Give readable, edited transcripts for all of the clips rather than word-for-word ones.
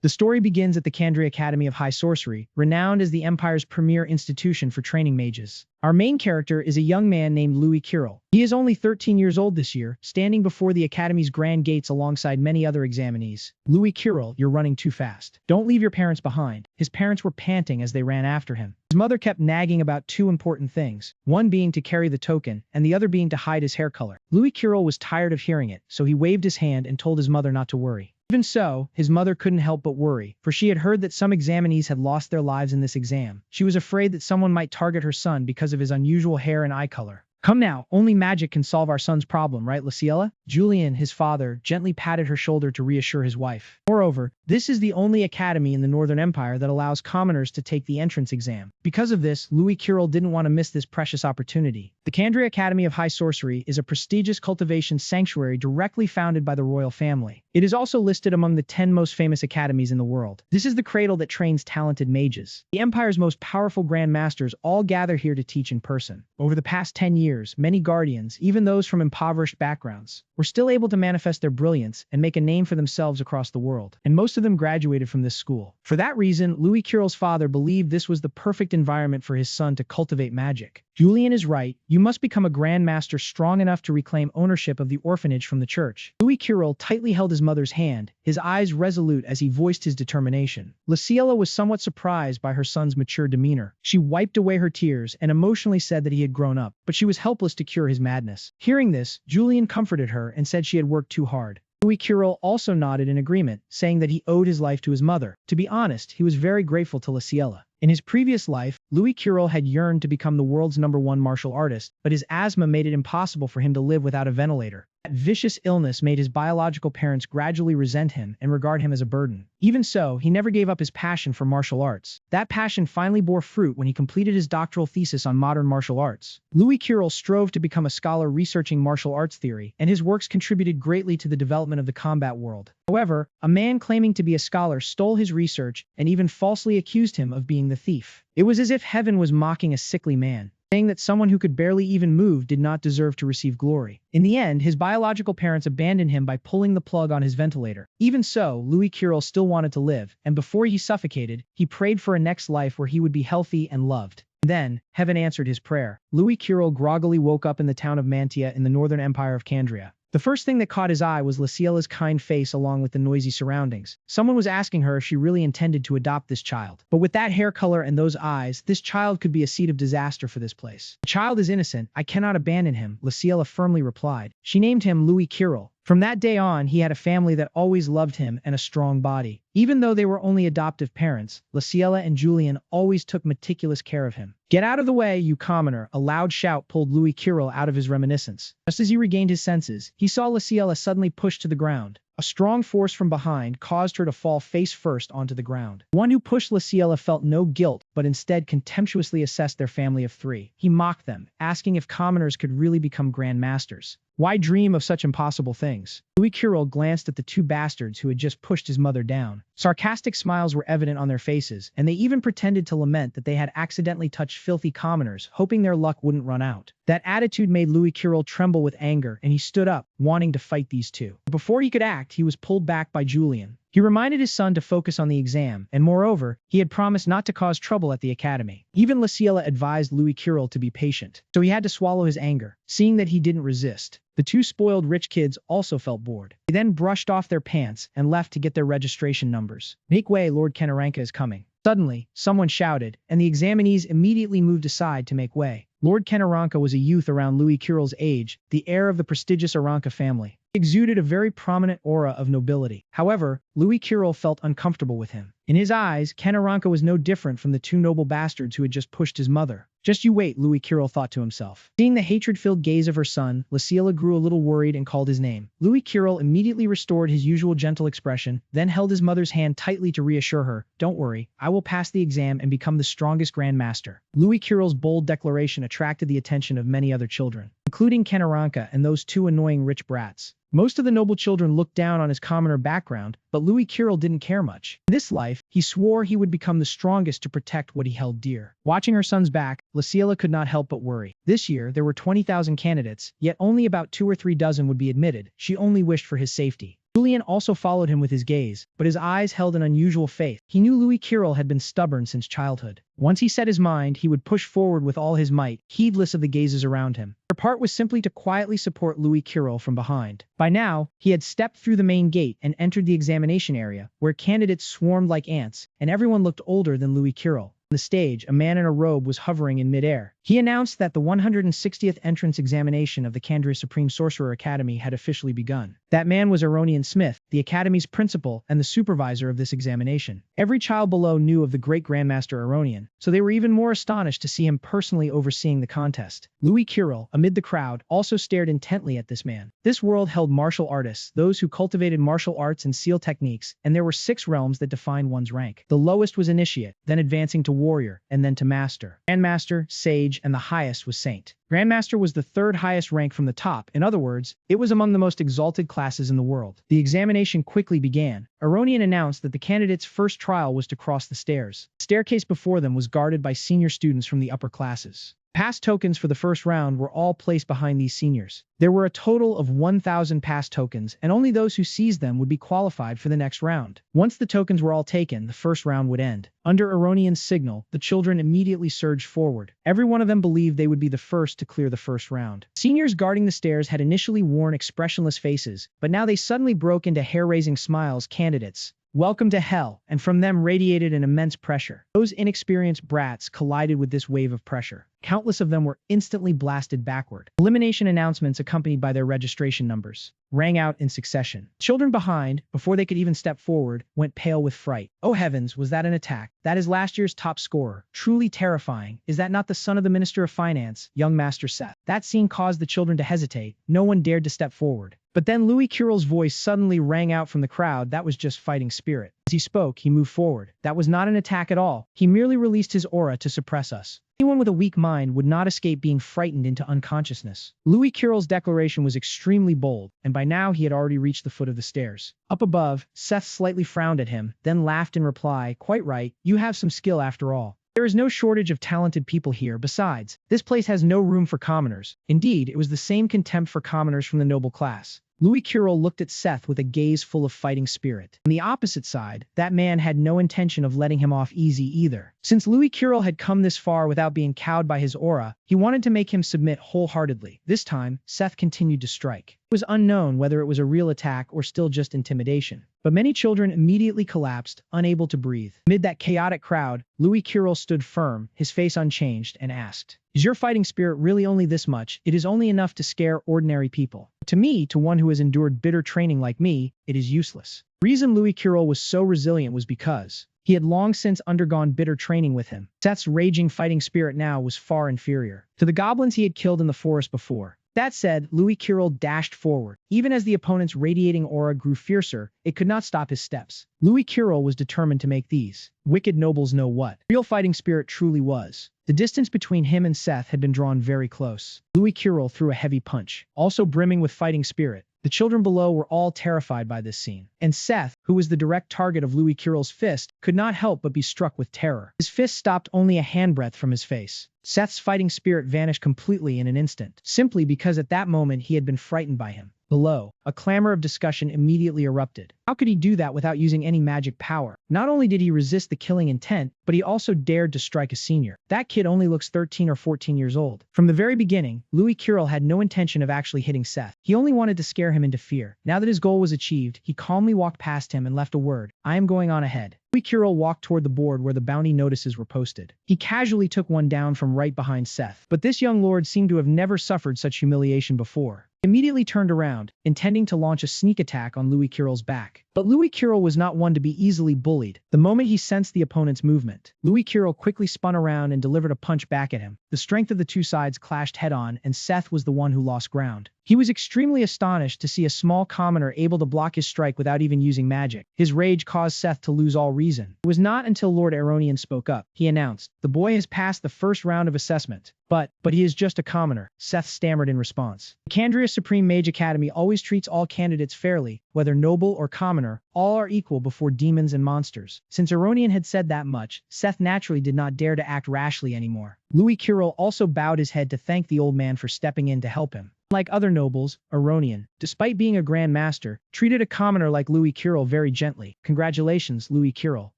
The story begins at the Kandri Academy of High Sorcery, renowned as the Empire's premier institution for training mages. Our main character is a young man named Louis Kirill. He is only 13 years old this year, standing before the Academy's grand gates alongside many other examinees. Louis Kirill, you're running too fast. Don't leave your parents behind. His parents were panting as they ran after him. His mother kept nagging about two important things, one being to carry the token, and the other being to hide his hair color. Louis Kirill was tired of hearing it, so he waved his hand and told his mother not to worry. Even so, his mother couldn't help but worry, for she had heard that some examinees had lost their lives in this exam. She was afraid that someone might target her son because of his unusual hair and eye color. Come now, only magic can solve our son's problem, right, Luciella? Julian, his father, gently patted her shoulder to reassure his wife. Moreover, this is the only academy in the Northern Empire that allows commoners to take the entrance exam. Because of this, Louis Kirill didn't want to miss this precious opportunity. The Kandri Academy of High Sorcery is a prestigious cultivation sanctuary directly founded by the royal family. It is also listed among the 10 most famous academies in the world. This is the cradle that trains talented mages. The Empire's most powerful Grand Masters all gather here to teach in person. Over the past 10 years, many guardians, even those from impoverished backgrounds, were still able to manifest their brilliance and make a name for themselves across the world. And most of them graduated from this school. For that reason, Louis Kirill's father believed this was the perfect environment for his son to cultivate magic. Julian is right. You must become a Grand Master strong enough to reclaim ownership of the orphanage from the church. Louis Kirill tightly held his mother's hand, his eyes resolute as he voiced his determination. Luciella was somewhat surprised by her son's mature demeanor. She wiped away her tears and emotionally said that he had grown up, but she was helpless to cure his madness. Hearing this, Julian comforted her and said she had worked too hard. Louis Kirill also nodded in agreement, saying that he owed his life to his mother. To be honest, he was very grateful to Luciella. In his previous life, Louis Kirill had yearned to become the world's #1 martial artist, but his asthma made it impossible for him to live without a ventilator. That vicious illness made his biological parents gradually resent him and regard him as a burden. Even so, he never gave up his passion for martial arts. That passion finally bore fruit when he completed his doctoral thesis on modern martial arts. Louis Kirill strove to become a scholar researching martial arts theory, and his works contributed greatly to the development of the combat world. However, a man claiming to be a scholar stole his research and even falsely accused him of being the thief. It was as if heaven was mocking a sickly man, saying that someone who could barely even move did not deserve to receive glory. In the end, his biological parents abandoned him by pulling the plug on his ventilator. Even so, Louis Kirill still wanted to live, and before he suffocated, he prayed for a next life where he would be healthy and loved. Then, heaven answered his prayer. Louis Kirill groggily woke up in the town of Mantia in the Northern Empire of Kandria. The first thing that caught his eye was Luciella's kind face along with the noisy surroundings. Someone was asking her if she really intended to adopt this child. But with that hair color and those eyes, this child could be a seed of disaster for this place. The child is innocent. I cannot abandon him, Luciella firmly replied. She named him Louis Kirill. From that day on, he had a family that always loved him and a strong body. Even though they were only adoptive parents, Luciella and Julian always took meticulous care of him. Get out of the way, you commoner! A loud shout pulled Louis Kirill out of his reminiscence. Just as he regained his senses, he saw Luciella suddenly pushed to the ground. A strong force from behind caused her to fall face first onto the ground. The one who pushed Luciella felt no guilt, but instead contemptuously assessed their family of 3. He mocked them, asking if commoners could really become Grand Masters. Why dream of such impossible things? Louis Kirill glanced at the 2 bastards who had just pushed his mother down. Sarcastic smiles were evident on their faces, and they even pretended to lament that they had accidentally touched filthy commoners, hoping their luck wouldn't run out. That attitude made Louis Kirill tremble with anger, and he stood up, wanting to fight these 2. But before he could act, he was pulled back by Julian. He reminded his son to focus on the exam, and moreover, he had promised not to cause trouble at the academy. Even Luciella advised Louis Kirill to be patient, so he had to swallow his anger, seeing that he didn't resist. The 2 spoiled rich kids also felt bored. They then brushed off their pants and left to get their registration numbers. Make way, Lord Kenaranka is coming. Suddenly, someone shouted, and the examinees immediately moved aside to make way. Lord Kenaranka was a youth around Louis Kirill's age, the heir of the prestigious Aranka family. He exuded a very prominent aura of nobility. However, Louis Kirill felt uncomfortable with him. In his eyes, Kenaranka was no different from the 2 noble bastards who had just pushed his mother. Just you wait, Louis Kirill thought to himself. Seeing the hatred-filled gaze of her son, Luciella grew a little worried and called his name. Louis Kirill immediately restored his usual gentle expression, then held his mother's hand tightly to reassure her. Don't worry, I will pass the exam and become the strongest Grand Master. Louis Kirill's bold declaration attracted the attention of many other children, including Kenaranka and those 2 annoying rich brats. Most of the noble children looked down on his commoner background, but Louis Kirill didn't care much. In this life, he swore he would become the strongest to protect what he held dear. Watching her son's back, Luciella could not help but worry. This year, there were 20,000 candidates, yet only about 2 or 3 dozen would be admitted. She only wished for his safety. Julian also followed him with his gaze, but his eyes held an unusual faith. He knew Louis Kirill had been stubborn since childhood. Once he set his mind, he would push forward with all his might, heedless of the gazes around him. Their part was simply to quietly support Louis Kirill from behind. By now, he had stepped through the main gate and entered the examination area, where candidates swarmed like ants, and everyone looked older than Louis Kirill. On the stage, a man in a robe was hovering in midair. He announced that the 160th entrance examination of the Kandria Supreme Sorcerer Academy had officially begun. That man was Aronian Smith, the Academy's principal and the supervisor of this examination. Every child below knew of the great Grandmaster Aronian, so they were even more astonished to see him personally overseeing the contest. Louis Kirill, amid the crowd, also stared intently at this man. This world held martial artists, those who cultivated martial arts and seal techniques, and there were 6 realms that defined one's rank. The lowest was initiate, then advancing to warrior, and then to master. Grandmaster, sage, and the highest was saint. Grandmaster was the 3rd highest rank from the top. In other words, it was among the most exalted classes in the world. The examination quickly began. Aronian announced that the candidate's first trial was to cross the stairs. The staircase before them was guarded by senior students from the upper classes. Pass tokens for the first round were all placed behind these seniors. There were a total of 1,000 pass tokens, and only those who seized them would be qualified for the next round. Once the tokens were all taken, the first round would end. Under Aronian's signal, the children immediately surged forward. Every one of them believed they would be the first to clear the first round. Seniors guarding the stairs had initially worn expressionless faces, but now they suddenly broke into hair-raising smiles. Candidates, welcome to hell, and from them radiated an immense pressure. Those inexperienced brats collided with this wave of pressure. Countless of them were instantly blasted backward. Elimination announcements accompanied by their registration numbers rang out in succession. Children behind, before they could even step forward, went pale with fright. Oh heavens, was that an attack? That is last year's top scorer. Truly terrifying. Is that not the son of the Minister of Finance, young Master Seth? That scene caused the children to hesitate. No one dared to step forward. But then Louis Kirill's voice suddenly rang out from the crowd. That was just fighting spirit. As he spoke, he moved forward. That was not an attack at all. He merely released his aura to suppress us. Anyone with a weak mind would not escape being frightened into unconsciousness. Louis Kirill's declaration was extremely bold, and by now he had already reached the foot of the stairs. Up above, Seth slightly frowned at him, then laughed in reply. Quite right, you have some skill after all. There is no shortage of talented people here. Besides, this place has no room for commoners. Indeed, it was the same contempt for commoners from the noble class. Louis Kirill looked at Seth with a gaze full of fighting spirit. On the opposite side, that man had no intention of letting him off easy either. Since Louis Kirill had come this far without being cowed by his aura, he wanted to make him submit wholeheartedly. This time, Seth continued to strike. It was unknown whether it was a real attack or still just intimidation. But many children immediately collapsed, unable to breathe. Amid that chaotic crowd, Louis Kirill stood firm, his face unchanged, and asked, "Is your fighting spirit really only this much? It is only enough to scare ordinary people. To me, to one who has endured bitter training like me, it is useless." The reason Louis Kirill was so resilient was because he had long since undergone bitter training with him. Seth's raging fighting spirit now was far inferior to the goblins he had killed in the forest before. That said, Louis Kirill dashed forward. Even as the opponent's radiating aura grew fiercer, it could not stop his steps. Louis Kirill was determined to make these wicked nobles know what real fighting spirit truly was. The distance between him and Seth had been drawn very close. Louis Kirill threw a heavy punch, also brimming with fighting spirit. The children below were all terrified by this scene, and Seth, who was the direct target of Louis Kirill's fist, could not help but be struck with terror. His fist stopped only a handbreadth from his face. Seth's fighting spirit vanished completely in an instant, simply because at that moment he had been frightened by him. Below, a clamor of discussion immediately erupted. How could he do that without using any magic power? Not only did he resist the killing intent, but he also dared to strike a senior. That kid only looks 13 or 14 years old. From the very beginning, Louis Kirill had no intention of actually hitting Seth. He only wanted to scare him into fear. Now that his goal was achieved, he calmly walked past him and left a word. "I am going on ahead." Louis Kirill walked toward the board where the bounty notices were posted. He casually took one down from right behind Seth, but this young lord seemed to have never suffered such humiliation before. He immediately turned around, intending to launch a sneak attack on Louis Kirill's back. But Louis Kirill was not one to be easily bullied. The moment he sensed the opponent's movement, Louis Kirill quickly spun around and delivered a punch back at him. The strength of the two sides clashed head-on, and Seth was the one who lost ground. He was extremely astonished to see a small commoner able to block his strike without even using magic. His rage caused Seth to lose all reason. It was not until Lord Aronian spoke up. He announced, "The boy has passed the first round of assessment. But he is just a commoner," Seth stammered in response. The Kandria Supreme Mage Academy always treats all candidates fairly, whether noble or commoner. All are equal before demons and monsters. Since Aronian had said that much, Seth naturally did not dare to act rashly anymore. Louis Kirill also bowed his head to thank the old man for stepping in to help him. Like other nobles, Aronian, despite being a Grand Master, treated a commoner like Louis Kirill very gently. "Congratulations, Louis Kirill,"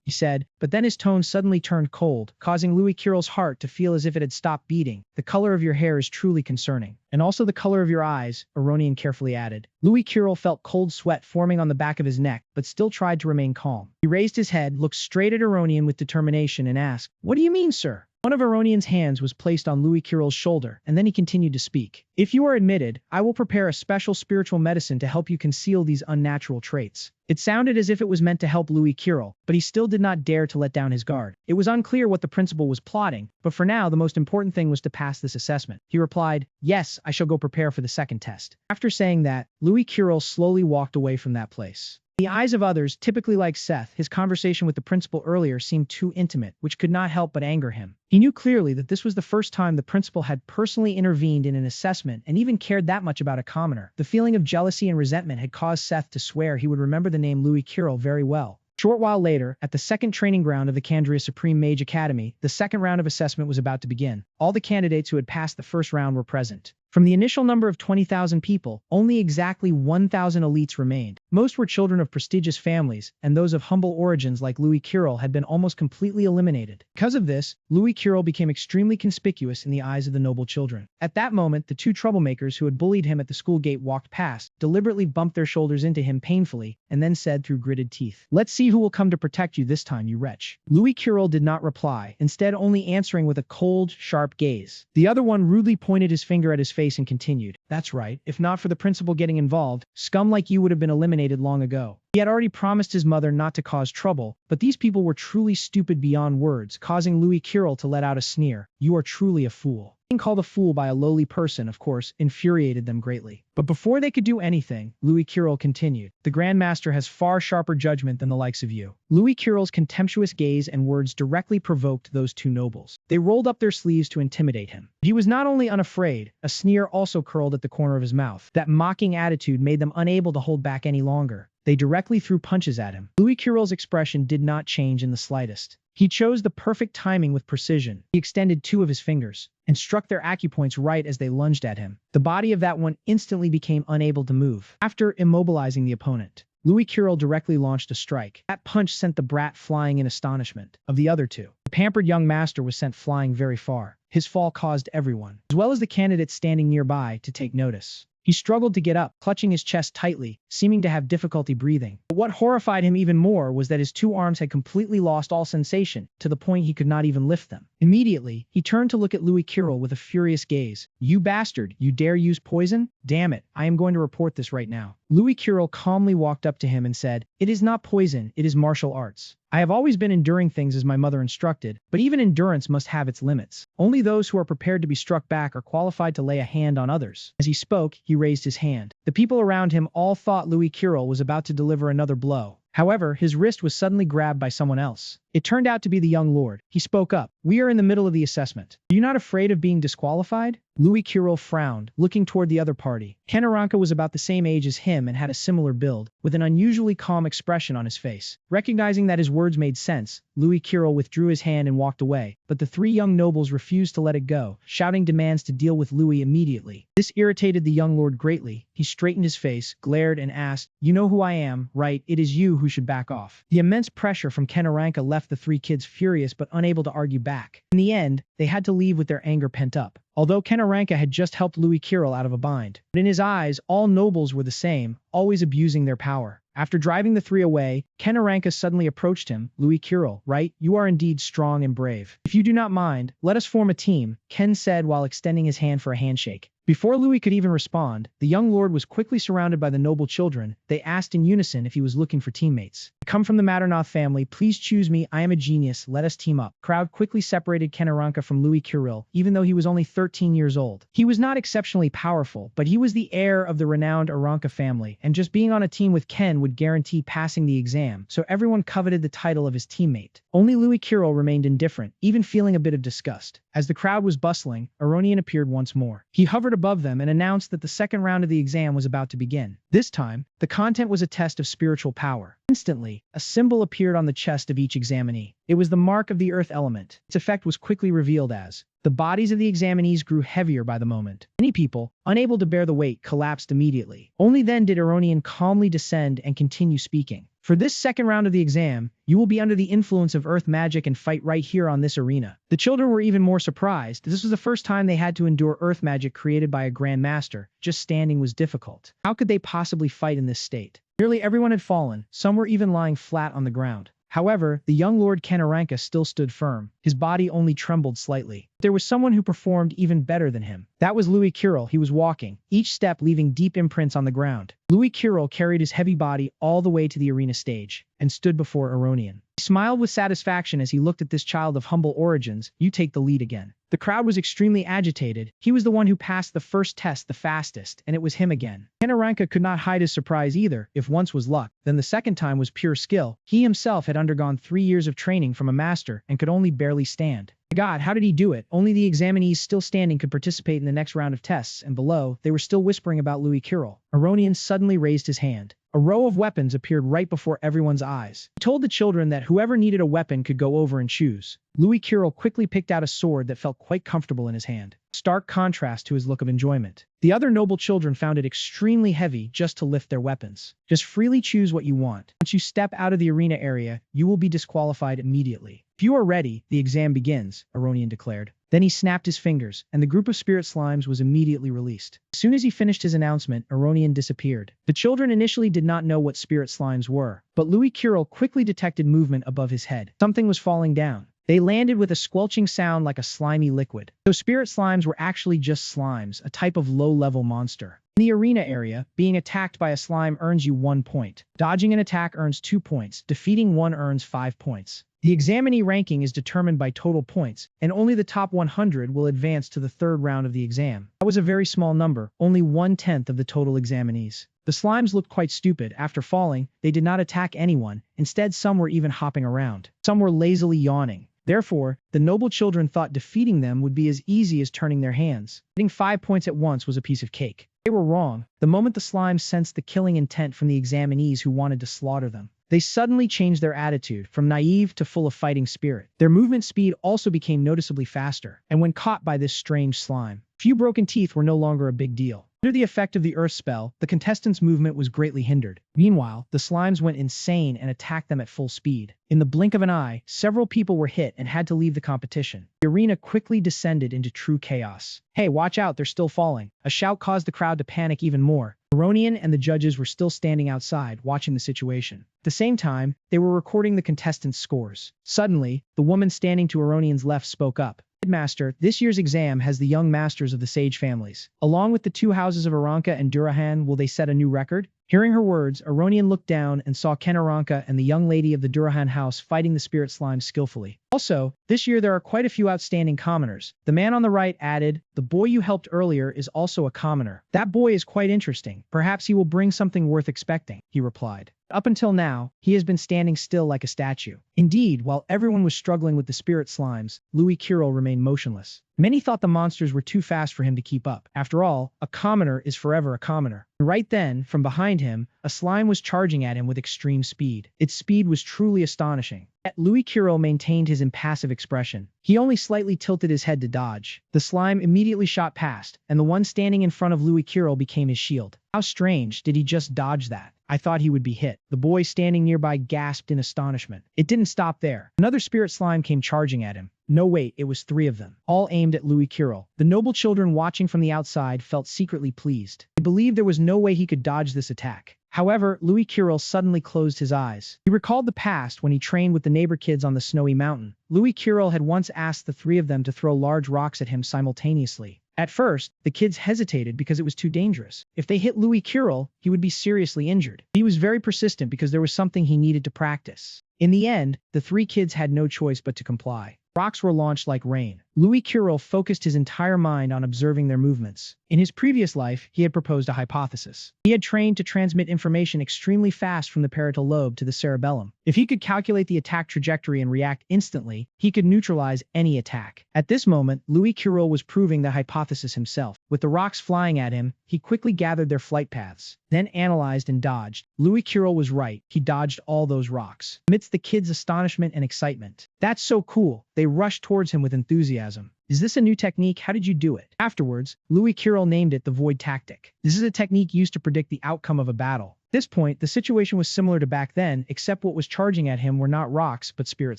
he said, but then his tone suddenly turned cold, causing Louis Kirill's heart to feel as if it had stopped beating. "The color of your hair is truly concerning. And also the color of your eyes," Aronian carefully added. Louis Kirill felt cold sweat forming on the back of his neck, but still tried to remain calm. He raised his head, looked straight at Aronian with determination, and asked, "What do you mean, sir?" One of Aronian's hands was placed on Louis Kirill's shoulder, and then he continued to speak. "If you are admitted, I will prepare a special spiritual medicine to help you conceal these unnatural traits." It sounded as if it was meant to help Louis Kirill, but he still did not dare to let down his guard. It was unclear what the principal was plotting, but for now the most important thing was to pass this assessment. He replied, "Yes, I shall go prepare for the second test." After saying that, Louis Kirill slowly walked away from that place. In the eyes of others, typically like Seth, his conversation with the principal earlier seemed too intimate, which could not help but anger him. He knew clearly that this was the first time the principal had personally intervened in an assessment and even cared that much about a commoner. The feeling of jealousy and resentment had caused Seth to swear he would remember the name Louis Kirill very well. A short while later, at the second training ground of the Kandria Supreme Mage Academy, the second round of assessment was about to begin. All the candidates who had passed the first round were present. From the initial number of 20,000 people, only exactly 1,000 elites remained. Most were children of prestigious families, and those of humble origins like Louis Kirill had been almost completely eliminated. Because of this, Louis Kirill became extremely conspicuous in the eyes of the noble children. At that moment, the two troublemakers who had bullied him at the school gate walked past, deliberately bumped their shoulders into him painfully, and then said through gritted teeth, "Let's see who will come to protect you this time, you wretch." Louis Kirill did not reply, instead only answering with a cold, sharp gaze. The other one rudely pointed his finger at his face and continued, "That's right. If not for the principal getting involved, scum like you would have been eliminated long ago." He had already promised his mother not to cause trouble, but these people were truly stupid beyond words, causing Louis Kirill to let out a sneer. "You are truly a fool." Being called a fool by a lowly person, of course, infuriated them greatly. But before they could do anything, Louis Kirill continued, "The Grand Master has far sharper judgment than the likes of you." Louis Kirill's contemptuous gaze and words directly provoked those two nobles. They rolled up their sleeves to intimidate him. He was not only unafraid, a sneer also curled at the corner of his mouth. That mocking attitude made them unable to hold back any longer. They directly threw punches at him. Louis Kirill's expression did not change in the slightest. He chose the perfect timing with precision. He extended two of his fingers and struck their acupoints right as they lunged at him. The body of that one instantly became unable to move. After immobilizing the opponent, Louis Kirill directly launched a strike. That punch sent the brat flying in astonishment. Of the other two, the pampered young master was sent flying very far. His fall caused everyone, as well as the candidates standing nearby, to take notice. He struggled to get up, clutching his chest tightly, seeming to have difficulty breathing. But what horrified him even more was that his two arms had completely lost all sensation, to the point he could not even lift them. Immediately, he turned to look at Louis Kirill with a furious gaze. "You bastard, you dare use poison? Damn it, I am going to report this right now." Louis Kirill calmly walked up to him and said, "It is not poison, it is martial arts. I have always been enduring things as my mother instructed, but even endurance must have its limits. Only those who are prepared to be struck back are qualified to lay a hand on others." As he spoke, he raised his hand. The people around him all thought Louis Kirill was about to deliver another blow. However, his wrist was suddenly grabbed by someone else. It turned out to be the young lord. He spoke up. "We are in the middle of the assessment. Are you not afraid of being disqualified?" Louis Kirill frowned, looking toward the other party. Kanaranka was about the same age as him and had a similar build, with an unusually calm expression on his face. Recognizing that his words made sense, Louis Kirill withdrew his hand and walked away, but the three young nobles refused to let it go, shouting demands to deal with Louis immediately. This irritated the young lord greatly. He straightened his face, glared, and asked, "You know who I am, right? It is you who should back off." The immense pressure from Kanaranka left the three kids furious but unable to argue back. In the end, they had to leave with their anger pent up. Although Kanaranka had just helped Louis Kirill out of a bind. But in his eyes, all nobles were the same, always abusing their power. After driving the three away, Kanaranka suddenly approached him. "Louis Kirill, right? You are indeed strong and brave. If you do not mind, let us form a team," Ken said while extending his hand for a handshake. Before Louis could even respond, the young lord was quickly surrounded by the noble children. They asked in unison if he was looking for teammates. "I come from the Maternoth family. Please choose me. I am a genius. Let us team up." Crowd quickly separated Kanaranka from Louis Kirill, even though he was only 13 years old. He was not exceptionally powerful, but he was the heir of the renowned Aranka family, and just being on a team with Ken would guarantee passing the exam, so everyone coveted the title of his teammate. Only Louis Kirill remained indifferent, even feeling a bit of disgust. As the crowd was bustling, Aronian appeared once more. He hovered above them and announced that the second round of the exam was about to begin. This time, the content was a test of spiritual power. Instantly, a symbol appeared on the chest of each examinee. It was the mark of the earth element. Its effect was quickly revealed as The bodies of the examinees grew heavier by the moment. Many people, unable to bear the weight, collapsed immediately. Only then did Aronian calmly descend and continue speaking. For this second round of the exam, you will be under the influence of earth magic and fight right here on this arena. The children were even more surprised. This was the first time they had to endure earth magic created by a grand master. Just standing was difficult. How could they possibly fight in this state? Nearly everyone had fallen. Some were even lying flat on the ground. However, the young Lord Kanaranka still stood firm. His body only trembled slightly. There was someone who performed even better than him. That was Louis Kirill. He was walking, each step leaving deep imprints on the ground. Louis Kirill carried his heavy body all the way to the arena stage and stood before Aronian. He smiled with satisfaction as he looked at this child of humble origins. You take the lead again. The crowd was extremely agitated. He was the one who passed the first test the fastest, and it was him again. Kanaranka could not hide his surprise either. If once was luck, then the second time was pure skill. He himself had undergone 3 years of training from a master and could only barely stand. God, how did he do it? Only the examinees still standing could participate in the next round of tests, and below, they were still whispering about Louis Kirill. Aronian suddenly raised his hand. A row of weapons appeared right before everyone's eyes. He told the children that whoever needed a weapon could go over and choose. Louis Kirill quickly picked out a sword that felt quite comfortable in his hand. Stark contrast to his look of enjoyment. The other noble children found it extremely heavy just to lift their weapons. Just freely choose what you want. Once you step out of the arena area, you will be disqualified immediately. If you are ready, the exam begins, Aronian declared. Then he snapped his fingers, and the group of spirit slimes was immediately released. As soon as he finished his announcement, Aronian disappeared. The children initially did not know what spirit slimes were, but Louis Kirill quickly detected movement above his head. Something was falling down. They landed with a squelching sound like a slimy liquid. So spirit slimes were actually just slimes, a type of low-level monster. In the arena area, being attacked by a slime earns you 1 point. Dodging an attack earns 2 points. Defeating one earns 5 points. The examinee ranking is determined by total points, and only the top 100 will advance to the third round of the exam. That was a very small number, only 1/10 of the total examinees. The slimes looked quite stupid. After falling, they did not attack anyone. Instead, some were even hopping around. Some were lazily yawning. Therefore, the noble children thought defeating them would be as easy as turning their hands. Getting 5 points at once was a piece of cake. They were wrong. The moment the slimes sensed the killing intent from the examinees who wanted to slaughter them, they suddenly changed their attitude from naive to full of fighting spirit. Their movement speed also became noticeably faster, and when caught by this strange slime, few broken teeth were no longer a big deal. Under the effect of the earth spell, the contestants' movement was greatly hindered. Meanwhile, the slimes went insane and attacked them at full speed. In the blink of an eye, several people were hit and had to leave the competition. The arena quickly descended into true chaos. Hey, watch out, they're still falling. A shout caused the crowd to panic even more. Aronian and the judges were still standing outside, watching the situation. At the same time, they were recording the contestants' scores. Suddenly, the woman standing to Aronian's left spoke up. Headmaster, this year's exam has the young masters of the sage families. Along with the 2 houses of Aranka and Durahan, will they set a new record? Hearing her words, Aronian looked down and saw Kenaranka and the young lady of the Durahan house fighting the spirit slime skillfully. Also, this year there are quite a few outstanding commoners. The man on the right added, the boy you helped earlier is also a commoner. That boy is quite interesting. Perhaps he will bring something worth expecting, he replied. Up until now, he has been standing still like a statue. Indeed, while everyone was struggling with the spirit slimes, Louis Kirill remained motionless. Many thought the monsters were too fast for him to keep up. After all, a commoner is forever a commoner. Right then, from behind him, a slime was charging at him with extreme speed. Its speed was truly astonishing. Yet Louis Kirill maintained his impassive expression. He only slightly tilted his head to dodge. The slime immediately shot past, and the one standing in front of Louis Kirill became his shield. How strange, did he just dodge that? I thought he would be hit. The boy standing nearby gasped in astonishment. It didn't stop there. Another spirit slime came charging at him. No wait, it was 3 of them, all aimed at Louis Kirill. The noble children watching from the outside felt secretly pleased. They believed there was no way he could dodge this attack. However, Louis Kirill suddenly closed his eyes. He recalled the past when he trained with the neighbor kids on the snowy mountain. Louis Kirill had once asked the 3 of them to throw large rocks at him simultaneously. At first, the kids hesitated because it was too dangerous. If they hit Louis Kirill, he would be seriously injured. He was very persistent because there was something he needed to practice. In the end, the 3 kids had no choice but to comply. Rocks were launched like rain. Louis Kirill focused his entire mind on observing their movements. In his previous life, he had proposed a hypothesis. He had trained to transmit information extremely fast from the parietal lobe to the cerebellum. If he could calculate the attack trajectory and react instantly, he could neutralize any attack. At this moment, Louis Kirill was proving the hypothesis himself. With the rocks flying at him, he quickly gathered their flight paths, then analyzed and dodged. Louis Kirill was right. He dodged all those rocks. Amidst the kids' astonishment and excitement. That's so cool. They rushed towards him with enthusiasm. Is this a new technique? How did you do it? Afterwards, Louis Kirill named it the Void Tactic. This is a technique used to predict the outcome of a battle. At this point, the situation was similar to back then, except what was charging at him were not rocks but spirit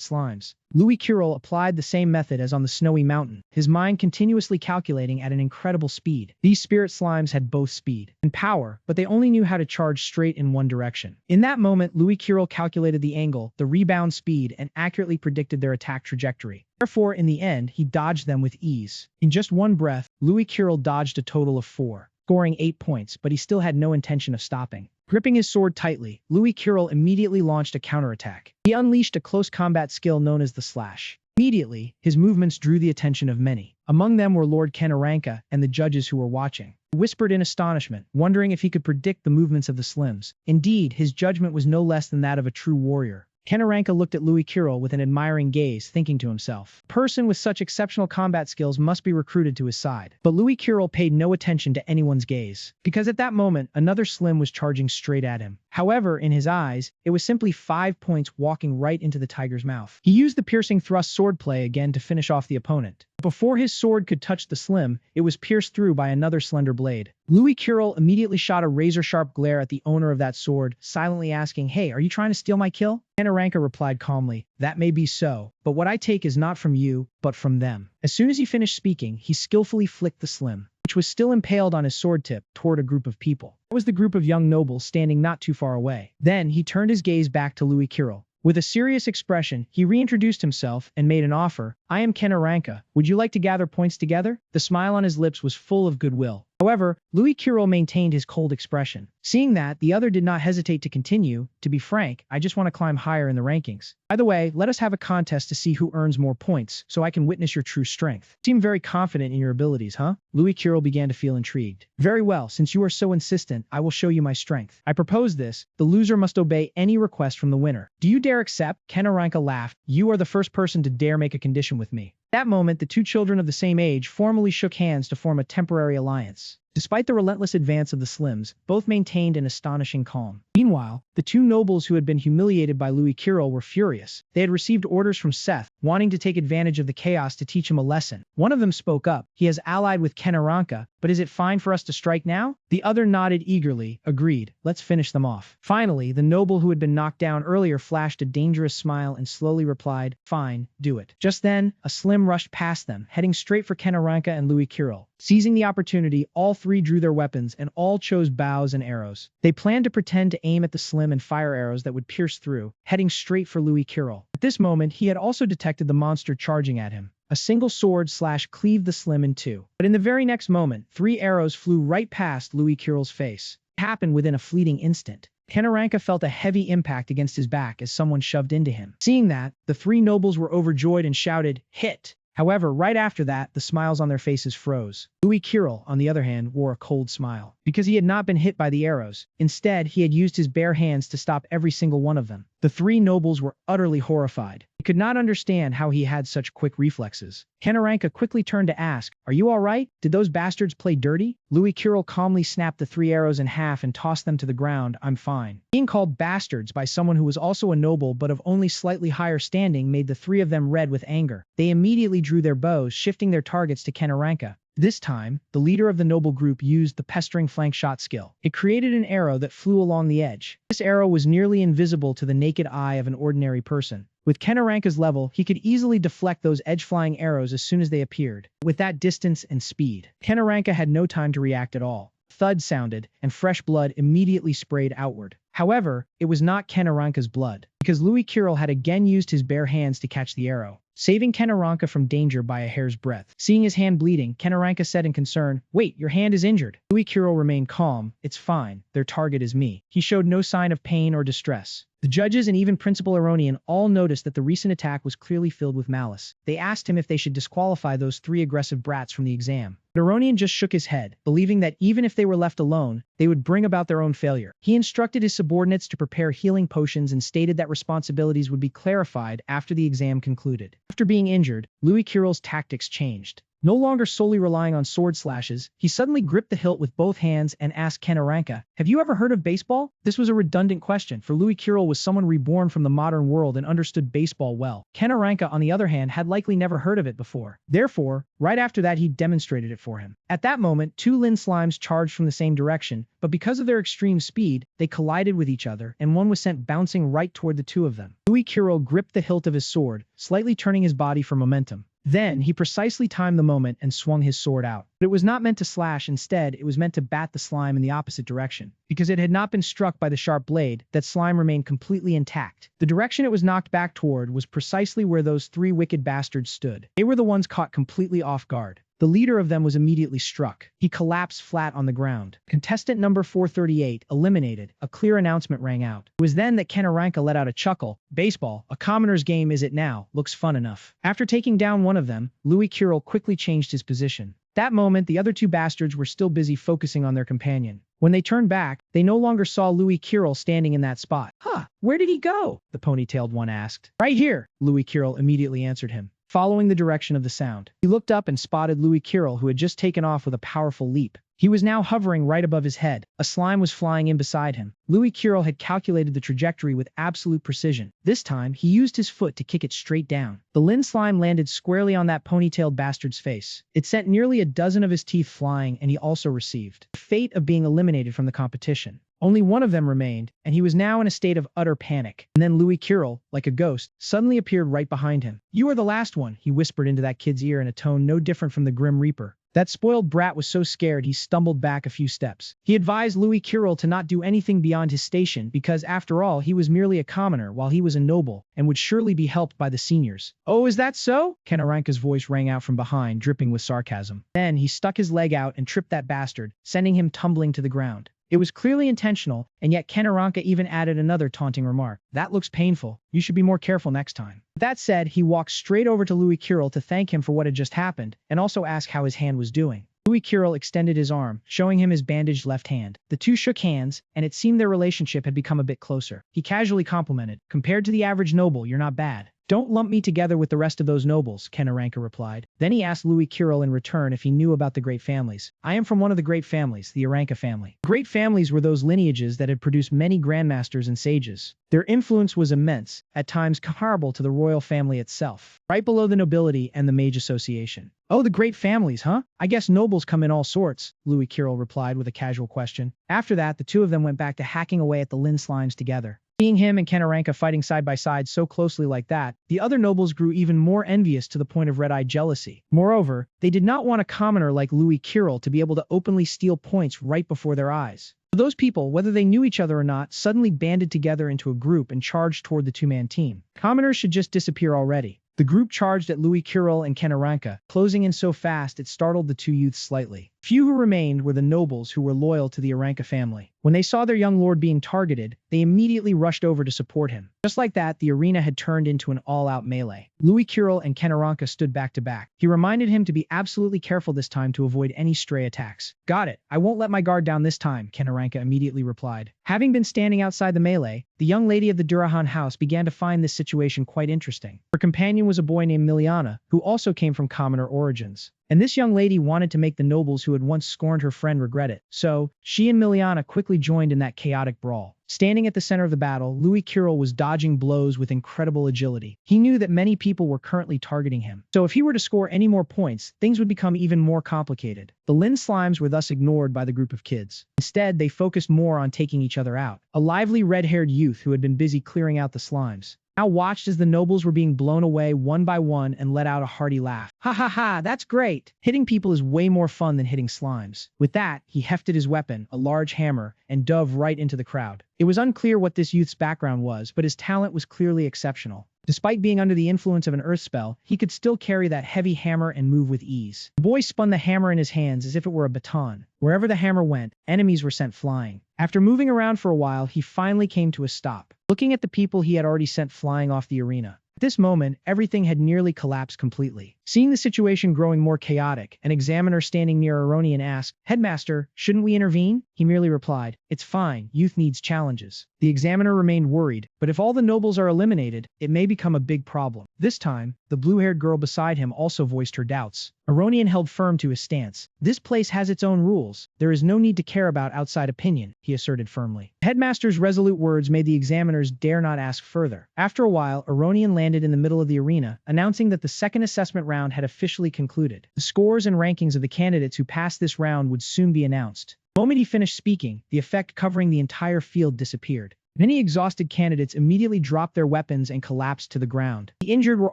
slimes. Louis Kirill applied the same method as on the snowy mountain, his mind continuously calculating at an incredible speed. These spirit slimes had both speed and power, but they only knew how to charge straight in one direction. In that moment, Louis Kirill calculated the angle, the rebound speed, and accurately predicted their attack trajectory. Therefore, in the end, he dodged them with ease. In just one breath, Louis Kirill dodged a total of 4, scoring 8 points, but he still had no intention of stopping. Gripping his sword tightly, Louis Kirill immediately launched a counterattack. He unleashed a close combat skill known as the slash. Immediately, his movements drew the attention of many. Among them were Lord Kanaranka and the judges who were watching. He whispered in astonishment, wondering if he could predict the movements of the slims. Indeed, his judgment was no less than that of a true warrior. Kanaranka looked at Louis Kirill with an admiring gaze, thinking to himself, a person with such exceptional combat skills must be recruited to his side. But Louis Kirill paid no attention to anyone's gaze, because at that moment, another slim was charging straight at him. However, in his eyes, it was simply 5 points walking right into the tiger's mouth. He used the piercing thrust swordplay again to finish off the opponent. Before his sword could touch the slim, it was pierced through by another slender blade. Louis Kirill immediately shot a razor-sharp glare at the owner of that sword, silently asking, "Hey, are you trying to steal my kill?" Kanaranka replied calmly, "That may be so, but what I take is not from you, but from them." As soon as he finished speaking, he skillfully flicked the slim, which was still impaled on his sword tip, toward a group of people. It was the group of young nobles standing not too far away. Then he turned his gaze back to Louis Kirill. With a serious expression, he reintroduced himself and made an offer. "I am Kanaranka. Would you like to gather points together?" The smile on his lips was full of goodwill. However, Louis Kirill maintained his cold expression. Seeing that, the other did not hesitate to continue. "To be frank, I just want to climb higher in the rankings. By the way, let us have a contest to see who earns more points, so I can witness your true strength. You seem very confident in your abilities, huh?" Louis Kirill began to feel intrigued. "Very well, since you are so insistent, I will show you my strength. I propose this. The loser must obey any request from the winner. Do you dare accept?" Kanaranka laughed. "You are the first person to dare make a condition with me." At that moment, the two children of the same age formally shook hands to form a temporary alliance. Despite the relentless advance of the slims, both maintained an astonishing calm. Meanwhile, the two nobles who had been humiliated by Louis Kirill were furious. They had received orders from Seth, wanting to take advantage of the chaos to teach him a lesson. One of them spoke up. "He has allied with Kanaranka, but is it fine for us to strike now?" The other nodded eagerly, agreed. "Let's finish them off." Finally, the noble who had been knocked down earlier flashed a dangerous smile and slowly replied, "Fine, do it." Just then, a slim rushed past them, heading straight for Kanaranka and Louis Kirill. Seizing the opportunity, all three drew their weapons and all chose bows and arrows. They planned to pretend to aim at the slim and fire arrows that would pierce through, heading straight for Louis Kirill. At this moment, he had also detected the monster charging at him. A single sword slash cleaved the slim in two. But in the very next moment, 3 arrows flew right past Louis Kirill's face. It happened within a fleeting instant. Kanaranka felt a heavy impact against his back as someone shoved into him. Seeing that, the 3 nobles were overjoyed and shouted, "Hit!" However, right after that, the smiles on their faces froze. Louis Kirill, on the other hand, wore a cold smile. Because he had not been hit by the arrows. Instead, he had used his bare hands to stop every single one of them. The 3 nobles were utterly horrified. They could not understand how he had such quick reflexes. Kanaranka quickly turned to ask, "Are you all right? Did those bastards play dirty?" Louis Kirill calmly snapped the 3 arrows in half and tossed them to the ground. "I'm fine." Being called bastards by someone who was also a noble but of only slightly higher standing made the 3 of them red with anger. They immediately drew their bows, shifting their targets to Kanaranka. This time, the leader of the noble group used the pestering flank shot skill. It created an arrow that flew along the edge. This arrow was nearly invisible to the naked eye of an ordinary person. With Kanaranka's level, he could easily deflect those edge-flying arrows as soon as they appeared. With that distance and speed, Kanaranka had no time to react at all. Thud sounded, and fresh blood immediately sprayed outward. However, it was not Kanaranka's blood, because Louis Kirill had again used his bare hands to catch the arrow, saving Kanaranka from danger by a hair's breadth. Seeing his hand bleeding, Kanaranka said in concern, "Wait, your hand is injured." Louis Kirill remained calm. "It's fine. Their target is me." He showed no sign of pain or distress. The judges and even Principal Aronian all noticed that the recent attack was clearly filled with malice. They asked him if they should disqualify those 3 aggressive brats from the exam. But Aronian just shook his head, believing that even if they were left alone, they would bring about their own failure. He instructed his subordinates to prepare healing potions and stated that responsibilities would be clarified after the exam concluded. After being injured, Louis Kirill's tactics changed. No longer solely relying on sword slashes, he suddenly gripped the hilt with both hands and asked Kanaranka, "Have you ever heard of baseball?" This was a redundant question, for Louis Kirill was someone reborn from the modern world and understood baseball well. Kanaranka, on the other hand, had likely never heard of it before. Therefore, right after that he demonstrated it for him. At that moment, two Lin slimes charged from the same direction, but because of their extreme speed, they collided with each other, and one was sent bouncing right toward the two of them. Louis Kirill gripped the hilt of his sword, slightly turning his body for momentum. Then, he precisely timed the moment and swung his sword out. But it was not meant to slash, instead, it was meant to bat the slime in the opposite direction. Because it had not been struck by the sharp blade, that slime remained completely intact. The direction it was knocked back toward was precisely where those three wicked bastards stood. They were the ones caught completely off guard. The leader of them was immediately struck. He collapsed flat on the ground. Contestant number 438, eliminated. A clear announcement rang out. It was then that Kanaranka let out a chuckle. Baseball, a commoner's game is it now, looks fun enough. After taking down one of them, Louis Kirill quickly changed his position. That moment, the other two bastards were still busy focusing on their companion. When they turned back, they no longer saw Louis Kirill standing in that spot. "Huh, where did he go?" the ponytailed one asked. "Right here," Louis Kirill immediately answered him, following the direction of the sound. He looked up and spotted Louis Kirill, who had just taken off with a powerful leap. He was now hovering right above his head. A slime was flying in beside him. Louis Kirill had calculated the trajectory with absolute precision. This time, he used his foot to kick it straight down. The Lin slime landed squarely on that ponytailed bastard's face. It sent nearly a dozen of his teeth flying, and he also received the fate of being eliminated from the competition. Only one of them remained, and he was now in a state of utter panic. And then Louis Kirill, like a ghost, suddenly appeared right behind him. "You are the last one," he whispered into that kid's ear in a tone no different from the Grim Reaper. That spoiled brat was so scared he stumbled back a few steps. He advised Louis Kirill to not do anything beyond his station because, after all, he was merely a commoner while he was a noble and would surely be helped by the seniors. "Oh, is that so?" Kanaranka's voice rang out from behind, dripping with sarcasm. Then he stuck his leg out and tripped that bastard, sending him tumbling to the ground. It was clearly intentional, and yet Kanaranka even added another taunting remark. "That looks painful. You should be more careful next time." With that said, he walked straight over to Louis Kirill to thank him for what had just happened, and also ask how his hand was doing. Louis Kirill extended his arm, showing him his bandaged left hand. The two shook hands, and it seemed their relationship had become a bit closer. He casually complimented, "Compared to the average noble, you're not bad." "Don't lump me together with the rest of those nobles," Kanaranka replied. Then he asked Louis Kirill in return if he knew about the great families. "I am from one of the great families, the Aranka family." Great families were those lineages that had produced many grandmasters and sages. Their influence was immense, at times comparable to the royal family itself, right below the nobility and the mage association. "Oh, the great families, huh? I guess nobles come in all sorts," Louis Kirill replied with a casual question. After that, the two of them went back to hacking away at the Lin slimes together. Seeing him and Kanaranka fighting side by side so closely like that, the other nobles grew even more envious to the point of red-eyed jealousy. Moreover, they did not want a commoner like Louis Kirill to be able to openly steal points right before their eyes. So those people, whether they knew each other or not, suddenly banded together into a group and charged toward the two-man team. Commoners should just disappear already. The group charged at Louis Kirill and Kanaranka, closing in so fast it startled the two youths slightly. Few who remained were the nobles who were loyal to the Aranka family. When they saw their young lord being targeted, they immediately rushed over to support him. Just like that, the arena had turned into an all-out melee. Louis Kirill and Kanaranka stood back to back. He reminded him to be absolutely careful this time to avoid any stray attacks. "Got it. I won't let my guard down this time," Kanaranka immediately replied. Having been standing outside the melee, the young lady of the Durahan house began to find this situation quite interesting. Her companion was a boy named Miliana, who also came from commoner origins. And this young lady wanted to make the nobles who had once scorned her friend regret it. So, she and Miliana quickly joined in that chaotic brawl. Standing at the center of the battle, Louis Kirill was dodging blows with incredible agility. He knew that many people were currently targeting him. So if he were to score any more points, things would become even more complicated. The Lin slimes were thus ignored by the group of kids. Instead, they focused more on taking each other out. A lively red-haired youth who had been busy clearing out the slimes now watched as the nobles were being blown away one by one and let out a hearty laugh. "Ha ha ha, that's great! Hitting people is way more fun than hitting slimes." With that, he hefted his weapon, a large hammer, and dove right into the crowd. It was unclear what this youth's background was, but his talent was clearly exceptional. Despite being under the influence of an earth spell, he could still carry that heavy hammer and move with ease. The boy spun the hammer in his hands as if it were a baton. Wherever the hammer went, enemies were sent flying. After moving around for a while, he finally came to a stop, looking at the people he had already sent flying off the arena. At this moment, everything had nearly collapsed completely. Seeing the situation growing more chaotic, an examiner standing near Aronian asked, "Headmaster, shouldn't we intervene?" He merely replied, "It's fine, youth needs challenges." The examiner remained worried, but if all the nobles are eliminated, it may become a big problem. This time, the blue-haired girl beside him also voiced her doubts. Aronian held firm to his stance. "This place has its own rules. There is no need to care about outside opinion," he asserted firmly. The headmaster's resolute words made the examiners dare not ask further. After a while, Aronian landed in the middle of the arena, announcing that the second assessment round had officially concluded. The scores and rankings of the candidates who passed this round would soon be announced. The moment he finished speaking, the effect covering the entire field disappeared. Many exhausted candidates immediately dropped their weapons and collapsed to the ground. The injured were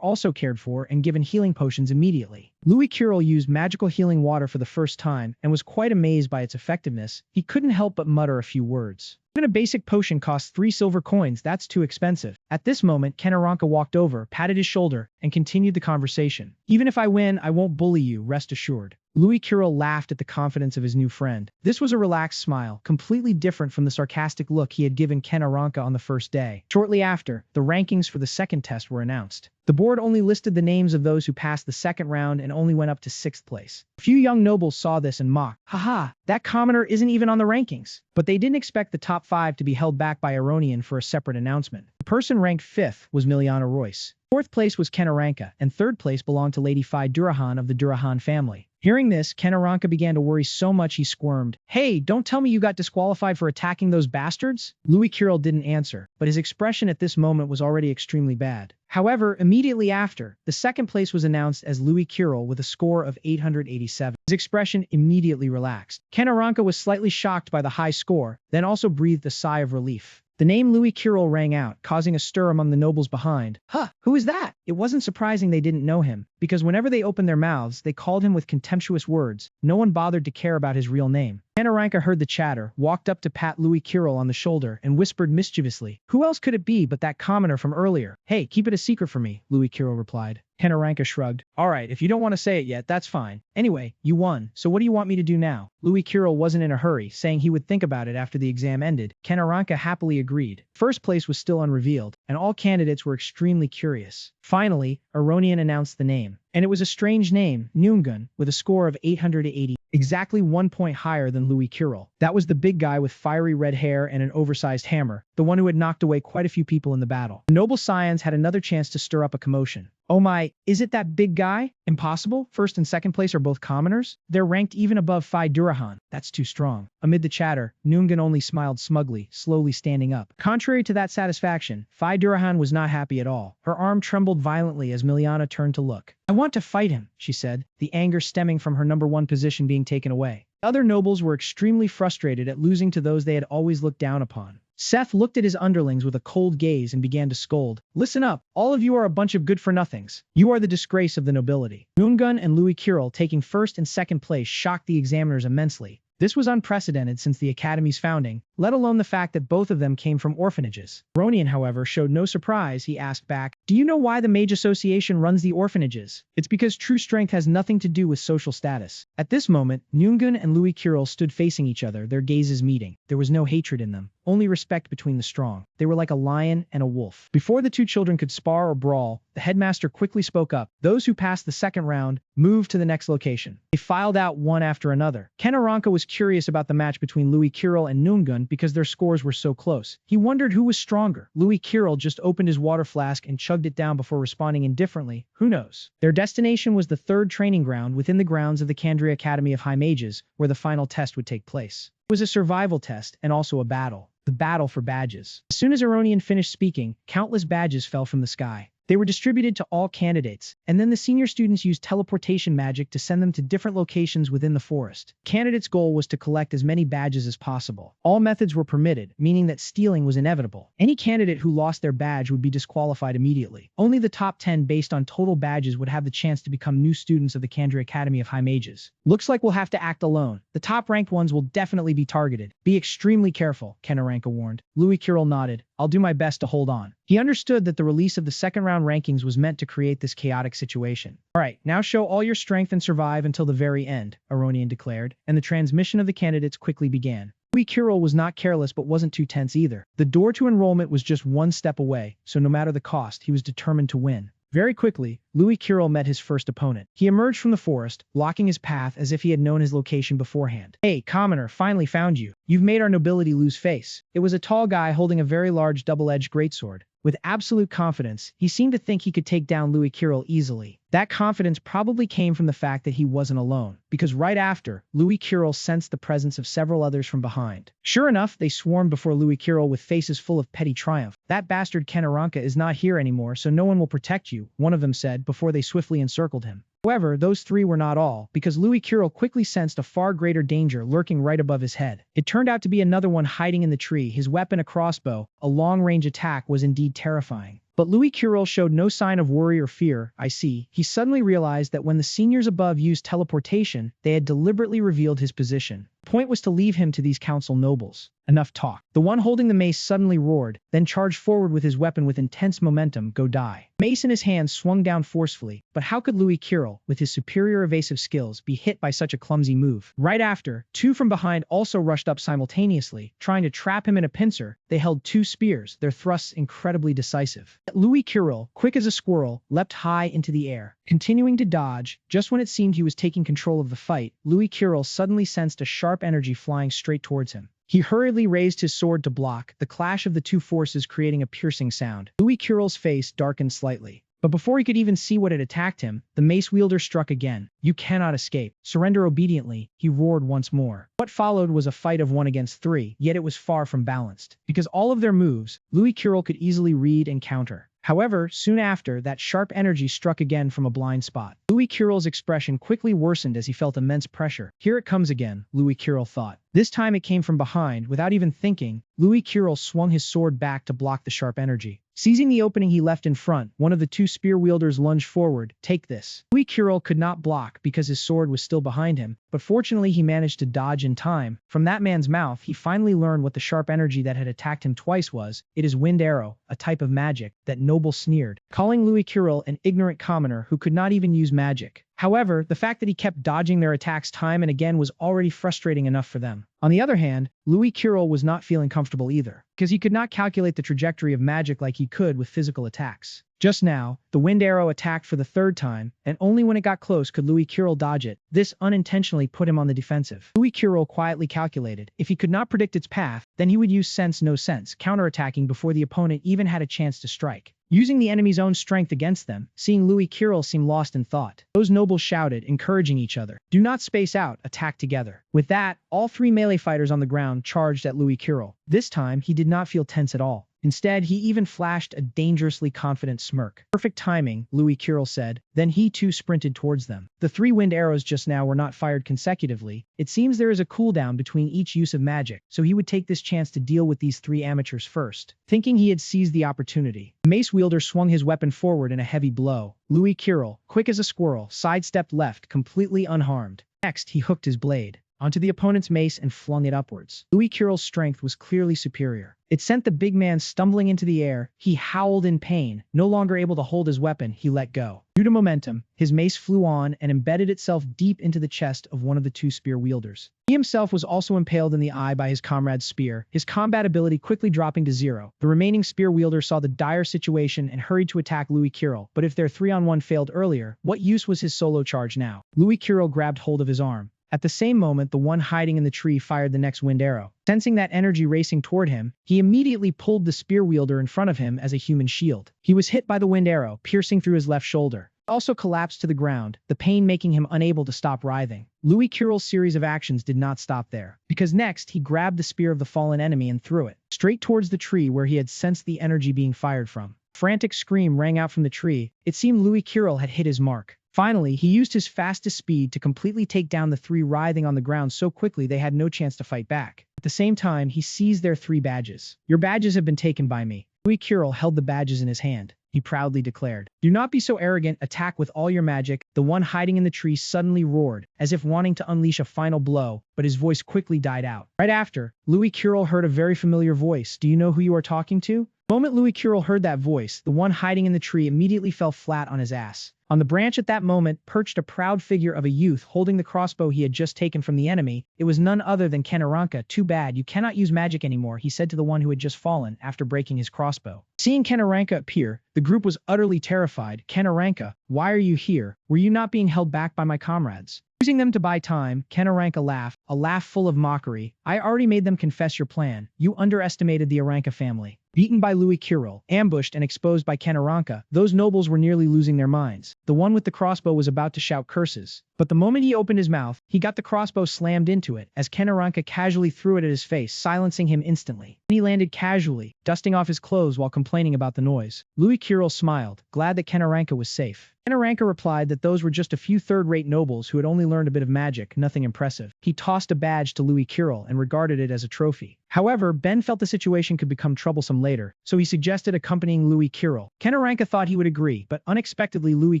also cared for and given healing potions immediately. Louis Curel used magical healing water for the first time and was quite amazed by its effectiveness. He couldn't help but mutter a few words. "Even a basic potion costs 3 silver coins, that's too expensive." At this moment, Kanaranka walked over, patted his shoulder, and continued the conversation. "Even if I win, I won't bully you, rest assured." Louis Curel laughed at the confidence of his new friend. This was a relaxed smile, completely different from the sarcastic look he had given Kanaranka on the first day. Shortly after, the rankings for the second test were announced. The board only listed the names of those who passed the second round and only went up to 6th place. A few young nobles saw this and mocked, "Haha, that commoner isn't even on the rankings." But they didn't expect the top 5 to be held back by Aronian for a separate announcement. The person ranked 5th was Miliana Royce. 4th place was Kenaranka, and 3rd place belonged to Lady Phi Durahan of the Durahan family. Hearing this, Kenaranka began to worry so much he squirmed. "Hey, don't tell me you got disqualified for attacking those bastards?" Louis Curel didn't answer, but his expression at this moment was already extremely bad. However, immediately after, the second place was announced as Louis Curel with a score of 887. His expression immediately relaxed. Kenaranka was slightly shocked by the high score, then also breathed a sigh of relief. The name Louis Curel rang out, causing a stir among the nobles behind. "Huh, who is that?" It wasn't surprising they didn't know him, because whenever they opened their mouths, they called him with contemptuous words. No one bothered to care about his real name. Kanaranka heard the chatter, walked up to pat Louis Curel on the shoulder, and whispered mischievously, "Who else could it be but that commoner from earlier?" "Hey, keep it a secret for me," Louis Curel replied. Kanaranka shrugged. "Alright, if you don't want to say it yet, that's fine. Anyway, you won, so what do you want me to do now?" Louis Curel wasn't in a hurry, saying he would think about it after the exam ended. Kanaranka happily agreed. First place was still unrevealed, and all candidates were extremely curious. Finally, Aronian announced the name. And it was a strange name, Noongun, with a score of 880, exactly 1 point higher than Louis Curel. That was the big guy with fiery red hair and an oversized hammer, the one who had knocked away quite a few people in the battle. The noble scions had another chance to stir up a commotion. "Oh my, is it that big guy? Impossible, 1st and 2nd place are both commoners? They're ranked even above Phi Durahan. That's too strong." Amid the chatter, Noongun only smiled smugly, slowly standing up. Contrary to that satisfaction, Phi Durahan was not happy at all. Her arm trembled violently as Miliana turned to look. "I want to fight him," she said, the anger stemming from her number 1 position being taken away. The other nobles were extremely frustrated at losing to those they had always looked down upon. Seth looked at his underlings with a cold gaze and began to scold. "Listen up, all of you are a bunch of good-for-nothings. You are the disgrace of the nobility." Noongun and Louis Curel taking 1st and 2nd place shocked the examiners immensely. This was unprecedented since the Academy's founding, let alone the fact that both of them came from orphanages. Aronian, however, showed no surprise. He asked back, "Do you know why the Mage Association runs the orphanages?" "It's because true strength has nothing to do with social status." At this moment, Noongun and Louis Curel stood facing each other, their gazes meeting. There was no hatred in them, only respect between the strong. They were like a lion and a wolf. Before the two children could spar or brawl, the headmaster quickly spoke up. Those who passed the second round moved to the next location. They filed out one after another. Kenaranka was curious about the match between Louis Curel and Noongun because their scores were so close. He wondered who was stronger. Louis Curel just opened his water flask and chugged it down before responding indifferently. Who knows? Their destination was the 3rd training ground within the grounds of the Kandri Academy of High Mages, where the final test would take place. It was a survival test and also a battle. The battle for badges. As soon as Aronian finished speaking, countless badges fell from the sky. They were distributed to all candidates, and then the senior students used teleportation magic to send them to different locations within the forest. Candidates' goal was to collect as many badges as possible. All methods were permitted, meaning that stealing was inevitable. Any candidate who lost their badge would be disqualified immediately. Only the top 10 based on total badges would have the chance to become new students of the Kandri Academy of High Mages. "Looks like we'll have to act alone. The top-ranked ones will definitely be targeted. Be extremely careful," Kenaranka warned. Louis Curel nodded. "I'll do my best to hold on." He understood that the release of the second round rankings was meant to create this chaotic situation. "Alright, now show all your strength and survive until the very end," Aronian declared, and the transmission of the candidates quickly began. Louis Curel was not careless but wasn't too tense either. The door to enrollment was just one step away, so no matter the cost, he was determined to win. Very quickly, Louis Kirill met his first opponent. He emerged from the forest, blocking his path as if he had known his location beforehand. "Hey, commoner, finally found you. You've made our nobility lose face." It was a tall guy holding a very large double-edged greatsword. With absolute confidence, he seemed to think he could take down Louis Kirill easily. That confidence probably came from the fact that he wasn't alone, because right after, Louis Kirill sensed the presence of several others from behind. Sure enough, they swarmed before Louis Kirill with faces full of petty triumph. "That bastard Kenaranka is not here anymore, so no one will protect you," one of them said before they swiftly encircled him. However, those three were not all, because Louis Kirill quickly sensed a far greater danger lurking right above his head. It turned out to be another one hiding in the tree, his weapon a crossbow. A long-range attack was indeed terrifying. But Louis Kirill showed no sign of worry or fear. "I see." He suddenly realized that when the seniors above used teleportation, they had deliberately revealed his position. The point was to leave him to these council nobles. Enough talk. The one holding the mace suddenly roared, then charged forward with his weapon with intense momentum. "Go die." Mace in his hand swung down forcefully, but how could Louis Kirill, with his superior evasive skills, be hit by such a clumsy move? Right after, two from behind also rushed up simultaneously, trying to trap him in a pincer. They held two spears, their thrusts incredibly decisive. Louis Kirill, quick as a squirrel, leapt high into the air. Continuing to dodge, just when it seemed he was taking control of the fight, Louis Kirill suddenly sensed a sharp energy flying straight towards him. He hurriedly raised his sword to block, the clash of the two forces creating a piercing sound. Louis Kirill's face darkened slightly. But before he could even see what had attacked him, the mace wielder struck again. "You cannot escape. Surrender obediently," he roared once more. What followed was a fight of 1 against 3, yet it was far from balanced. Because all of their moves, Louis Kirill could easily read and counter. However, soon after, that sharp energy struck again from a blind spot. Louis Kirill's expression quickly worsened as he felt immense pressure. "Here it comes again," Louis Kirill thought. This time it came from behind. Without even thinking, Louis Kirill swung his sword back to block the sharp energy. Seizing the opening he left in front, one of the two spear wielders lunged forward. "Take this." Louis Kirill could not block because his sword was still behind him, but fortunately he managed to dodge in time. From that man's mouth, he finally learned what the sharp energy that had attacked him twice was. It is wind arrow, a type of magic. That noble sneered, calling Louis Kirill an ignorant commoner who could not even use magic. However, the fact that he kept dodging their attacks time and again was already frustrating enough for them. On the other hand, Louis Kirill was not feeling comfortable either, because he could not calculate the trajectory of magic like he could with physical attacks. Just now, the wind arrow attacked for the third time, and only when it got close could Louis Kirill dodge it. This unintentionally put him on the defensive. Louis Kirill quietly calculated, if he could not predict its path, then he would use sense no sense, counterattacking before the opponent even had a chance to strike. Using the enemy's own strength against them, seeing Louis Kirill seem lost in thought. Those nobles shouted, encouraging each other. "Do not space out, attack together." With that, all three melee fighters on the ground charged at Louis Kirill. This time, he did not feel tense at all. Instead, he even flashed a dangerously confident smirk. "Perfect timing," Louis Kirill said. Then he too sprinted towards them. The 3 wind arrows just now were not fired consecutively. It seems there is a cooldown between each use of magic, so he would take this chance to deal with these 3 amateurs first. Thinking he had seized the opportunity, the mace wielder swung his weapon forward in a heavy blow. Louis Kirill, quick as a squirrel, sidestepped left, completely unharmed. Next, he hooked his blade onto the opponent's mace and flung it upwards. Louis Kirill's strength was clearly superior. It sent the big man stumbling into the air. He howled in pain. No longer able to hold his weapon, he let go. Due to momentum, his mace flew on and embedded itself deep into the chest of one of the 2 spear wielders. He himself was also impaled in the eye by his comrade's spear, his combat ability quickly dropping to 0. The remaining spear wielder saw the dire situation and hurried to attack Louis Kirill, but if their 3-on-1 failed earlier, what use was his solo charge now? Louis Kirill grabbed hold of his arm. At the same moment, the one hiding in the tree fired the next wind arrow. Sensing that energy racing toward him, he immediately pulled the spear wielder in front of him as a human shield. He was hit by the wind arrow, piercing through his left shoulder. He also collapsed to the ground, the pain making him unable to stop writhing. Louis Kirill's series of actions did not stop there, because next he grabbed the spear of the fallen enemy and threw it straight towards the tree where he had sensed the energy being fired from. A frantic scream rang out from the tree. It seemed Louis Kirill had hit his mark. Finally, he used his fastest speed to completely take down the 3 writhing on the ground so quickly they had no chance to fight back. At the same time, he seized their 3 badges. "Your badges have been taken by me." Louis Kirill held the badges in his hand. He proudly declared, "Do not be so arrogant, attack with all your magic." The one hiding in the tree suddenly roared, as if wanting to unleash a final blow, but his voice quickly died out. Right after, Louis Kirill heard a very familiar voice. "Do you know who you are talking to?" The moment Louis Curel heard that voice, the one hiding in the tree immediately fell flat on his ass. On the branch at that moment perched a proud figure of a youth holding the crossbow he had just taken from the enemy. It was none other than Kenaranka. "Too bad, you cannot use magic anymore," he said to the one who had just fallen after breaking his crossbow. Seeing Kenaranka appear, the group was utterly terrified. "Kenaranka, why are you here? Were you not being held back by my comrades?" Using them to buy time, Kenaranka laughed, a laugh full of mockery. "I already made them confess your plan. You underestimated the Aranka family." Beaten by Louis Curel, ambushed and exposed by Kenaranka, those nobles were nearly losing their minds. The one with the crossbow was about to shout curses. But the moment he opened his mouth, he got the crossbow slammed into it, as Kenaranka casually threw it at his face, silencing him instantly. He landed casually, dusting off his clothes while complaining about the noise. Louis Curel smiled, glad that Kenaranka was safe. Kenaranka replied that those were just a few third-rate nobles who had only learned a bit of magic, nothing impressive. He tossed a badge to Louis Curel and regarded it as a trophy. However, Ben felt the situation could become troublesome later, so he suggested accompanying Louis Curel. Kenaranka thought he would agree, but unexpectedly Louis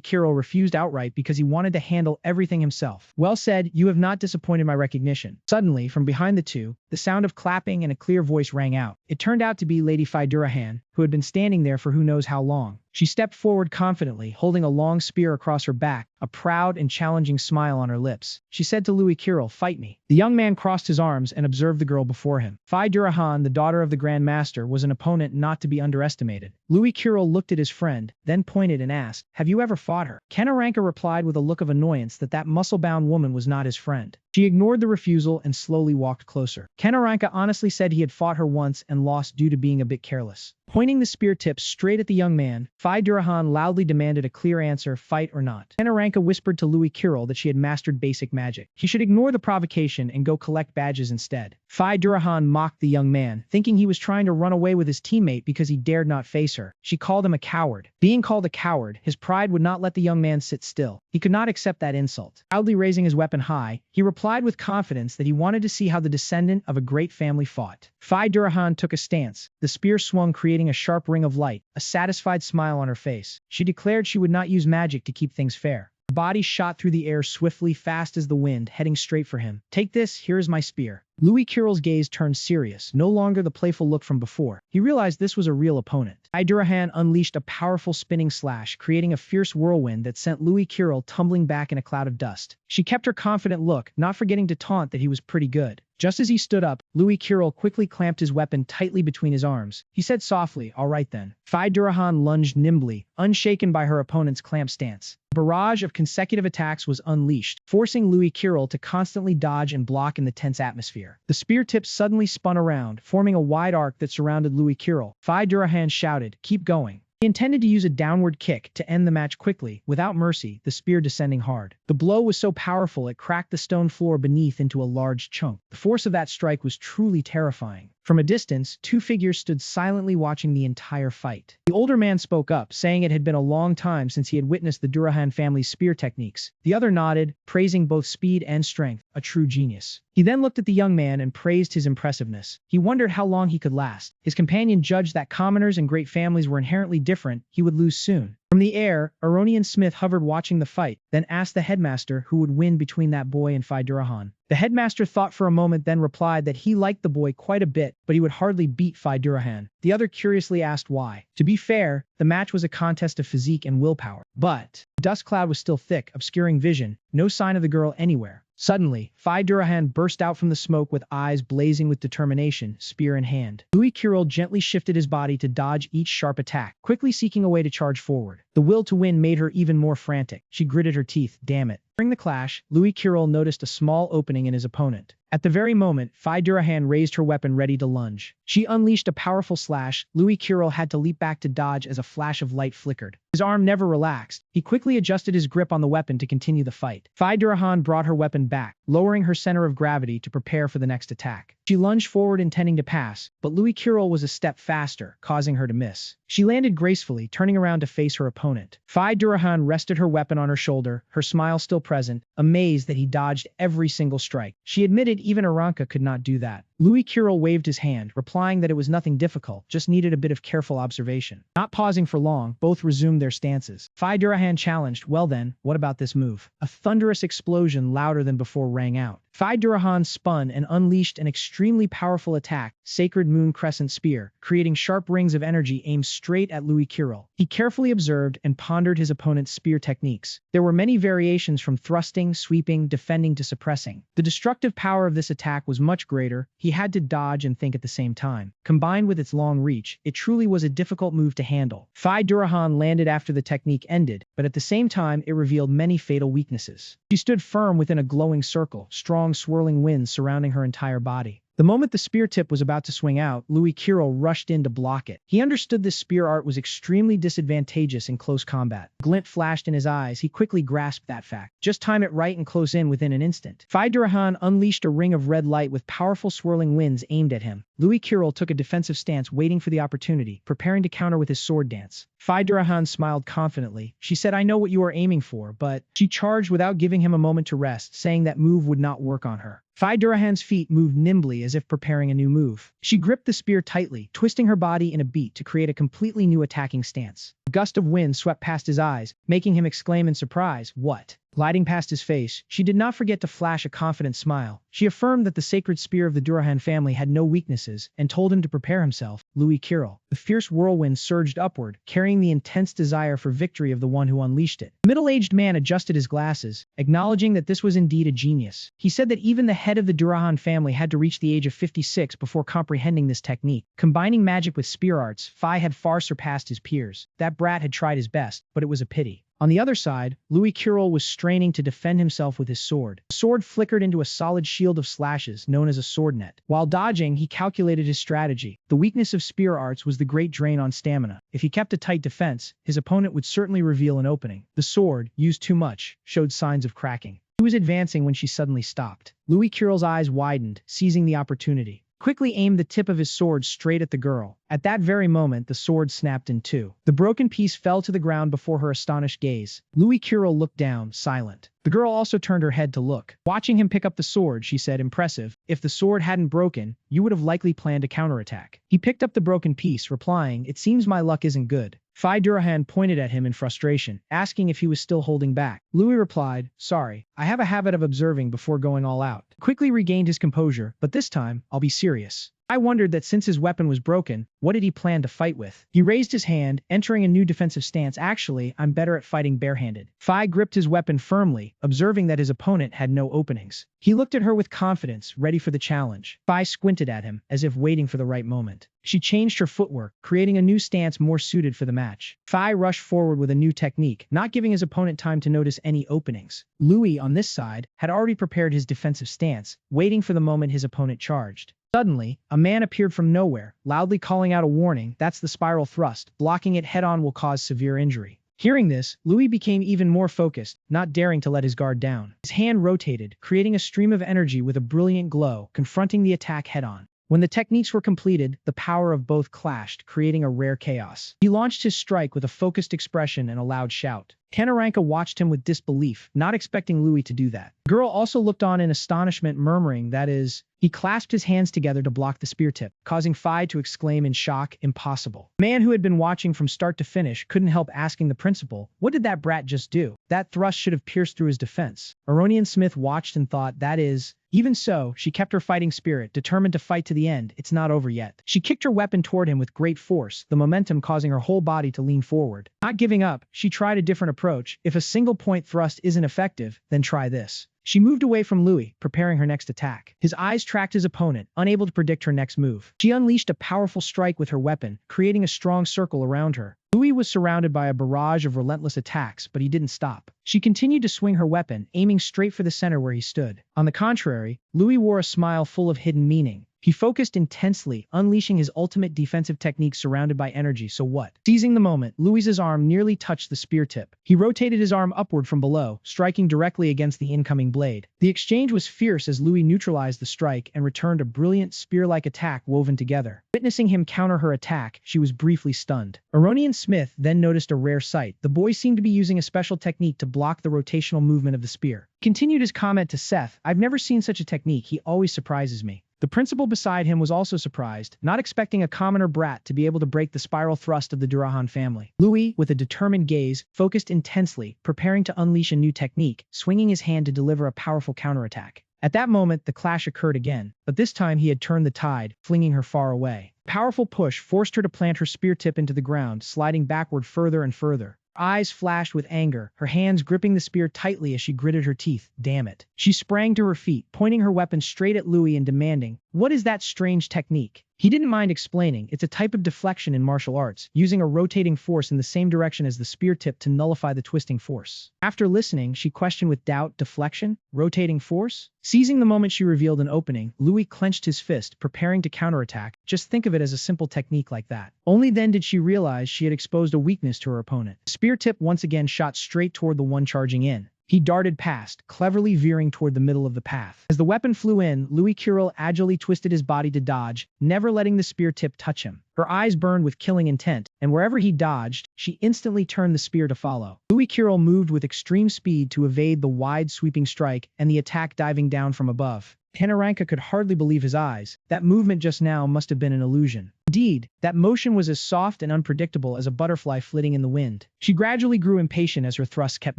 Curel refused outright because he wanted to handle everything himself. "Well said, you have not disappointed my recognition." Suddenly, from behind the two, the sound of clapping and a clear voice rang out. It turned out to be Lady Fidurahan, who had been standing there for who knows how long. She stepped forward confidently, holding a long spear across her back, a proud and challenging smile on her lips. She said to Louis Curel, "Fight me." The young man crossed his arms and observed the girl before him. Fidurahan, the daughter of the Grand Master, was an opponent not to be underestimated. Louis Curel looked at his friend, then pointed and asked, "Have you ever fought her?" Kenaranka replied with a look of annoyance that muscle-bound woman was not his friend. She ignored the refusal and slowly walked closer. Kenaranka honestly said he had fought her once and lost due to being a bit careless. Pointing the spear tip straight at the young man, Fidurahan loudly demanded a clear answer, fight or not. Kenaranka whispered to Louis Curel that she had mastered basic magic. He should ignore the provocation and go collect badges instead. Fidurahan mocked the young man, thinking he was trying to run away with his teammate because he dared not face her. She called him a coward. Being called a coward, his pride would not let the young man sit still. He could not accept that insult. Proudly raising his weapon high, he replied with confidence that he wanted to see how the descendant of a great family fought. Fidurahan took a stance. The spear swung, creating a sharp ring of light, a satisfied smile on her face. She declared she would not use magic to keep things fair. Her body shot through the air swiftly, fast as the wind, heading straight for him. "Take this, here is my spear." Louis Curel's gaze turned serious, no longer the playful look from before. He realized this was a real opponent. Fidurahan unleashed a powerful spinning slash, creating a fierce whirlwind that sent Louis Curel tumbling back in a cloud of dust. She kept her confident look, not forgetting to taunt that he was pretty good. Just as he stood up, Louis Curel quickly clamped his weapon tightly between his arms. He said softly, "All right then." Fidurahan lunged nimbly, unshaken by her opponent's clamped stance. A barrage of consecutive attacks was unleashed, forcing Louis Curel to constantly dodge and block in the tense atmosphere. The spear tip suddenly spun around, forming a wide arc that surrounded Louis Curel. Fidurahan shouted, "Keep going." He intended to use a downward kick to end the match quickly, without mercy, the spear descending hard. The blow was so powerful it cracked the stone floor beneath into a large chunk. The force of that strike was truly terrifying. From a distance, two figures stood silently watching the entire fight. The older man spoke up, saying it had been a long time since he had witnessed the Durahan family's spear techniques. The other nodded, praising both speed and strength, a true genius. He then looked at the young man and praised his impressiveness. He wondered how long he could last. His companion judged that commoners and great families were inherently different. He would lose soon. From the air, Aronian Smith hovered watching the fight, then asked the headmaster who would win between that boy and Fidurahan. The headmaster thought for a moment, then replied that he liked the boy quite a bit, but he would hardly beat Fidurahan. The other curiously asked why. To be fair, the match was a contest of physique and willpower. But the dust cloud was still thick, obscuring vision, no sign of the girl anywhere. Suddenly, Fidurahan burst out from the smoke with eyes blazing with determination, spear in hand. Louis Curel gently shifted his body to dodge each sharp attack, quickly seeking a way to charge forward. The will to win made her even more frantic. She gritted her teeth, damn it. During the clash, Louis Curel noticed a small opening in his opponent. At the very moment, Fidurahan raised her weapon ready to lunge. She unleashed a powerful slash. Louis Curel had to leap back to dodge as a flash of light flickered. His arm never relaxed. He quickly adjusted his grip on the weapon to continue the fight. Fidurahan brought her weapon back, lowering her center of gravity to prepare for the next attack. She lunged forward intending to pass, but Louis Curel was a step faster, causing her to miss. She landed gracefully, turning around to face her opponent. Fidurahan rested her weapon on her shoulder, her smile still present, amazed that he dodged every single strike. She admitted even Aranka could not do that. Louis Kirill waved his hand, replying that it was nothing difficult, just needed a bit of careful observation. Not pausing for long, both resumed their stances. Phi Durahan challenged, well then, what about this move? A thunderous explosion louder than before rang out. Phi Durahan spun and unleashed an extremely powerful attack, Sacred Moon Crescent Spear, creating sharp rings of energy aimed straight at Louis Kirill. He carefully observed and pondered his opponent's spear techniques. There were many variations from thrusting, sweeping, defending to suppressing. The destructive power of this attack was much greater. He had to dodge and think at the same time. Combined with its long reach, it truly was a difficult move to handle. Phi Durahan landed after the technique ended, but at the same time it revealed many fatal weaknesses. She stood firm within a glowing circle, strong swirling winds surrounding her entire body. The moment the spear tip was about to swing out, Louis Kirill rushed in to block it. He understood this spear art was extremely disadvantageous in close combat. A glint flashed in his eyes. He quickly grasped that fact. Just time it right and close in within an instant. Phi Durahan unleashed a ring of red light with powerful swirling winds aimed at him. Louis Kirill took a defensive stance, waiting for the opportunity, preparing to counter with his sword dance. Phi Durahan smiled confidently. She said, I know what you are aiming for, but she charged without giving him a moment to rest, saying that move would not work on her. Phi Durahan's feet moved nimbly as if preparing a new move. She gripped the spear tightly, twisting her body in a beat to create a completely new attacking stance. A gust of wind swept past his eyes, making him exclaim in surprise, what? Gliding past his face, she did not forget to flash a confident smile. She affirmed that the sacred spear of the Durahan family had no weaknesses and told him to prepare himself, Louis Kirill. The fierce whirlwind surged upward, carrying the intense desire for victory of the one who unleashed it. The middle-aged man adjusted his glasses, acknowledging that this was indeed a genius. He said that even the head of the Durahan family had to reach the age of 56 before comprehending this technique. Combining magic with spear arts, Phi had far surpassed his peers. That brat had tried his best, but it was a pity. On the other side, Louis Kirill was straining to defend himself with his sword. The sword flickered into a solid shield of slashes, known as a sword net. While dodging, he calculated his strategy. The weakness of spear arts was the great drain on stamina. If he kept a tight defense, his opponent would certainly reveal an opening. The sword, used too much, showed signs of cracking. He was advancing when she suddenly stopped. Louis Kirill's eyes widened, seizing the opportunity. Quickly aimed the tip of his sword straight at the girl. At that very moment, the sword snapped in two. The broken piece fell to the ground before her astonished gaze. Louis Kirill looked down, silent. The girl also turned her head to look. Watching him pick up the sword, she said, impressive. If the sword hadn't broken, you would have likely planned a counterattack. He picked up the broken piece, replying, it seems my luck isn't good. Phi Durahan pointed at him in frustration, asking if he was still holding back. Louis replied, sorry, I have a habit of observing before going all out. Quickly regained his composure, but this time, I'll be serious. I wondered that since his weapon was broken, what did he plan to fight with? He raised his hand, entering a new defensive stance. Actually, I'm better at fighting barehanded. Phi gripped his weapon firmly, observing that his opponent had no openings. He looked at her with confidence, ready for the challenge. Phi squinted at him, as if waiting for the right moment. She changed her footwork, creating a new stance more suited for the match. Phi rushed forward with a new technique, not giving his opponent time to notice any openings. Louis, on this side, had already prepared his defensive stance, waiting for the moment his opponent charged. Suddenly, a man appeared from nowhere, loudly calling out a warning, that's the spiral thrust, blocking it head-on will cause severe injury. Hearing this, Louis became even more focused, not daring to let his guard down. His hand rotated, creating a stream of energy with a brilliant glow, confronting the attack head-on. When the techniques were completed, the power of both clashed, creating a rare chaos. He launched his strike with a focused expression and a loud shout. Tanaranka watched him with disbelief, not expecting Louis to do that. The girl also looked on in astonishment, murmuring, that is. He clasped his hands together to block the spear tip, causing Phi to exclaim in shock, impossible. The man who had been watching from start to finish couldn't help asking the principal, what did that brat just do? That thrust should have pierced through his defense. Aronian Smith watched and thought, that is. Even so, she kept her fighting spirit, determined to fight to the end. It's not over yet. She kicked her weapon toward him with great force, the momentum causing her whole body to lean forward. Not giving up, she tried a different approach. If a single point thrust isn't effective, then try this. She moved away from Louis, preparing her next attack. His eyes tracked his opponent, unable to predict her next move. She unleashed a powerful strike with her weapon, creating a strong circle around her. Louis was surrounded by a barrage of relentless attacks, but he didn't stop. She continued to swing her weapon, aiming straight for the center where he stood. On the contrary, Louis wore a smile full of hidden meaning. He focused intensely, unleashing his ultimate defensive technique surrounded by energy. So what? Seizing the moment, Louis's arm nearly touched the spear tip. He rotated his arm upward from below, striking directly against the incoming blade. The exchange was fierce as Louis neutralized the strike and returned a brilliant spear-like attack woven together. Witnessing him counter her attack, she was briefly stunned. Aronian Smith then noticed a rare sight. The boy seemed to be using a special technique to block the rotational movement of the spear. Continued his comment to Seth, I've never seen such a technique, he always surprises me. The principal beside him was also surprised, not expecting a commoner brat to be able to break the spiral thrust of the Durahan family. Louis, with a determined gaze, focused intensely, preparing to unleash a new technique, swinging his hand to deliver a powerful counterattack. At that moment, the clash occurred again, but this time he had turned the tide, flinging her far away. A powerful push forced her to plant her spear tip into the ground, sliding backward further and further. Her eyes flashed with anger, her hands gripping the spear tightly as she gritted her teeth. Damn it. She sprang to her feet, pointing her weapon straight at Louis and demanding, "What is that strange technique?" He didn't mind explaining. It's a type of deflection in martial arts, using a rotating force in the same direction as the spear tip to nullify the twisting force. After listening, she questioned with doubt, deflection? Rotating force? Seizing the moment she revealed an opening, Louis clenched his fist, preparing to counterattack. Just think of it as a simple technique like that. Only then did she realize she had exposed a weakness to her opponent. The spear tip once again shot straight toward the one charging in. He darted past, cleverly veering toward the middle of the path. As the weapon flew in, Louis Curel agilely twisted his body to dodge, never letting the spear tip touch him. Her eyes burned with killing intent, and wherever he dodged, she instantly turned the spear to follow. Louis Curel moved with extreme speed to evade the wide, sweeping strike and the attack diving down from above. Panaranka could hardly believe his eyes. That movement just now must have been an illusion. Indeed, that motion was as soft and unpredictable as a butterfly flitting in the wind. She gradually grew impatient as her thrusts kept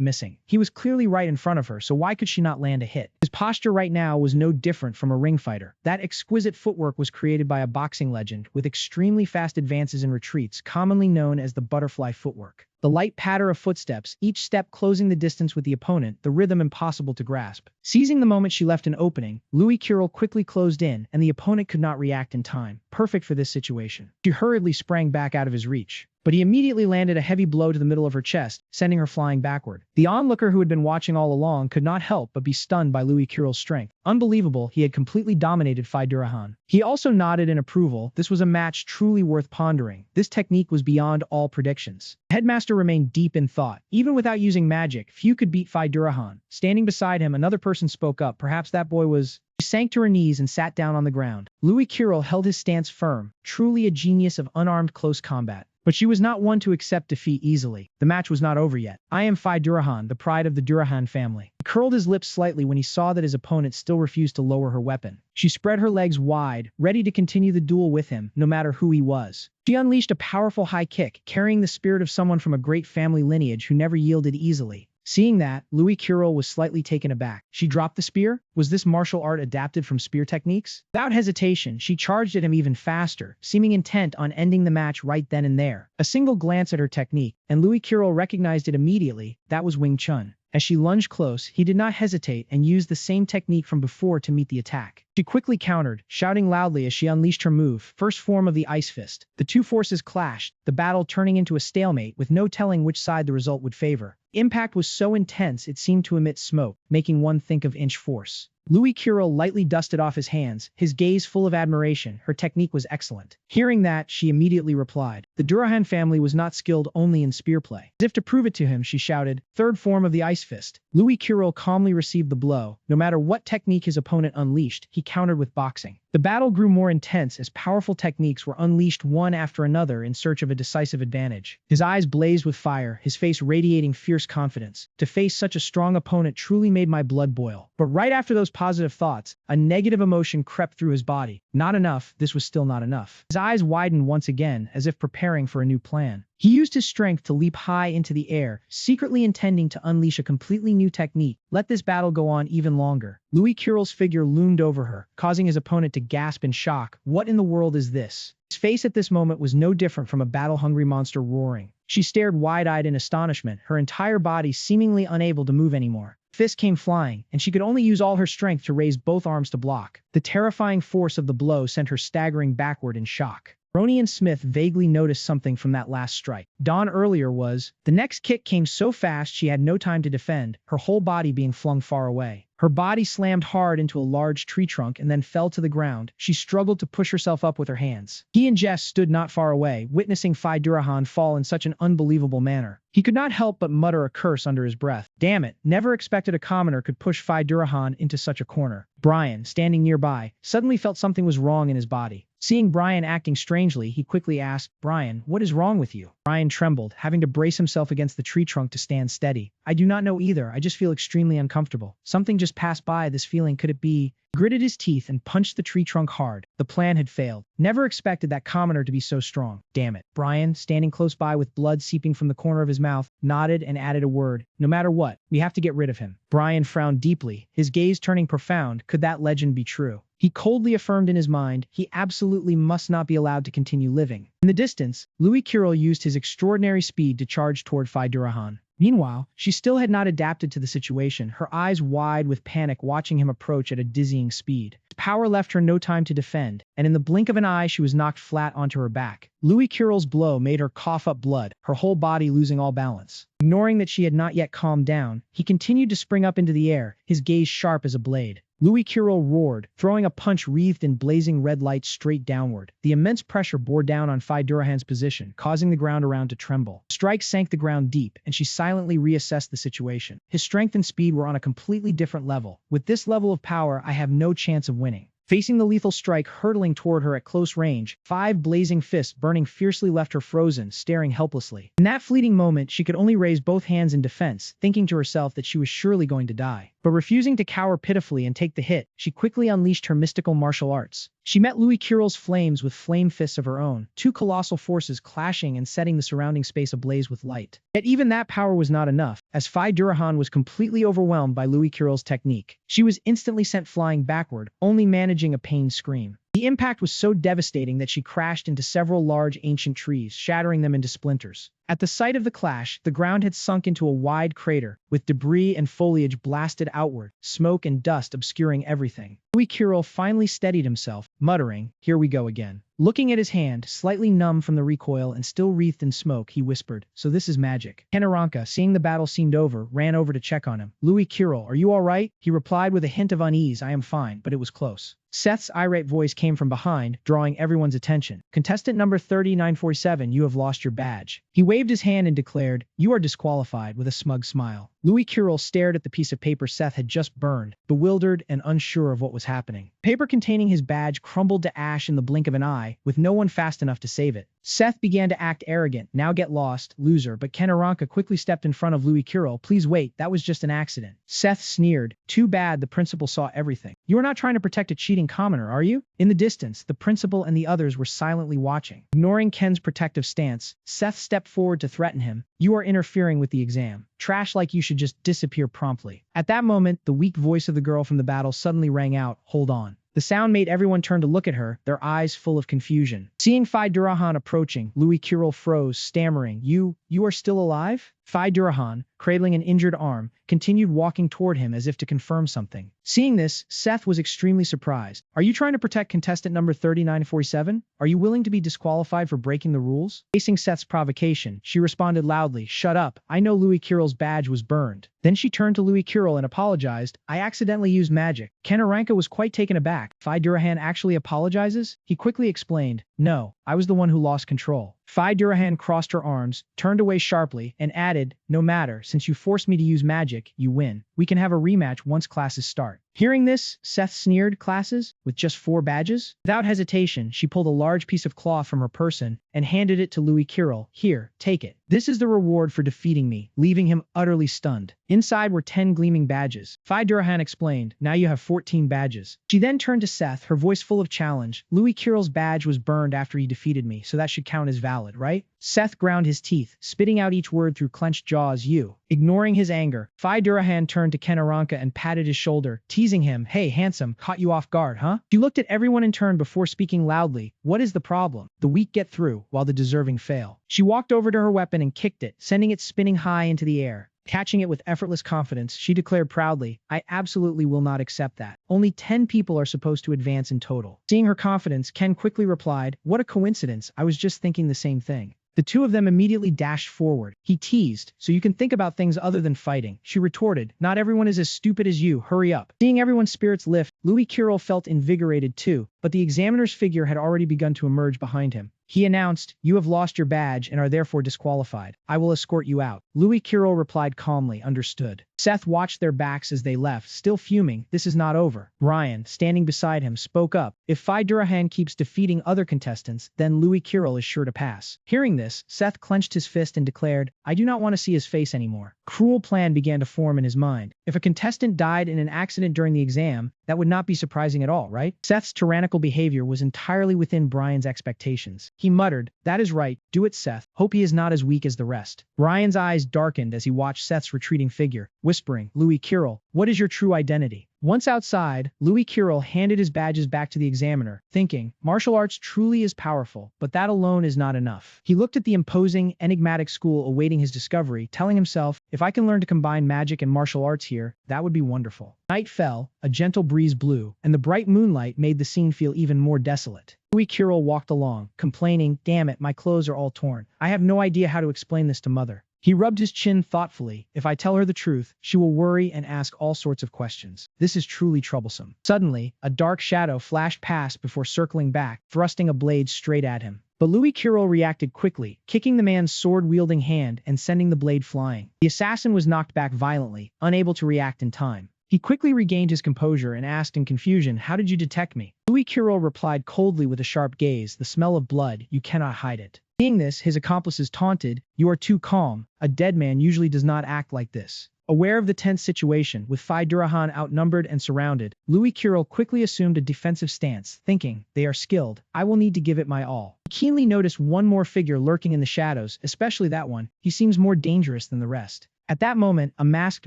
missing. He was clearly right in front of her, so why could she not land a hit? His posture right now was no different from a ring fighter. That exquisite footwork was created by a boxing legend, with extremely fast advances and retreats, commonly known as the butterfly footwork. The light patter of footsteps, each step closing the distance with the opponent, the rhythm impossible to grasp. Seizing the moment she left an opening, Louis Curel quickly closed in, and the opponent could not react in time. Perfect for this situation. She hurriedly sprang back out of his reach. But he immediately landed a heavy blow to the middle of her chest, sending her flying backward. The onlooker who had been watching all along could not help but be stunned by Louis Curel's strength. Unbelievable, he had completely dominated Phi Durahan. He also nodded in approval. This was a match truly worth pondering. This technique was beyond all predictions. The headmaster remained deep in thought. Even without using magic, few could beat Phi Durahan. Standing beside him, another person spoke up. Perhaps that boy was... She sank to her knees and sat down on the ground. Louis Curel held his stance firm, truly a genius of unarmed close combat. But she was not one to accept defeat easily. The match was not over yet. "I am Phi Durahan, the pride of the Durahan family." He curled his lips slightly when he saw that his opponent still refused to lower her weapon. She spread her legs wide, ready to continue the duel with him, no matter who he was. She unleashed a powerful high kick, carrying the spirit of someone from a great family lineage who never yielded easily. Seeing that, Louis Curel was slightly taken aback. She dropped the spear? Was this martial art adapted from spear techniques? Without hesitation, she charged at him even faster, seeming intent on ending the match right then and there. A single glance at her technique, and Louis Curel recognized it immediately. That was Wing Chun. As she lunged close, he did not hesitate and used the same technique from before to meet the attack. She quickly countered, shouting loudly as she unleashed her move, first form of the Ice Fist. The two forces clashed, the battle turning into a stalemate with no telling which side the result would favor. Impact was so intense it seemed to emit smoke, making one think of inch force. Louis Curel lightly dusted off his hands, his gaze full of admiration. Her technique was excellent. Hearing that, she immediately replied. The Durahan family was not skilled only in spear play. As if to prove it to him, she shouted, "Third form of the Ice Fist." Louis Curel calmly received the blow. No matter what technique his opponent unleashed, he countered with boxing. The battle grew more intense as powerful techniques were unleashed one after another in search of a decisive advantage. His eyes blazed with fire, his face radiating fierce confidence. To face such a strong opponent truly made my blood boil. But right after those positive thoughts, a negative emotion crept through his body. Not enough, this was still not enough. His eyes widened once again, as if preparing for a new plan. He used his strength to leap high into the air, secretly intending to unleash a completely new technique. Let this battle go on even longer. Louis Curel's figure loomed over her, causing his opponent to gasp in shock. What in the world is this? His face at this moment was no different from a battle-hungry monster roaring. She stared wide-eyed in astonishment, her entire body seemingly unable to move anymore. Fist came flying, and she could only use all her strength to raise both arms to block. The terrifying force of the blow sent her staggering backward in shock. Ronnie and Smith vaguely noticed something from that last strike. Dawn earlier was... The next kick came so fast she had no time to defend, her whole body being flung far away. Her body slammed hard into a large tree trunk and then fell to the ground. She struggled to push herself up with her hands. He and Jess stood not far away, witnessing Phi Durahan fall in such an unbelievable manner. He could not help but mutter a curse under his breath. Damn it, never expected a commoner could push Phi Durahan into such a corner. Brian, standing nearby, suddenly felt something was wrong in his body. Seeing Brian acting strangely, he quickly asked, "Brian, what is wrong with you?" Brian trembled, having to brace himself against the tree trunk to stand steady. "I do not know either, I just feel extremely uncomfortable. Something just passed by, this feeling, could it be..." Gritted his teeth and punched the tree trunk hard. The plan had failed. Never expected that commoner to be so strong. Damn it. Brian, standing close by with blood seeping from the corner of his mouth, nodded and added a word. No matter what, we have to get rid of him. Brian frowned deeply, his gaze turning profound. Could that legend be true? He coldly affirmed in his mind, he absolutely must not be allowed to continue living. In the distance, Louis Kirill used his extraordinary speed to charge toward Durahan. Meanwhile, she still had not adapted to the situation, her eyes wide with panic watching him approach at a dizzying speed. His power left her no time to defend, and in the blink of an eye she was knocked flat onto her back. Louis Kirill's blow made her cough up blood, her whole body losing all balance. Ignoring that she had not yet calmed down, he continued to spring up into the air, his gaze sharp as a blade. Louis Kirill roared, throwing a punch wreathed in blazing red light straight downward. The immense pressure bore down on Durahan's position, causing the ground around to tremble. The strike sank the ground deep, and she silently reassessed the situation. His strength and speed were on a completely different level. With this level of power, I have no chance of winning. Facing the lethal strike hurtling toward her at close range, 5 blazing fists burning fiercely left her frozen, staring helplessly. In that fleeting moment, she could only raise both hands in defense, thinking to herself that she was surely going to die. But refusing to cower pitifully and take the hit, she quickly unleashed her mystical martial arts. She met Louis Kirill's flames with flame fists of her own, 2 colossal forces clashing and setting the surrounding space ablaze with light. Yet even that power was not enough, as Durahan was completely overwhelmed by Louis Kirill's technique. She was instantly sent flying backward, only managing a pained scream. The impact was so devastating that she crashed into several large ancient trees, shattering them into splinters. At the sight of the clash, the ground had sunk into a wide crater, with debris and foliage blasted outward, smoke and dust obscuring everything. Louis Kirill finally steadied himself, muttering, "Here we go again." Looking at his hand, slightly numb from the recoil and still wreathed in smoke, he whispered, "So this is magic." Kanaranka, seeing the battle seemed over, ran over to check on him. "Louis Kirill, are you all right?" He replied with a hint of unease, "I am fine, but it was close." Seth's irate voice came from behind, drawing everyone's attention. "Contestant number 3947, you have lost your badge." He waved his hand and declared, "You are disqualified," with a smug smile. Louis Kirill stared at the piece of paper Seth had just burned, bewildered and unsure of what was happening. Paper containing his badge crumbled to ash in the blink of an eye, with no one fast enough to save it. Seth began to act arrogant, "Now get lost, loser," but Kanaranka quickly stepped in front of Louis Kirill. "Please wait, that was just an accident." Seth sneered, "Too bad the principal saw everything. You are not trying to protect a cheating commoner, are you?" In the distance, the principal and the others were silently watching. Ignoring Ken's protective stance, Seth stepped forward to threaten him. "You are interfering with the exam. Trash like you should just disappear promptly." At that moment, the weak voice of the girl from the battle suddenly rang out, "Hold on." The sound made everyone turn to look at her, their eyes full of confusion. Seeing Durahan approaching, Louis Kirill froze, stammering, You are still alive?" Durahan, cradling an injured arm, continued walking toward him as if to confirm something. Seeing this, Seth was extremely surprised. "Are you trying to protect contestant number 3947? Are you willing to be disqualified for breaking the rules?" Facing Seth's provocation, she responded loudly, "Shut up, I know Louis Kirill's badge was burned." Then she turned to Louis Kirill and apologized, "I accidentally used magic." Kanaranka was quite taken aback. Durahan actually apologizes? He quickly explained, "No, I was the one who lost control." Durahan crossed her arms, turned away sharply, and added, "No matter, since you forced me to use magic, you win. We can have a rematch once classes start." Hearing this, Seth sneered, "Classes? With just 4 badges?" Without hesitation, she pulled a large piece of cloth from her person and handed it to Louis Kirill. "Here, take it. This is the reward for defeating me," leaving him utterly stunned. Inside were 10 gleaming badges. Durahan explained, "Now you have 14 badges." She then turned to Seth, her voice full of challenge. "Louis Kirill's badge was burned after he defeated me, so that should count as valid, right?" Seth ground his teeth, spitting out each word through clenched jaws. "You." Ignoring his anger, Durahan turned to Kanaranka and patted his shoulder, teasing him, "Hey, handsome, caught you off guard, huh?" She looked at everyone in turn before speaking loudly, "What is the problem? The weak get through, while the deserving fail." She walked over to her weapon and kicked it, sending it spinning high into the air. Catching it with effortless confidence, she declared proudly, "I absolutely will not accept that. Only 10 people are supposed to advance in total." Seeing her confidence, Ken quickly replied, "What a coincidence, I was just thinking the same thing." The two of them immediately dashed forward. He teased, "So you can think about things other than fighting." She retorted, "Not everyone is as stupid as you, hurry up." Seeing everyone's spirits lift, Louis Kirill felt invigorated too, but the examiner's figure had already begun to emerge behind him. He announced, "You have lost your badge and are therefore disqualified. I will escort you out." Louis Kirill replied calmly, "Understood." Seth watched their backs as they left, still fuming. This is not over. Brian, standing beside him, spoke up. If Phi Durahan keeps defeating other contestants, then Louis Kirill is sure to pass. Hearing this, Seth clenched his fist and declared, "I do not want to see his face anymore." Cruel plan began to form in his mind. If a contestant died in an accident during the exam, that would not be surprising at all, right? Seth's tyrannical behavior was entirely within Brian's expectations. He muttered, "That is right. Do it, Seth. Hope he is not as weak as the rest." Brian's eyes darkened as he watched Seth's retreating figure, whispering, "Louis Kirill, what is your true identity?" Once outside, Louis Kirill handed his badges back to the examiner, thinking, martial arts truly is powerful, but that alone is not enough. He looked at the imposing, enigmatic school awaiting his discovery, telling himself, if I can learn to combine magic and martial arts here, that would be wonderful. Night fell, a gentle breeze blew, and the bright moonlight made the scene feel even more desolate. Louis Kirill walked along, complaining, "Damn it, my clothes are all torn. I have no idea how to explain this to Mother." He rubbed his chin thoughtfully. If I tell her the truth, she will worry and ask all sorts of questions. This is truly troublesome. Suddenly, a dark shadow flashed past before circling back, thrusting a blade straight at him. But Louis Kirill reacted quickly, kicking the man's sword-wielding hand and sending the blade flying. The assassin was knocked back violently, unable to react in time. He quickly regained his composure and asked in confusion, "How did you detect me?" Louis Kirill replied coldly with a sharp gaze, "The smell of blood, you cannot hide it." Seeing this, his accomplices taunted, "You are too calm. A dead man usually does not act like this." Aware of the tense situation, with Phi Durahan outnumbered and surrounded, Louis Kirill quickly assumed a defensive stance, thinking, they are skilled. I will need to give it my all. He keenly noticed one more figure lurking in the shadows, especially that one. He seems more dangerous than the rest. At that moment, a masked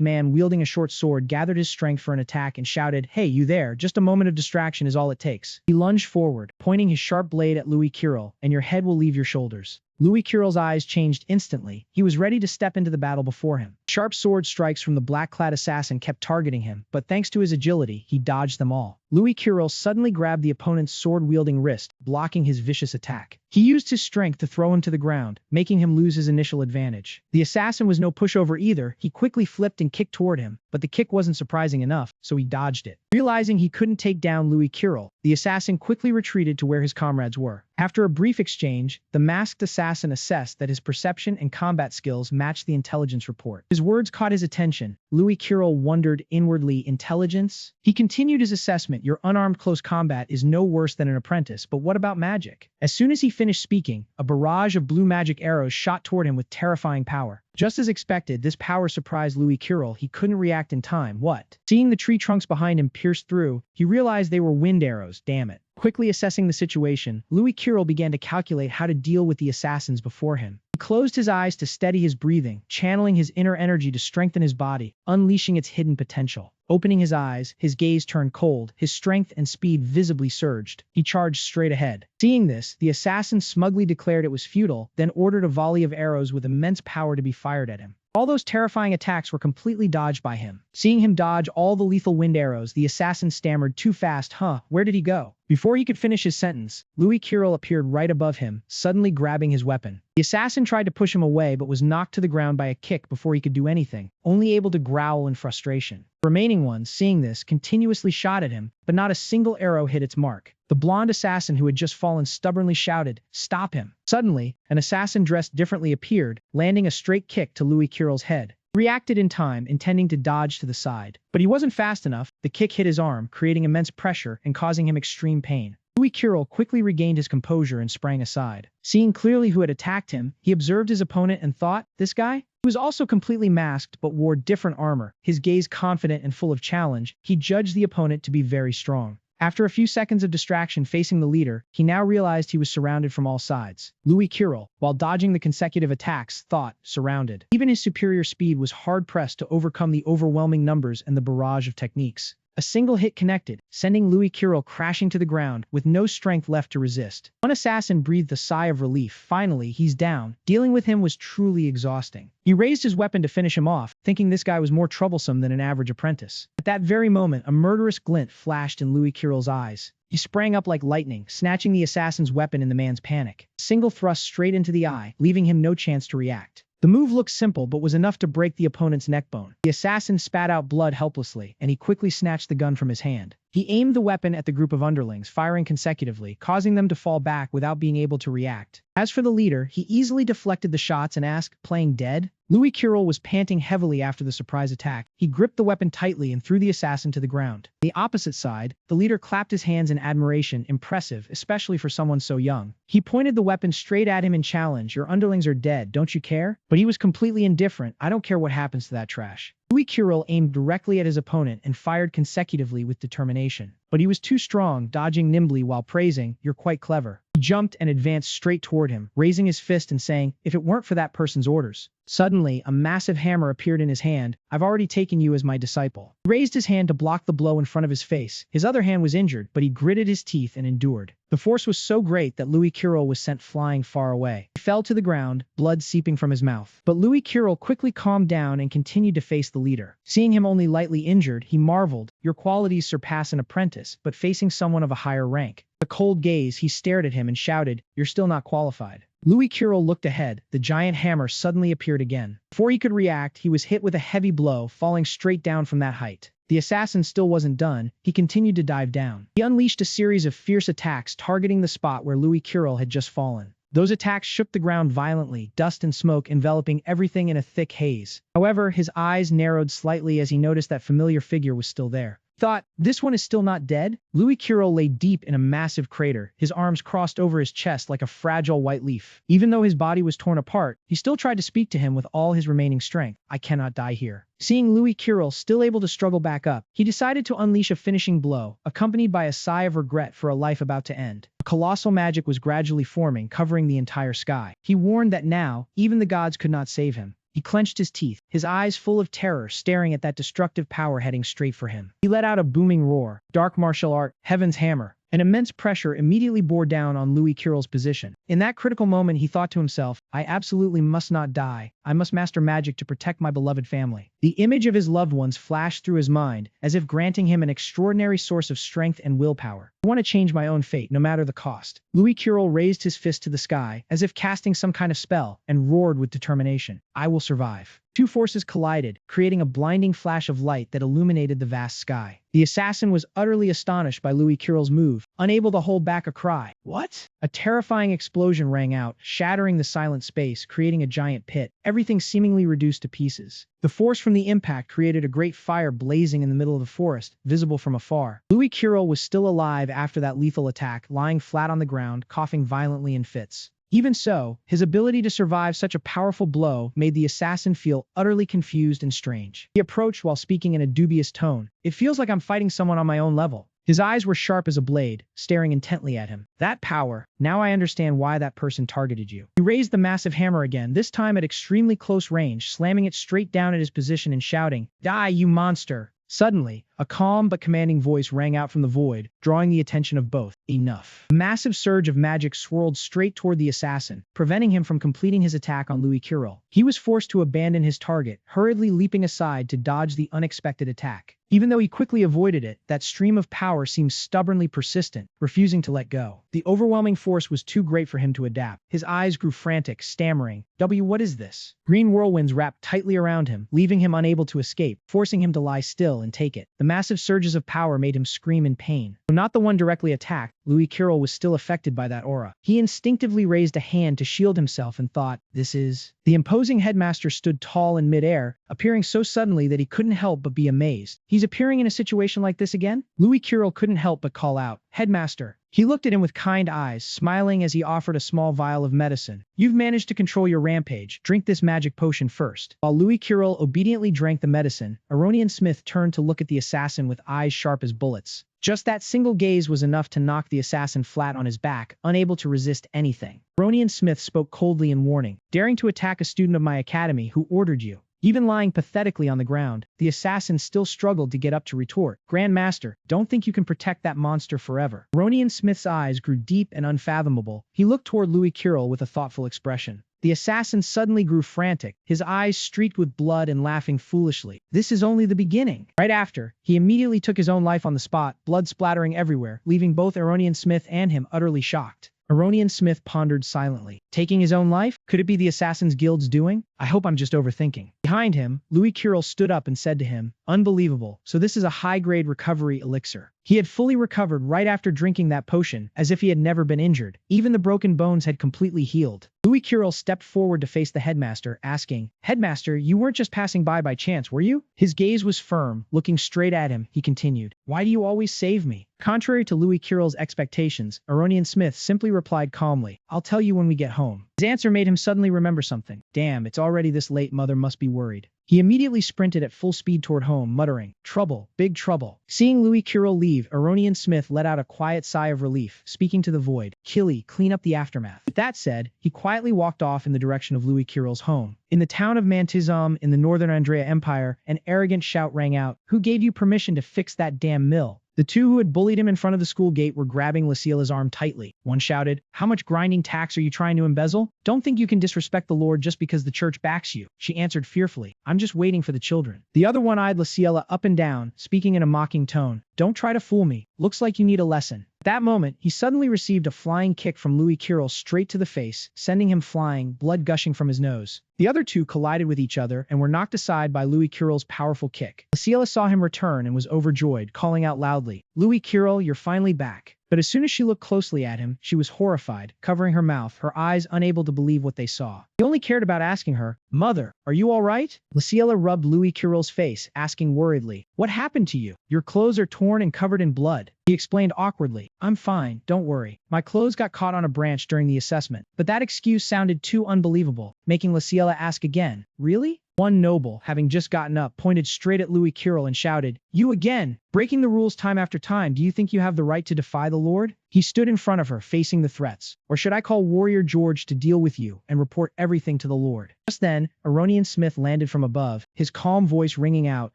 man wielding a short sword gathered his strength for an attack and shouted, "Hey, you there, just a moment of distraction is all it takes." He lunged forward, pointing his sharp blade at Louis Kirill, "And your head will leave your shoulders." Louis Kirill's eyes changed instantly. He was ready to step into the battle before him. Sharp sword strikes from the black-clad assassin kept targeting him, but thanks to his agility, he dodged them all. Louis Kirill suddenly grabbed the opponent's sword-wielding wrist, blocking his vicious attack. He used his strength to throw him to the ground, making him lose his initial advantage. The assassin was no pushover either. He quickly flipped and kicked toward him, but the kick wasn't surprising enough, so he dodged it. Realizing he couldn't take down Louis Kirill, the assassin quickly retreated to where his comrades were. After a brief exchange, the masked assassin assessed that his perception and combat skills matched the intelligence report. His words caught his attention. Louis Kirill wondered inwardly, intelligence? He continued his assessment. Your unarmed close combat is no worse than an apprentice, but what about magic? As soon as he finished speaking, a barrage of blue magic arrows shot toward him with terrifying power. Just as expected, this power surprised Louis Kirill. He couldn't react in time. What? Seeing the tree trunks behind him pierced through, he realized they were wind arrows. Damn it. Quickly assessing the situation, Louis Kirill began to calculate how to deal with the assassins before him. He closed his eyes to steady his breathing, channeling his inner energy to strengthen his body, unleashing its hidden potential. Opening his eyes, his gaze turned cold, his strength and speed visibly surged. He charged straight ahead. Seeing this, the assassin smugly declared it was futile, then ordered a volley of arrows with immense power to be fired at him. All those terrifying attacks were completely dodged by him. Seeing him dodge all the lethal wind arrows, the assassin stammered, "Too fast, huh? Where did he go?" Before he could finish his sentence, Louis Kirill appeared right above him, suddenly grabbing his weapon. The assassin tried to push him away but was knocked to the ground by a kick before he could do anything, only able to growl in frustration. The remaining ones, seeing this, continuously shot at him, but not a single arrow hit its mark. The blonde assassin who had just fallen stubbornly shouted, "Stop him!" Suddenly, an assassin dressed differently appeared, landing a straight kick to Louis Kirill's head. He reacted in time, intending to dodge to the side. But he wasn't fast enough. The kick hit his arm, creating immense pressure and causing him extreme pain. Louis Kirill quickly regained his composure and sprang aside. Seeing clearly who had attacked him, he observed his opponent and thought, this guy? He was also completely masked but wore different armor. His gaze confident and full of challenge, he judged the opponent to be very strong. After a few seconds of distraction facing the leader, he now realized he was surrounded from all sides. Louis Kirill, while dodging the consecutive attacks, thought, surrounded. Even his superior speed was hard-pressed to overcome the overwhelming numbers and the barrage of techniques. A single hit connected, sending Louis Kirill crashing to the ground with no strength left to resist. One assassin breathed a sigh of relief. Finally, he's down. Dealing with him was truly exhausting. He raised his weapon to finish him off, thinking this guy was more troublesome than an average apprentice. At that very moment, a murderous glint flashed in Louis Kirill's eyes. He sprang up like lightning, snatching the assassin's weapon in the man's panic. A single thrust straight into the eye, leaving him no chance to react. The move looked simple but was enough to break the opponent's neck bone. The assassin spat out blood helplessly, and he quickly snatched the gun from his hand. He aimed the weapon at the group of underlings, firing consecutively, causing them to fall back without being able to react. As for the leader, he easily deflected the shots and asked, "Playing dead?" Louis Kirill was panting heavily after the surprise attack. He gripped the weapon tightly and threw the assassin to the ground. On the opposite side, the leader clapped his hands in admiration, impressive, especially for someone so young. He pointed the weapon straight at him in challenge. "Your underlings are dead, don't you care?" But he was completely indifferent. "I don't care what happens to that trash." Louis Kirill aimed directly at his opponent and fired consecutively with determination. But he was too strong, dodging nimbly while praising, "You're quite clever." He jumped and advanced straight toward him, raising his fist and saying, "If it weren't for that person's orders." Suddenly, a massive hammer appeared in his hand. "I've already taken you as my disciple." He raised his hand to block the blow in front of his face. His other hand was injured, but he gritted his teeth and endured. The force was so great that Louis Kirill was sent flying far away. He fell to the ground, blood seeping from his mouth. But Louis Kirill quickly calmed down and continued to face the leader. Seeing him only lightly injured, he marveled, "Your qualities surpass an apprentice, but facing someone of a higher rank." With a cold gaze, he stared at him and shouted, "You're still not qualified." Louis Kirill looked ahead. The giant hammer suddenly appeared again. Before he could react, he was hit with a heavy blow, falling straight down from that height. The assassin still wasn't done. He continued to dive down. He unleashed a series of fierce attacks targeting the spot where Louis Kirill had just fallen. Those attacks shook the ground violently, dust and smoke enveloping everything in a thick haze. However, his eyes narrowed slightly as he noticed that familiar figure was still there. Thought, "This one is still not dead?" Louis Kirill lay deep in a massive crater, his arms crossed over his chest like a fragile white leaf. Even though his body was torn apart, he still tried to speak to him with all his remaining strength. "I cannot die here." Seeing Louis Kirill still able to struggle back up, he decided to unleash a finishing blow, accompanied by a sigh of regret for a life about to end. A colossal magic was gradually forming, covering the entire sky. He warned that now, even the gods could not save him. He clenched his teeth, his eyes full of terror, staring at that destructive power heading straight for him. He let out a booming roar. Dark martial art, Heaven's Hammer. An immense pressure immediately bore down on Louis Kirill's position. In that critical moment, he thought to himself, "I absolutely must not die. I must master magic to protect my beloved family." The image of his loved ones flashed through his mind, as if granting him an extraordinary source of strength and willpower. "I want to change my own fate, no matter the cost." Louis Kirill raised his fist to the sky, as if casting some kind of spell, and roared with determination, "I will survive." Two forces collided, creating a blinding flash of light that illuminated the vast sky. The assassin was utterly astonished by Louis Kirill's move, unable to hold back a cry. "What?" A terrifying explosion rang out, shattering the silent space, creating a giant pit, everything seemingly reduced to pieces. The force from the impact created a great fire blazing in the middle of the forest, visible from afar. Louis Kirill was still alive after that lethal attack, lying flat on the ground, coughing violently in fits. Even so, his ability to survive such a powerful blow made the assassin feel utterly confused and strange. He approached while speaking in a dubious tone. "It feels like I'm fighting someone on my own level." His eyes were sharp as a blade, staring intently at him. "That power, now I understand why that person targeted you." He raised the massive hammer again, this time at extremely close range, slamming it straight down at his position and shouting, "Die, you monster!" Suddenly, a calm but commanding voice rang out from the void, drawing the attention of both. "Enough." A massive surge of magic swirled straight toward the assassin, preventing him from completing his attack on Louis Kirill. He was forced to abandon his target, hurriedly leaping aside to dodge the unexpected attack. Even though he quickly avoided it, that stream of power seemed stubbornly persistent, refusing to let go. The overwhelming force was too great for him to adapt. His eyes grew frantic, stammering, What is this?" Green whirlwinds wrapped tightly around him, leaving him unable to escape, forcing him to lie still and take it. The massive surges of power made him scream in pain. Though not the one directly attacked, Louis Kirill was still affected by that aura. He instinctively raised a hand to shield himself and thought, "This is..." The imposing headmaster stood tall in midair, appearing so suddenly that he couldn't help but be amazed. "He's appearing in a situation like this again?" Louis Kirill couldn't help but call out, "Headmaster." He looked at him with kind eyes, smiling as he offered a small vial of medicine. "You've managed to control your rampage. Drink this magic potion first." While Louis Kirill obediently drank the medicine, Aronian Smith turned to look at the assassin with eyes sharp as bullets. Just that single gaze was enough to knock the assassin flat on his back, unable to resist anything. Aronian Smith spoke coldly in warning, "Daring to attack a student of my academy, who ordered you?" Even lying pathetically on the ground, the assassin still struggled to get up to retort. "Grand Master, don't think you can protect that monster forever." Aronian Smith's eyes grew deep and unfathomable. He looked toward Louis Kirill with a thoughtful expression. The assassin suddenly grew frantic, his eyes streaked with blood and laughing foolishly. "This is only the beginning." Right after, he immediately took his own life on the spot, blood splattering everywhere, leaving both Aronian Smith and him utterly shocked. Aronian Smith pondered silently. Taking his own life? Could it be the Assassin's Guild's doing? I hope I'm just overthinking. Behind him, Louis Kirill stood up and said to him, "Unbelievable, so this is a high-grade recovery elixir." He had fully recovered right after drinking that potion, as if he had never been injured. Even the broken bones had completely healed. Louis Kirill stepped forward to face the headmaster, asking, "Headmaster, you weren't just passing by chance, were you?" His gaze was firm. Looking straight at him, he continued, "Why do you always save me?" Contrary to Louis Kirill's expectations, Aronian Smith simply replied calmly, "I'll tell you when we get home." His answer made him suddenly remember something. Damn, it's already this late, mother must be worried. He immediately sprinted at full speed toward home, muttering, "Trouble, big trouble." Seeing Louis Kirill leave, Aronian Smith let out a quiet sigh of relief, speaking to the void, "Killy, clean up the aftermath." With that said, he quietly walked off in the direction of Louis Kirill's home. In the town of Mantizam in the northern Andrea Empire, an arrogant shout rang out, "Who gave you permission to fix that damn mill?" The two who had bullied him in front of the school gate were grabbing Lucille's arm tightly. One shouted, "How much grinding tax are you trying to embezzle? Don't think you can disrespect the Lord just because the church backs you." She answered fearfully, "I'm just waiting for the children." The other one eyed Lucille up and down, speaking in a mocking tone, "Don't try to fool me. Looks like you need a lesson." At that moment, he suddenly received a flying kick from Louis Kirill straight to the face, sending him flying, blood gushing from his nose. The other two collided with each other and were knocked aside by Louis Kirill's powerful kick. Lucille saw him return and was overjoyed, calling out loudly, "Louis Kirill, you're finally back." But as soon as she looked closely at him, she was horrified, covering her mouth, her eyes unable to believe what they saw. He only cared about asking her, "Mother, are you all right?" Lucille rubbed Louis Kirill's face, asking worriedly, "What happened to you? Your clothes are torn and covered in blood." He explained awkwardly, "I'm fine, don't worry. My clothes got caught on a branch during the assessment." But that excuse sounded too unbelievable, making Lucille ask again, "Really?" One noble, having just gotten up, pointed straight at Louis Kirill and shouted, "You again! Breaking the rules time after time, do you think you have the right to defy the Lord?" He stood in front of her, facing the threats. "Or should I call Warrior George to deal with you and report everything to the Lord?" Just then, Aronian Smith landed from above, his calm voice ringing out,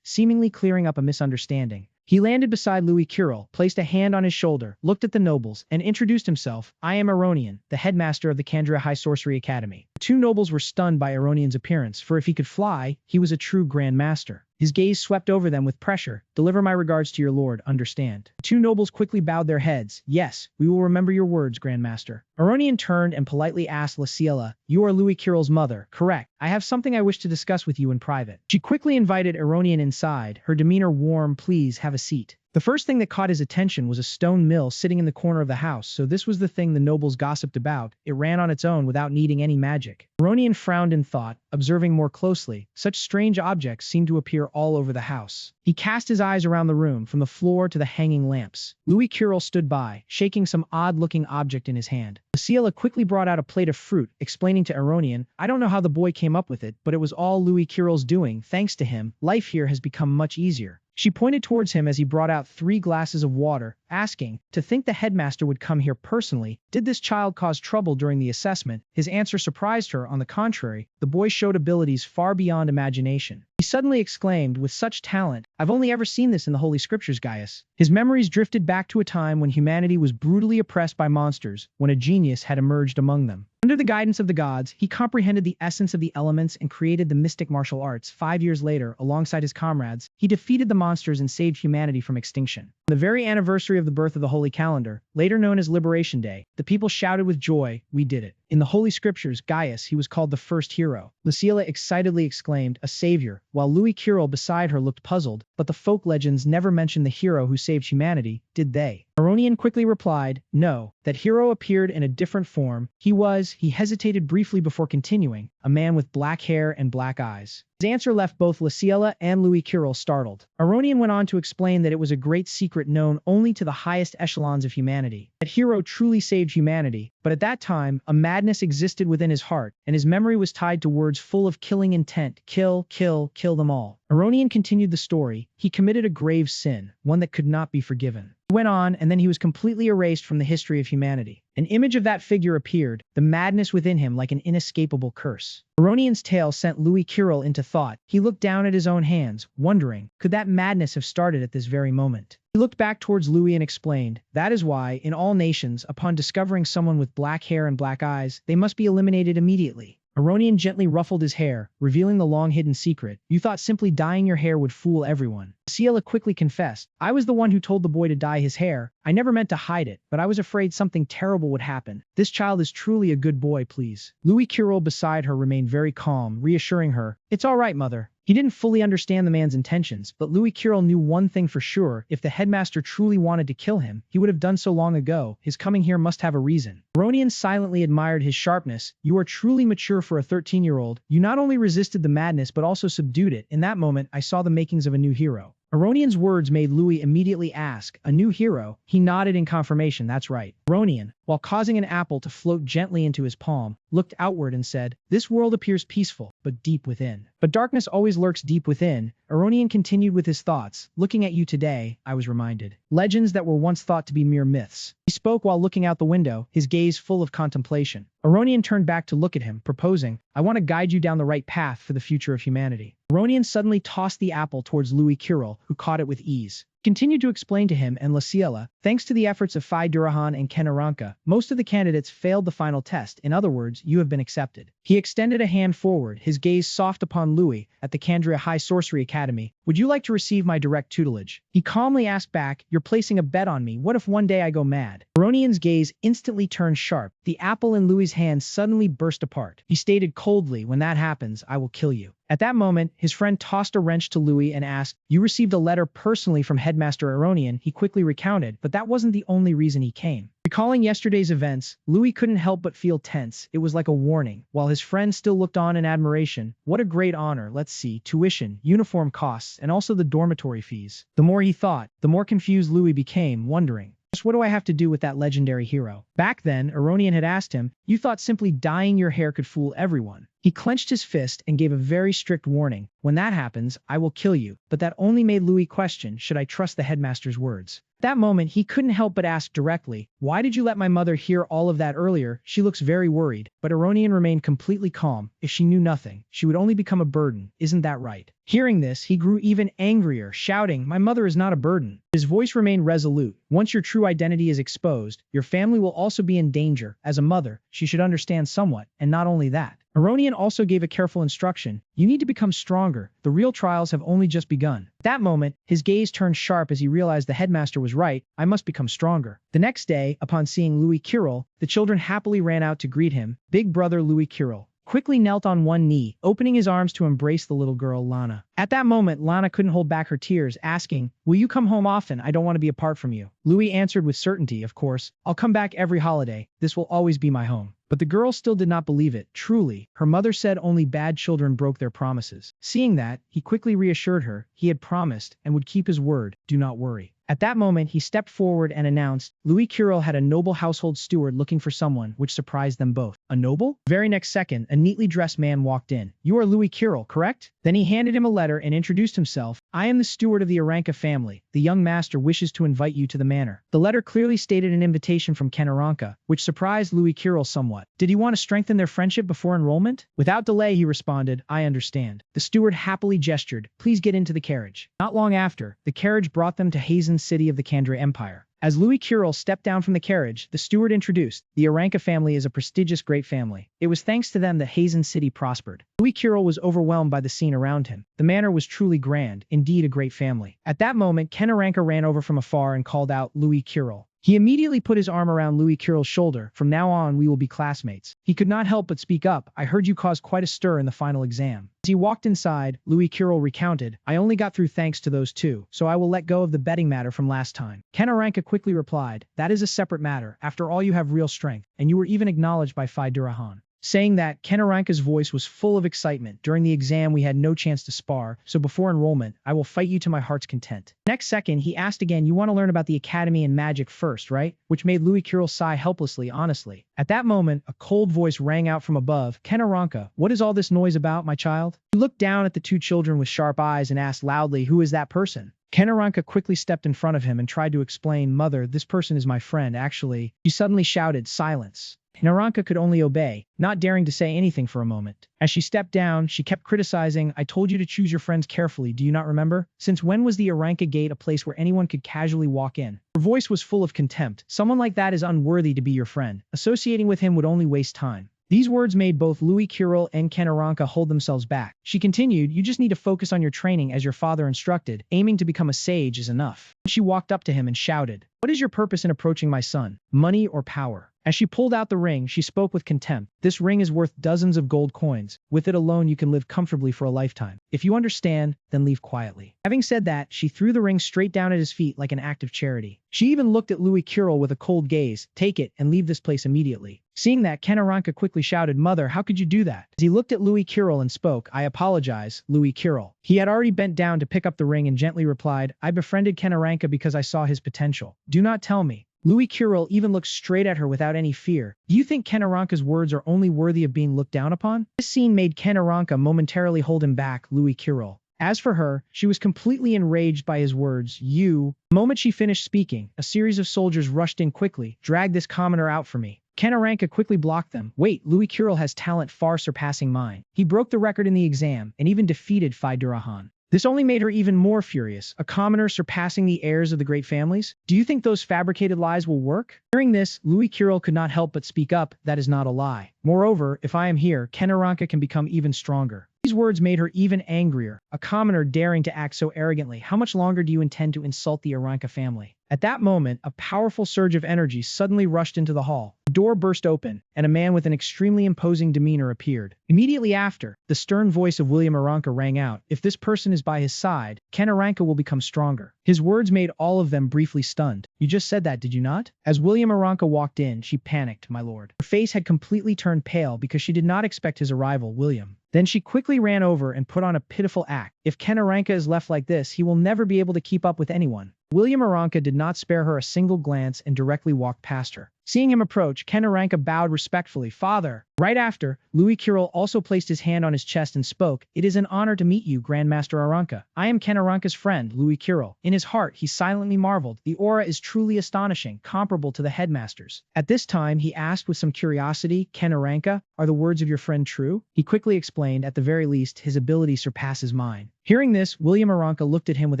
seemingly clearing up a misunderstanding. He landed beside Louis Kirill, placed a hand on his shoulder, looked at the nobles, and introduced himself, "I am Aronian, the headmaster of the Kandria High Sorcery Academy." The two nobles were stunned by Aronian's appearance, for if he could fly, he was a true Grand Master. His gaze swept over them with pressure. "Deliver my regards to your lord, understand." The two nobles quickly bowed their heads. "Yes, we will remember your words, Grand Master." Aronian turned and politely asked Lucille, "You are Louis Kirill's mother, correct? I have something I wish to discuss with you in private." She quickly invited Aronian inside, her demeanor warm. "Please have a seat." The first thing that caught his attention was a stone mill sitting in the corner of the house, so this was the thing the nobles gossiped about. It ran on its own without needing any magic. Aronian frowned in thought, observing more closely. Such strange objects seemed to appear all over the house. He cast his eyes around the room, from the floor to the hanging lamps. Louis Kirill stood by, shaking some odd-looking object in his hand. Lucille quickly brought out a plate of fruit, explaining to Aronian, "I don't know how the boy came up with it, but it was all Louis Kirill's doing. Thanks to him, life here has become much easier." She pointed towards him as he brought out 3 glasses of water, asking, "To think the headmaster would come here personally. Did this child cause trouble during the assessment?" His answer surprised her. On the contrary, the boy showed abilities far beyond imagination. He suddenly exclaimed, "With such talent, I've only ever seen this in the Holy Scriptures, Gaius." His memories drifted back to a time when humanity was brutally oppressed by monsters, when a genius had emerged among them. Under the guidance of the gods, he comprehended the essence of the elements and created the mystic martial arts. 5 years later, alongside his comrades, he defeated the monsters and saved humanity from extinction. On the very anniversary of the birth of the Holy Calendar, later known as Liberation Day, the people shouted with joy, "We did it." In the Holy Scriptures, Gaius, he was called the first hero. Lucille excitedly exclaimed, "A savior," while Louis Kirill beside her looked puzzled, but the folk legends never mentioned the hero who saved humanity, did they? Aronian quickly replied, "No, that hero appeared in a different form. He hesitated briefly before continuing, "a man with black hair and black eyes." His answer left both Lucille and Louis Kirill startled. Aronian went on to explain that it was a great secret known only to the highest echelons of humanity. That hero truly saved humanity, but at that time, a madness existed within his heart, and his memory was tied to words full of killing intent. Kill, kill, kill them all. Aronian continued the story. He committed a grave sin, one that could not be forgiven. He went on, and then he was completely erased from the history of humanity. An image of that figure appeared, the madness within him like an inescapable curse. Aronian's tale sent Louis Kirill into thought. He looked down at his own hands, wondering, could that madness have started at this very moment? He looked back towards Louis and explained, "That is why, in all nations, upon discovering someone with black hair and black eyes, they must be eliminated immediately." Aronian gently ruffled his hair, revealing the long-hidden secret. "You thought simply dyeing your hair would fool everyone. Ciela quickly confessed, I was the one who told the boy to dye his hair. I never meant to hide it, but I was afraid something terrible would happen. This child is truly a good boy, please. Louis Kirill beside her remained very calm, reassuring her, it's all right, mother. He didn't fully understand the man's intentions, but Louis Kirill knew one thing for sure. If the headmaster truly wanted to kill him, he would have done so long ago. His coming here must have a reason. Aronian silently admired his sharpness. You are truly mature for a 13-year-old. You not only resisted the madness, but also subdued it. In that moment, I saw the makings of a new hero. Aronian's words made Louis immediately ask, a new hero? He nodded in confirmation, that's right. Aronian, while causing an apple to float gently into his palm, looked outward and said, this world appears peaceful, but deep within. But darkness always lurks deep within. Aronian continued with his thoughts. Looking at you today, I was reminded. Legends that were once thought to be mere myths. He spoke while looking out the window, his gaze full of contemplation. Aronian turned back to look at him, proposing, I want to guide you down the right path for the future of humanity. Aronian suddenly tossed the apple towards Louis Kirill, who caught it with ease. Continued to explain to him and Ciela, thanks to the efforts of Phi Durahan and Ken Aranka, most of the candidates failed the final test. In other words, you have been accepted. He extended a hand forward, his gaze soft upon Louis, at the Kandria High Sorcery Academy. Would you like to receive my direct tutelage? He calmly asked back, you're placing a bet on me. What if one day I go mad? Aronian's gaze instantly turned sharp. The apple in Louis's hand suddenly burst apart. He stated coldly, when that happens, I will kill you. At that moment, his friend tossed a wrench to Louis and asked, you received a letter personally from Headmaster Aronian. He quickly recounted, but that wasn't the only reason he came. Recalling yesterday's events, Louis couldn't help but feel tense. It was like a warning. While his friend still looked on in admiration, what a great honor. Let's see, tuition, uniform costs, and also the dormitory fees. The more he thought, the more confused Louis became, wondering, what do I have to do with that legendary hero? Back then, Aronian had asked him, you thought simply dyeing your hair could fool everyone. He clenched his fist and gave a very strict warning. When that happens, I will kill you. But that only made Louis question, should I trust the headmaster's words? At that moment, he couldn't help but ask directly, why did you let my mother hear all of that earlier? She looks very worried. But Aronian remained completely calm. If she knew nothing, she would only become a burden. Isn't that right? Hearing this, he grew even angrier, shouting, my mother is not a burden. His voice remained resolute. Once your true identity is exposed, your family will also be in danger. As a mother, she should understand somewhat, and not only that. Aronian also gave a careful instruction. You need to become stronger. The real trials have only just begun. At that moment, his gaze turned sharp as he realized the headmaster was right. I must become stronger. The next day, upon seeing Louis Kirill, the children happily ran out to greet him. Big brother Louis Kirill quickly knelt on one knee, opening his arms to embrace the little girl, Lana. At that moment, Lana couldn't hold back her tears, asking, will you come home often? I don't want to be apart from you. Louis answered with certainty, of course. I'll come back every holiday. This will always be my home. But the girl still did not believe it. Truly, her mother said only bad children broke their promises. Seeing that, he quickly reassured her. He had promised and would keep his word. Do not worry. At that moment, he stepped forward and announced, Louis Kirill had a noble household steward looking for someone, which surprised them both. A noble? Very next second, a neatly dressed man walked in. You are Louis Kirill, correct? Then he handed him a letter and introduced himself. I am the steward of the Aranka family. The young master wishes to invite you to the manor. The letter clearly stated an invitation from Ken Aranka, which surprised Louis Kirill somewhat. Did he want to strengthen their friendship before enrollment? Without delay, he responded, I understand. The steward happily gestured, please get into the carriage. Not long after, the carriage brought them to Hazen City of the Kandria Empire. As Louis Kirill stepped down from the carriage, the steward introduced, the Aranka family is a prestigious great family. It was thanks to them that Hazen City prospered. Louis Kirill was overwhelmed by the scene around him. The manor was truly grand, indeed a great family. At that moment, Ken Aranka ran over from afar and called out, Louis Kirill. He immediately put his arm around Louis Kirill's shoulder. From now on, we will be classmates. He could not help but speak up. I heard you caused quite a stir in the final exam. As he walked inside, Louis Kirill recounted, I only got through thanks to those two, so I will let go of the betting matter from last time. Ken Aranka quickly replied, that is a separate matter. After all, you have real strength, and you were even acknowledged by Phi Durahan. Saying that, Ken Aranka's voice was full of excitement. During the exam, we had no chance to spar, so before enrollment, I will fight you to my heart's content. Next second, he asked again, you want to learn about the academy and magic first, right? Which made Louis Kirill sigh helplessly, honestly. At that moment, a cold voice rang out from above, Ken Aranka, what is all this noise about, my child? He looked down at the two children with sharp eyes and asked loudly, who is that person? Ken Aranka quickly stepped in front of him and tried to explain, Mother, this person is my friend, actually. She suddenly shouted, silence. And Aranka could only obey, not daring to say anything for a moment. As she stepped down, she kept criticizing, I told you to choose your friends carefully, do you not remember? Since when was the Aranka Gate a place where anyone could casually walk in? Her voice was full of contempt. Someone like that is unworthy to be your friend. Associating with him would only waste time. These words made both Louis Kirill and Kanaranka hold themselves back. She continued, you just need to focus on your training as your father instructed. Aiming to become a sage is enough. She walked up to him and shouted, what is your purpose in approaching my son? Money or power? As she pulled out the ring, she spoke with contempt. This ring is worth dozens of gold coins. With it alone, you can live comfortably for a lifetime. If you understand, then leave quietly. Having said that, she threw the ring straight down at his feet like an act of charity. She even looked at Louis Kirill with a cold gaze. Take it and leave this place immediately. Seeing that, Kanaranka quickly shouted, Mother, how could you do that? As he looked at Louis Kirill and spoke, I apologize, Louis Kirill. He had already bent down to pick up the ring and gently replied, I befriended Kanaranka because I saw his potential. Do not tell me. Louis Kirill even looked straight at her without any fear. Do you think Kanaranka's words are only worthy of being looked down upon? This scene made Kanaranka momentarily hold him back, Louis Kirill. As for her, she was completely enraged by his words. The moment she finished speaking, a series of soldiers rushed in quickly. Drag this commoner out for me. Kanaranka quickly blocked them. Wait, Louis Kirill has talent far surpassing mine. He broke the record in the exam and even defeated Durahan. This only made her even more furious. A commoner surpassing the heirs of the great families? Do you think those fabricated lies will work? Hearing this, Louis Kirill could not help but speak up. That is not a lie. Moreover, if I am here, Kanaranka can become even stronger. These words made her even angrier. A commoner daring to act so arrogantly. How much longer do you intend to insult the Aranka family? At that moment, a powerful surge of energy suddenly rushed into the hall. The door burst open, and a man with an extremely imposing demeanor appeared. Immediately after, the stern voice of William Aranka rang out. If this person is by his side, Kanaranka will become stronger. His words made all of them briefly stunned. You just said that, did you not? As William Aranka walked in, she panicked, my lord. Her face had completely turned pale because she did not expect his arrival, William. Then she quickly ran over and put on a pitiful act. If Kanaranka is left like this, he will never be able to keep up with anyone. William Aranka did not spare her a single glance and directly walked past her. Seeing him approach, Kanaranka bowed respectfully. Father. Right after, Louis Kirill also placed his hand on his chest and spoke, It is an honor to meet you, Grandmaster Aranka. I am Kanaranka's friend, Louis Kirill. In his heart, he silently marveled. The aura is truly astonishing, comparable to the headmaster's. At this time, he asked with some curiosity, Kanaranka, are the words of your friend true? He quickly explained, at the very least, his ability surpasses mine. Hearing this, William Aranka looked at him with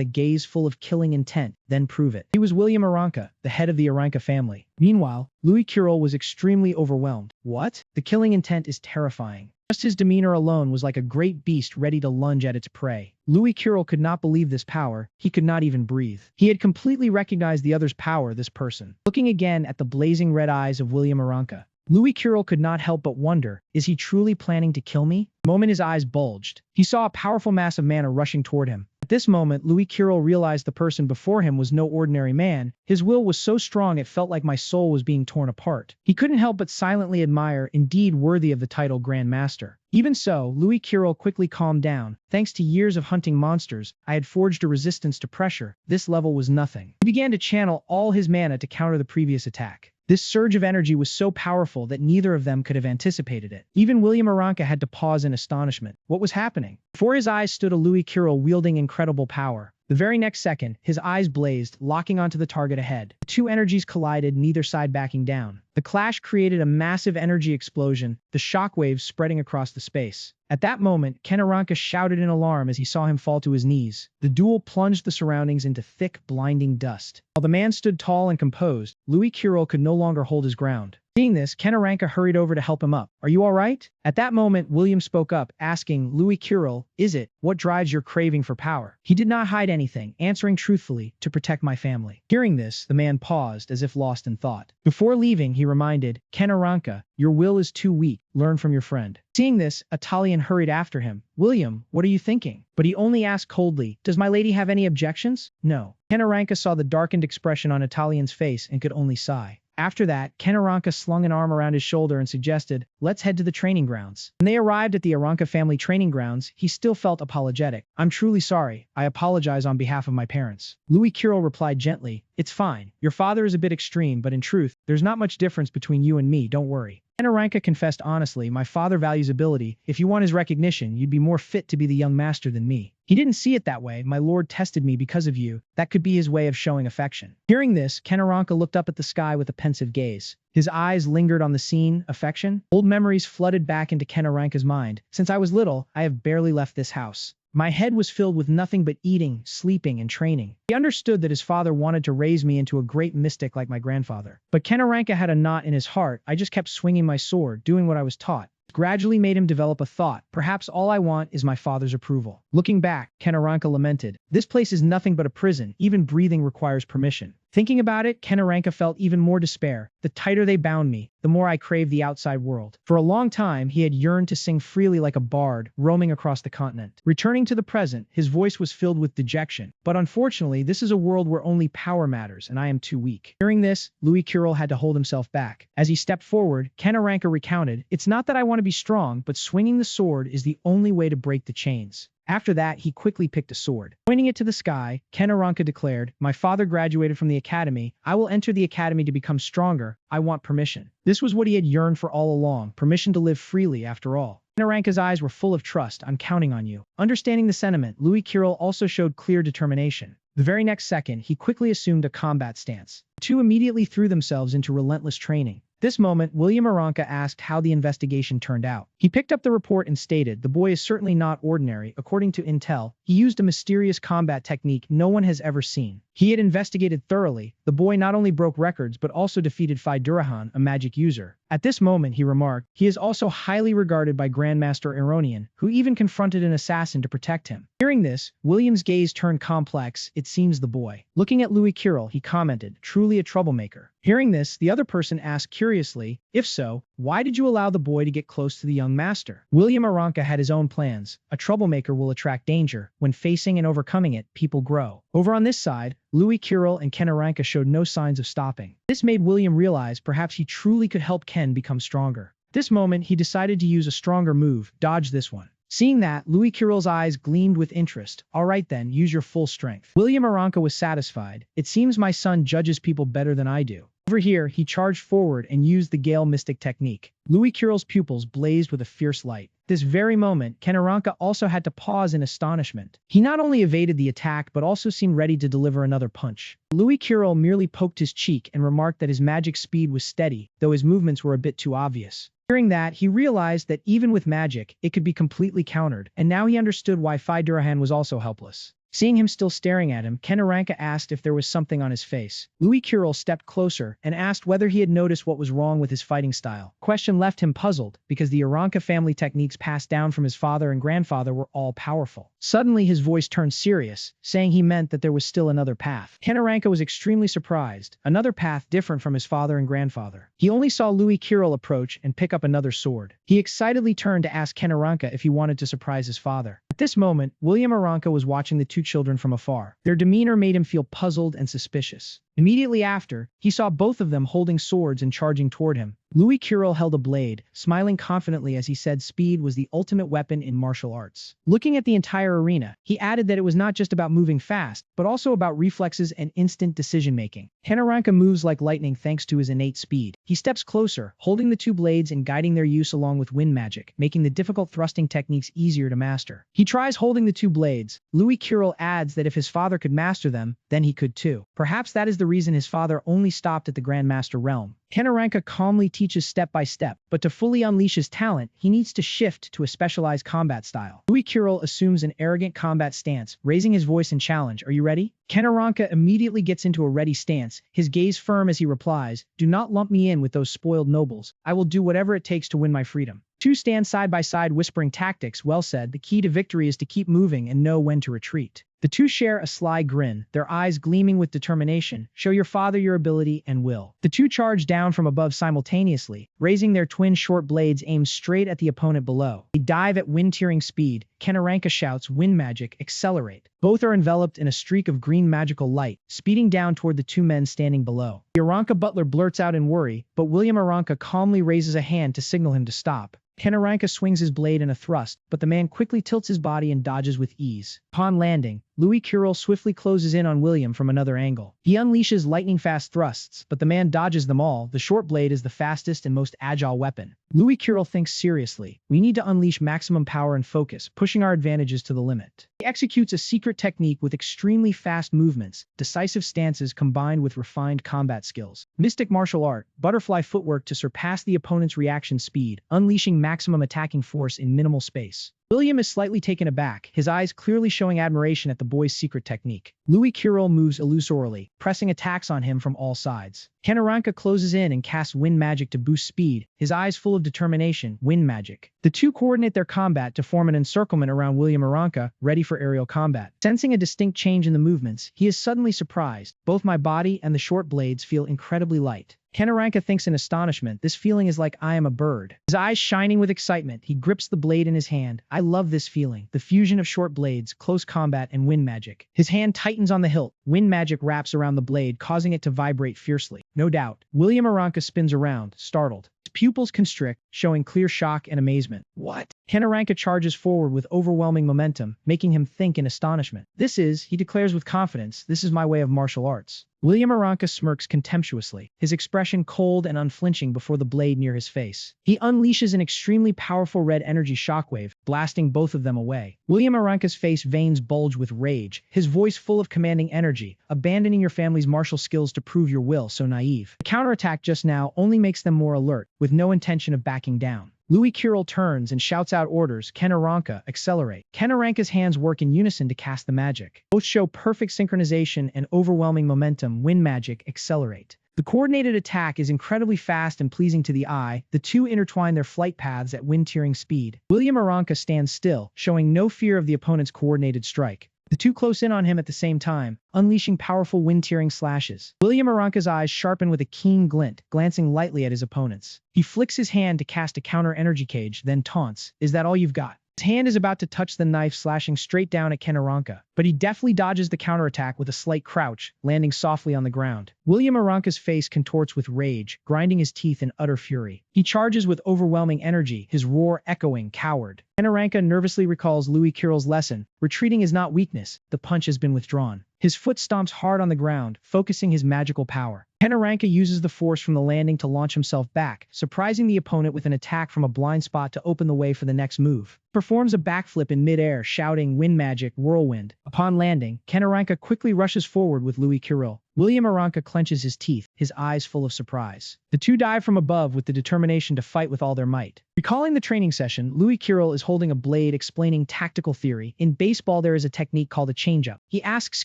a gaze full of killing intent. Then prove it. He was William Aranka, the head of the Aranka family. Meanwhile, Louis Kirill was extremely overwhelmed. What? The killing intent is terrifying. Just his demeanor alone was like a great beast ready to lunge at its prey. Louis Kirill could not believe this power. He could not even breathe. He had completely recognized the other's power, this person. Looking again at the blazing red eyes of William Aranka, Louis Kirill could not help but wonder, is he truly planning to kill me? The moment his eyes bulged, he saw a powerful mass of mana rushing toward him. At this moment, Louis Kirill realized the person before him was no ordinary man. His will was so strong it felt like my soul was being torn apart. He couldn't help but silently admire, indeed worthy of the title Grand Master. Even so, Louis Kirill quickly calmed down. Thanks to years of hunting monsters, I had forged a resistance to pressure. This level was nothing. He began to channel all his mana to counter the previous attack. This surge of energy was so powerful that neither of them could have anticipated it. Even William Aranka had to pause in astonishment. What was happening? Before his eyes stood a Louis Kirill wielding incredible power. The very next second, his eyes blazed, locking onto the target ahead. The two energies collided, neither side backing down. The clash created a massive energy explosion, the shockwaves spreading across the space. At that moment, Kanaranka shouted in alarm as he saw him fall to his knees. The duel plunged the surroundings into thick, blinding dust. While the man stood tall and composed, Louis Kirill could no longer hold his ground. Seeing this, Kanaranka hurried over to help him up. Are you all right? At that moment, William spoke up, asking, Louis Kirill, is it? What drives your craving for power? He did not hide anything, answering truthfully, to protect my family. Hearing this, the man paused as if lost in thought. Before leaving, he reminded, Kanaranka, your will is too weak. Learn from your friend. Seeing this, Italian hurried after him. William, what are you thinking? But he only asked coldly, does my lady have any objections? No. Kanaranka saw the darkened expression on Italian's face and could only sigh. After that, Kanaranka slung an arm around his shoulder and suggested, let's head to the training grounds. When they arrived at the Aranka family training grounds, he still felt apologetic. I'm truly sorry. I apologize on behalf of my parents. Louis Kirill replied gently, it's fine. Your father is a bit extreme, but in truth, there's not much difference between you and me, don't worry. Kanaranka confessed honestly, my father values ability. If you want his recognition, you'd be more fit to be the young master than me. He didn't see it that way. My lord tested me because of you. That could be his way of showing affection. Hearing this, Kanaranka looked up at the sky with a pensive gaze. His eyes lingered on the scene, affection. Old memories flooded back into Kanaranka's mind. Since I was little, I have barely left this house. My head was filled with nothing but eating, sleeping, and training. He understood that his father wanted to raise me into a great mystic like my grandfather. But Kenaranka had a knot in his heart. I just kept swinging my sword, doing what I was taught. Gradually made him develop a thought. Perhaps all I want is my father's approval. Looking back, Kenaranka lamented, "This place is nothing but a prison. Even breathing requires permission." Thinking about it, Kenaranka felt even more despair. The tighter they bound me, the more I craved the outside world. For a long time, he had yearned to sing freely like a bard, roaming across the continent. Returning to the present, his voice was filled with dejection. But unfortunately, this is a world where only power matters, and I am too weak. Hearing this, Louis Kirill had to hold himself back. As he stepped forward, Kenaranka recounted, "It's not that I want to be strong, but swinging the sword is the only way to break the chains." After that, he quickly picked a sword. Pointing it to the sky, Kenaranka declared, "My father graduated from the academy. I will enter the academy to become stronger. I want permission." This was what he had yearned for all along, permission to live freely after all. Kenaranka's eyes were full of trust. "I'm counting on you." Understanding the sentiment, Louis Kirill also showed clear determination. The very next second, he quickly assumed a combat stance. The two immediately threw themselves into relentless training. This moment, William Aranka asked how the investigation turned out. He picked up the report and stated, "The boy is certainly not ordinary. According to intel, he used a mysterious combat technique no one has ever seen. He had investigated thoroughly. The boy not only broke records but also defeated Phi Durahan, a magic user." At this moment, he remarked, "He is also highly regarded by Grandmaster Eronian, who even confronted an assassin to protect him." Hearing this, William's gaze turned complex. "It seems the boy." Looking at Louis Kirill, he commented, "Truly a troublemaker." Hearing this, the other person asked curiously, "If so, why did you allow the boy to get close to the young master?" William Aranka had his own plans. A troublemaker will attract danger. When facing and overcoming it, people grow. Over on this side, Louis Kirill and Kenaranka showed no signs of stopping. This made William realize perhaps he truly could help Ken become stronger. At this moment, he decided to use a stronger move, dodge this one. Seeing that, Louis Kirill's eyes gleamed with interest. "All right then, use your full strength." William Aranka was satisfied. "It seems my son judges people better than I do." Over here, he charged forward and used the Gale Mystic technique. Louis Kirill's pupils blazed with a fierce light. This very moment, Kenaranka also had to pause in astonishment. He not only evaded the attack but also seemed ready to deliver another punch. Louis Kirill merely poked his cheek and remarked that his magic speed was steady, though his movements were a bit too obvious. Hearing that, he realized that even with magic, it could be completely countered, and now he understood why Phi Durahan was also helpless. Seeing him still staring at him, Kenaranka asked if there was something on his face. Louis Kirill stepped closer and asked whether he had noticed what was wrong with his fighting style. Question left him puzzled, because the Aranka family techniques passed down from his father and grandfather were all powerful. Suddenly his voice turned serious, saying he meant that there was still another path. Kenaranka was extremely surprised. Another path different from his father and grandfather. He only saw Louis Kirill approach and pick up another sword. He excitedly turned to ask Kenaranka if he wanted to surprise his father. At this moment, William Aranka was watching the two children from afar. Their demeanor made him feel puzzled and suspicious. Immediately after, he saw both of them holding swords and charging toward him. Louis Kirill held a blade, smiling confidently as he said speed was the ultimate weapon in martial arts. Looking at the entire arena, he added that it was not just about moving fast, but also about reflexes and instant decision-making. Kenaranka moves like lightning thanks to his innate speed. He steps closer, holding the two blades and guiding their use along with wind magic, making the difficult thrusting techniques easier to master. He tries holding the two blades. Louis Kirill adds that if his father could master them, then he could too. Perhaps that is the reason his father only stopped at the Grandmaster realm. Kenaranka calmly teaches step by step, but to fully unleash his talent, he needs to shift to a specialized combat style. Louis Kirill assumes an arrogant combat stance, raising his voice in challenge. "Are you ready?" Kenaranka immediately gets into a ready stance, his gaze firm as he replies, "Do not lump me in with those spoiled nobles. I will do whatever it takes to win my freedom." Two stand side by side whispering tactics. Well said. The key to victory is to keep moving and know when to retreat. The two share a sly grin, their eyes gleaming with determination. Show your father your ability and will. The two charge down from above simultaneously, raising their twin short blades aimed straight at the opponent below. They dive at wind-tearing speed. Kenaranka shouts, "Wind magic, accelerate." Both are enveloped in a streak of green magical light, speeding down toward the two men standing below. The Aranka butler blurts out in worry, but William Aranka calmly raises a hand to signal him to stop. Kenaranka swings his blade in a thrust, but the man quickly tilts his body and dodges with ease. Upon landing, Louis Kirill swiftly closes in on William from another angle. He unleashes lightning-fast thrusts, but the man dodges them all. The short blade is the fastest and most agile weapon. Louis Kirill thinks seriously. We need to unleash maximum power and focus, pushing our advantages to the limit. He executes a secret technique with extremely fast movements, decisive stances combined with refined combat skills. Mystic martial art, butterfly footwork to surpass the opponent's reaction speed, unleashing maximum attacking force in minimal space. William is slightly taken aback, his eyes clearly showing admiration at the boy's secret technique. Louis Kirill moves illusorily, pressing attacks on him from all sides. Kanaranka closes in and casts wind magic to boost speed, his eyes full of determination, wind magic. The two coordinate their combat to form an encirclement around William Aranka, ready for aerial combat. Sensing a distinct change in the movements, he is suddenly surprised. Both my body and the short blades feel incredibly light. Kanaranka thinks in astonishment, this feeling is like I am a bird. His eyes shining with excitement, he grips the blade in his hand. I love this feeling, the fusion of short blades, close combat, and wind magic. His hand tightens on the hilt, wind magic wraps around the blade, causing it to vibrate fiercely. No doubt, William Aranka spins around, startled. His pupils constrict, showing clear shock and amazement. What? Kanaranka charges forward with overwhelming momentum, making him think in astonishment. He declares with confidence, this is my way of martial arts. William Aranka smirks contemptuously, his expression cold and unflinching before the blade near his face. He unleashes an extremely powerful red energy shockwave, blasting both of them away. William Aranka's face veins bulge with rage, his voice full of commanding energy, abandoning your family's martial skills to prove your will, so naive. The counterattack just now only makes them more alert, with no intention of backing down. Louis Kirill turns and shouts out orders, Kanaranka, accelerate. Kanaranka's hands work in unison to cast the magic. Both show perfect synchronization and overwhelming momentum, wind magic, accelerate. The coordinated attack is incredibly fast and pleasing to the eye, the two intertwine their flight paths at wind-tearing speed. William Aranka stands still, showing no fear of the opponent's coordinated strike. The two close in on him at the same time, unleashing powerful wind-tearing slashes. William Aranka's eyes sharpen with a keen glint, glancing lightly at his opponents. He flicks his hand to cast a counter-energy cage, then taunts, is that all you've got? His hand is about to touch the knife, slashing straight down at Kanaranka, but he deftly dodges the counterattack with a slight crouch, landing softly on the ground. William Aranka's face contorts with rage, grinding his teeth in utter fury. He charges with overwhelming energy, his roar echoing, coward. Kanaranka nervously recalls Louis Kirill's lesson, retreating is not weakness, the punch has been withdrawn. His foot stomps hard on the ground, focusing his magical power. Kanaranka uses the force from the landing to launch himself back, surprising the opponent with an attack from a blind spot to open the way for the next move. Performs a backflip in midair, shouting wind magic, whirlwind. Upon landing, Kanaranka quickly rushes forward with Louis Kirill. William Aranka clenches his teeth, his eyes full of surprise. The two dive from above with the determination to fight with all their might. Recalling the training session, Louis Kirill is holding a blade explaining tactical theory. In baseball, there is a technique called a changeup. He asks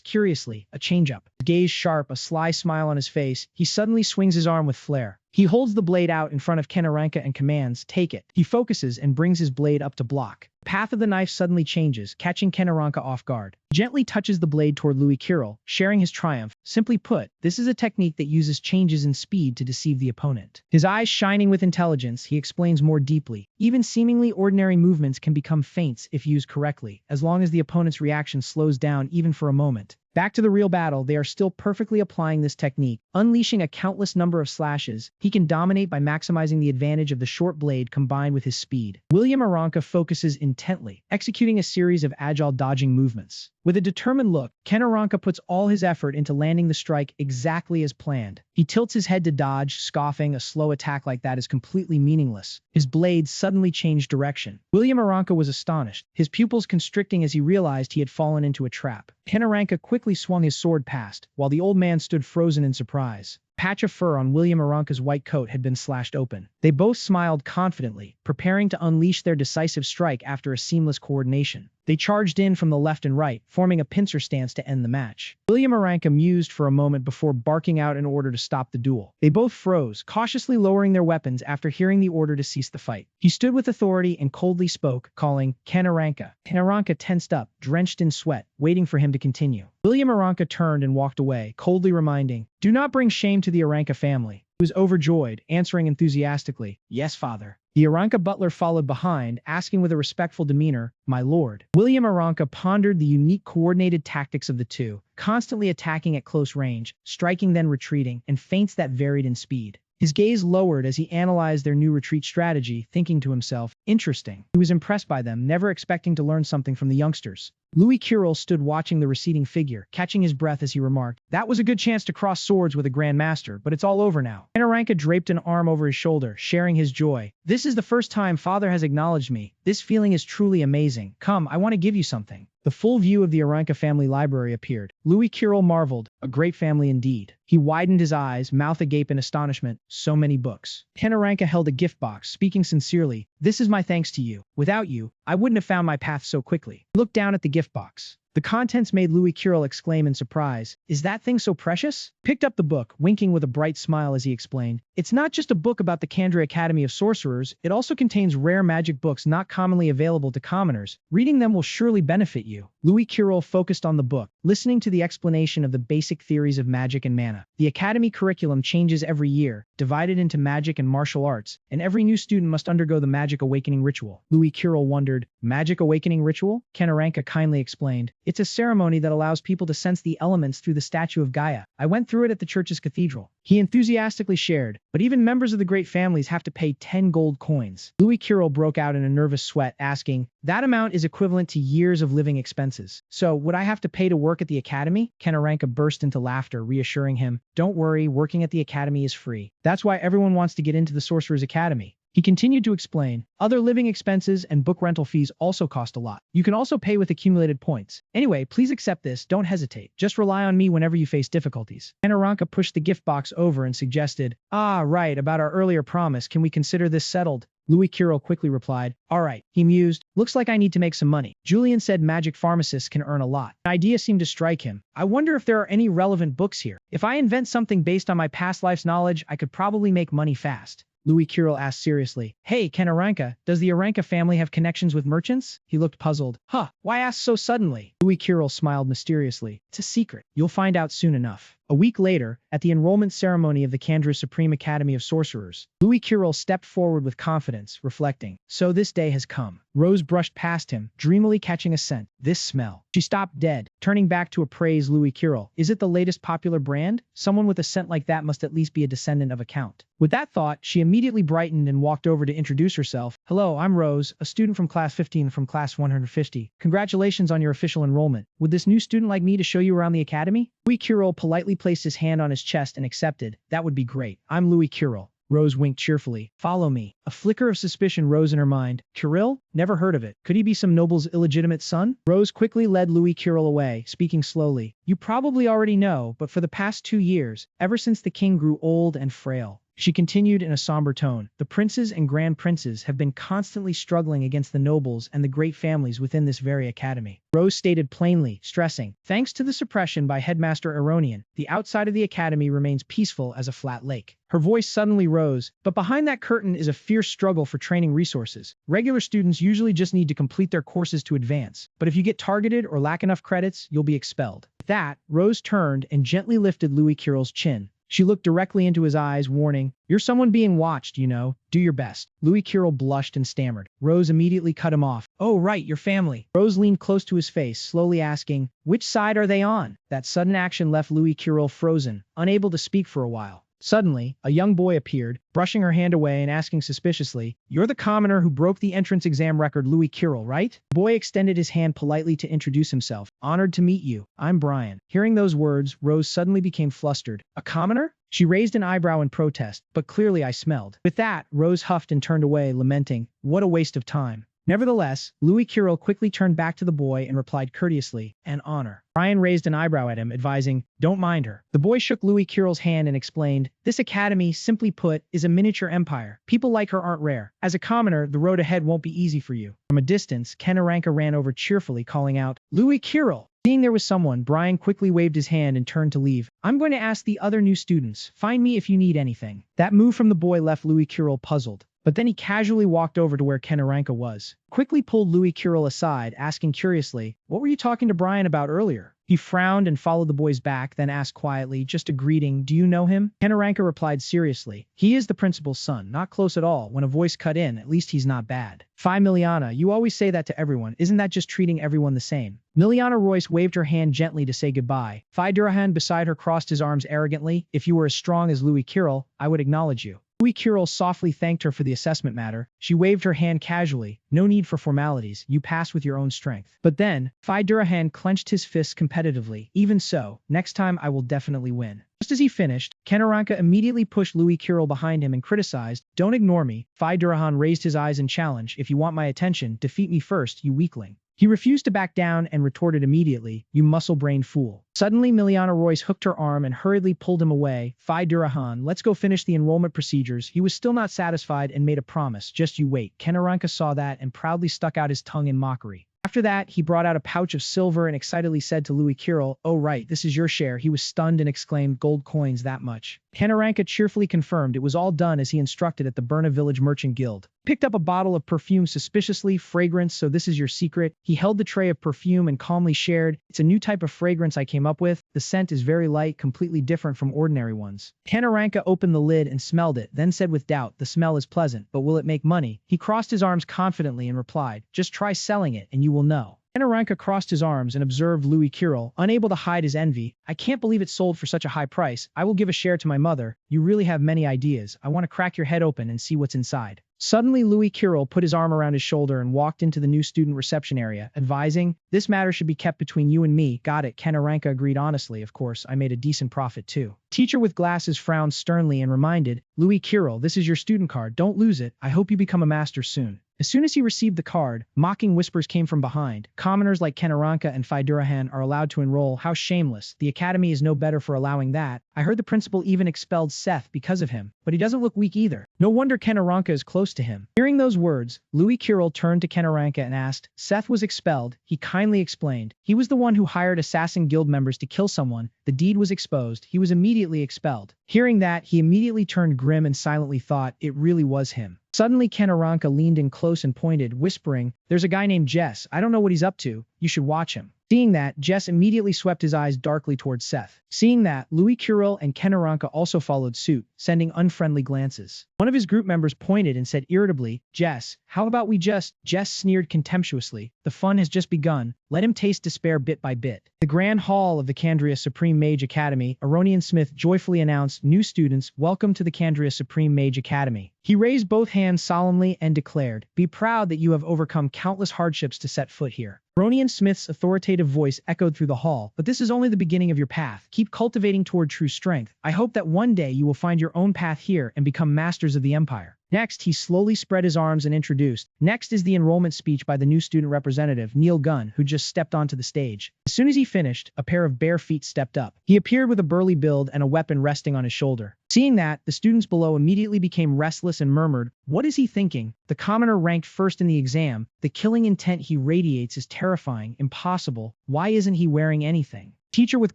curiously, a changeup? His gaze sharp, a sly smile on his face, he suddenly swings his arm with flair. He holds the blade out in front of Kanaranka and commands, take it. He focuses and brings his blade up to block. The path of the knife suddenly changes, catching Kanaranka off guard. He gently touches the blade toward Louis Kirill, sharing his triumph. Simply put, this is a technique that uses changes in speed to deceive the opponent. His eyes shining with intelligence, he explains more deeply. Even seemingly ordinary movements can become feints if used correctly, as long as the opponent's reaction slows down even for a moment. Back to the real battle, they are still perfectly applying this technique, unleashing a countless number of slashes. He can dominate by maximizing the advantage of the short blade combined with his speed. William Aranka focuses intently, executing a series of agile dodging movements. With a determined look, Kanaranka puts all his effort into landing the strike exactly as planned. He tilts his head to dodge, scoffing, a slow attack like that is completely meaningless. His blade suddenly changed direction. William Aranka was astonished, his pupils constricting as he realized he had fallen into a trap. Kanaranka quickly swung his sword past, while the old man stood frozen in surprise. A patch of fur on William Aranka's white coat had been slashed open. They both smiled confidently, preparing to unleash their decisive strike after a seamless coordination. They charged in from the left and right, forming a pincer stance to end the match. William Aranka mused for a moment before barking out an order to stop the duel. They both froze, cautiously lowering their weapons after hearing the order to cease the fight. He stood with authority and coldly spoke, calling, Kanaranka. Kanaranka tensed up, drenched in sweat, waiting for him to continue. William Aranka turned and walked away, coldly reminding, do not bring shame to the Aranka family. He was overjoyed, answering enthusiastically, yes, father. The Aranka butler followed behind, asking with a respectful demeanor, my lord. William Aranka pondered the unique coordinated tactics of the two, constantly attacking at close range, striking then retreating, and feints that varied in speed. His gaze lowered as he analyzed their new retreat strategy, thinking to himself, interesting. He was impressed by them, never expecting to learn something from the youngsters. Louis Kirill stood watching the receding figure, catching his breath as he remarked, that was a good chance to cross swords with a Grand Master, but it's all over now. Kanaranka draped an arm over his shoulder, sharing his joy. This is the first time father has acknowledged me. This feeling is truly amazing. Come, I want to give you something. The full view of the Aranka family library appeared. Louis Kirill marveled, a great family indeed. He widened his eyes, mouth agape in astonishment. So many books. Kanaranka held a gift box, speaking sincerely, this is my thanks to you. Without you, I wouldn't have found my path so quickly. He looked down at the gift box. The contents made Louis Kirill exclaim in surprise. Is that thing so precious? Picked up the book, winking with a bright smile as he explained. It's not just a book about the Kandra Academy of Sorcerers, it also contains rare magic books not commonly available to commoners. Reading them will surely benefit you. Louis Kirill focused on the book, listening to the explanation of the basic theories of magic and mana. The academy curriculum changes every year, divided into magic and martial arts, and every new student must undergo the magic awakening ritual. Louis Kirill wondered, magic awakening ritual? Kanaranka kindly explained. It's a ceremony that allows people to sense the elements through the statue of Gaia. I went through it at the church's cathedral. He enthusiastically shared, but even members of the great families have to pay 10 gold coins. Louis Kirill broke out in a nervous sweat, asking, that amount is equivalent to years of living expenses. So, would I have to pay to work at the academy? Kanaranka burst into laughter, reassuring him, don't worry, working at the academy is free. That's why everyone wants to get into the Sorcerer's Academy. He continued to explain, other living expenses and book rental fees also cost a lot. You can also pay with accumulated points. Anyway, please accept this, don't hesitate. Just rely on me whenever you face difficulties. Kanaranka pushed the gift box over and suggested, right, about our earlier promise, can we consider this settled? Louis Kirill quickly replied, all right. He mused, looks like I need to make some money. Julian said magic pharmacists can earn a lot. An idea seemed to strike him. I wonder if there are any relevant books here. If I invent something based on my past life's knowledge, I could probably make money fast. Louis Kirill asked seriously, hey, Kanaranka, does the Aranka family have connections with merchants? He looked puzzled. Why ask so suddenly? Louis Kirill smiled mysteriously. It's a secret. You'll find out soon enough. A week later, at the enrollment ceremony of the Kandra Supreme Academy of Sorcerers, Louis Kirill stepped forward with confidence, reflecting, so this day has come. Rose brushed past him, dreamily catching a scent. This smell. She stopped dead, turning back to appraise Louis Kirill. Is it the latest popular brand? Someone with a scent like that must at least be a descendant of a count. With that thought, she immediately brightened and walked over to introduce herself. Hello, I'm Rose, a student from class 15 from class 150. Congratulations on your official enrollment. Would this new student like me to show you around the academy? Louis Kirill politely placed his hand on his chest and accepted. That would be great. I'm Louis Kirill. Rose winked cheerfully. Follow me. A flicker of suspicion rose in her mind. Kirill? Never heard of it. Could he be some noble's illegitimate son? Rose quickly led Louis Kirill away, speaking slowly. You probably already know, but for the past 2 years, ever since the king grew old and frail, she continued in a somber tone, the princes and grand princes have been constantly struggling against the nobles and the great families within this very academy. Rose stated plainly, stressing, thanks to the suppression by Headmaster Aronian, the outside of the academy remains peaceful as a flat lake. Her voice suddenly rose, but behind that curtain is a fierce struggle for training resources. Regular students usually just need to complete their courses to advance, but if you get targeted or lack enough credits, you'll be expelled. With that, Rose turned and gently lifted Louis Kirill's chin. She looked directly into his eyes, warning, you're someone being watched, you know. Do your best. Louis Kirill blushed and stammered. Rose immediately cut him off. Oh, right, your family. Rose leaned close to his face, slowly asking, which side are they on? That sudden action left Louis Kirill frozen, unable to speak for a while. Suddenly, a young boy appeared, brushing her hand away and asking suspiciously, you're the commoner who broke the entrance exam record, Louis Kirill, right? The boy extended his hand politely to introduce himself. Honored to meet you. I'm Brian. Hearing those words, Rose suddenly became flustered. A commoner? She raised an eyebrow in protest, but clearly I smelled. With that, Rose huffed and turned away, lamenting, what a waste of time. Nevertheless, Louis Kirill quickly turned back to the boy and replied courteously, an honor. Brian raised an eyebrow at him, advising, don't mind her. The boy shook Louis Kirill's hand and explained, this academy, simply put, is a miniature empire. People like her aren't rare. As a commoner, the road ahead won't be easy for you. From a distance, Kanaranka ran over cheerfully, calling out, Louis Kirill. Seeing there was someone, Brian quickly waved his hand and turned to leave. I'm going to ask the other new students. Find me if you need anything. That move from the boy left Louis Kirill puzzled. But then he casually walked over to where Kanaranka was. Quickly pulled Louis Kirill aside, asking curiously, what were you talking to Brian about earlier? He frowned and followed the boy's back, then asked quietly, just a greeting, do you know him? Kanaranka replied seriously, he is the principal's son, not close at all. When a voice cut in, at least he's not bad. Phi Miliana, you always say that to everyone, isn't that just treating everyone the same? Miliana Royce waved her hand gently to say goodbye. Phi Durahan beside her crossed his arms arrogantly, if you were as strong as Louis Kirill, I would acknowledge you. Louis Kirill softly thanked her for the assessment matter. She waved her hand casually. No need for formalities. You pass with your own strength. But then, Phi Durahan clenched his fists competitively. Even so, next time I will definitely win. Just as he finished, Kanaranka immediately pushed Louis Kirill behind him and criticized, don't ignore me. Phi Durahan raised his eyes in challenge. If you want my attention, defeat me first, you weakling. He refused to back down and retorted immediately, "You muscle-brained fool." Suddenly, Miliana Royce hooked her arm and hurriedly pulled him away. "Phi Durahan, let's go finish the enrollment procedures." He was still not satisfied and made a promise. "Just you wait." Kenaranka saw that and proudly stuck out his tongue in mockery. After that, he brought out a pouch of silver and excitedly said to Louis Kirill, "Oh right, this is your share." He was stunned and exclaimed, "Gold coins, that much?" Kenaranka cheerfully confirmed it was all done as he instructed at the Berna Village Merchant Guild. Picked up a bottle of perfume suspiciously, fragrance, "So this is your secret." He held the tray of perfume and calmly shared, "It's a new type of fragrance I came up with. The scent is very light, completely different from ordinary ones." Kenaranka opened the lid and smelled it, then said with doubt, "The smell is pleasant, but will it make money?" He crossed his arms confidently and replied, "Just try selling it and you will know." Kenaranka crossed his arms and observed Louis Kirill, unable to hide his envy. "I can't believe it sold for such a high price. I will give a share to my mother. You really have many ideas. I want to crack your head open and see what's inside." Suddenly, Louis Kirill put his arm around his shoulder and walked into the new student reception area, advising, "This matter should be kept between you and me." "Got it." Kenaranka agreed honestly. "Of course, I made a decent profit too." Teacher with glasses frowned sternly and reminded, "Louis Kirill, this is your student card. Don't lose it. I hope you become a master soon." As soon as he received the card, mocking whispers came from behind. "Commoners like Kenaranka and Fidurahan are allowed to enroll. How shameless. The academy is no better for allowing that. I heard the principal even expelled Seth because of him, but he doesn't look weak either. No wonder Kenaranka is close to him." Hearing those words, Louis Kirill turned to Kenaranka and asked, "Seth was expelled?" He kindly explained, "He was the one who hired assassin guild members to kill someone. The deed was exposed. He was immediately expelled." Hearing that, he immediately turned grim and silently thought, it really was him. Suddenly, Kenaranka leaned in close and pointed, whispering, "There's a guy named Jess. I don't know what he's up to. You should watch him." Seeing that, Jess immediately swept his eyes darkly towards Seth. Seeing that, Louis Kirill and Kenaranka also followed suit, sending unfriendly glances. One of his group members pointed and said irritably, "Jess, how about we just—" Jess sneered contemptuously, "The fun has just begun. Let him taste despair bit by bit." The Grand Hall of the Kandria Supreme Mage Academy, Aronian Smith joyfully announced, "New students, welcome to the Kandria Supreme Mage Academy." He raised both hands solemnly and declared, "Be proud that you have overcome countless hardships to set foot here." Aronian Smith's authoritative voice echoed through the hall, "But this is only the beginning of your path. Keep cultivating toward true strength. I hope that one day you will find your own path here and become masters of the Empire." Next, he slowly spread his arms and introduced, "Next is the enrollment speech by the new student representative, Neil Gunn, who just stepped onto the stage." As soon as he finished, a pair of bare feet stepped up. He appeared with a burly build and a weapon resting on his shoulder. Seeing that, the students below immediately became restless and murmured, "What is he thinking? The commoner ranked first in the exam. The killing intent he radiates is terrifying, impossible. Why isn't he wearing anything?" Teacher with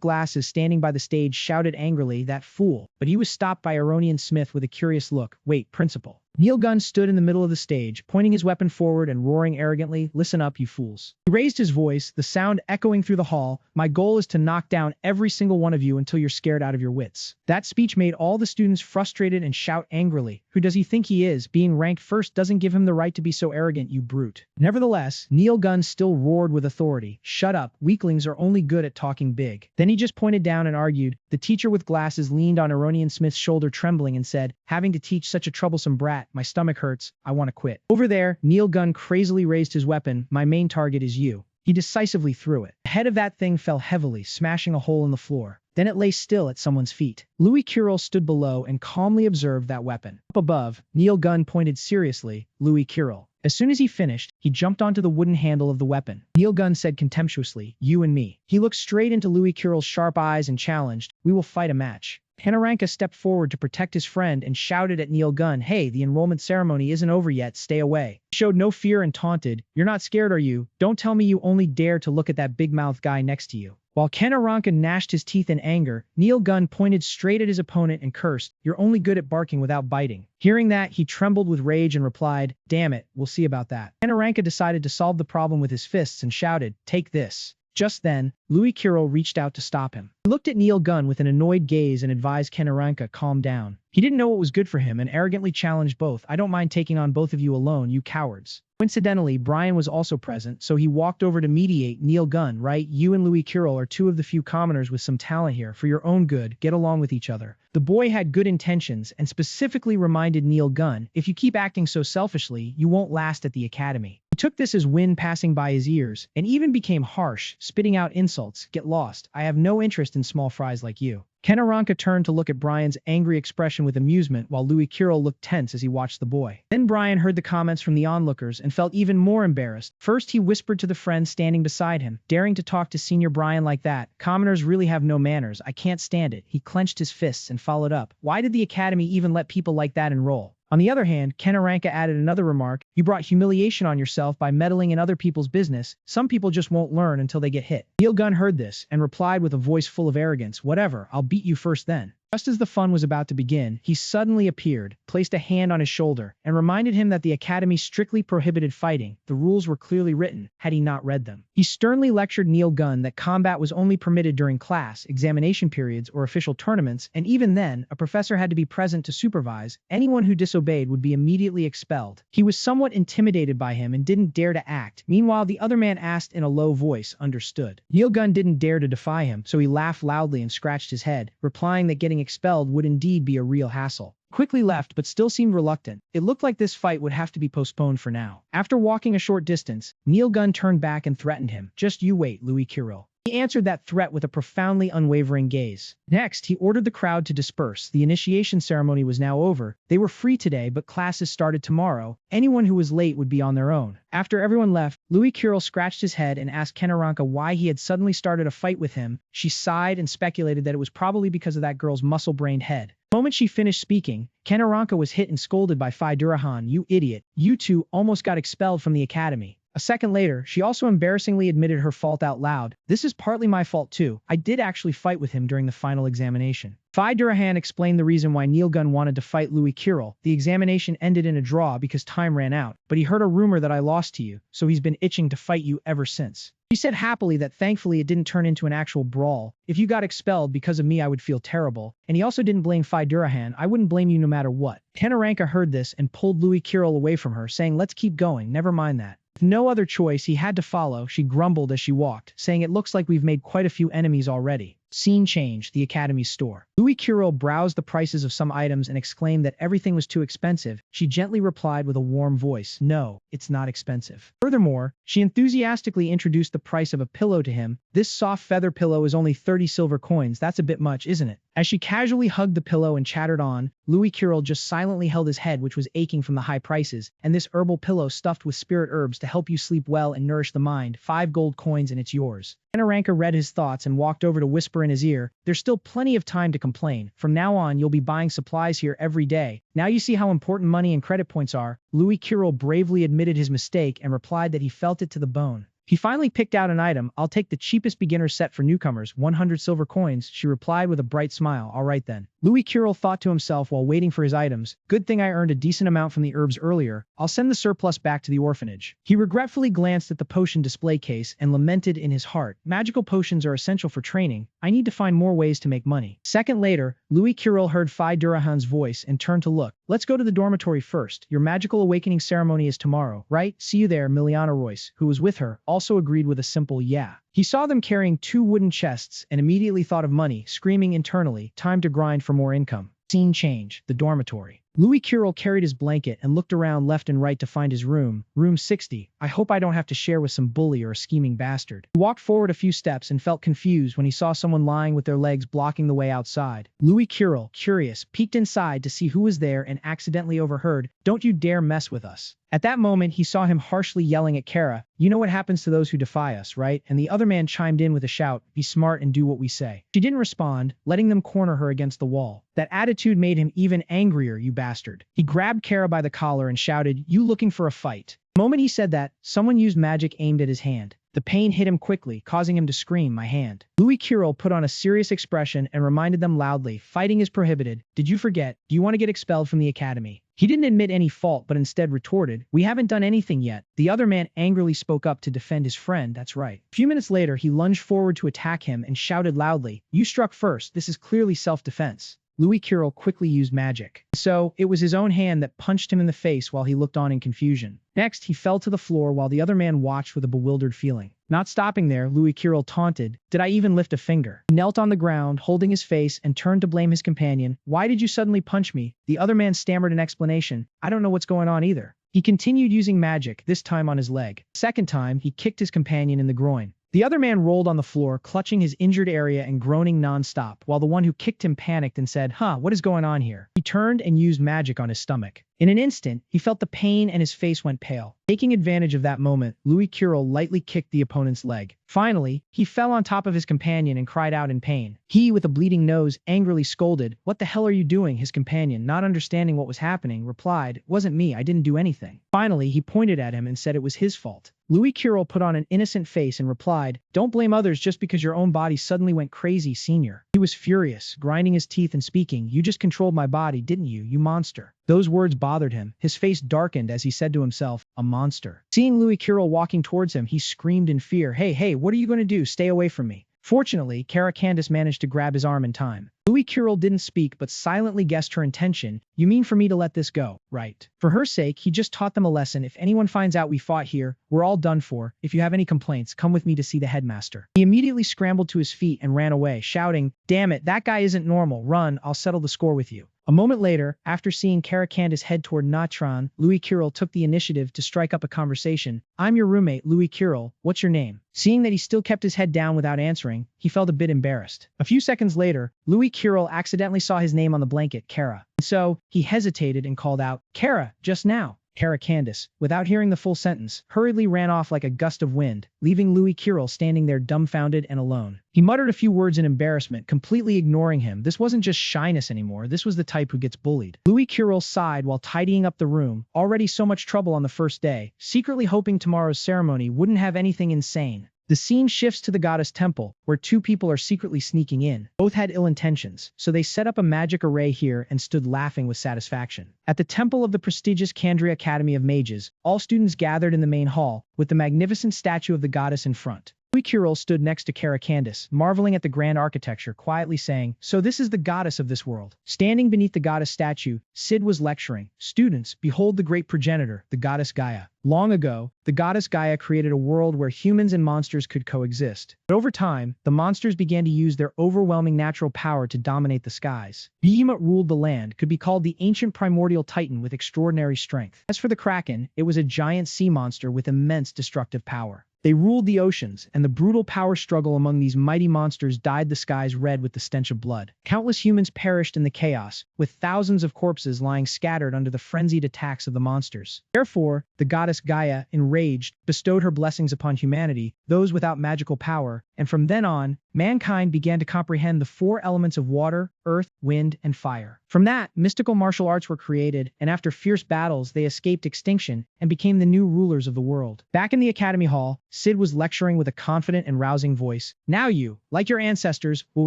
glasses standing by the stage shouted angrily, "That fool," but he was stopped by Aronian Smith with a curious look. "Wait, principal." Neil Gunn stood in the middle of the stage, pointing his weapon forward and roaring arrogantly, "Listen up, you fools." He raised his voice, the sound echoing through the hall, "My goal is to knock down every single one of you until you're scared out of your wits." That speech made all the students frustrated and shout angrily, "Who does he think he is? Being ranked first doesn't give him the right to be so arrogant, you brute." Nevertheless, Neil Gunn still roared with authority, "Shut up, weaklings are only good at talking big." Then he just pointed down and argued. The teacher with glasses leaned on Aronian Smith's shoulder trembling and said, "Having to teach such a troublesome brat, my stomach hurts. I want to quit." Over there, Neil Gunn crazily raised his weapon. "My main target is you." He decisively threw it. The head of that thing fell heavily, smashing a hole in the floor. Then it lay still at someone's feet. Louis Kirill stood below and calmly observed that weapon. Up above, Neil Gunn pointed seriously, "Louis Kirill." As soon as he finished, he jumped onto the wooden handle of the weapon. Neil Gunn said contemptuously, "You and me." He looked straight into Louis Kirill's sharp eyes and challenged, "We will fight a match." Kenaranka stepped forward to protect his friend and shouted at Neil Gunn, "Hey, the enrollment ceremony isn't over yet, stay away." He showed no fear and taunted, "You're not scared, are you? Don't tell me you only dare to look at that big-mouthed guy next to you." While Kenaranka gnashed his teeth in anger, Neil Gunn pointed straight at his opponent and cursed, "You're only good at barking without biting." Hearing that, he trembled with rage and replied, "Damn it, we'll see about that." Kenaranka decided to solve the problem with his fists and shouted, "Take this." Just then, Louis Kirill reached out to stop him. He looked at Neil Gunn with an annoyed gaze and advised Kenaranka, "Calm down." He didn't know what was good for him and arrogantly challenged both, "I don't mind taking on both of you alone, you cowards." Coincidentally, Brian was also present, so he walked over to mediate. "Neil Gunn, right? You and Louis Kirill are two of the few commoners with some talent here. For your own good, get along with each other." The boy had good intentions and specifically reminded Neil Gunn, "If you keep acting so selfishly, you won't last at the academy." He took this as wind passing by his ears and even became harsh, spitting out insults, "Get lost. I have no interest in small fries like you." Kenaranka turned to look at Brian's angry expression with amusement while Louis Kirill looked tense as he watched the boy. Then Brian heard the comments from the onlookers and felt even more embarrassed. First, he whispered to the friend standing beside him, daring to talk to Senior Brian like that. Commoners really have no manners. I can't stand it. He clenched his fists and followed up. Why did the academy even let people like that enroll? On the other hand, Kenaranka added another remark. You brought humiliation on yourself by meddling in other people's business. Some people just won't learn until they get hit. Neil Gunn heard this and replied with a voice full of arrogance. Whatever, I'll beat you first then. Just as the fun was about to begin, he suddenly appeared, placed a hand on his shoulder, and reminded him that the academy strictly prohibited fighting. The rules were clearly written, had he not read them. He sternly lectured Neil Gunn that combat was only permitted during class, examination periods, or official tournaments, and even then, a professor had to be present to supervise. Anyone who disobeyed would be immediately expelled. He was somewhat intimidated by him and didn't dare to act. Meanwhile, the other man asked in a low voice, understood. Neil Gunn didn't dare to defy him, so he laughed loudly and scratched his head, replying that getting expelled would indeed be a real hassle. Quickly left but still seemed reluctant. It looked like this fight would have to be postponed for now. After walking a short distance, Neil Gunn turned back and threatened him. Just you wait, Louis Kirill. He answered that threat with a profoundly unwavering gaze. Next, he ordered the crowd to disperse. The initiation ceremony was now over. They were free today, but classes started tomorrow. Anyone who was late would be on their own. After everyone left, Louis Kirill scratched his head and asked Kenaranka why he had suddenly started a fight with him. She sighed and speculated that it was probably because of that girl's muscle-brained head. The moment she finished speaking, Kenaranka was hit and scolded by Phi Durahan. You idiot. You two almost got expelled from the academy. A second later, she also embarrassingly admitted her fault out loud. This is partly my fault too. I did actually fight with him during the final examination. Phi Durahan explained the reason why Neil Gunn wanted to fight Louis Kirill. The examination ended in a draw because time ran out, but he heard a rumor that I lost to you, so he's been itching to fight you ever since. She said happily that thankfully it didn't turn into an actual brawl. If you got expelled because of me, I would feel terrible. And he also didn't blame Phi Durahan. I wouldn't blame you no matter what. Kenaranka heard this and pulled Louis Kirill away from her, saying, let's keep going, never mind that. With no other choice, he had to follow. She grumbled as she walked, saying it looks like we've made quite a few enemies already. Scene change, the Academy's store. Louis Kirill browsed the prices of some items and exclaimed that everything was too expensive. She gently replied with a warm voice, no, it's not expensive. Furthermore, she enthusiastically introduced the price of a pillow to him. This soft feather pillow is only 30 silver coins. That's a bit much, isn't it? As she casually hugged the pillow and chattered on, Louis Kirill just silently held his head, which was aching from the high prices, and this herbal pillow stuffed with spirit herbs to help you sleep well and nourish the mind. 5 gold coins and it's yours. Kenaranka read his thoughts and walked over to whisper in his ear, there's still plenty of time to complain. From now on, you'll be buying supplies here every day. Now you see how important money and credit points are. Louis Kirill bravely admitted his mistake and replied that he felt it to the bone. He finally picked out an item. I'll take the cheapest beginner set for newcomers, 100 silver coins, she replied with a bright smile. All right then. Louis Kirill thought to himself while waiting for his items, good thing I earned a decent amount from the herbs earlier. I'll send the surplus back to the orphanage. He regretfully glanced at the potion display case and lamented in his heart, magical potions are essential for training. I need to find more ways to make money. Second later, Louis Kirill heard Phi Durahan's voice and turned to look. Let's go to the dormitory first. Your magical awakening ceremony is tomorrow, right? See you there. Miliana Royce, who was with her, also agreed with a simple yeah. He saw them carrying 2 wooden chests and immediately thought of money, screaming internally, time to grind for more income. Scene change, the dormitory. Louis Kirill carried his blanket and looked around left and right to find his room. Room 60. I hope I don't have to share with some bully or a scheming bastard. He walked forward a few steps and felt confused when he saw someone lying with their legs blocking the way outside. Louis Kirill, curious, peeked inside to see who was there and accidentally overheard, don't you dare mess with us. At that moment, he saw him harshly yelling at Kara, you know what happens to those who defy us, right? And the other man chimed in with a shout, be smart and do what we say. She didn't respond, letting them corner her against the wall. That attitude made him even angrier, you bastard. He grabbed Kara by the collar and shouted, you looking for a fight? The moment he said that, someone used magic aimed at his hand. The pain hit him quickly, causing him to scream, my hand. Louis Kirill put on a serious expression and reminded them loudly, fighting is prohibited. Did you forget? Do you want to get expelled from the academy? He didn't admit any fault, but instead retorted, we haven't done anything yet. The other man angrily spoke up to defend his friend, that's right. A few minutes later, he lunged forward to attack him and shouted loudly, you struck first, this is clearly self-defense. Louis Kirill quickly used magic. So, it was his own hand that punched him in the face while he looked on in confusion. Next, he fell to the floor while the other man watched with a bewildered feeling. Not stopping there, Louis Kirill taunted, did I even lift a finger? He knelt on the ground, holding his face, and turned to blame his companion. Why did you suddenly punch me? The other man stammered an explanation. I don't know what's going on either. He continued using magic, this time on his leg. Second time, he kicked his companion in the groin. The other man rolled on the floor, clutching his injured area and groaning nonstop, while the one who kicked him panicked and said, what is going on here? He turned and used magic on his stomach. In an instant, he felt the pain and his face went pale. Taking advantage of that moment, Louis Curel lightly kicked the opponent's leg. Finally, he fell on top of his companion and cried out in pain. He, with a bleeding nose, angrily scolded. "What the hell are you doing?" His companion, not understanding what was happening, replied, "It wasn't me, I didn't do anything." Finally, he pointed at him and said it was his fault. Louis Curel put on an innocent face and replied, "Don't blame others just because your own body suddenly went crazy, senior." He was furious, grinding his teeth and speaking, "You just controlled my body, didn't you, you monster?" Those words bothered him. His face darkened as he said to himself, "A monster." Seeing Louis Curel walking towards him, he screamed in fear, Hey, what are you going to do? Stay away from me." Fortunately, Cara Candace managed to grab his arm in time. Louis Curel didn't speak but silently guessed her intention. "You mean for me to let this go, right?" For her sake, he just taught them a lesson. "If anyone finds out we fought here, we're all done for. If you have any complaints, come with me to see the headmaster." He immediately scrambled to his feet and ran away, shouting, "Damn it, that guy isn't normal. Run, I'll settle the score with you." A moment later, after seeing Cara Candace head toward Natron, Louis Curel took the initiative to strike up a conversation. "I'm your roommate, Louis Curel. What's your name?" Seeing that he still kept his head down without answering, he felt a bit embarrassed. A few seconds later, Louis Curel accidentally saw his name on the blanket, Cara. So, he hesitated and called out, "Cara, just now." Cara Candace, without hearing the full sentence, hurriedly ran off like a gust of wind, leaving Louis Curel standing there dumbfounded and alone. He muttered a few words in embarrassment, completely ignoring him. This wasn't just shyness anymore, this was the type who gets bullied. Louis Curel sighed while tidying up the room, already so much trouble on the first day, secretly hoping tomorrow's ceremony wouldn't have anything insane. The scene shifts to the goddess temple, where two people are secretly sneaking in. Both had ill intentions, so they set up a magic array here and stood laughing with satisfaction. At the temple of the prestigious Kandria Academy of Mages, all students gathered in the main hall, with the magnificent statue of the goddess in front. Louis Curel stood next to Cara Candace, marveling at the grand architecture, quietly saying, "So this is the goddess of this world." Standing beneath the goddess statue, Sid was lecturing, "Students, behold the great progenitor, the goddess Gaia. Long ago, the goddess Gaia created a world where humans and monsters could coexist. But over time, the monsters began to use their overwhelming natural power to dominate the skies. Behemoth ruled the land, could be called the ancient primordial titan with extraordinary strength. As for the Kraken, it was a giant sea monster with immense destructive power. They ruled the oceans, and the brutal power struggle among these mighty monsters dyed the skies red with the stench of blood. Countless humans perished in the chaos, with thousands of corpses lying scattered under the frenzied attacks of the monsters. Therefore, the goddess Gaia, enraged, bestowed her blessings upon humanity, those without magical power, and from then on, mankind began to comprehend the four elements of water, earth, wind, and fire. From that, mystical martial arts were created, and after fierce battles, they escaped extinction and became the new rulers of the world. Back in the Academy Hall, Sid was lecturing with a confident and rousing voice. "Now you, like your ancestors, will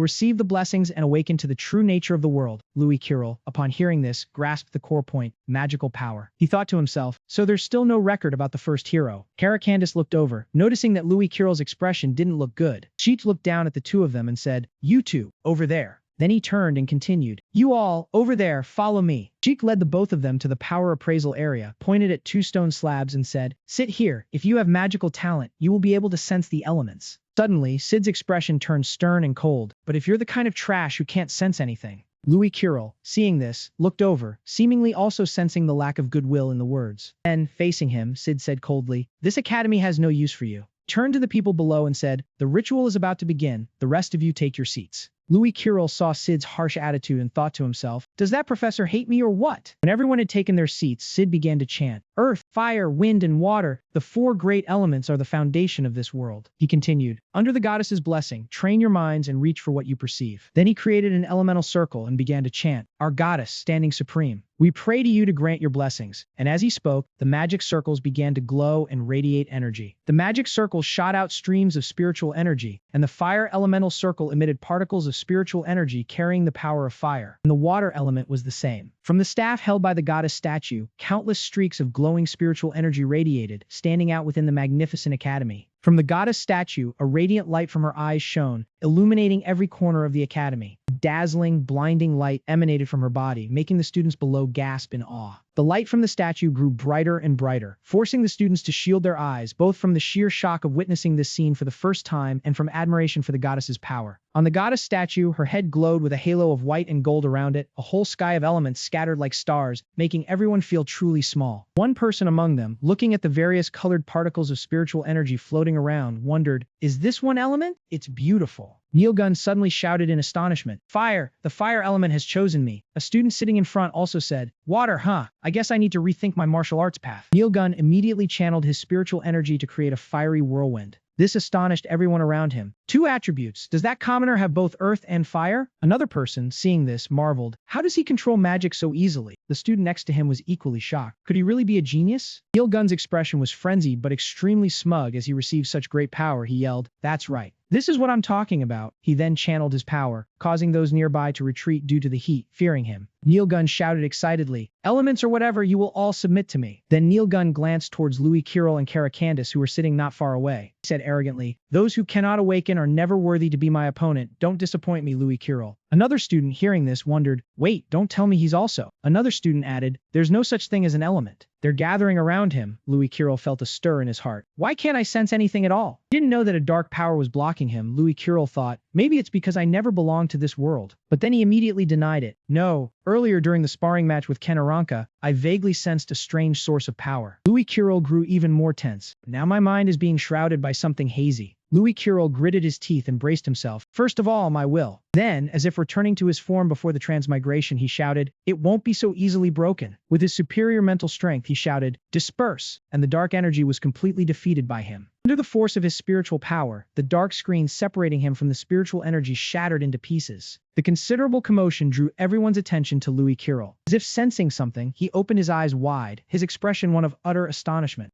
receive the blessings and awaken to the true nature of the world." Louis Curel, upon hearing this, grasped the core point, magical power. He thought to himself, so there's still no record about the first hero. Cara Candace looked over, noticing that Louis Curel's expression didn't look good. She looked down at the two of them and said, "You two, over there." Then he turned and continued, "You all, over there, follow me." Sheik led the both of them to the power appraisal area, pointed at two stone slabs and said, "Sit here. If you have magical talent, you will be able to sense the elements." Suddenly, Sid's expression turned stern and cold. "But if you're the kind of trash who can't sense anything." Louis Curel, seeing this, looked over, seemingly also sensing the lack of goodwill in the words. Then, facing him, Sid said coldly, "This academy has no use for you." Turned to the people below and said, "The ritual is about to begin. The rest of you take your seats." Louis Curel saw Sid's harsh attitude and thought to himself, does that professor hate me or what? When everyone had taken their seats, Sid began to chant, "Earth, fire, wind, and water, the four great elements are the foundation of this world." He continued, "Under the goddess's blessing, train your minds and reach for what you perceive." Then he created an elemental circle and began to chant, "Our goddess, standing supreme, we pray to you to grant your blessings." And as he spoke, the magic circles began to glow and radiate energy. The magic circles shot out streams of spiritual energy, and the fire elemental circle emitted particles of spiritual energy carrying the power of fire. And the water element was the same. From the staff held by the goddess statue, countless streaks of glowing spiritual energy radiated, standing out within the magnificent academy. From the goddess statue, a radiant light from her eyes shone, illuminating every corner of the academy. A dazzling, blinding light emanated from her body, making the students below gasp in awe. The light from the statue grew brighter and brighter, forcing the students to shield their eyes, both from the sheer shock of witnessing this scene for the first time and from admiration for the goddess's power. On the goddess statue, her head glowed with a halo of white and gold around it, a whole sky of elements scattered like stars, making everyone feel truly small. One person among them, looking at the various colored particles of spiritual energy floating around, wondered, "Is this one element? It's beautiful." Neilgun suddenly shouted in astonishment, "Fire! The fire element has chosen me." A student sitting in front also said, "Water, huh? I guess I need to rethink my martial arts path." Neilgun immediately channeled his spiritual energy to create a fiery whirlwind. This astonished everyone around him. Two attributes. Does that commoner have both earth and fire? Another person, seeing this, marveled. How does he control magic so easily? The student next to him was equally shocked. Could he really be a genius? Neilgun's expression was frenzied but extremely smug as he received such great power. He yelled, "That's right. This is what I'm talking about." He then channeled his power, causing those nearby to retreat due to the heat, fearing him. Neilgun shouted excitedly, "Elements or whatever, you will all submit to me." Then Neilgun glanced towards Louis Kiril and Kara Candace, who were sitting not far away. He said arrogantly, "Those who cannot awaken are never worthy to be my opponent. Don't disappoint me, Louis Kiril." Another student hearing this wondered, "Wait, don't tell me he's also." Another student added, "There's no such thing as an element." They're gathering around him. Louis Kiril felt a stir in his heart. Why can't I sense anything at all? He didn't know that a dark power was blocking him. Louis Kiril thought, maybe it's because I never belonged to this world. But then he immediately denied it. No, earlier during the sparring match with Ken Aranka, I vaguely sensed a strange source of power. Louis Kiril grew even more tense. Now my mind is being shrouded by something hazy. Louis Kiril gritted his teeth and braced himself. First of all, my will. Then, as if returning to his form before the transmigration, he shouted, "It won't be so easily broken." With his superior mental strength, he shouted, "Disperse!" And the dark energy was completely defeated by him. Under the force of his spiritual power, the dark screen separating him from the spiritual energy shattered into pieces. The considerable commotion drew everyone's attention to Louis Kiril. As if sensing something, he opened his eyes wide, his expression one of utter astonishment.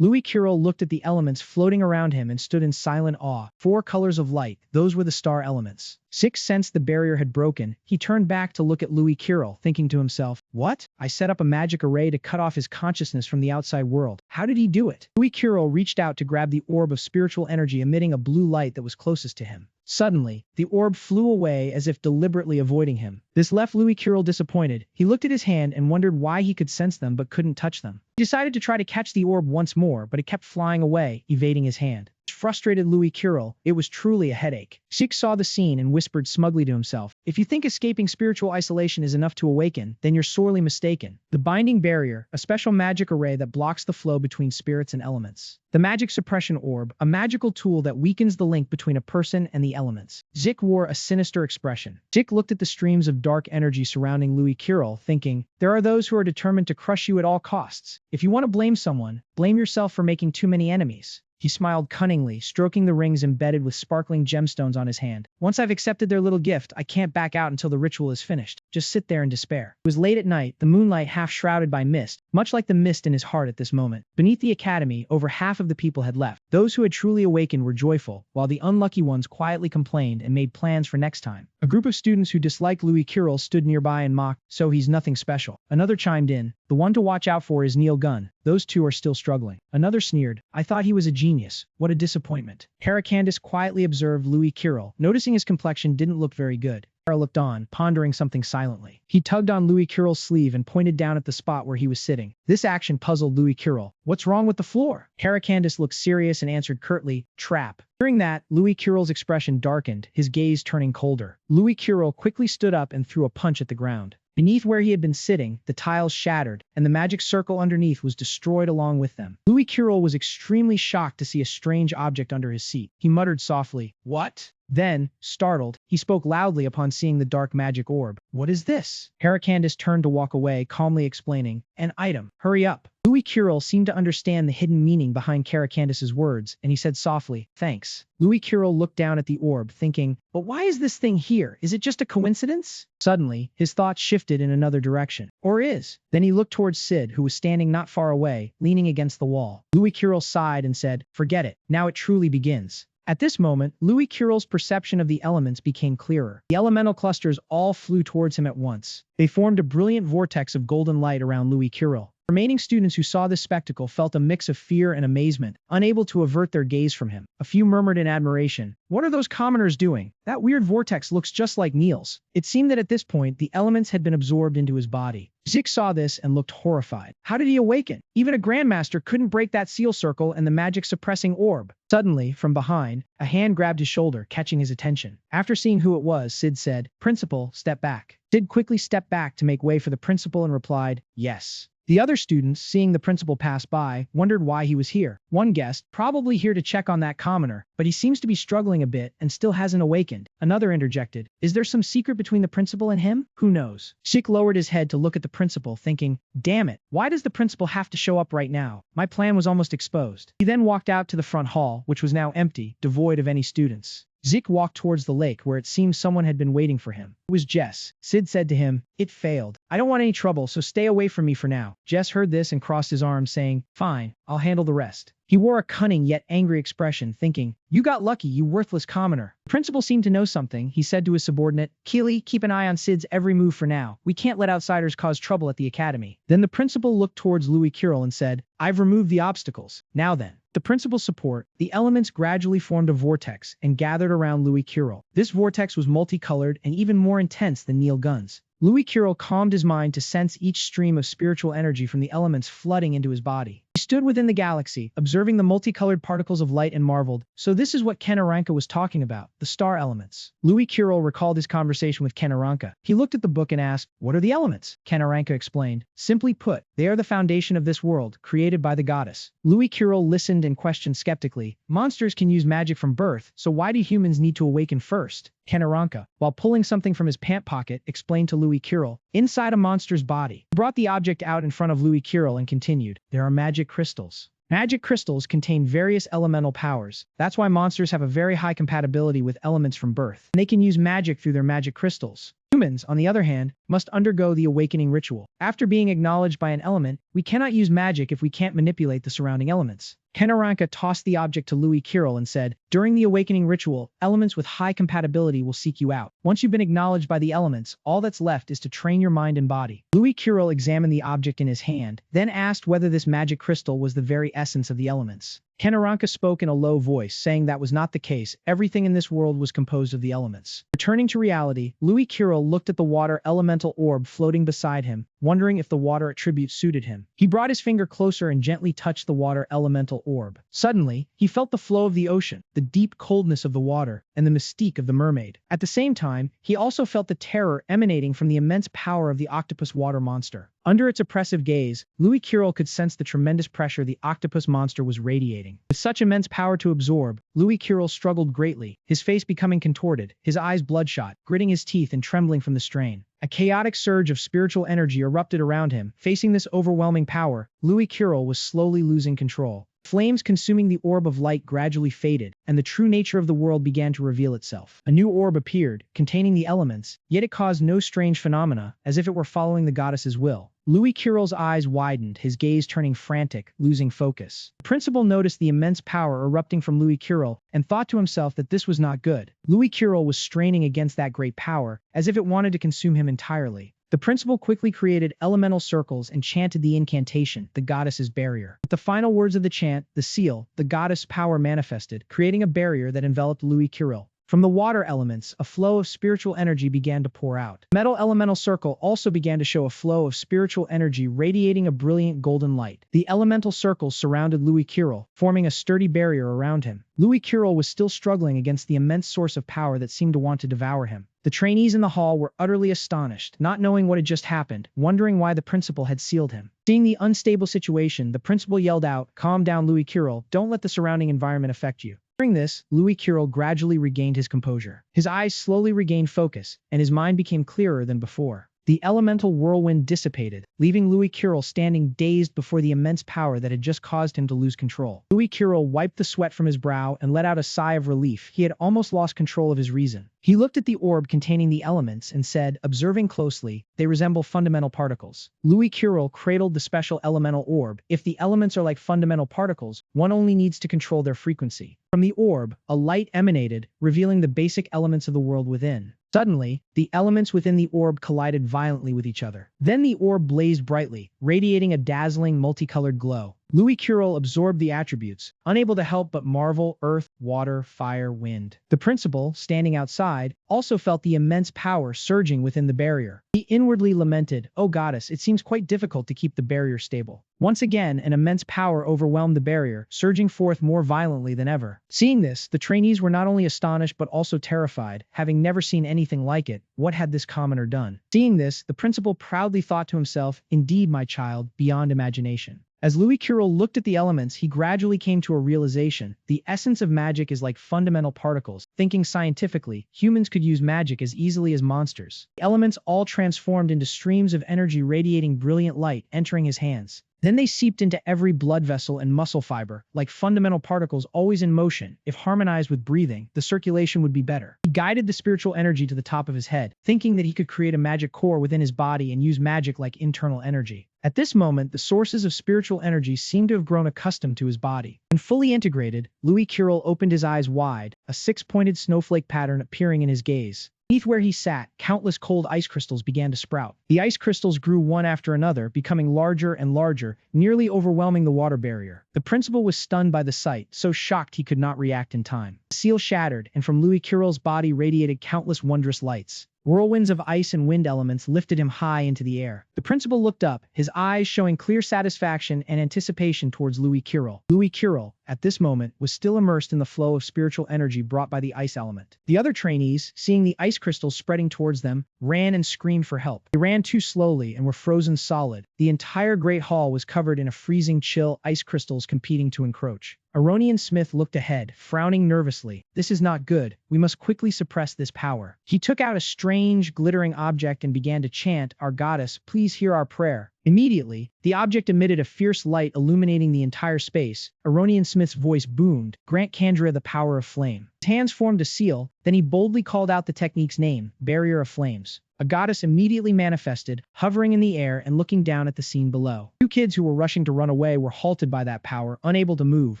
Louis Kiril looked at the elements floating around him and stood in silent awe. 4 colors of light, those were the star elements. Six sensed the barrier had broken. He turned back to look at Louis Kiril, thinking to himself, "What? I set up a magic array to cut off his consciousness from the outside world. How did he do it?" Louis Kiril reached out to grab the orb of spiritual energy emitting a blue light that was closest to him. Suddenly, the orb flew away as if deliberately avoiding him. This left Louis Kiril disappointed. He looked at his hand and wondered why he could sense them but couldn't touch them. He decided to try to catch the orb once more, but it kept flying away, evading his hand. Frustrated Louis Kiril, it was truly a headache. Sik saw the scene and whispered smugly to himself, "If you think escaping spiritual isolation is enough to awaken, then you're sorely mistaken." The binding barrier, a special magic array that blocks the flow between spirits and elements. The magic suppression orb, a magical tool that weakens the link between a person and the elements. Zik wore a sinister expression. Zik looked at the streams of dark energy surrounding Louis Kiril, thinking, there are those who are determined to crush you at all costs. If you want to blame someone, blame yourself for making too many enemies. He smiled cunningly, stroking the rings embedded with sparkling gemstones on his hand. Once I've accepted their little gift, I can't back out until the ritual is finished. Just sit there in despair. It was late at night, the moonlight half shrouded by mist, much like the mist in his heart at this moment. Beneath the academy, over half of the people had left. Those who had truly awakened were joyful, while the unlucky ones quietly complained and made plans for next time. A group of students who disliked Louis Kiril stood nearby and mocked, "So he's nothing special." Another chimed in, "The one to watch out for is Neil Gunn. Those two are still struggling." Another sneered, "I thought he was a genius. What a disappointment." Kara Candace quietly observed Louis Kiril, noticing his complexion didn't look very good. Kara looked on, pondering something silently. He tugged on Louis Kiril's sleeve and pointed down at the spot where he was sitting. This action puzzled Louis Kiril. "What's wrong with the floor?" Kara Candace looked serious and answered curtly, "Trap." During that, Louis Kiril's expression darkened, his gaze turning colder. Louis Kiril quickly stood up and threw a punch at the ground. Beneath where he had been sitting, the tiles shattered, and the magic circle underneath was destroyed along with them. Louis Kiril was extremely shocked to see a strange object under his seat. He muttered softly, "What?" Then, startled, he spoke loudly upon seeing the dark magic orb. "What is this?" Kara Candace turned to walk away, calmly explaining, "An item. Hurry up." Louis Kiril seemed to understand the hidden meaning behind Kara Candace's words, and he said softly, "Thanks." Louis Kiril looked down at the orb, thinking, "But why is this thing here? Is it just a coincidence?" Suddenly, his thoughts shifted in another direction. Or is? Then he looked towards Sid, who was standing not far away, leaning against the wall. Louis Kiril sighed and said, "Forget it. Now it truly begins." At this moment, Louis Kiril's perception of the elements became clearer. The elemental clusters all flew towards him at once. They formed a brilliant vortex of golden light around Louis Kiril. Remaining students who saw this spectacle felt a mix of fear and amazement, unable to avert their gaze from him. A few murmured in admiration, "What are those commoners doing? That weird vortex looks just like Neil's." It seemed that at this point, the elements had been absorbed into his body. Zik saw this and looked horrified. How did he awaken? Even a grandmaster couldn't break that seal circle and the magic-suppressing orb. Suddenly, from behind, a hand grabbed his shoulder, catching his attention. After seeing who it was, Sid said, "Principal, step back." Sid quickly stepped back to make way for the principal and replied, "Yes." The other students, seeing the principal pass by, wondered why he was here. One guessed, probably here to check on that commoner, but he seems to be struggling a bit and still hasn't awakened. Another interjected, "Is there some secret between the principal and him? Who knows?" Sik lowered his head to look at the principal, thinking, "Damn it, why does the principal have to show up right now? My plan was almost exposed." He then walked out to the front hall, which was now empty, devoid of any students. Zik walked towards the lake where it seemed someone had been waiting for him. It was Jess. Sid said to him, "It failed. I don't want any trouble, so stay away from me for now." Jess heard this and crossed his arms, saying, "Fine, I'll handle the rest." He wore a cunning yet angry expression, thinking, "You got lucky, you worthless commoner." The principal seemed to know something. He said to his subordinate, "Keely, keep an eye on Sid's every move for now. We can't let outsiders cause trouble at the academy." Then the principal looked towards Louis Kirill and said, "I've removed the obstacles. Now then." The principal's support, the elements gradually formed a vortex and gathered around Louis Kirill. This vortex was multicolored and even more intense than Neil Gunn's. Louis Kirill calmed his mind to sense each stream of spiritual energy from the elements flooding into his body. He stood within the galaxy, observing the multicolored particles of light and marveled, so this is what Ken Aranka was talking about, the star elements. Louis Kirill recalled his conversation with Ken Aranka. He looked at the book and asked, "What are the elements?" Ken Aranka explained, "Simply put, they are the foundation of this world, created by the goddess." Louis Kirill listened and questioned skeptically, "Monsters can use magic from birth, so why do humans need to awaken first?" Ken Aranka, while pulling something from his pant pocket, explained to Louis Kirill, "Inside a monster's body." He brought the object out in front of Louis Kirill and continued, "There are magic crystals. Magic crystals contain various elemental powers. That's why monsters have a very high compatibility with elements from birth. And they can use magic through their magic crystals. Humans, on the other hand, must undergo the awakening ritual. After being acknowledged by an element, we cannot use magic if we can't manipulate the surrounding elements." Ken Aranka tossed the object to Louis Kirill and said, "During the awakening ritual, elements with high compatibility will seek you out. Once you've been acknowledged by the elements, all that's left is to train your mind and body." Louis Kirill examined the object in his hand, then asked whether this magic crystal was the very essence of the elements. Ken Aranka spoke in a low voice, saying that was not the case. Everything in this world was composed of the elements. Returning to reality, Louis Kirill looked at the water elemental orb floating beside him, wondering if the water attribute suited him. He brought his finger closer and gently touched the water elemental orb. Suddenly, he felt the flow of the ocean, the deep coldness of the water, and the mystique of the mermaid. At the same time, he also felt the terror emanating from the immense power of the octopus water monster. Under its oppressive gaze, Louis Kirill could sense the tremendous pressure the octopus monster was radiating. With such immense power to absorb, Louis Kirill struggled greatly, his face becoming contorted, his eyes bloodshot, gritting his teeth and trembling from the strain. A chaotic surge of spiritual energy erupted around him. Facing this overwhelming power, Louis Kirill was slowly losing control. Flames consuming the orb of light gradually faded, and the true nature of the world began to reveal itself. A new orb appeared, containing the elements, yet it caused no strange phenomena, as if it were following the goddess's will. Louis Kirill's eyes widened, his gaze turning frantic, losing focus. The principal noticed the immense power erupting from Louis Kirill and thought to himself that this was not good. Louis Kirill was straining against that great power, as if it wanted to consume him entirely. The principal quickly created elemental circles and chanted the incantation, the goddess's barrier. With the final words of the chant, the seal, the goddess power manifested, creating a barrier that enveloped Louis Kirill. From the water elements, a flow of spiritual energy began to pour out. The metal elemental circle also began to show a flow of spiritual energy radiating a brilliant golden light. The elemental circles surrounded Louis Kirill, forming a sturdy barrier around him. Louis Kirill was still struggling against the immense source of power that seemed to want to devour him. The trainees in the hall were utterly astonished, not knowing what had just happened, wondering why the principal had sealed him. Seeing the unstable situation, the principal yelled out, "Calm down, Louis Kirill, don't let the surrounding environment affect you." During this, Louis Kirill gradually regained his composure. His eyes slowly regained focus, and his mind became clearer than before. The elemental whirlwind dissipated, leaving Louis Kirill standing dazed before the immense power that had just caused him to lose control. Louis Kirill wiped the sweat from his brow and let out a sigh of relief. He had almost lost control of his reason. He looked at the orb containing the elements and said, observing closely, "They resemble fundamental particles." Louis Kirill cradled the special elemental orb. If the elements are like fundamental particles, one only needs to control their frequency. From the orb, a light emanated, revealing the basic elements of the world within. Suddenly, the elements within the orb collided violently with each other. Then the orb blazed brightly, radiating a dazzling multicolored glow. Louis Curel absorbed the attributes, unable to help but marvel: earth, water, fire, wind. The principal, standing outside, also felt the immense power surging within the barrier. He inwardly lamented, "Oh goddess, it seems quite difficult to keep the barrier stable." Once again, an immense power overwhelmed the barrier, surging forth more violently than ever. Seeing this, the trainees were not only astonished but also terrified, having never seen anything like it. What had this commoner done? Seeing this, the principal proudly thought to himself, "Indeed, my child, beyond imagination." As Louis Curel looked at the elements, he gradually came to a realization. The essence of magic is like fundamental particles. Thinking scientifically, humans could use magic as easily as monsters. The elements all transformed into streams of energy radiating brilliant light, entering his hands. Then they seeped into every blood vessel and muscle fiber, like fundamental particles always in motion. If harmonized with breathing, the circulation would be better. He guided the spiritual energy to the top of his head, thinking that he could create a magic core within his body and use magic like internal energy. At this moment, the sources of spiritual energy seemed to have grown accustomed to his body. When fully integrated, Louis Curel opened his eyes wide, a six-pointed snowflake pattern appearing in his gaze. Beneath where he sat, countless cold ice crystals began to sprout. The ice crystals grew one after another, becoming larger and larger, nearly overwhelming the water barrier. The principal was stunned by the sight, so shocked he could not react in time. The seal shattered, and from Louis Curel's body radiated countless wondrous lights. Whirlwinds of ice and wind elements lifted him high into the air. The principal looked up, his eyes showing clear satisfaction and anticipation towards Louis Curel. Louis Curel, at this moment, was still immersed in the flow of spiritual energy brought by the ice element. The other trainees, seeing the ice crystals spreading towards them, ran and screamed for help. They ran too slowly and were frozen solid. The entire great hall was covered in a freezing chill, ice crystals competing to encroach. Aronian Smith looked ahead, frowning nervously. "This is not good. We must quickly suppress this power." He took out a strange, glittering object and began to chant, "Our goddess, please hear our prayer." Immediately, the object emitted a fierce light illuminating the entire space. Aronian Smith's voice boomed, "Grant Kandra the power of flame." His hands formed a seal, then he boldly called out the technique's name, Barrier of Flames. A goddess immediately manifested, hovering in the air and looking down at the scene below. Two kids who were rushing to run away were halted by that power, unable to move,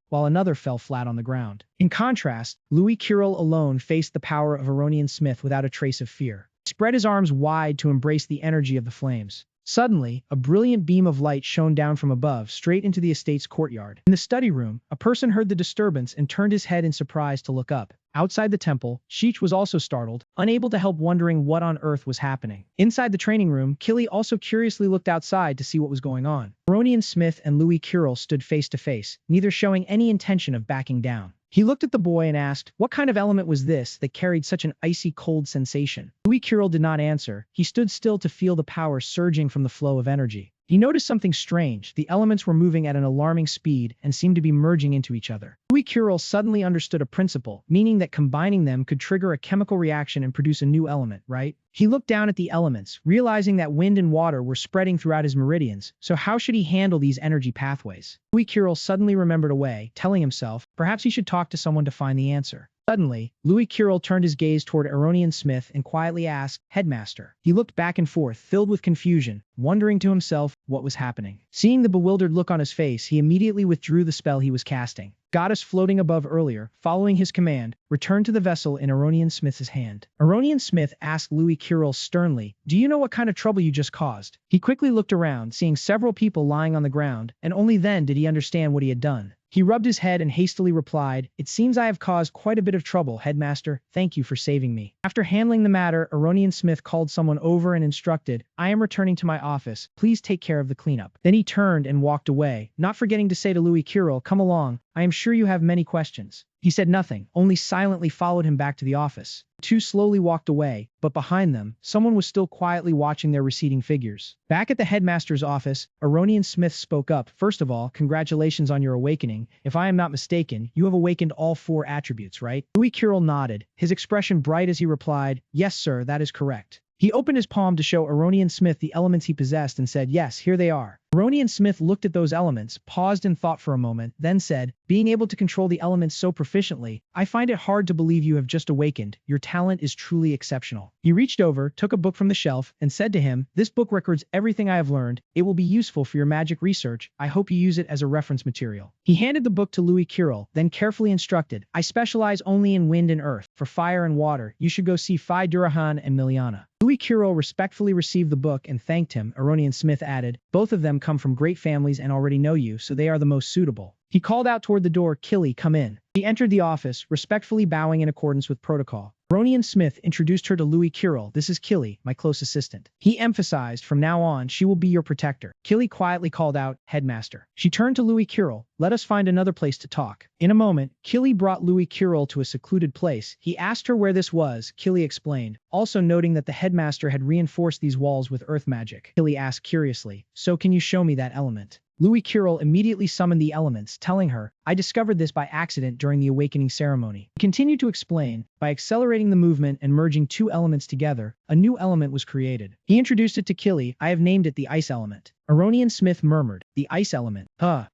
while another fell flat on the ground. In contrast, Louis Curel alone faced the power of Aronian Smith without a trace of fear. He spread his arms wide to embrace the energy of the flames. Suddenly, a brilliant beam of light shone down from above, straight into the estate's courtyard. In the study room, a person heard the disturbance and turned his head in surprise to look up. Outside the temple, Sheech was also startled, unable to help, wondering what on earth was happening. Inside the training room, Killy also curiously looked outside to see what was going on. Aronian Smith and Louis Curel stood face to face, neither showing any intention of backing down. He looked at the boy and asked, "What kind of element was this that carried such an icy cold sensation?" Louis Curel did not answer. He stood still to feel the power surging from the flow of energy. He noticed something strange. The elements were moving at an alarming speed and seemed to be merging into each other. Louis Curel suddenly understood a principle, meaning that combining them could trigger a chemical reaction and produce a new element, right? He looked down at the elements, realizing that wind and water were spreading throughout his meridians, so how should he handle these energy pathways? Louis Curel suddenly remembered a way, telling himself, perhaps he should talk to someone to find the answer. Suddenly, Louis Curel turned his gaze toward Aronian Smith and quietly asked, "Headmaster." He looked back and forth, filled with confusion, wondering to himself what was happening. Seeing the bewildered look on his face, he immediately withdrew the spell he was casting. Goddess floating above earlier, following his command, returned to the vessel in Aronian Smith's hand. Aronian Smith asked Louis Curel sternly, "Do you know what kind of trouble you just caused?" He quickly looked around, seeing several people lying on the ground, and only then did he understand what he had done. He rubbed his head and hastily replied, "It seems I have caused quite a bit of trouble, Headmaster. Thank you for saving me." After handling the matter, Aronian Smith called someone over and instructed, "I am returning to my office. Please take care of the cleanup." Then he turned and walked away, not forgetting to say to Louis Curel, "Come along. I am sure you have many questions." He said nothing, only silently followed him back to the office. The two slowly walked away, but behind them, someone was still quietly watching their receding figures. Back at the headmaster's office, Aronian Smith spoke up. "First of all, congratulations on your awakening. If I am not mistaken, you have awakened all 4 attributes, right?" Louis Curel nodded, his expression bright as he replied, "Yes, sir, that is correct." He opened his palm to show Aronian Smith the elements he possessed and said, "Yes, here they are." Aronian Smith looked at those elements, paused and thought for a moment, then said, "Being able to control the elements so proficiently, I find it hard to believe you have just awakened. Your talent is truly exceptional." He reached over, took a book from the shelf, and said to him, "This book records everything I have learned. It will be useful for your magic research. I hope you use it as a reference material." He handed the book to Louis Kirill, then carefully instructed, "I specialize only in wind and earth. For fire and water, you should go see Phi Durahan and Miliana." Louis Kirill respectfully received the book and thanked him. Aronian Smith added, "Both of them come from great families and already know you, so they are the most suitable." He called out toward the door, "Killy, come in." She entered the office, respectfully bowing in accordance with protocol. Aronian Smith introduced her to Louis Kirill. "This is Killy, my close assistant." He emphasized, "From now on, she will be your protector." Killy quietly called out, "Headmaster." She turned to Louis Kirill. "Let us find another place to talk." In a moment, Killy brought Louis Kirill to a secluded place. He asked her where this was. Killy explained, also noting that the headmaster had reinforced these walls with earth magic. Killy asked curiously, "So can you show me that element?" Louis Kirill immediately summoned the elements, telling her, "I discovered this by accident during the awakening ceremony." He continued to explain, "By accelerating the movement and merging two elements together, a new element was created." He introduced it to Killy. "I have named it the ice element." Aronian Smith murmured, "The ice element?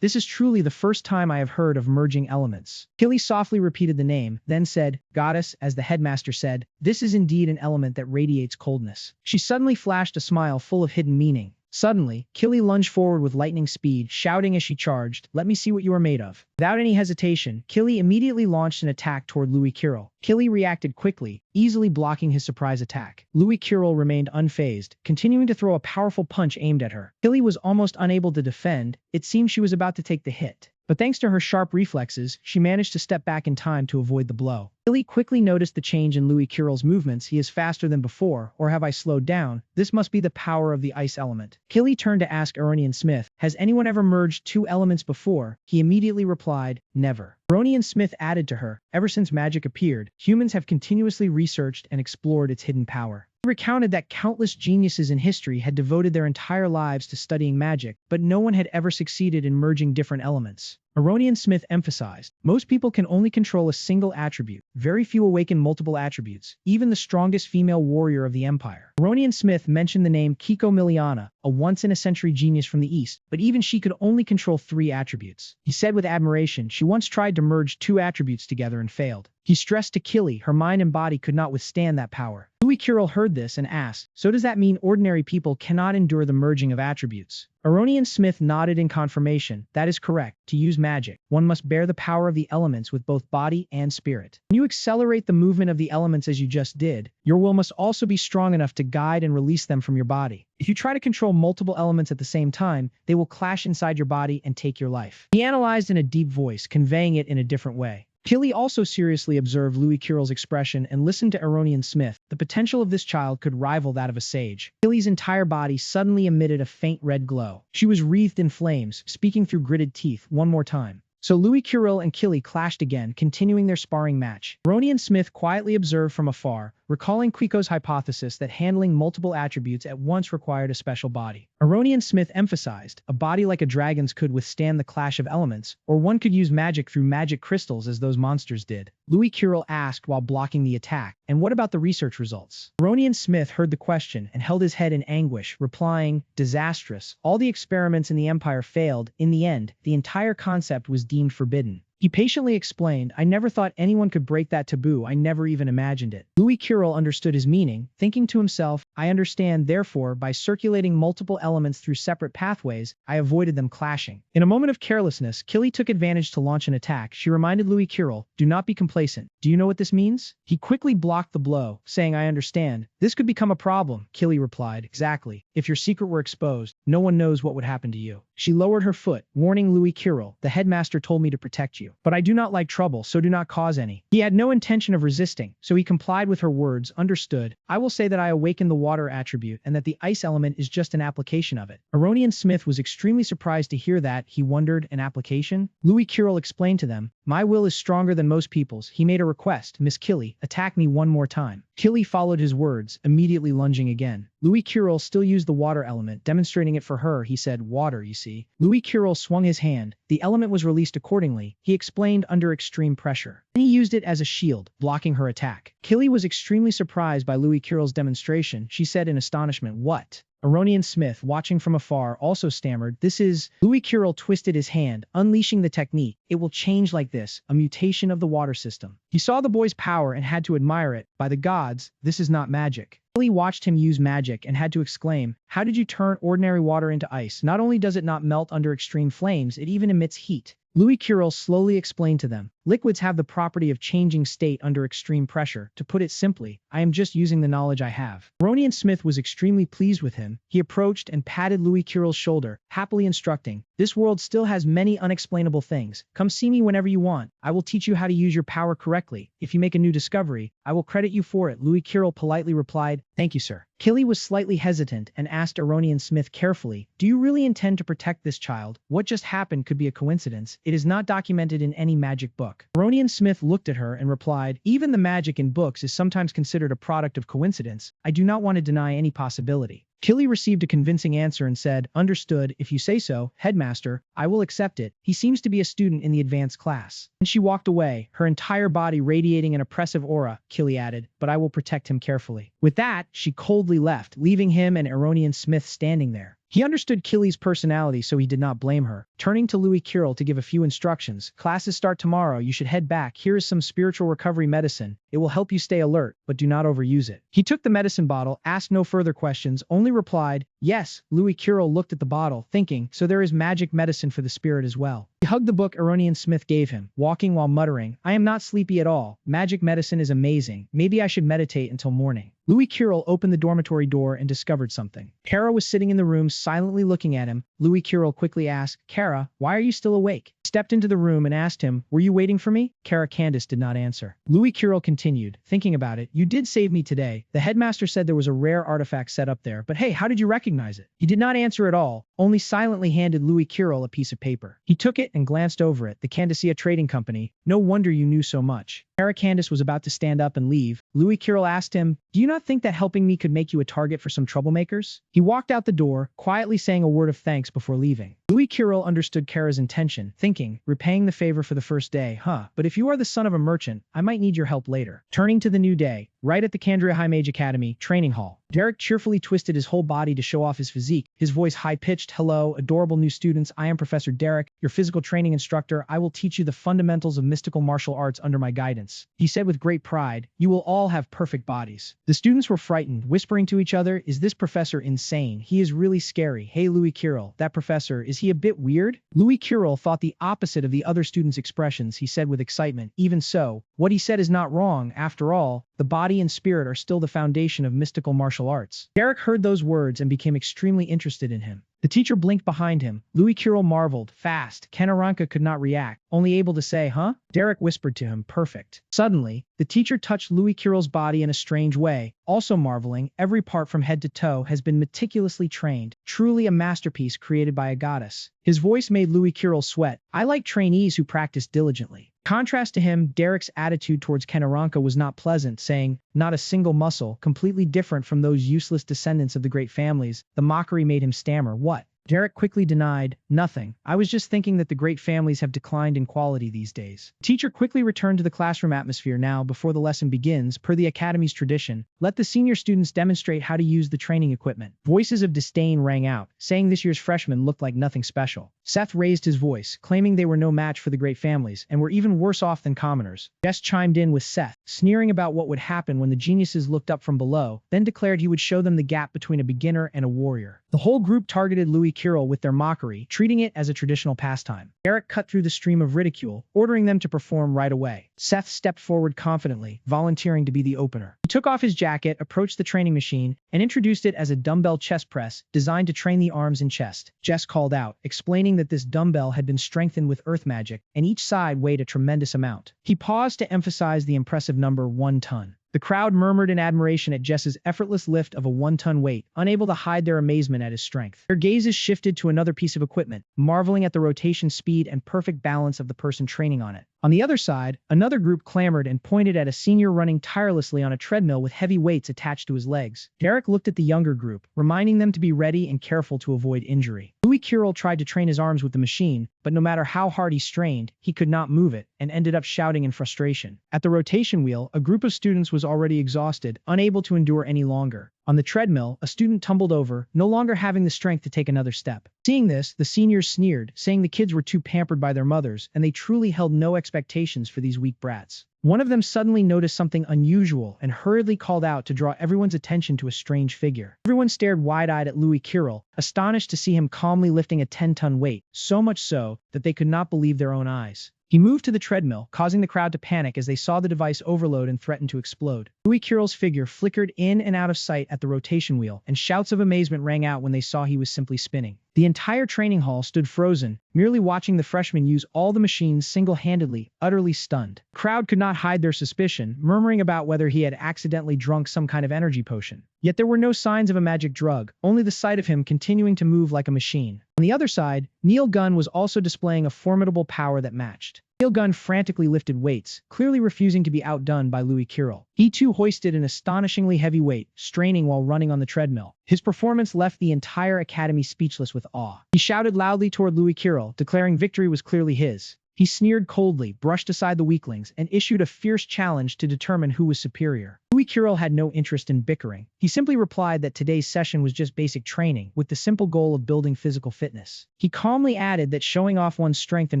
This is truly the first time I have heard of merging elements." Killy softly repeated the name, then said, "Goddess, as the headmaster said, this is indeed an element that radiates coldness." She suddenly flashed a smile full of hidden meaning. Suddenly, Killy lunged forward with lightning speed, shouting as she charged, "Let me see what you are made of." Without any hesitation, Killy immediately launched an attack toward Louis Kirill. Killy reacted quickly, easily blocking his surprise attack. Louis Kirill remained unfazed, continuing to throw a powerful punch aimed at her. Killy was almost unable to defend. It seemed she was about to take the hit. But thanks to her sharp reflexes, she managed to step back in time to avoid the blow. Killy quickly noticed the change in Louis Kirill's movements. He is faster than before, or have I slowed down? This must be the power of the ice element. Killy turned to ask Aronian Smith, "Has anyone ever merged two elements before?" He immediately replied, "Never." Aronian Smith added to her, "Ever since magic appeared, humans have continuously researched and explored its hidden power." He recounted that countless geniuses in history had devoted their entire lives to studying magic, but no one had ever succeeded in merging different elements. Aronian Smith emphasized, "Most people can only control a single attribute. Very few awaken multiple attributes, even the strongest female warrior of the empire." Aronian Smith mentioned the name Kiko Miliana, a once-in-a-century genius from the East, but even she could only control 3 attributes. He said with admiration, "She once tried to merge 2 attributes together and failed." He stressed to Killy, her mind and body could not withstand that power. Louis Kirill heard this and asked, "So does that mean ordinary people cannot endure the merging of attributes?" Aronian Smith nodded in confirmation. "That is correct. To use magic, one must bear the power of the elements with both body and spirit. When you accelerate the movement of the elements as you just did, your will must also be strong enough to guide and release them from your body. If you try to control multiple elements at the same time, they will clash inside your body and take your life." He analyzed in a deep voice, conveying it in a different way. Killy also seriously observed Louis Kirill's expression and listened to Aronian Smith. The potential of this child could rival that of a sage. Killy's entire body suddenly emitted a faint red glow. She was wreathed in flames, speaking through gritted teeth, "One more time." So Louis Kirill and Killy clashed again, continuing their sparring match. Aronian Smith quietly observed from afar, recalling Quiko's hypothesis that handling multiple attributes at once required a special body. Aronian Smith emphasized, "A body like a dragon's could withstand the clash of elements, or one could use magic through magic crystals as those monsters did." Louis Kirill asked while blocking the attack, "And what about the research results?" Aronian Smith heard the question and held his head in anguish, replying, "Disastrous. All the experiments in the Empire failed. In the end, the entire concept was deemed forbidden." He patiently explained, "I never thought anyone could break that taboo. I never even imagined it." Louis Kirill understood his meaning, thinking to himself, "I understand, therefore, by circulating multiple elements through separate pathways, I avoided them clashing." In a moment of carelessness, Killy took advantage to launch an attack. She reminded Louis Kirill, "Do not be complacent. Do you know what this means?" He quickly blocked the blow, saying, "I understand. This could become a problem." Killy replied, "Exactly. If your secret were exposed, no one knows what would happen to you." She lowered her foot, warning Louis Kirill, "The headmaster told me to protect you. But I do not like trouble, so do not cause any." He had no intention of resisting, so he complied with her words. "Understood. I will say that I awakened the water attribute and that the ice element is just an application of it." Aronian Smith was extremely surprised to hear that. He wondered, an application? Louis Kirill explained to them, My will is stronger than most people's. He made a request. Miss Killy, attack me one more time. Killy followed his words, immediately lunging again. Louis Curel still used the water element, demonstrating it for her. He said, water, you see. Louis Curel swung his hand. The element was released accordingly, he explained under extreme pressure. Then he used it as a shield, blocking her attack. Killy was extremely surprised by Louis Curel's demonstration. She said in astonishment, what? Aronian Smith, watching from afar, also stammered, this is... Louis Curel twisted his hand, unleashing the technique. It will change like this, a mutation of the water system. He saw the boy's power and had to admire it. By the gods, this is not magic. Killy watched him use magic and had to exclaim, how did you turn ordinary water into ice? Not only does it not melt under extreme flames, it even emits heat. Louis Curel slowly explained to them, liquids have the property of changing state under extreme pressure. To put it simply, I am just using the knowledge I have. Aronian Smith was extremely pleased with him. He approached and patted Louis Curel's shoulder, happily instructing, this world still has many unexplainable things. Come see me whenever you want. I will teach you how to use your power correctly. If you make a new discovery, I will credit you for it. Louis Curel politely replied, thank you, sir. Killy was slightly hesitant and asked Aronian Smith carefully, do you really intend to protect this child? What just happened could be a coincidence. It is not documented in any magic book. Aronian Smith looked at her and replied, even the magic in books is sometimes considered a product of coincidence. I do not want to deny any possibility. Killy received a convincing answer and said, understood, if you say so, headmaster, I will accept it. He seems to be a student in the advanced class. And she walked away, her entire body radiating an oppressive aura, Killy added, but I will protect him carefully. With that, she coldly left, leaving him and Aronian Smith standing there. He understood Killy's personality, so he did not blame her. Turning to Louis Curel to give a few instructions, classes start tomorrow, you should head back. Here is some spiritual recovery medicine. It will help you stay alert, but do not overuse it. He took the medicine bottle, asked no further questions, only replied, yes. Louis Curel looked at the bottle, thinking, so there is magic medicine for the spirit as well. He hugged the book Aronian Smith gave him, walking while muttering, I am not sleepy at all. Magic medicine is amazing. Maybe I should meditate until morning. Louis Curel opened the dormitory door and discovered something. Kara was sitting in the room silently looking at him. Louis Curel quickly asked, Kara, why are you still awake? He stepped into the room and asked him, were you waiting for me? Kara Candace did not answer. Louis Curel continued, thinking about it, you did save me today. The headmaster said there was a rare artifact set up there, but hey, how did you recognize it? He did not answer at all, only silently handed Louis Curel a piece of paper. He took it and glanced over it. The Candacia Trading Company. No wonder you knew so much. Kara Candace was about to stand up and leave. Louis Curel asked him, do you not think that helping me could make you a target for some troublemakers? He walked out the door, quietly saying a word of thanks before leaving. Louis Curel understood Kara's intention, thinking, repaying the favor for the first day, but if you are the son of a merchant, I might need your help later. Turning to the new day, right at the Candria High Mage Academy training hall, Derek cheerfully twisted his whole body to show off his physique, his voice high-pitched, hello, adorable new students, I am Professor Derek, your physical training instructor. I will teach you the fundamentals of mystical martial arts under my guidance. He said with great pride, you will all have perfect bodies. The students were frightened, whispering to each other, is this professor insane? He is really scary. Hey Louis Curel, that professor, is he a bit weird? Louis Curel thought the opposite of the other students' expressions. He said with excitement, even so, what he said is not wrong. After all, the body and spirit are still the foundation of mystical martial arts. Derek heard those words and became extremely interested in him. The teacher blinked behind him. Louis Curel marveled. Fast. Kanaranka could not react, only able to say, huh? Derek whispered to him, perfect. Suddenly, the teacher touched Louis Curel's body in a strange way, also marveling, every part from head to toe has been meticulously trained, truly a masterpiece created by a goddess. His voice made Louis Curel sweat. I like trainees who practice diligently. Contrast to him, Derek's attitude towards Kanaranka was not pleasant, saying, not a single muscle, completely different from those useless descendants of the great families. The mockery made him stammer, what? Derek quickly denied, nothing. I was just thinking that the great families have declined in quality these days. Teacher quickly returned to the classroom atmosphere now before the lesson begins. Per the academy's tradition, let the senior students demonstrate how to use the training equipment. Voices of disdain rang out, saying this year's freshmen looked like nothing special. Seth raised his voice, claiming they were no match for the great families and were even worse off than commoners. Jess chimed in with Seth, sneering about what would happen when the geniuses looked up from below, then declared he would show them the gap between a beginner and a warrior. The whole group targeted Louis Curel with their mockery, treating it as a traditional pastime. Eric cut through the stream of ridicule, ordering them to perform right away. Seth stepped forward confidently, volunteering to be the opener. He took off his jacket, approached the training machine, and introduced it as a dumbbell chest press, designed to train the arms and chest. Jess called out, explaining that this dumbbell had been strengthened with earth magic, and each side weighed a tremendous amount. He paused to emphasize the impressive number 1 ton. The crowd murmured in admiration at Jess's effortless lift of a 1-ton weight, unable to hide their amazement at his strength. Their gazes shifted to another piece of equipment, marveling at the rotation speed and perfect balance of the person training on it. On the other side, another group clamored and pointed at a senior running tirelessly on a treadmill with heavy weights attached to his legs. Derek looked at the younger group, reminding them to be ready and careful to avoid injury. Louis Kirill tried to train his arms with the machine, but no matter how hard he strained, he could not move it, and ended up shouting in frustration. At the rotation wheel, a group of students was already exhausted, unable to endure any longer. On the treadmill, a student tumbled over, no longer having the strength to take another step. Seeing this, the seniors sneered, saying the kids were too pampered by their mothers, and they truly held no expectations for these weak brats. One of them suddenly noticed something unusual and hurriedly called out to draw everyone's attention to a strange figure. Everyone stared wide-eyed at Louis Kirill, astonished to see him calmly lifting a 10-ton weight, so much so that they could not believe their own eyes. He moved to the treadmill, causing the crowd to panic as they saw the device overload and threaten to explode. Louis Kirill's figure flickered in and out of sight at the rotation wheel, and shouts of amazement rang out when they saw he was simply spinning. The entire training hall stood frozen, merely watching the freshman use all the machines single-handedly, utterly stunned. The crowd could not hide their suspicion, murmuring about whether he had accidentally drunk some kind of energy potion. Yet there were no signs of a magic drug, only the sight of him continuing to move like a machine. On the other side, Neil Gunn was also displaying a formidable power that matched. Neil Gunn frantically lifted weights, clearly refusing to be outdone by Louis Kirill. He too hoisted an astonishingly heavy weight, straining while running on the treadmill. His performance left the entire academy speechless with awe. He shouted loudly toward Louis Kirill, declaring victory was clearly his. He sneered coldly, brushed aside the weaklings, and issued a fierce challenge to determine who was superior. Louis Kirill had no interest in bickering. He simply replied that today's session was just basic training, with the simple goal of building physical fitness. He calmly added that showing off one's strength in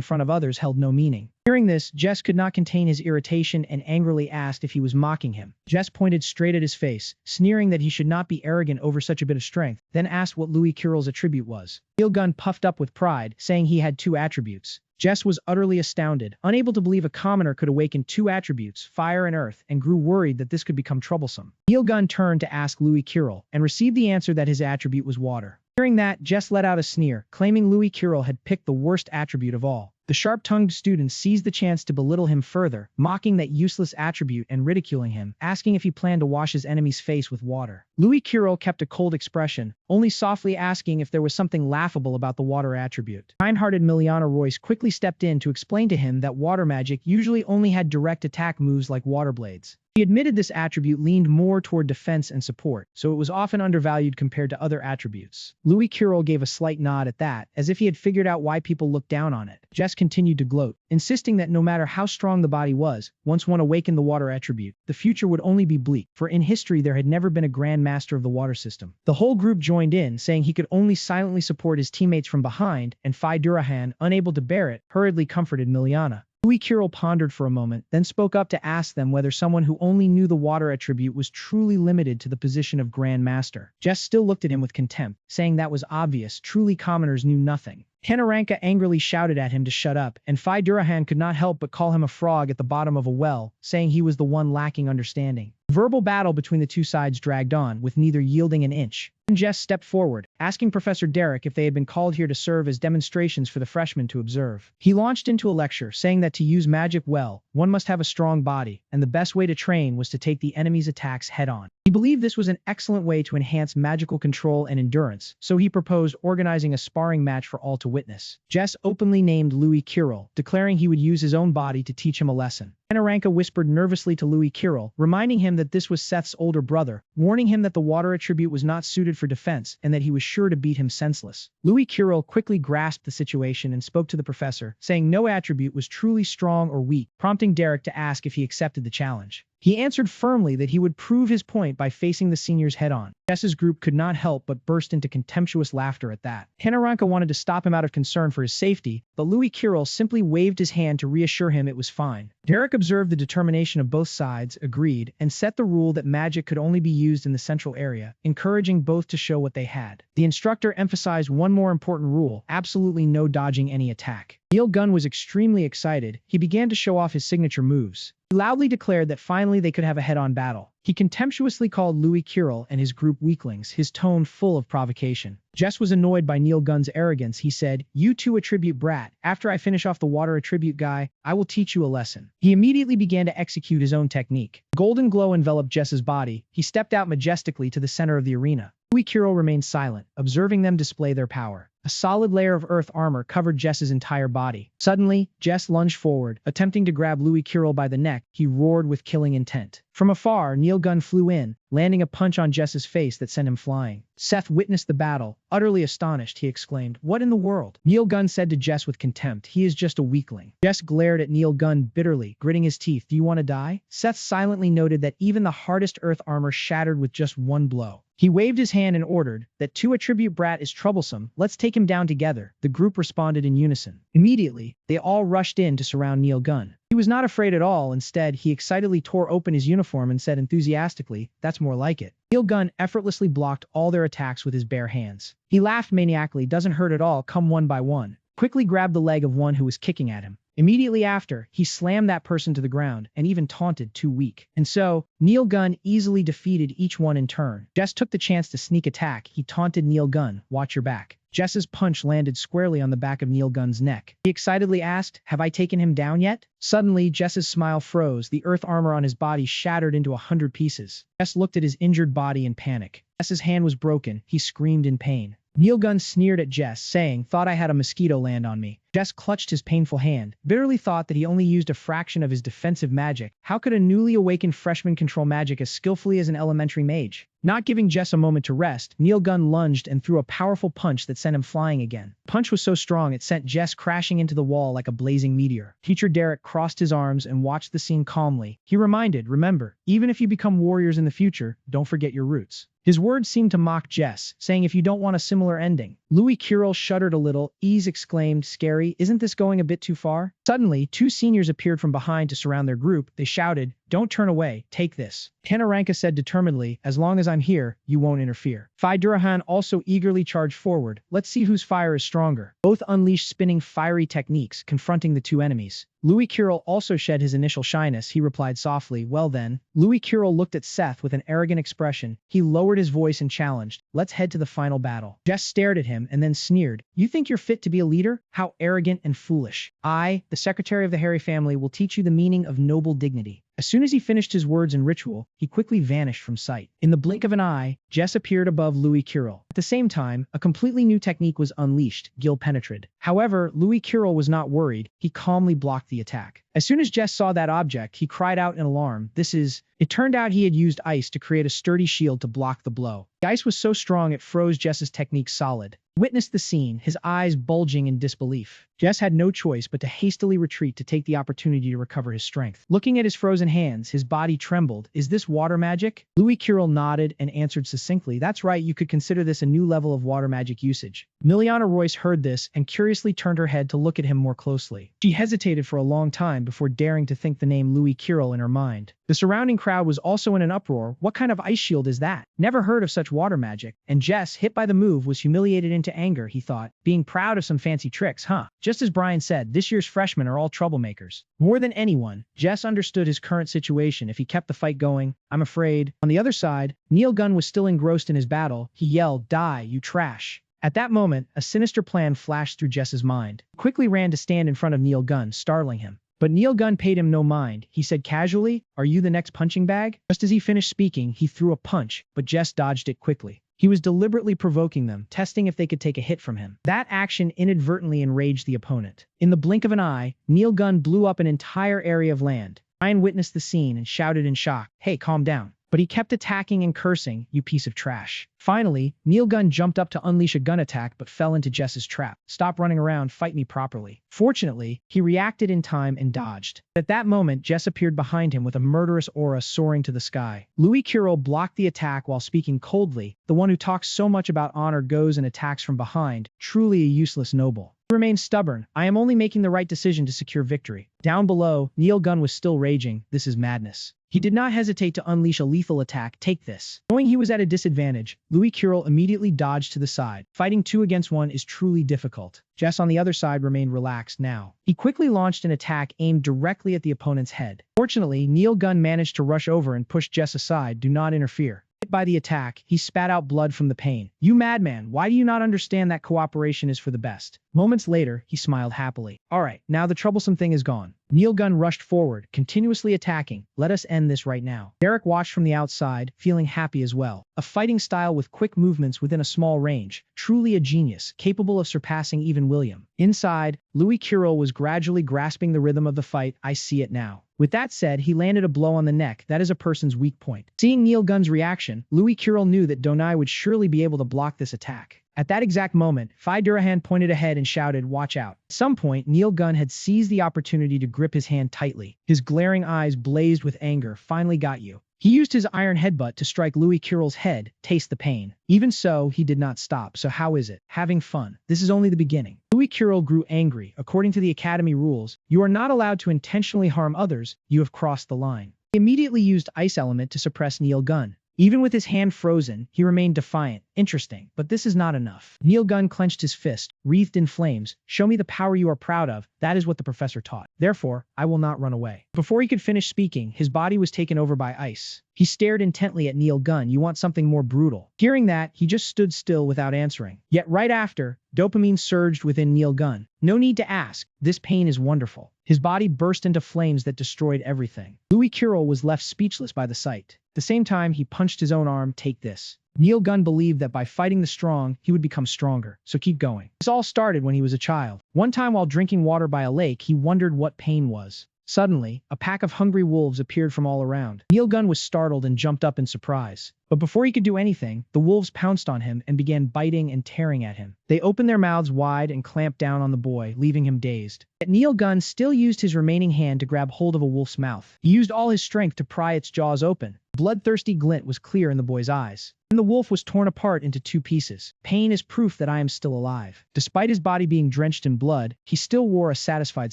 front of others held no meaning. Hearing this, Jess could not contain his irritation and angrily asked if he was mocking him. Jess pointed straight at his face, sneering that he should not be arrogant over such a bit of strength, then asked what Louis Kirill's attribute was. Neil Gunn puffed up with pride, saying he had 2 attributes. Jess was utterly astounded, unable to believe a commoner could awaken 2 attributes, fire and earth, and grew worried that this could become troublesome. Neil Gunn turned to ask Louis Kirill, and received the answer that his attribute was water. Hearing that, Jess let out a sneer, claiming Louis Kirill had picked the worst attribute of all. The sharp-tongued student seized the chance to belittle him further, mocking that useless attribute and ridiculing him, asking if he planned to wash his enemy's face with water. Louis Kirill kept a cold expression, only softly asking if there was something laughable about the water attribute. Kind-hearted Miliana Royce quickly stepped in to explain to him that water magic usually only had direct attack moves like water blades. He admitted this attribute leaned more toward defense and support, so it was often undervalued compared to other attributes. Louis Kirill gave a slight nod at that, as if he had figured out why people looked down on it. Jess continued to gloat, insisting that no matter how strong the body was, once one awakened the water attribute, the future would only be bleak, for in history there had never been a grand master of the water system. The whole group joined in, saying he could only silently support his teammates from behind, and Phi Durahan, unable to bear it, hurriedly comforted Miliana. Louis Kirill pondered for a moment, then spoke up to ask them whether someone who only knew the water attribute was truly limited to the position of Grand Master. Jess still looked at him with contempt, saying that was obvious, truly commoners knew nothing. Hanaranka angrily shouted at him to shut up, and Phi Durahan could not help but call him a frog at the bottom of a well, saying he was the one lacking understanding. The verbal battle between the two sides dragged on, with neither yielding an inch. Jess stepped forward, asking Professor Derek if they had been called here to serve as demonstrations for the freshmen to observe. He launched into a lecture, saying that to use magic well, one must have a strong body, and the best way to train was to take the enemy's attacks head-on. He believed this was an excellent way to enhance magical control and endurance, so he proposed organizing a sparring match for all to witness. Jess openly named Louis Kirill, declaring he would use his own body to teach him a lesson. Hanaranka whispered nervously to Louis Kirill, reminding him that this was Seth's older brother, warning him that the water attribute was not suited for defense and that he was sure to beat him senseless. Louis Kirill quickly grasped the situation and spoke to the professor, saying no attribute was truly strong or weak, prompting Derek to ask if he accepted the challenge. He answered firmly that he would prove his point by facing the seniors head-on. Jess's group could not help but burst into contemptuous laughter at that. Hanaranka wanted to stop him out of concern for his safety, but Louis Kirill simply waved his hand to reassure him it was fine. Derek observed the determination of both sides, agreed, and set the rule that magic could only be used in the central area, encouraging both to show what they had. The instructor emphasized one more important rule: absolutely no dodging any attack. Neil Gunn was extremely excited. He began to show off his signature moves. He loudly declared that finally they could have a head-on battle. He contemptuously called Louis Kirill and his group weaklings, his tone full of provocation. Jess was annoyed by Neil Gunn's arrogance. He said, "You two attribute brat. After I finish off the water attribute guy, I will teach you a lesson." He immediately began to execute his own technique. Golden glow enveloped Jess's body. He stepped out majestically to the center of the arena. Louis Kirill remained silent, observing them display their power. A solid layer of earth armor covered Jess's entire body. Suddenly, Jess lunged forward, attempting to grab Louis Kirill by the neck. He roared with killing intent. From afar, Neil Gunn flew in, landing a punch on Jess's face that sent him flying. Seth witnessed the battle. Utterly astonished, he exclaimed, "What in the world?" Neil Gunn said to Jess with contempt, "He is just a weakling." Jess glared at Neil Gunn bitterly, gritting his teeth. "Do you want to die?" Seth silently noted that even the hardest earth armor shattered with just one blow. He waved his hand and ordered, "That two attribute brat is troublesome. Let's take him down together." The group responded in unison. Immediately, they all rushed in to surround Neil Gunn. He was not afraid at all. Instead, he excitedly tore open his uniform and said enthusiastically, "That's more like it." Neil Gunn effortlessly blocked all their attacks with his bare hands. He laughed maniacally. "Doesn't hurt at all. Come one by one." Quickly grabbed the leg of one who was kicking at him. Immediately after, he slammed that person to the ground and even taunted "too weak." And so, Neil Gunn easily defeated each one in turn. Jess took the chance to sneak attack. He taunted Neil Gunn, "Watch your back." Jess's punch landed squarely on the back of Neil Gunn's neck. He excitedly asked, "Have I taken him down yet?" Suddenly, Jess's smile froze. The earth armor on his body shattered into 100 pieces. Jess looked at his injured body in panic. Jess's hand was broken. He screamed in pain. Neil Gunn sneered at Jess, saying, "Thought I had a mosquito land on me." Jess clutched his painful hand, bitterly thought that he only used a fraction of his defensive magic. How could a newly awakened freshman control magic as skillfully as an elementary mage? Not giving Jess a moment to rest, Neil Gunn lunged and threw a powerful punch that sent him flying again. The punch was so strong it sent Jess crashing into the wall like a blazing meteor. Teacher Derek crossed his arms and watched the scene calmly. He reminded, "Remember, even if you become warriors in the future, don't forget your roots." His words seemed to mock Jess, saying, "If you don't want a similar ending." Louis Kirill shuddered a little. Ease exclaimed, "Scary, isn't this going a bit too far?" Suddenly, two seniors appeared from behind to surround their group. They shouted, "Don't turn away, take this." Kanaranka said determinedly, "As long as I'm here, you won't interfere." Phi Durahan also eagerly charged forward. "Let's see whose fire is stronger." Both unleashed spinning fiery techniques, confronting the two enemies. Louis Kirill also shed his initial shyness. He replied softly, "Well then." Louis Kirill looked at Seth with an arrogant expression. He lowered his voice and challenged, "Let's head to the final battle." Jess stared at him and then sneered, "You think you're fit to be a leader? How arrogant and foolish. I, the secretary of the Harry family, will teach you the meaning of noble dignity." As soon as he finished his words and ritual, he quickly vanished from sight. In the blink of an eye, Jess appeared above Louis Kirill. At the same time, a completely new technique was unleashed, Gil Penetrate. However, Louis Kirill was not worried. He calmly blocked the attack. As soon as Jess saw that object, he cried out in alarm, "This is..." It turned out he had used ice to create a sturdy shield to block the blow. The ice was so strong it froze Jess's technique solid. Witnessed the scene, his eyes bulging in disbelief. Jess had no choice but to hastily retreat to take the opportunity to recover his strength. Looking at his frozen hands, his body trembled. "Is this water magic?" Louis Kirill nodded and answered succinctly, "That's right, you could consider this a new level of water magic usage." Miliana Royce heard this and curiously turned her head to look at him more closely. She hesitated for a long time before daring to think the name Louis Kirill in her mind. The surrounding crowd was also in an uproar. What kind of ice shield is that? Never heard of such water magic. And Jess, hit by the move, was humiliated into anger, he thought. Being proud of some fancy tricks, huh? Just as Brian said, this year's freshmen are all troublemakers. More than anyone, Jess understood his current situation. If he kept the fight going, I'm afraid. On the other side, Neil Gunn was still engrossed in his battle. He yelled, "Die, you trash." At that moment, a sinister plan flashed through Jess's mind. He quickly ran to stand in front of Neil Gunn, startling him. But Neil Gunn paid him no mind. He said casually, "Are you the next punching bag?" Just as he finished speaking, he threw a punch, but Jess dodged it quickly. He was deliberately provoking them, testing if they could take a hit from him. That action inadvertently enraged the opponent. In the blink of an eye, Neil Gunn blew up an entire area of land. Ryan witnessed the scene and shouted in shock, "Hey, calm down." But he kept attacking and cursing, "You piece of trash." Finally, Neil Gunn jumped up to unleash a gun attack but fell into Jess's trap. "Stop running around, fight me properly." Fortunately, he reacted in time and dodged. At that moment, Jess appeared behind him with a murderous aura soaring to the sky. Louis Kirill blocked the attack while speaking coldly. "The one who talks so much about honor goes and attacks from behind. Truly a useless noble." He remained stubborn. I am only making the right decision to secure victory. Down below, Neil Gunn was still raging. This is madness. He did not hesitate to unleash a lethal attack. Take this. Knowing he was at a disadvantage, Louis Curl immediately dodged to the side. Fighting 2 against 1 is truly difficult. Jess on the other side remained relaxed now. He quickly launched an attack aimed directly at the opponent's head. Fortunately, Neil Gunn managed to rush over and push Jess aside. Do not interfere. Hit by the attack, he spat out blood from the pain. You madman, why do you not understand that cooperation is for the best? Moments later, he smiled happily. Alright, now the troublesome thing is gone. Neil Gunn rushed forward, continuously attacking. Let us end this right now. Derek watched from the outside, feeling happy as well. A fighting style with quick movements within a small range. Truly a genius, capable of surpassing even William. Inside, Louis Curl was gradually grasping the rhythm of the fight. I see it now. With that said, he landed a blow on the neck. That is a person's weak point. Seeing Neil Gunn's reaction, Louis Curl knew that Donai would surely be able to block this attack. At that exact moment, Phi Durahan pointed ahead and shouted, watch out. At some point, Neil Gunn had seized the opportunity to grip his hand tightly. His glaring eyes blazed with anger. Finally got you. He used his iron headbutt to strike Louis Curl's head. Taste the pain. Even so, he did not stop. So how is it? Having fun. This is only the beginning. Louis Curl grew angry. According to the Academy rules, you are not allowed to intentionally harm others. You have crossed the line. He immediately used Ice Element to suppress Neil Gunn. Even with his hand frozen, he remained defiant. Interesting, but this is not enough. Neil Gunn clenched his fist, wreathed in flames. Show me the power you are proud of. That is what the professor taught. Therefore, I will not run away. Before he could finish speaking, his body was taken over by ice. He stared intently at Neil Gunn. You want something more brutal. Hearing that, he just stood still without answering. Yet right after, dopamine surged within Neil Gunn. No need to ask. This pain is wonderful. His body burst into flames that destroyed everything. Louis Curl was left speechless by the sight. At the same time, he punched his own arm. Take this. Neil Gunn believed that by fighting the strong, he would become stronger. So keep going. This all started when he was a child. One time while drinking water by a lake, he wondered what pain was. Suddenly, a pack of hungry wolves appeared from all around. Neil Gunn was startled and jumped up in surprise. But before he could do anything, the wolves pounced on him and began biting and tearing at him. They opened their mouths wide and clamped down on the boy, leaving him dazed. Yet Neil Gunn still used his remaining hand to grab hold of a wolf's mouth. He used all his strength to pry its jaws open. A bloodthirsty glint was clear in the boy's eyes. And the wolf was torn apart into 2 pieces. Pain is proof that I am still alive. Despite his body being drenched in blood, he still wore a satisfied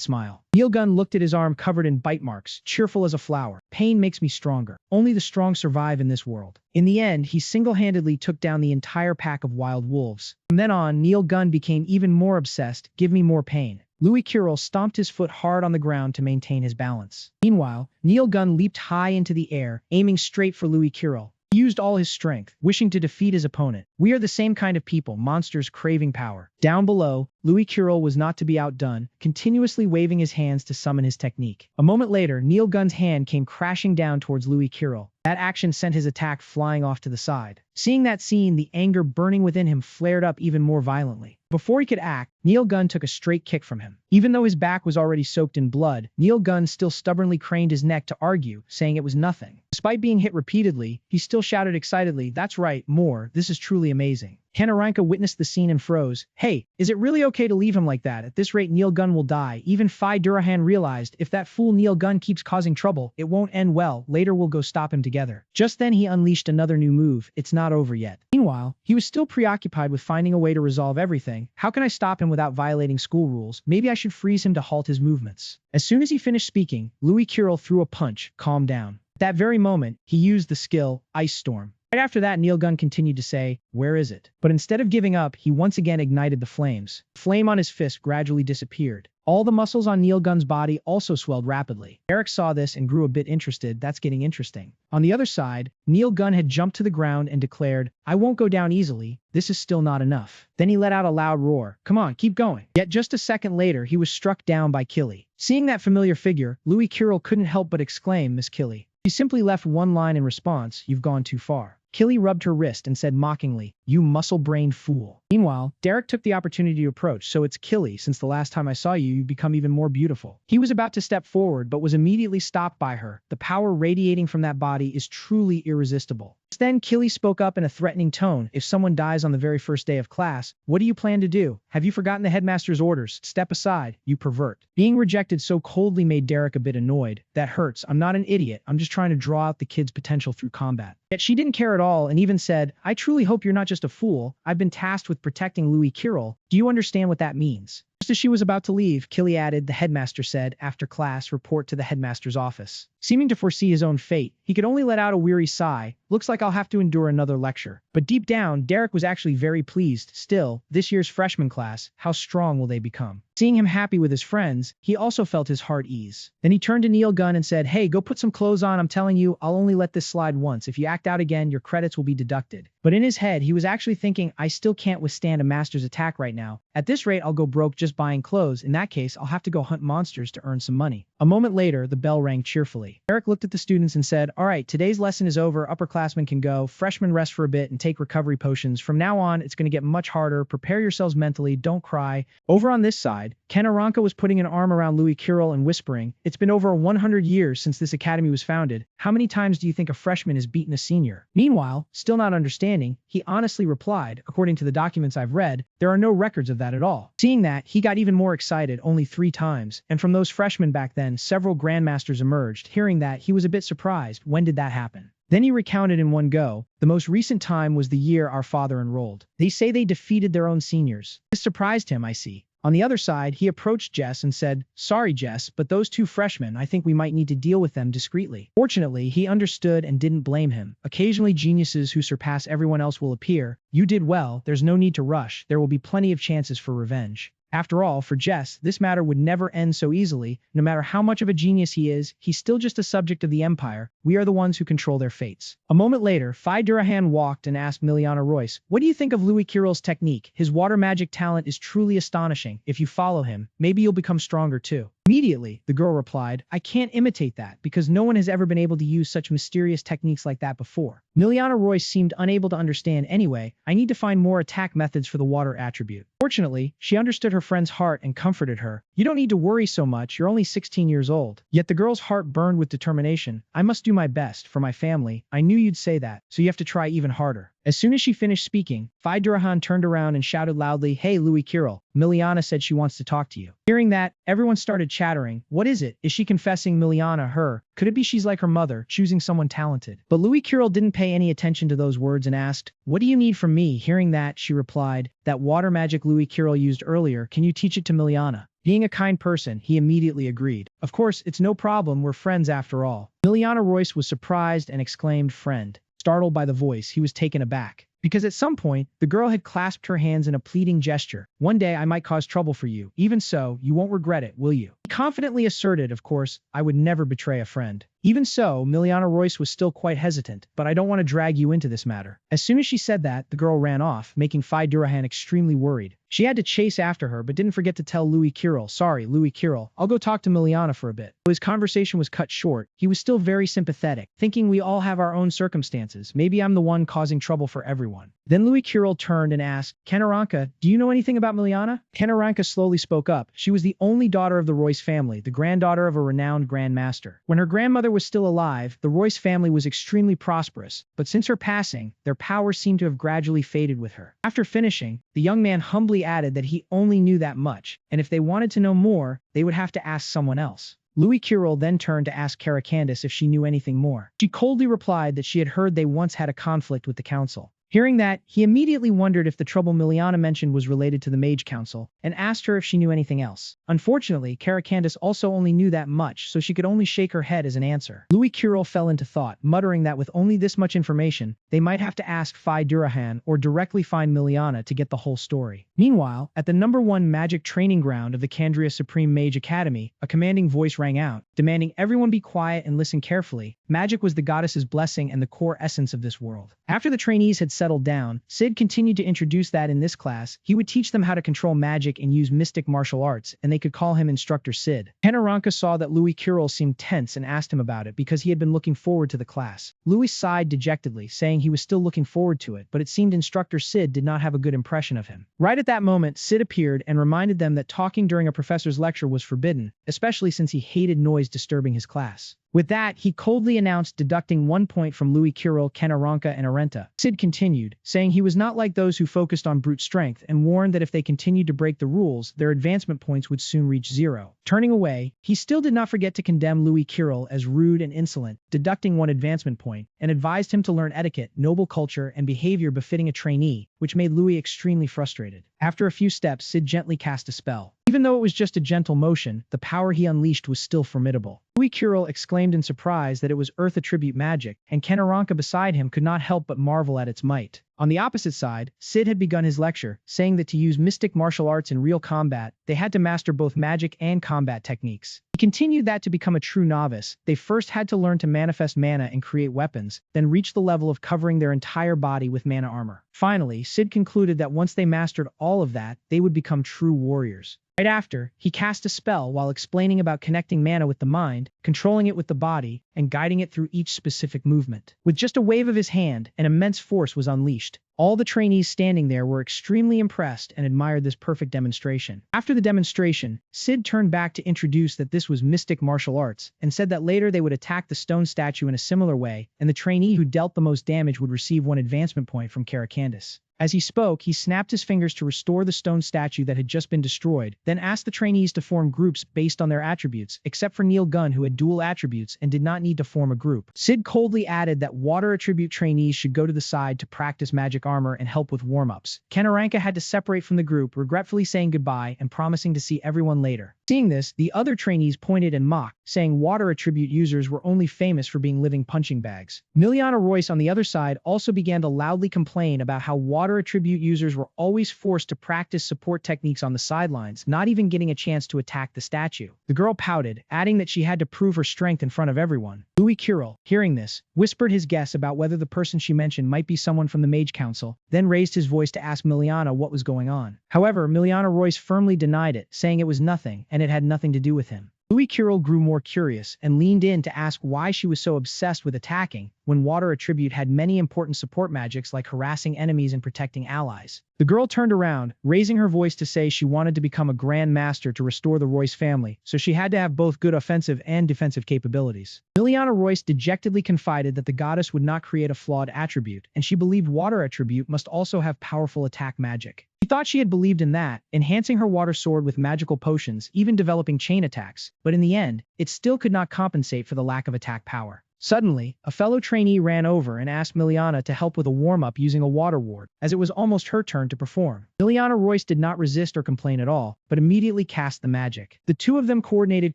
smile. Neil Gunn looked at his arm covered in bite marks, cheerful as a flower. Pain makes me stronger. Only the strong survive in this world. In the end, he single-handedly took down the entire pack of wild wolves. From then on, Neil Gunn became even more obsessed. Give me more pain. Louis Curl stomped his foot hard on the ground to maintain his balance. Meanwhile, Neil Gunn leaped high into the air, aiming straight for Louis Curl. He used all his strength, wishing to defeat his opponent. We are the same kind of people, monsters craving power. Down below, Louis Curl was not to be outdone, continuously waving his hands to summon his technique. A moment later, Neil Gunn's hand came crashing down towards Louis Curl. That action sent his attack flying off to the side. Seeing that scene, the anger burning within him flared up even more violently. Before he could act, Neil Gunn took a straight kick from him. Even though his back was already soaked in blood, Neil Gunn still stubbornly craned his neck to argue, saying it was nothing. Despite being hit repeatedly, he still shouted excitedly, "That's right, more, this is truly amazing." Hanaranka witnessed the scene and froze. Hey, is it really okay to leave him like that? At this rate, Neil Gunn will die. Even Phi Durahan realized, if that fool Neil Gunn keeps causing trouble, it won't end well. Later we'll go stop him together. Just then he unleashed another new move. It's not over yet. Meanwhile, he was still preoccupied with finding a way to resolve everything. How can I stop him without violating school rules? Maybe I should freeze him to halt his movements. As soon as he finished speaking, Louis Curl threw a punch. Calm down. At that very moment, he used the skill, Ice Storm. Right after that, Neil Gunn continued to say, "Where is it?" But instead of giving up, he once again ignited the flames. The flame on his fist gradually disappeared. All the muscles on Neil Gunn's body also swelled rapidly. Eric saw this and grew a bit interested. That's getting interesting. On the other side, Neil Gunn had jumped to the ground and declared, "I won't go down easily. This is still not enough." Then he let out a loud roar. "Come on, keep going." Yet just a second later, he was struck down by Killy. Seeing that familiar figure, Louis Curl couldn't help but exclaim, "Miss Killy." She simply left one line in response, "You've gone too far." Killy rubbed her wrist and said mockingly, "You muscle-brained fool." Meanwhile, Derek took the opportunity to approach. "So it's Killy. Since the last time I saw you, you've become even more beautiful." He was about to step forward, but was immediately stopped by her. The power radiating from that body is truly irresistible. Then Killy spoke up in a threatening tone. "If someone dies on the very first day of class, what do you plan to do? Have you forgotten the headmaster's orders? Step aside, you pervert." Being rejected so coldly made Derek a bit annoyed. "That hurts. I'm not an idiot. I'm just trying to draw out the kid's potential through combat." Yet she didn't care at all and even said, "I truly hope you're not just a fool. I've been tasked with protecting Louis Kirill. Do you understand what that means?" Just as she was about to leave, Killy added, "The headmaster said, after class, report to the headmaster's office." Seeming to foresee his own fate, he could only let out a weary sigh. "Looks like I'll have to endure another lecture." But deep down, Derek was actually very pleased. Still, this year's freshman class, how strong will they become? Seeing him happy with his friends, he also felt his heart ease. Then he turned to Neil Gunn and said, "Hey, go put some clothes on. I'm telling you, I'll only let this slide once. If you act out again, your credits will be deducted." But in his head, he was actually thinking, "I still can't withstand a master's attack right now. At this rate, I'll go broke just buying clothes. In that case, I'll have to go hunt monsters to earn some money." A moment later, the bell rang cheerfully. Eric looked at the students and said, "All right, today's lesson is over. Upperclassmen can go. Freshmen rest for a bit and take recovery potions. From now on, it's going to get much harder. Prepare yourselves mentally. Don't cry." Over on this side, Ken Aranka was putting an arm around Louis Kirill and whispering, "It's been over 100 years since this academy was founded. How many times do you think a freshman has beaten a senior?" Meanwhile, still not understanding, he honestly replied, "According to the documents I've read, there are no records of that at all." Seeing that, he got even more excited, only 3 times, and from those freshmen back then, several grandmasters emerged. Hearing that, he was a bit surprised. When did that happen? Then he recounted in one go. The most recent time was the year our father enrolled. They say they defeated their own seniors. This surprised him, I see. On the other side, he approached Jess and said, "Sorry, Jess, but those 2 freshmen, I think we might need to deal with them discreetly." Fortunately, he understood and didn't blame him. Occasionally, geniuses who surpass everyone else will appear. You did well. There's no need to rush. There will be plenty of chances for revenge. After all, for Jess, this matter would never end so easily. No matter how much of a genius he is, he's still just a subject of the Empire. We are the ones who control their fates. A moment later, Phi Durahan walked and asked Miliana Royce, "What do you think of Louis Kirill's technique? His water magic talent is truly astonishing. If you follow him, maybe you'll become stronger too." Immediately, the girl replied, "I can't imitate that because no one has ever been able to use such mysterious techniques like that before." Miliana Royce seemed unable to understand anyway. "I need to find more attack methods for the water attribute." Fortunately, she understood her friend's heart and comforted her. "You don't need to worry so much. You're only 16 years old." Yet the girl's heart burned with determination. "I must do my best for my family. I knew you'd say that, so you have to try even harder." As soon as she finished speaking, Phi Durahan turned around and shouted loudly, "Hey, Louis Kirill, Miliana said she wants to talk to you." Hearing that, everyone started chattering. What is it? Is she confessing Miliana her? Could it be she's like her mother, choosing someone talented? But Louis Kirill didn't pay any attention to those words and asked, "What do you need from me?" Hearing that, she replied, "That water magic Louis Kirill used earlier, can you teach it to Miliana?" Being a kind person, he immediately agreed. "Of course, it's no problem. We're friends after all." Miliana Royce was surprised and exclaimed, "Friend." Startled by the voice, he was taken aback. Because at some point, the girl had clasped her hands in a pleading gesture. "One day I might cause trouble for you. Even so, you won't regret it, will you?" He confidently asserted, "Of course, I would never betray a friend." Even so, Miliana Royce was still quite hesitant. "But I don't want to drag you into this matter." As soon as she said that, the girl ran off, making Phi Durahan extremely worried. She had to chase after her, but didn't forget to tell Louis Kirill, "Sorry, Louis Kirill, I'll go talk to Miliana for a bit." Though his conversation was cut short, he was still very sympathetic, thinking we all have our own circumstances. Maybe I'm the one causing trouble for everyone. Then Louis Kirill turned and asked, "Ken Aranka, do you know anything about Miliana?" Ken Aranka slowly spoke up. She was the only daughter of the Royce family, the granddaughter of a renowned grandmaster. When her grandmother was still alive, the Royce family was extremely prosperous, but since her passing, their power seemed to have gradually faded with her. After finishing, the young man humbly added that he only knew that much, and if they wanted to know more, they would have to ask someone else. Louis Kirill then turned to ask Kara Candace if she knew anything more. She coldly replied that she had heard they once had a conflict with the council. Hearing that, he immediately wondered if the trouble Miliana mentioned was related to the Mage Council, and asked her if she knew anything else. Unfortunately, Kara Candace also only knew that much, so she could only shake her head as an answer. Louis Kirill fell into thought, muttering that with only this much information, they might have to ask Phi Durahan or directly find Miliana to get the whole story. Meanwhile, at the #1 magic training ground of the Kandria Supreme Mage Academy, a commanding voice rang out, demanding everyone be quiet and listen carefully. Magic was the goddess's blessing and the core essence of this world. After the trainees had settled down, Sid continued to introduce that in this class, he would teach them how to control magic and use mystic martial arts, and they could call him Instructor Sid. Ken Aranka saw that Louis Kirill seemed tense and asked him about it because he had been looking forward to the class. Louis sighed dejectedly, saying he was still looking forward to it, but it seemed Instructor Sid did not have a good impression of him. Right at that moment, Sid appeared and reminded them that talking during a professor's lecture was forbidden, especially since he hated noise disturbing his class. With that, he coldly announced deducting 1 point from Louis Kirill, Kenaranka, and Arenta. Sid continued, saying he was not like those who focused on brute strength and warned that if they continued to break the rules, their advancement points would soon reach 0. Turning away, he still did not forget to condemn Louis Kirill as rude and insolent, deducting 1 advancement point, and advised him to learn etiquette, noble culture, and behavior befitting a trainee, which made Louis extremely frustrated. After a few steps, Sid gently cast a spell. Even though it was just a gentle motion, the power he unleashed was still formidable. Louis Kirill exclaimed in surprise that it was Earth attribute magic, and Kenaranka beside him could not help but marvel at its might. On the opposite side, Sid had begun his lecture, saying that to use mystic martial arts in real combat, they had to master both magic and combat techniques. He continued that to become a true novice, they first had to learn to manifest mana and create weapons, then reach the level of covering their entire body with mana armor. Finally, Sid concluded that once they mastered all of that, they would become true warriors. Right after, he cast a spell while explaining about connecting mana with the mind, controlling it with the body, and guiding it through each specific movement. With just a wave of his hand, an immense force was unleashed. All the trainees standing there were extremely impressed and admired this perfect demonstration. After the demonstration, Sid turned back to introduce that this was mystic martial arts, and said that later they would attack the stone statue in a similar way, and the trainee who dealt the most damage would receive 1 advancement point from Karakandis. As he spoke, he snapped his fingers to restore the stone statue that had just been destroyed, then asked the trainees to form groups based on their attributes, except for Neil Gunn, who had dual attributes and did not need to form a group. Sid coldly added that water attribute trainees should go to the side to practice magic armor and help with warm-ups. Kenaranka had to separate from the group, regretfully saying goodbye and promising to see everyone later. Seeing this, the other trainees pointed and mocked, saying water attribute users were only famous for being living punching bags. Miliana Royce on the other side also began to loudly complain about how water attribute users were always forced to practice support techniques on the sidelines, not even getting a chance to attack the statue. The girl pouted, adding that she had to prove her strength in front of everyone. Louis Kirill, hearing this, whispered his guess about whether the person she mentioned might be someone from the Mage Council, then raised his voice to ask Miliana what was going on. However, Miliana Royce firmly denied it, saying it was nothing, and it had nothing to do with him. Louis Kirill grew more curious and leaned in to ask why she was so obsessed with attacking, when water attribute had many important support magics like harassing enemies and protecting allies. The girl turned around, raising her voice to say she wanted to become a Grand Master to restore the Royce family, so she had to have both good offensive and defensive capabilities. Miliana Royce dejectedly confided that the goddess would not create a flawed attribute, and she believed water attribute must also have powerful attack magic. She thought she had believed in that, enhancing her water sword with magical potions, even developing chain attacks, but in the end, it still could not compensate for the lack of attack power. Suddenly, a fellow trainee ran over and asked Miliana to help with a warm-up using a water ward, as it was almost her turn to perform. Miliana Royce did not resist or complain at all, but immediately cast the magic. The two of them coordinated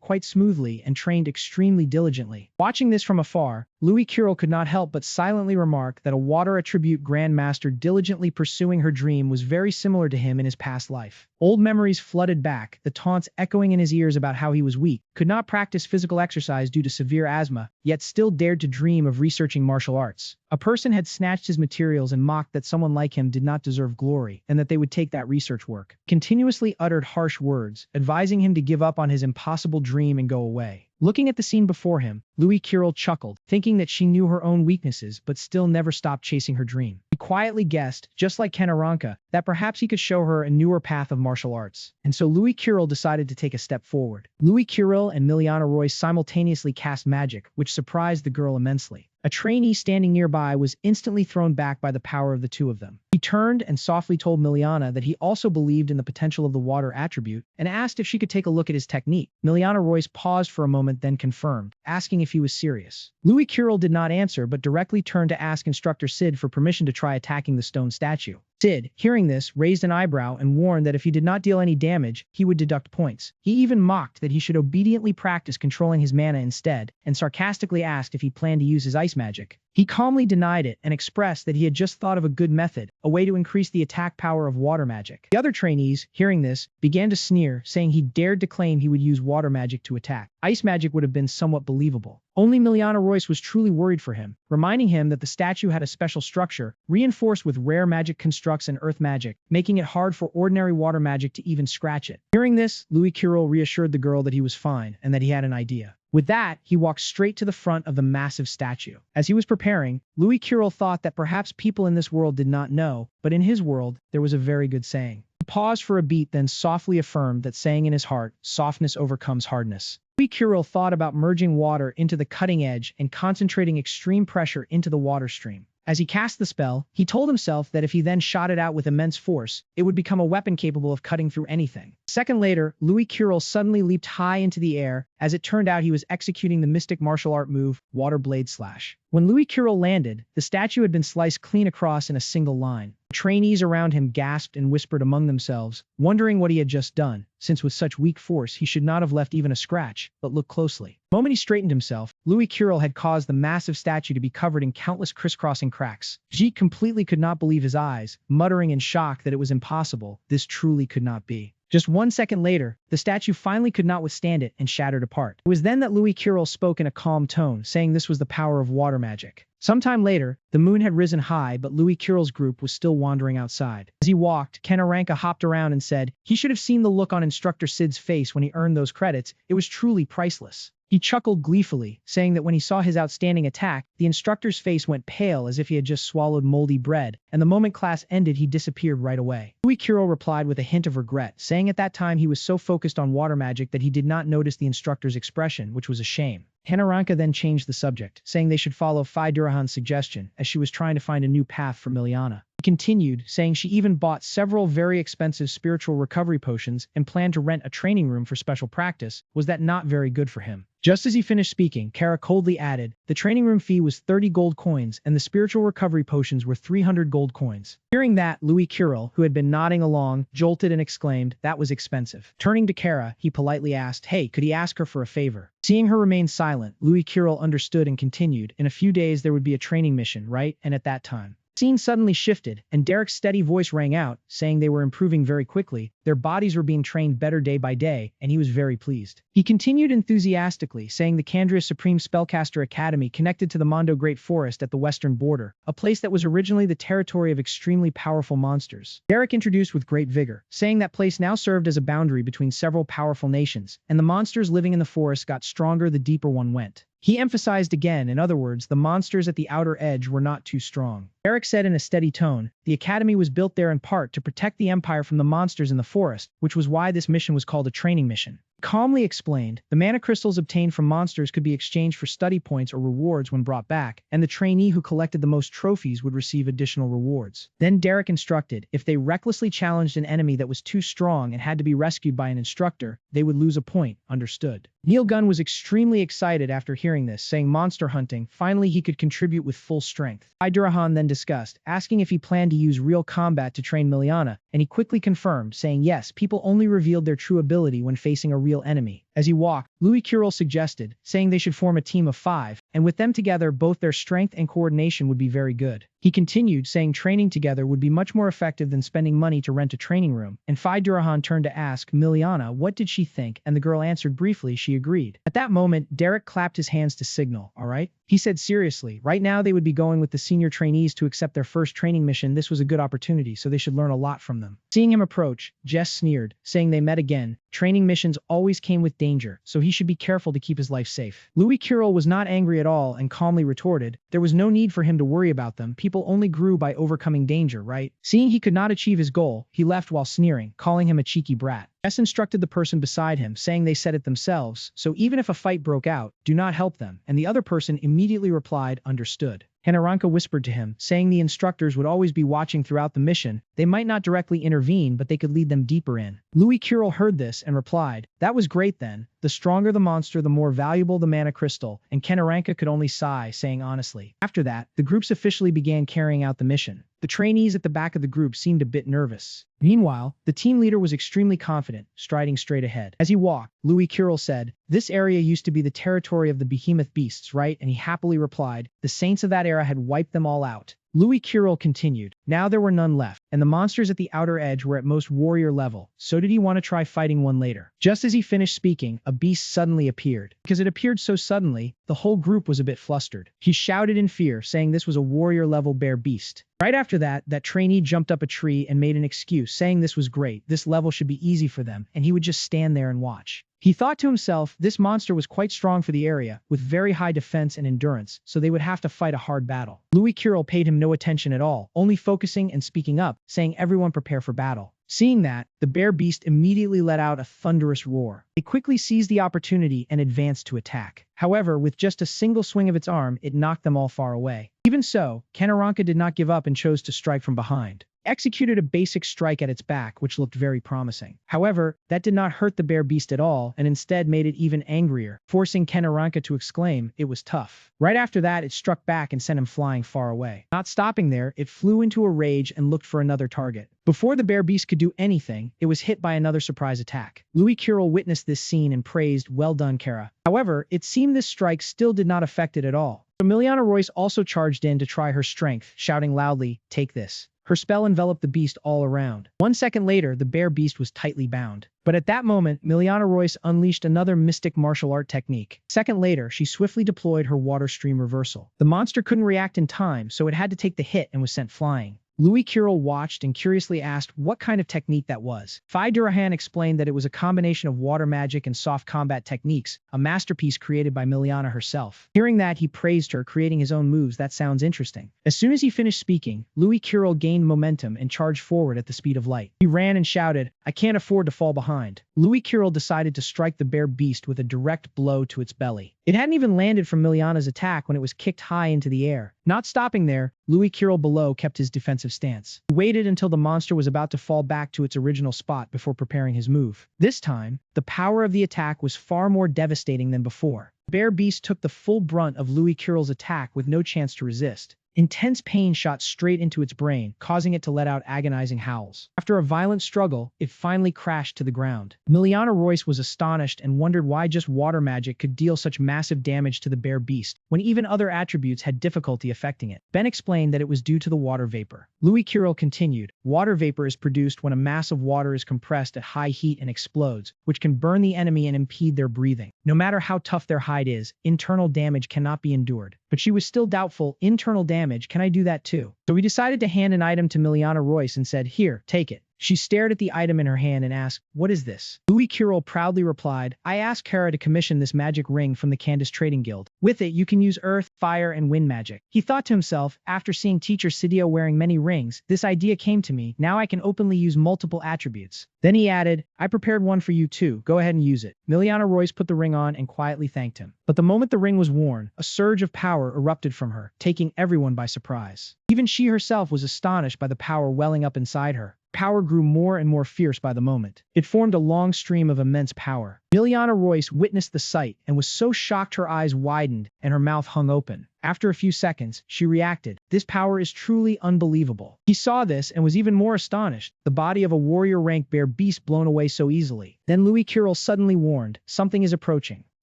quite smoothly and trained extremely diligently. Watching this from afar, Louis Kirill could not help but silently remark that a water attribute grandmaster diligently pursuing her dream was very similar to him in his past life. Old memories flooded back, the taunts echoing in his ears about how he was weak, could not practice physical exercise due to severe asthma, yet still dared to dream of researching martial arts. A person had snatched his materials and mocked that someone like him did not deserve glory, and that they would take that research work. Continuously uttered harsh words, advising him to give up on his impossible dream and go away. Looking at the scene before him, Louis Kirill chuckled, thinking that she knew her own weaknesses but still never stopped chasing her dream. He quietly guessed, just like Kenaranka, that perhaps he could show her a newer path of martial arts. And so Louis Kirill decided to take a step forward. Louis Kirill and Miliana Royce simultaneously cast magic, which surprised the girl immensely. A trainee standing nearby was instantly thrown back by the power of the two of them. He turned and softly told Miliana that he also believed in the potential of the water attribute, and asked if she could take a look at his technique. Miliana Royce paused for a moment, then confirmed, asking if he was serious. Louis Kirill did not answer but directly turned to ask instructor Sid for permission to try attacking the stone statue. Sid, hearing this, raised an eyebrow and warned that if he did not deal any damage, he would deduct points. He even mocked that he should obediently practice controlling his mana instead, and sarcastically asked if he planned to use his ice magic. He calmly denied it and expressed that he had just thought of a good method, a way to increase the attack power of water magic. The other trainees, hearing this, began to sneer, saying he dared to claim he would use water magic to attack. Ice magic would have been somewhat believable. Only Miliana Royce was truly worried for him, reminding him that the statue had a special structure, reinforced with rare magic constructs and earth magic, making it hard for ordinary water magic to even scratch it. Hearing this, Louis Kirill reassured the girl that he was fine and that he had an idea. With that, he walked straight to the front of the massive statue. As he was preparing, Louis Kirill thought that perhaps people in this world did not know, but in his world, there was a very good saying. paused for a beat, then softly affirmed that, saying in his heart, softness overcomes hardness. Kirill thought about merging water into the cutting edge and concentrating extreme pressure into the water stream. As he cast the spell, he told himself that if he then shot it out with immense force, it would become a weapon capable of cutting through anything. A second later, Kirill suddenly leaped high into the air. As it turned out, he was executing the mystic martial art move, Water Blade Slash. When Kirill landed, the statue had been sliced clean across in a single line. The trainees around him gasped and whispered among themselves, wondering what he had just done, since with such weak force he should not have left even a scratch, but look closely. The moment he straightened himself, Kirill had caused the massive statue to be covered in countless crisscrossing cracks. Jeet completely could not believe his eyes, muttering in shock that it was impossible. This truly could not be. Just 1 second later, the statue finally could not withstand it and shattered apart. It was then that Kirill spoke in a calm tone, saying this was the power of water magic. Sometime later, the moon had risen high, but Kirill's group was still wandering outside. As he walked, Anirecap hopped around and said he should have seen the look on Instructor Sid's face when he earned those credits. It was truly priceless. He chuckled gleefully, saying that when he saw his outstanding attack, the instructor's face went pale as if he had just swallowed moldy bread, and the moment class ended he disappeared right away. Kirill replied with a hint of regret, saying at that time he was so focused on water magic that he did not notice the instructor's expression, which was a shame. Anirecap then changed the subject, saying they should follow Phi Durahan's suggestion, as she was trying to find a new path for Miliana. He continued, saying she even bought several very expensive spiritual recovery potions and planned to rent a training room for special practice. Was that not very good for him? Just as he finished speaking, Kara coldly added, the training room fee was 30 gold coins and the spiritual recovery potions were 300 gold coins. Hearing that, Kirill, who had been nodding along, jolted and exclaimed, that was expensive. Turning to Kara, he politely asked, hey, could he ask her for a favor? Seeing her remain silent, Kirill understood and continued, in a few days there would be a training mission, right? And at that time, the scene suddenly shifted, and Derek's steady voice rang out, saying they were improving very quickly, their bodies were being trained better day by day, and he was very pleased. He continued enthusiastically, saying the Kandria Supreme Spellcaster Academy connected to the Mondo Great Forest at the western border, a place that was originally the territory of extremely powerful monsters. Derek introduced with great vigor, saying that place now served as a boundary between several powerful nations, and the monsters living in the forest got stronger the deeper one went. He emphasized again, in other words, the monsters at the outer edge were not too strong. Eric said in a steady tone, the academy was built there in part to protect the empire from the monsters in the forest, which was why this mission was called a training mission. Calmly explained, the mana crystals obtained from monsters could be exchanged for study points or rewards when brought back, and the trainee who collected the most trophies would receive additional rewards. Then Derek instructed, if they recklessly challenged an enemy that was too strong and had to be rescued by an instructor, they would lose a point. Understood. Neil Gunn was extremely excited after hearing this, saying monster hunting, finally he could contribute with full strength. Idurahan then discussed, asking if he planned to use real combat to train Miliana, and he quickly confirmed, saying yes, people only revealed their true ability when facing a real enemy. As he walked, Kirill suggested, saying they should form a team of 5, and with them together both their strength and coordination would be very good. He continued, saying training together would be much more effective than spending money to rent a training room, and Phi Durahan turned to ask Miliana what did she think, and the girl answered briefly she agreed. At that moment, Derek clapped his hands to signal, alright? He said seriously, right now they would be going with the senior trainees to accept their first training mission. This was a good opportunity, so they should learn a lot from them. Seeing him approach, Jess sneered, saying they met again. Training missions always came with danger, so he should be careful to keep his life safe. Kirill was not angry at all and calmly retorted, there was no need for him to worry about them, people only grew by overcoming danger, right? Seeing he could not achieve his goal, he left while sneering, calling him a cheeky brat. Jess instructed the person beside him, saying they said it themselves, so even if a fight broke out, do not help them, and the other person immediately replied, understood. Anirecap whispered to him, saying the instructors would always be watching throughout the mission, they might not directly intervene but they could lead them deeper in. Kirill heard this and replied, that was great then, the stronger the monster the more valuable the mana crystal, and Anirecap could only sigh, saying honestly. After that, the groups officially began carrying out the mission. The trainees at the back of the group seemed a bit nervous. Meanwhile, the team leader was extremely confident, striding straight ahead. As he walked, Kirill said, this area used to be the territory of the behemoth beasts, right? And he happily replied, the saints of that era had wiped them all out. Kirill continued, now there were none left, and the monsters at the outer edge were at most warrior level, so did he want to try fighting one later? Just as he finished speaking, a beast suddenly appeared. Because it appeared so suddenly, the whole group was a bit flustered. He shouted in fear, saying this was a warrior level bear beast. Right after that, that trainee jumped up a tree and made an excuse, saying this was great, this level should be easy for them, and he would just stand there and watch. He thought to himself, this monster was quite strong for the area, with very high defense and endurance, so they would have to fight a hard battle. Kirill paid him no attention at all, only focusing and speaking up, saying everyone prepare for battle. Seeing that, the bear beast immediately let out a thunderous roar. It quickly seized the opportunity and advanced to attack. However, with just a single swing of its arm, it knocked them all far away. Even so, Kanaranka did not give up and chose to strike from behind. Executed a basic strike at its back, which looked very promising. However, that did not hurt the bear beast at all, and instead made it even angrier, forcing Kanaranka to exclaim, "It was tough." Right after that, it struck back and sent him flying far away. Not stopping there, it flew into a rage and looked for another target. Before the bear beast could do anything, it was hit by another surprise attack. Louis Kirill witnessed this scene and praised, "Well done, Kara." However, it seemed this strike still did not affect it at all. Emiliana Royce also charged in to try her strength, shouting loudly, "Take this." Her spell enveloped the beast all around. 1 second later, the bear beast was tightly bound. But at that moment, Miliana Royce unleashed another mystic martial art technique. A second later, she swiftly deployed her water stream reversal. The monster couldn't react in time, so it had to take the hit and was sent flying. Louis Kirill watched and curiously asked what kind of technique that was. Phi Durahan explained that it was a combination of water magic and soft combat techniques, a masterpiece created by Miliana herself. Hearing that, he praised her, creating his own moves. That sounds interesting. As soon as he finished speaking, Louis Kirill gained momentum and charged forward at the speed of light. He ran and shouted, "I can't afford to fall behind." Louis Kirill decided to strike the bear beast with a direct blow to its belly. It hadn't even landed from Miliana's attack when it was kicked high into the air. Not stopping there, Louis Kirill below kept his defensive stance. He waited until the monster was about to fall back to its original spot before preparing his move. This time, the power of the attack was far more devastating than before. Bear Beast took the full brunt of Louis Kirill's attack with no chance to resist. Intense pain shot straight into its brain, causing it to let out agonizing howls. After a violent struggle, it finally crashed to the ground. Miliana Royce was astonished and wondered why just water magic could deal such massive damage to the bear beast, when even other attributes had difficulty affecting it. Ben explained that it was due to the water vapor. Louis Kirill continued, "Water vapor is produced when a mass of water is compressed at high heat and explodes, which can burn the enemy and impede their breathing. No matter how tough their hide is, internal damage cannot be endured." But she was still doubtful. "Internal damage, can I do that too?" So he decided to hand an item to Miliana Royce and said, "Here, take it." She stared at the item in her hand and asked, "What is this?" Louis Kirill proudly replied, "I asked Kara to commission this magic ring from the Candace Trading Guild. With it, you can use earth, fire, and wind magic." He thought to himself, after seeing teacher Sidio wearing many rings, this idea came to me. Now I can openly use multiple attributes. Then he added, "I prepared one for you too. Go ahead and use it." Miliana Royce put the ring on and quietly thanked him. But the moment the ring was worn, a surge of power erupted from her, taking everyone by surprise. Even she herself was astonished by the power welling up inside her. Power grew more and more fierce by the moment. It formed a long stream of immense power. Miliana Royce witnessed the sight and was so shocked her eyes widened and her mouth hung open. After a few seconds, she reacted. "This power is truly unbelievable." He saw this and was even more astonished. The body of a warrior-rank bear beast blown away so easily. Then Louis Kirill suddenly warned, "Something is approaching."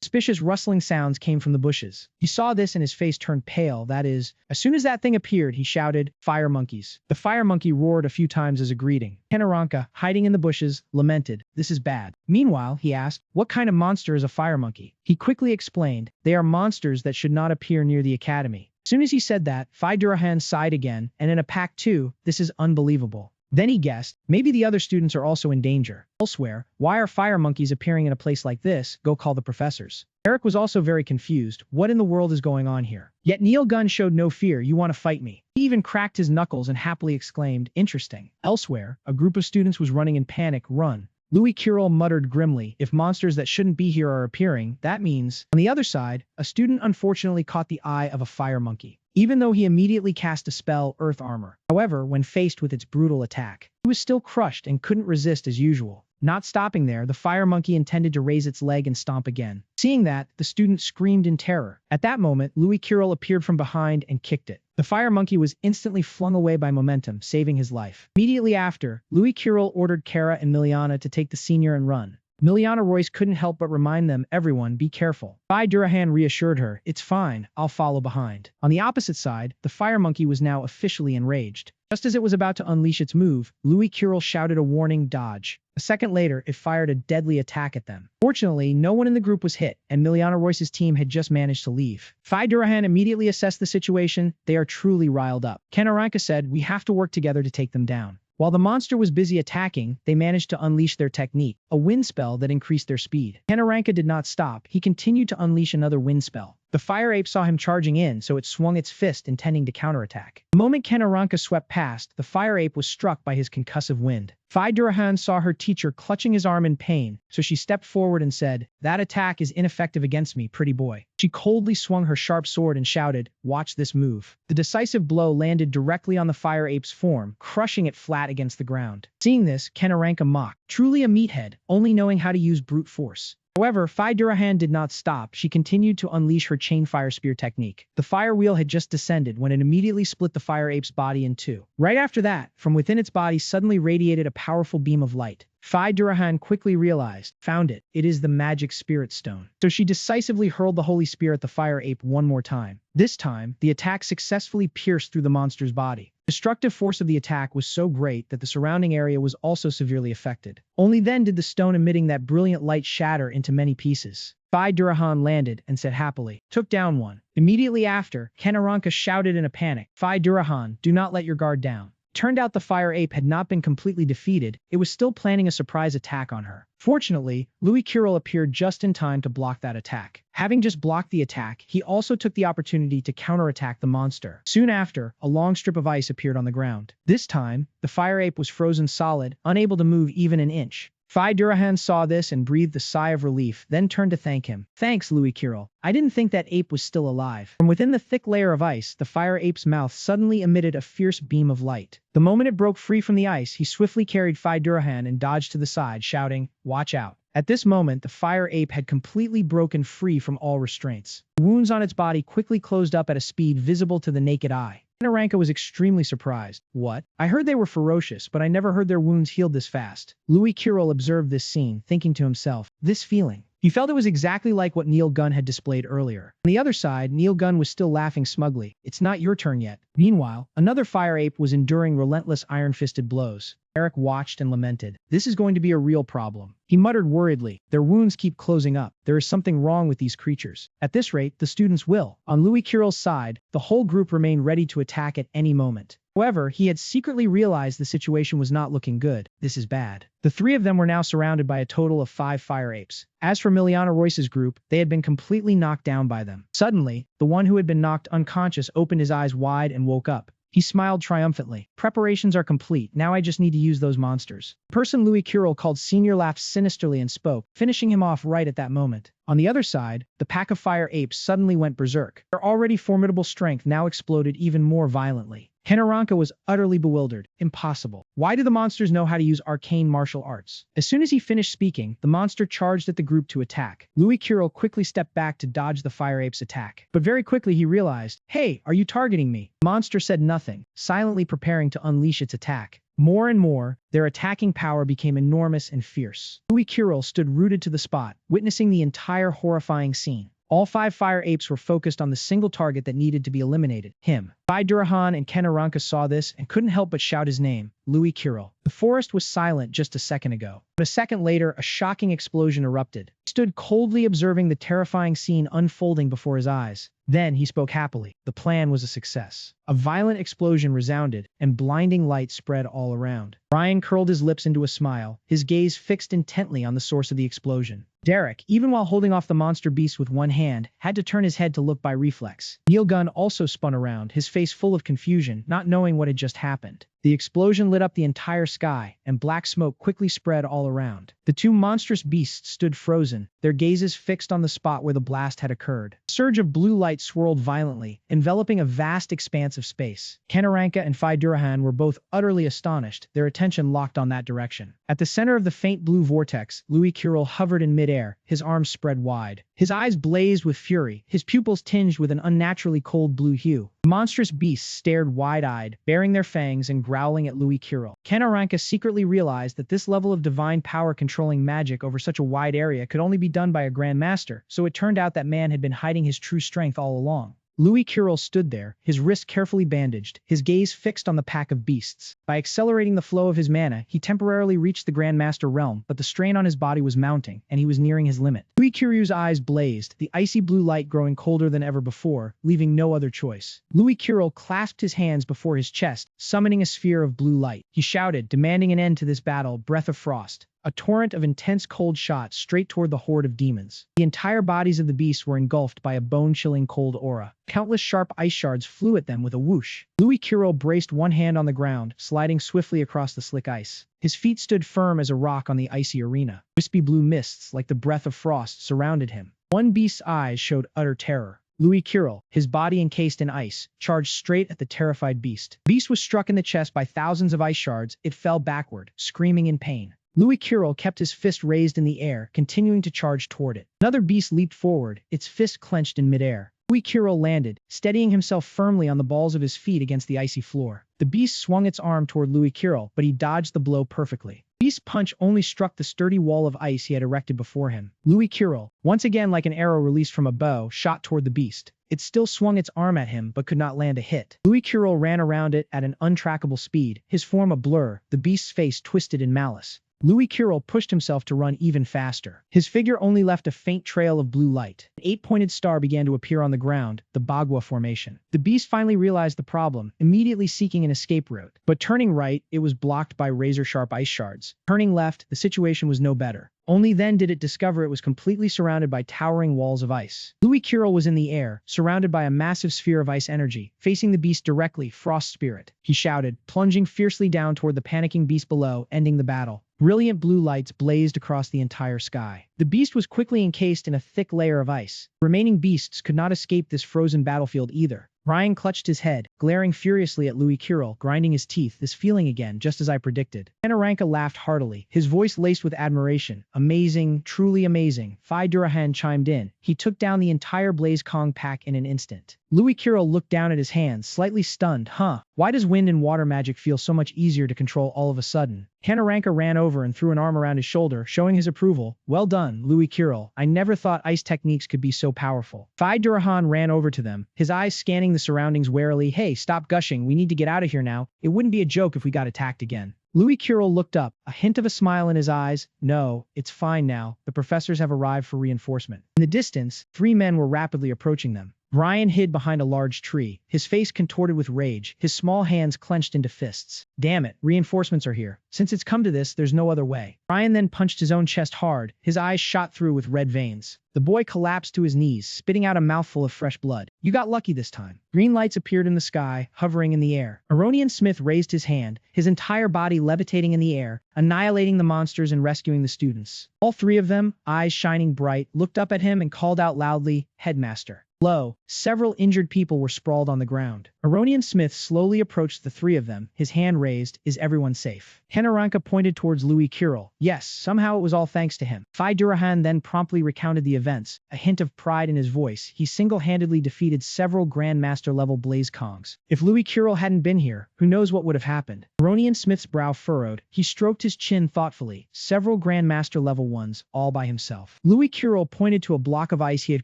Suspicious rustling sounds came from the bushes. He saw this and his face turned pale. That is, as soon as that thing appeared, he shouted, "Fire monkeys." The fire monkey roared a few times as a greeting. Kanaranka, hiding in the bushes, lamented, "This is bad." Meanwhile, he asked, "What kind of monster is a fire monkey?" He quickly explained, "They are monsters that should not appear near the academy." As soon as he said that, Phi Durahan sighed again, and in a pack too, "This is unbelievable." Then he guessed, maybe the other students are also in danger. Elsewhere, why are fire monkeys appearing in a place like this? Go call the professors. Eric was also very confused. What in the world is going on here? Yet Neil Gunn showed no fear. "You want to fight me?" He even cracked his knuckles and happily exclaimed, "Interesting." Elsewhere, a group of students was running in panic. "Run." Louis Kirill muttered grimly, "If monsters that shouldn't be here are appearing, that means..." On the other side, a student unfortunately caught the eye of a fire monkey. Even though he immediately cast a spell, Earth Armor. However, when faced with its brutal attack, he was still crushed and couldn't resist as usual. Not stopping there, the fire monkey intended to raise its leg and stomp again. Seeing that, the student screamed in terror. At that moment, Louis Kirill appeared from behind and kicked it. The fire monkey was instantly flung away by momentum, saving his life. Immediately after, Louis Kirill ordered Kara and Miliana to take the senior and run. Miliana Royce couldn't help but remind them, "Everyone, be careful." Phi Durahan reassured her, "It's fine, I'll follow behind." On the opposite side, the fire monkey was now officially enraged. Just as it was about to unleash its move, Louis Kirill shouted a warning, "Dodge." A second later, it fired a deadly attack at them. Fortunately, no one in the group was hit, and Miliana Royce's team had just managed to leave. Phi Durahan immediately assessed the situation. They are truly riled up. Kanaranka said, "We have to work together to take them down." While the monster was busy attacking, they managed to unleash their technique, a wind spell that increased their speed. Kanaranka did not stop. He continued to unleash another wind spell. The fire ape saw him charging in, so it swung its fist intending to counterattack. The moment Kanaranka swept past, the fire ape was struck by his concussive wind. Phi Durahan saw her teacher clutching his arm in pain, so she stepped forward and said, "That attack is ineffective against me, pretty boy." She coldly swung her sharp sword and shouted, "Watch this move." The decisive blow landed directly on the fire ape's form, crushing it flat against the ground. Seeing this, Kanaranka mocked, truly a meathead, only knowing how to use brute force. However, Phi Durahan did not stop. She continued to unleash her chain fire spear technique. The fire wheel had just descended when it immediately split the fire ape's body in two. Right after that, from within its body suddenly radiated a powerful beam of light. Phi Durahan quickly realized, found it. It is the magic spirit stone. So she decisively hurled the holy spear at the fire ape one more time. This time, the attack successfully pierced through the monster's body. The destructive force of the attack was so great that the surrounding area was also severely affected. Only then did the stone emitting that brilliant light shatter into many pieces. Phi Durahan landed and said happily, "Took down one." Immediately after, Kanaranka shouted in a panic, "Phi Durahan, do not let your guard down." Turned out the fire ape had not been completely defeated, it was still planning a surprise attack on her. Fortunately, Louis Kirill appeared just in time to block that attack. Having just blocked the attack, he also took the opportunity to counterattack the monster. Soon after, a long strip of ice appeared on the ground. This time, the fire ape was frozen solid, unable to move even an inch. Phi Durahan saw this and breathed a sigh of relief, then turned to thank him. "Thanks, Louis Kirill. I didn't think that ape was still alive." From within the thick layer of ice, the fire ape's mouth suddenly emitted a fierce beam of light. The moment it broke free from the ice, he swiftly carried Phi Durahan and dodged to the side, shouting, "Watch out." At this moment, the fire ape had completely broken free from all restraints. The wounds on its body quickly closed up at a speed visible to the naked eye. Kanaranka was extremely surprised. "What? I heard they were ferocious, but I never heard their wounds healed this fast." Louis Kirill observed this scene, thinking to himself, this feeling. He felt it was exactly like what Neil Gunn had displayed earlier. On the other side, Neil Gunn was still laughing smugly. "It's not your turn yet." Meanwhile, another fire ape was enduring relentless iron-fisted blows. Eric watched and lamented. "This is going to be a real problem." He muttered worriedly, "Their wounds keep closing up. There is something wrong with these creatures. At this rate, the students will." On Louis Kirill's side, the whole group remained ready to attack at any moment. However, he had secretly realized the situation was not looking good. This is bad. The three of them were now surrounded by a total of 5 fire apes. As for Miliana Royce's group, they had been completely knocked down by them. Suddenly, the one who had been knocked unconscious opened his eyes wide and woke up. He smiled triumphantly. "Preparations are complete. Now I just need to use those monsters." The person Louis Kirill called Senior laughed sinisterly and spoke, finishing him off right at that moment. On the other side, the pack of fire apes suddenly went berserk. Their already formidable strength now exploded even more violently. Kanaranka was utterly bewildered. Impossible. Why do the monsters know how to use arcane martial arts? As soon as he finished speaking, the monster charged at the group to attack. Louis Kirill quickly stepped back to dodge the fire ape's attack. But very quickly he realized, "Hey, are you targeting me?" The monster said nothing, silently preparing to unleash its attack. More and more, their attacking power became enormous and fierce. Louis Kirill stood rooted to the spot, witnessing the entire horrifying scene. All 5 fire apes were focused on the single target that needed to be eliminated, him. Phi Durahan and Kanaranka saw this and couldn't help but shout his name, Louis Kirill. The forest was silent just a second ago. But a second later, a shocking explosion erupted. He stood coldly observing the terrifying scene unfolding before his eyes. Then he spoke happily. The plan was a success. A violent explosion resounded, and blinding light spread all around. Ryan curled his lips into a smile, his gaze fixed intently on the source of the explosion. Derek, even while holding off the monster beast with one hand, had to turn his head to look by reflex. Neil Gunn also spun around, his face full of confusion, not knowing what had just happened. The explosion lit up the entire sky, and black smoke quickly spread all around. The 2 monstrous beasts stood frozen, their gazes fixed on the spot where the blast had occurred. A surge of blue light swirled violently, enveloping a vast expanse of space. Kanaranka and Phi Durahan were both utterly astonished, their attention locked on that direction. At the center of the faint blue vortex, Louis Kirill hovered in midair, his arms spread wide. His eyes blazed with fury, his pupils tinged with an unnaturally cold blue hue. The monstrous beasts stared wide-eyed, baring their fangs and growling at Louis Kirill. Kanaranka secretly realized that this level of divine power controlling magic over such a wide area could only be done by a Grand Master, so it turned out that man had been hiding his true strength all along. Louis Kirill stood there, his wrist carefully bandaged, his gaze fixed on the pack of beasts. By accelerating the flow of his mana, he temporarily reached the Grandmaster realm, but the strain on his body was mounting, and he was nearing his limit. Louis Kiryu's eyes blazed, the icy blue light growing colder than ever before, leaving no other choice. Louis Kirill clasped his hands before his chest, summoning a sphere of blue light. He shouted, demanding an end to this battle, "Breath of Frost." a torrent of intense cold shot straight toward the horde of demons. The entire bodies of the beasts were engulfed by a bone-chilling cold aura. Countless sharp ice shards flew at them with a whoosh. Louis Kirill braced one hand on the ground, sliding swiftly across the slick ice. His feet stood firm as a rock on the icy arena. Wispy blue mists, like the breath of frost, surrounded him. One beast's eyes showed utter terror. Louis Kirill, his body encased in ice, charged straight at the terrified beast. The beast was struck in the chest by thousands of ice shards. It fell backward, screaming in pain. Louis Kirill kept his fist raised in the air, continuing to charge toward it. Another beast leaped forward, its fist clenched in midair. Louis Kirill landed, steadying himself firmly on the balls of his feet against the icy floor. The beast swung its arm toward Louis Kirill, but he dodged the blow perfectly. The beast's punch only struck the sturdy wall of ice he had erected before him. Louis Kirill, once again like an arrow released from a bow, shot toward the beast. It still swung its arm at him, but could not land a hit. Louis Kirill ran around it at an untrackable speed, his form a blur, the beast's face twisted in malice. Louis Kirill pushed himself to run even faster. His figure only left a faint trail of blue light. An 8-pointed star began to appear on the ground, the Bagua formation. The beast finally realized the problem, immediately seeking an escape route. But turning right, it was blocked by razor-sharp ice shards. Turning left, the situation was no better. Only then did it discover it was completely surrounded by towering walls of ice. Louis Kirill was in the air, surrounded by a massive sphere of ice energy, facing the beast directly, Frost Spirit. He shouted, plunging fiercely down toward the panicking beast below, ending the battle. Brilliant blue lights blazed across the entire sky. The beast was quickly encased in a thick layer of ice. Remaining beasts could not escape this frozen battlefield either. Ryan clutched his head, glaring furiously at Louis Kirill, grinding his teeth, this feeling again, just as I predicted. Anirecap laughed heartily, his voice laced with admiration. Amazing, truly amazing. Phi Durahan chimed in. He took down the entire Blaze Kong pack in an instant. Louis Kirill looked down at his hands, slightly stunned. Why does wind and water magic feel so much easier to control all of a sudden? Anirecap ran over and threw an arm around his shoulder, showing his approval. Well done, Louis Kirill. I never thought ice techniques could be so powerful. Phi Durahan ran over to them, his eyes scanning the surroundings warily. Hey, stop gushing. We need to get out of here now. It wouldn't be a joke if we got attacked again. Louis Kirill looked up, a hint of a smile in his eyes. No, it's fine now. The professors have arrived for reinforcement. In the distance, 3 men were rapidly approaching them. Brian hid behind a large tree, his face contorted with rage, his small hands clenched into fists. Damn it, reinforcements are here. Since it's come to this, there's no other way. Brian then punched his own chest hard, his eyes shot through with red veins. The boy collapsed to his knees, spitting out a mouthful of fresh blood. You got lucky this time. Green lights appeared in the sky, hovering in the air. Aronian Smith raised his hand, his entire body levitating in the air, annihilating the monsters and rescuing the students. All 3 of them, eyes shining bright, looked up at him and called out loudly, Headmaster. Below, several injured people were sprawled on the ground. Aronian Smith slowly approached the 3 of them, his hand raised. Is everyone safe? Anirecap pointed towards Louis Kirill. Yes, somehow it was all thanks to him. Phi Durahan then promptly recounted the events, a hint of pride in his voice. He single-handedly defeated several Grandmaster-level Blaze Kongs. If Louis Kirill hadn't been here, who knows what would have happened? Aronian Smith's brow furrowed. He stroked his chin thoughtfully. Several Grandmaster-level ones, all by himself. Louis Kirill pointed to a block of ice he had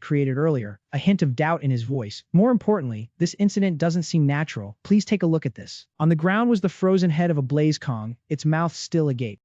created earlier, a hint of doubt in his voice. More importantly, this incident doesn't seem natural. Please take a look at this. On the ground was the frozen head of a Blaze Kong, its mouth still agape.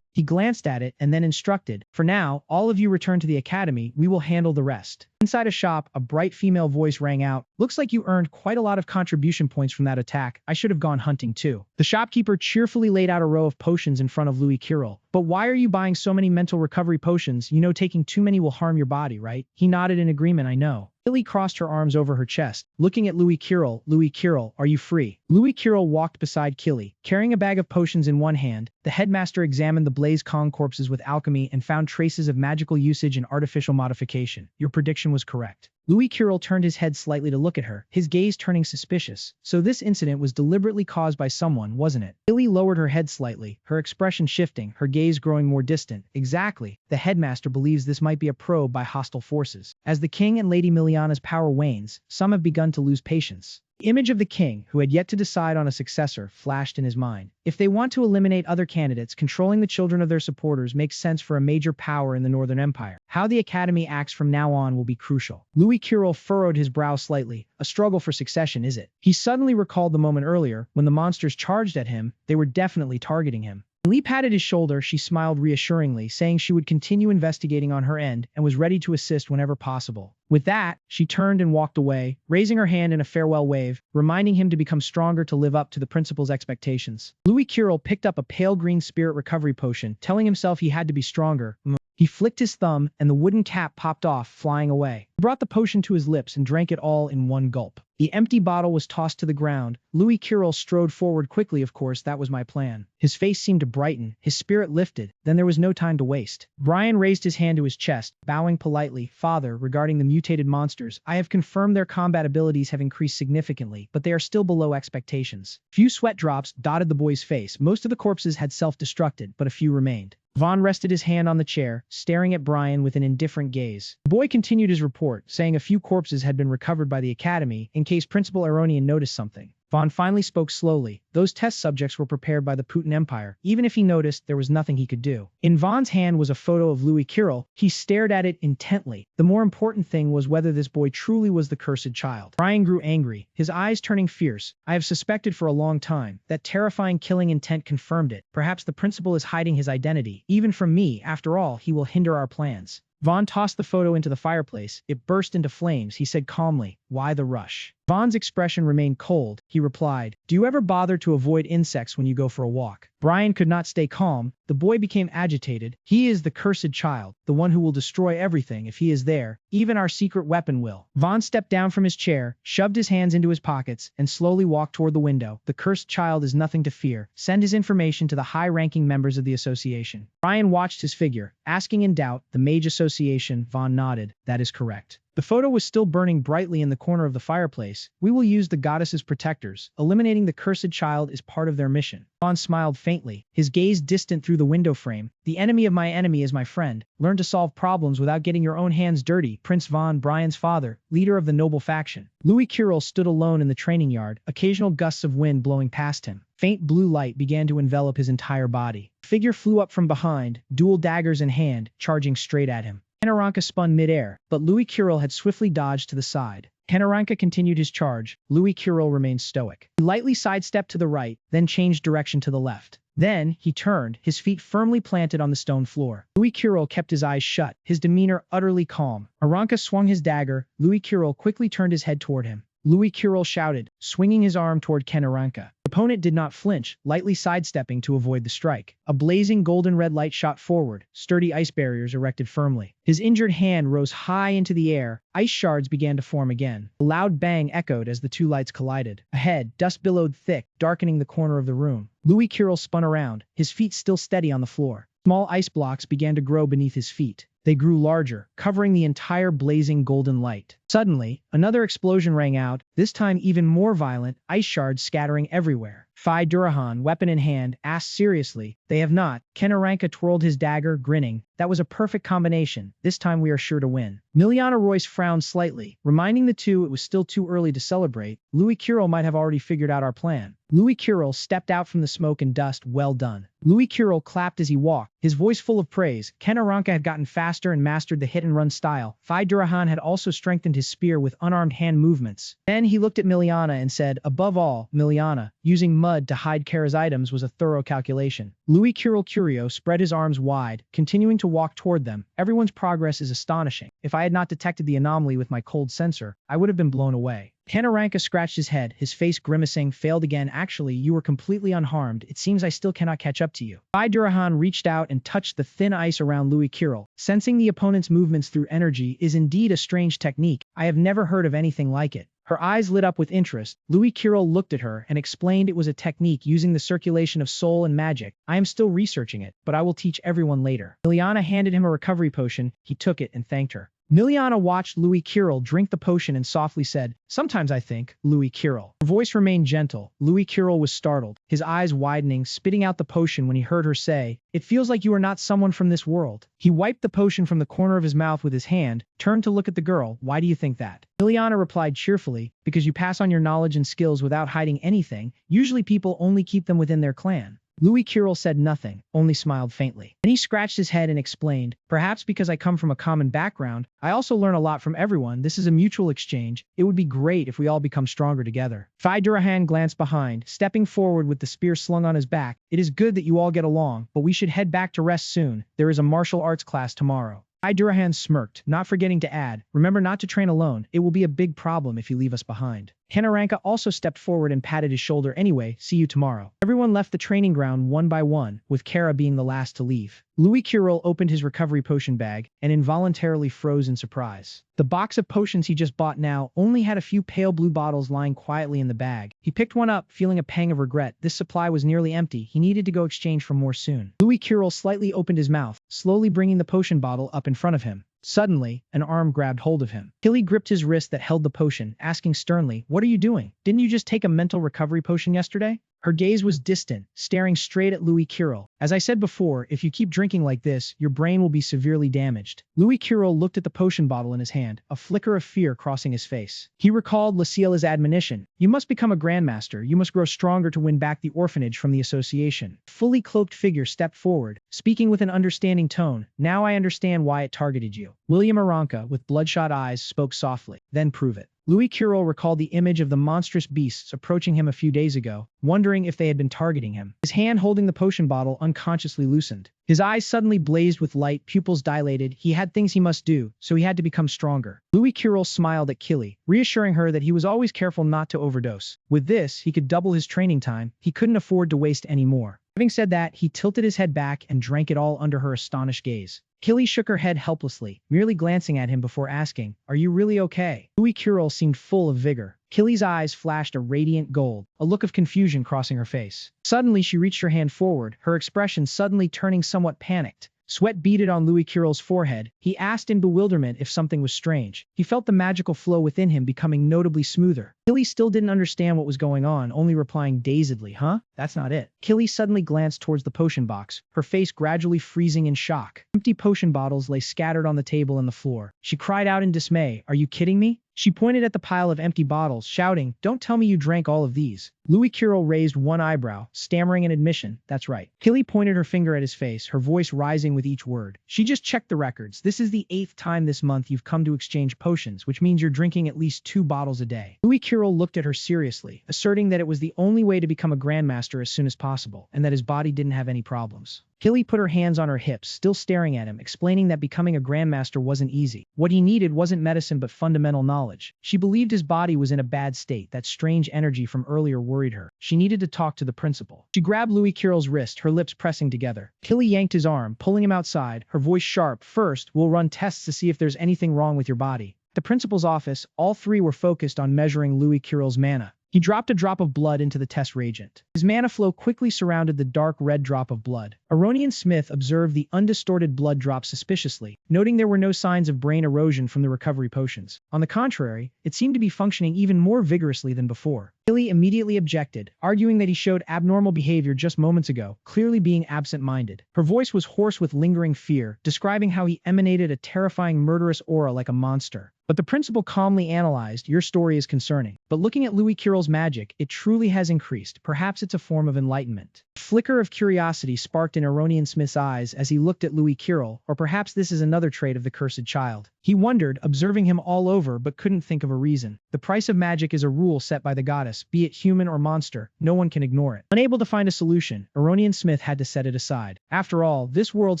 He glanced at it and then instructed, for now, all of you return to the academy, we will handle the rest. Inside a shop, a bright female voice rang out. Looks like you earned quite a lot of contribution points from that attack. I should have gone hunting too. The shopkeeper cheerfully laid out a row of potions in front of Louis Kirill. But why are you buying so many mental recovery potions? You know taking too many will harm your body, right? He nodded in agreement. I know. Lily crossed her arms over her chest, looking at Louis Kirill. Louis Kirill, are you free? Louis Kirill walked beside Killy, carrying a bag of potions in one hand. The headmaster examined the Blaze Kong corpses with alchemy and found traces of magical usage and artificial modification. Your prediction was correct. Louis Kirill turned his head slightly to look at her, his gaze turning suspicious. So this incident was deliberately caused by someone, wasn't it? Lily lowered her head slightly, her expression shifting, her gaze growing more distant. Exactly. The headmaster believes this might be a probe by hostile forces. As the king and Lady Miliana's power wanes, some have begun to lose patience. The image of the king, who had yet to decide on a successor, flashed in his mind. If they want to eliminate other candidates, controlling the children of their supporters makes sense for a major power in the Northern Empire. How the academy acts from now on will be crucial. Louis Kirill furrowed his brow slightly. A struggle for succession, is it? He suddenly recalled the moment earlier, when the monsters charged at him, they were definitely targeting him. When Lee patted his shoulder, she smiled reassuringly, saying she would continue investigating on her end and was ready to assist whenever possible. With that, she turned and walked away, raising her hand in a farewell wave, reminding him to become stronger to live up to the principal's expectations. Louis Kirill picked up a pale green spirit recovery potion, telling himself he had to be stronger. He flicked his thumb, and the wooden cap popped off, flying away. He brought the potion to his lips and drank it all in one gulp. The empty bottle was tossed to the ground. Louis Kirill strode forward quickly. Of course, that was my plan. His face seemed to brighten. His spirit lifted. Then there was no time to waste. Brian raised his hand to his chest, bowing politely. Father, regarding the mutated monsters, I have confirmed their combat abilities have increased significantly, but they are still below expectations. Few sweat drops dotted the boy's face. Most of the corpses had self-destructed, but a few remained. Vaughn rested his hand on the chair, staring at Brian with an indifferent gaze. The boy continued his report, saying a few corpses had been recovered by the academy in case Principal Aronian noticed something. Vaughn finally spoke slowly. Those test subjects were prepared by the Putin Empire. Even if he noticed, there was nothing he could do. In Vaughn's hand was a photo of Louis Kirill. He stared at it intently. The more important thing was whether this boy truly was the cursed child. Brian grew angry, his eyes turning fierce. I have suspected for a long time. That terrifying killing intent confirmed it. Perhaps the principal is hiding his identity. Even from me, after all, he will hinder our plans. Vaughn tossed the photo into the fireplace. It burst into flames. He said calmly, "Why the rush?" Vaughn's expression remained cold. He replied, "Do you ever bother to avoid insects when you go for a walk?" Brian could not stay calm. The boy became agitated. He is the cursed child, the one who will destroy everything if he is there. Even our secret weapon will. Vaughn stepped down from his chair, shoved his hands into his pockets, and slowly walked toward the window. The cursed child is nothing to fear. Send his information to the high-ranking members of the association. Brian watched his figure, asking in doubt, the Mage Association. Vaughn nodded. That is correct. The photo was still burning brightly in the corner of the fireplace. We will use the goddess's protectors. Eliminating the cursed child is part of their mission. Vaughn smiled faintly, his gaze distant through the window frame. The enemy of my enemy is my friend. Learn to solve problems without getting your own hands dirty. Prince Vaughn, Brian's father, leader of the noble faction. Louis Kirill stood alone in the training yard, occasional gusts of wind blowing past him. Faint blue light began to envelop his entire body. The figure flew up from behind, dual daggers in hand, charging straight at him. Kanaranka spun midair, but Louis Kirill had swiftly dodged to the side. Kanaranka continued his charge. Louis Kirill remained stoic. He lightly sidestepped to the right, then changed direction to the left. Then, he turned, his feet firmly planted on the stone floor. Louis Kirill kept his eyes shut, his demeanor utterly calm. Aranka swung his dagger. Louis Kirill quickly turned his head toward him. Louis Kirill shouted, swinging his arm toward Kanaranka. The opponent did not flinch, lightly sidestepping to avoid the strike. A blazing golden red light shot forward, sturdy ice barriers erected firmly. His injured hand rose high into the air. Ice shards began to form again. A loud bang echoed as the two lights collided. Ahead, dust billowed thick, darkening the corner of the room. Louis Kirill spun around, his feet still steady on the floor. Small ice blocks began to grow beneath his feet. They grew larger, covering the entire blazing golden light. Suddenly, another explosion rang out, this time even more violent, ice shards scattering everywhere. Phi Durahan, weapon in hand, asked seriously, "They have not." Kanaranka twirled his dagger, grinning. "That was a perfect combination. This time we are sure to win." Miliana Royce frowned slightly, reminding the two it was still too early to celebrate. Louis Kirill might have already figured out our plan. Louis Kirill stepped out from the smoke and dust. Well done. Louis Kirill clapped as he walked, his voice full of praise. Kanaranka had gotten faster and mastered the hit-and-run style. Phi Durahan had also strengthened his spear with unarmed hand movements. Then he looked at Miliana and said, "Above all, Miliana, using mud to hide Kara's items was a thorough calculation." Louis Kirill Curio spread his arms wide, continuing to walk toward them. Everyone's progress is astonishing. If I had not detected the anomaly with my cold sensor, I would have been blown away. Kanaranka scratched his head, his face grimacing. Failed again. Actually, you were completely unharmed. It seems I still cannot catch up to you. Phi Durahan reached out and touched the thin ice around Louis Kirill. Sensing the opponent's movements through energy is indeed a strange technique. I have never heard of anything like it. Her eyes lit up with interest. Louis Kirill looked at her and explained it was a technique using the circulation of soul and magic. I am still researching it, but I will teach everyone later. Miliana handed him a recovery potion. He took it and thanked her. Miliana watched Louis Kirill drink the potion and softly said, "Sometimes I think, Louis Kirill." Her voice remained gentle. Louis Kirill was startled, his eyes widening, spitting out the potion when he heard her say, "It feels like you are not someone from this world." He wiped the potion from the corner of his mouth with his hand, turned to look at the girl. "Why do you think that?" Miliana replied cheerfully, "Because you pass on your knowledge and skills without hiding anything. Usually people only keep them within their clan." Louis Curel said nothing, only smiled faintly. Then he scratched his head and explained, perhaps because I come from a common background, I also learn a lot from everyone. This is a mutual exchange. It would be great if we all become stronger together. Phi Durahan glanced behind, stepping forward with the spear slung on his back. It is good that you all get along, but we should head back to rest soon. There is a martial arts class tomorrow. Durahan smirked, not forgetting to add, remember not to train alone. It will be a big problem if you leave us behind. Kanaranka also stepped forward and patted his shoulder. Anyway, see you tomorrow. Everyone left the training ground one by one, with Kara being the last to leave. Louis Curel opened his recovery potion bag and involuntarily froze in surprise. The box of potions he just bought now only had a few pale blue bottles lying quietly in the bag. He picked one up, feeling a pang of regret. This supply was nearly empty. He needed to go exchange for more soon. Louis Curel slightly opened his mouth, slowly bringing the potion bottle up in front of him. Suddenly, an arm grabbed hold of him. Killy gripped his wrist that held the potion, asking sternly, what are you doing? Didn't you just take a mental recovery potion yesterday? Her gaze was distant, staring straight at Louis Curel. As I said before, if you keep drinking like this, your brain will be severely damaged. Louis Curel looked at the potion bottle in his hand, a flicker of fear crossing his face. He recalled Lucille's admonition. You must become a grandmaster. You must grow stronger to win back the orphanage from the association. A fully cloaked figure stepped forward, speaking with an understanding tone. Now I understand why it targeted you. William Aranka, with bloodshot eyes, spoke softly. Then prove it. Louis Curel recalled the image of the monstrous beasts approaching him a few days ago, wondering if they had been targeting him. His hand holding the potion bottle unconsciously loosened. His eyes suddenly blazed with light, pupils dilated. He had things he must do, so he had to become stronger. Louis Curel smiled at Killy, reassuring her that he was always careful not to overdose. With this, he could double his training time. He couldn't afford to waste any more. Having said that, he tilted his head back and drank it all under her astonished gaze. Killy shook her head helplessly, merely glancing at him before asking, are you really okay? Louis Curel seemed full of vigor. Killy's eyes flashed a radiant gold, a look of confusion crossing her face. Suddenly she reached her hand forward, her expression suddenly turning somewhat panicked. Sweat beaded on Louis Curel's forehead. He asked in bewilderment if something was strange. He felt the magical flow within him becoming notably smoother. Killy still didn't understand what was going on, only replying dazedly, huh? That's not it. Killy suddenly glanced towards the potion box, her face gradually freezing in shock. Empty potion bottles lay scattered on the table and the floor. She cried out in dismay, are you kidding me? She pointed at the pile of empty bottles, shouting, don't tell me you drank all of these. Louis Curel raised one eyebrow, stammering an admission, that's right. Killy pointed her finger at his face, her voice rising with each word. She just checked the records. This is the 8th time this month you've come to exchange potions, which means you're drinking at least 2 bottles a day. Louis Curel looked at her seriously, asserting that it was the only way to become a grandmaster as soon as possible, and that his body didn't have any problems. Killy put her hands on her hips, still staring at him, explaining that becoming a grandmaster wasn't easy. What he needed wasn't medicine but fundamental knowledge. She believed his body was in a bad state. That strange energy from earlier worried her. She needed to talk to the principal. She grabbed Louis Curel's wrist, her lips pressing together. Killy yanked his arm, pulling him outside, her voice sharp. First, we'll run tests to see if there's anything wrong with your body. At the principal's office, all three were focused on measuring Louis Curel's mana. He dropped a drop of blood into the test reagent. His mana flow quickly surrounded the dark red drop of blood. Aronian Smith observed the undistorted blood drop suspiciously, noting there were no signs of brain erosion from the recovery potions. On the contrary, it seemed to be functioning even more vigorously than before. Killy immediately objected, arguing that he showed abnormal behavior just moments ago, clearly being absent-minded. Her voice was hoarse with lingering fear, describing how he emanated a terrifying murderous aura like a monster. But the principal calmly analyzed, your story is concerning. But looking at Louis Curel's magic, it truly has increased. Perhaps it's a form of enlightenment. A flicker of curiosity sparked in Aronian Smith's eyes as he looked at Louis Curel, or perhaps this is another trait of the cursed child. He wondered, observing him all over, but couldn't think of a reason. The price of magic is a rule set by the goddess, be it human or monster. No one can ignore it. Unable to find a solution, Aronian Smith had to set it aside. After all, this world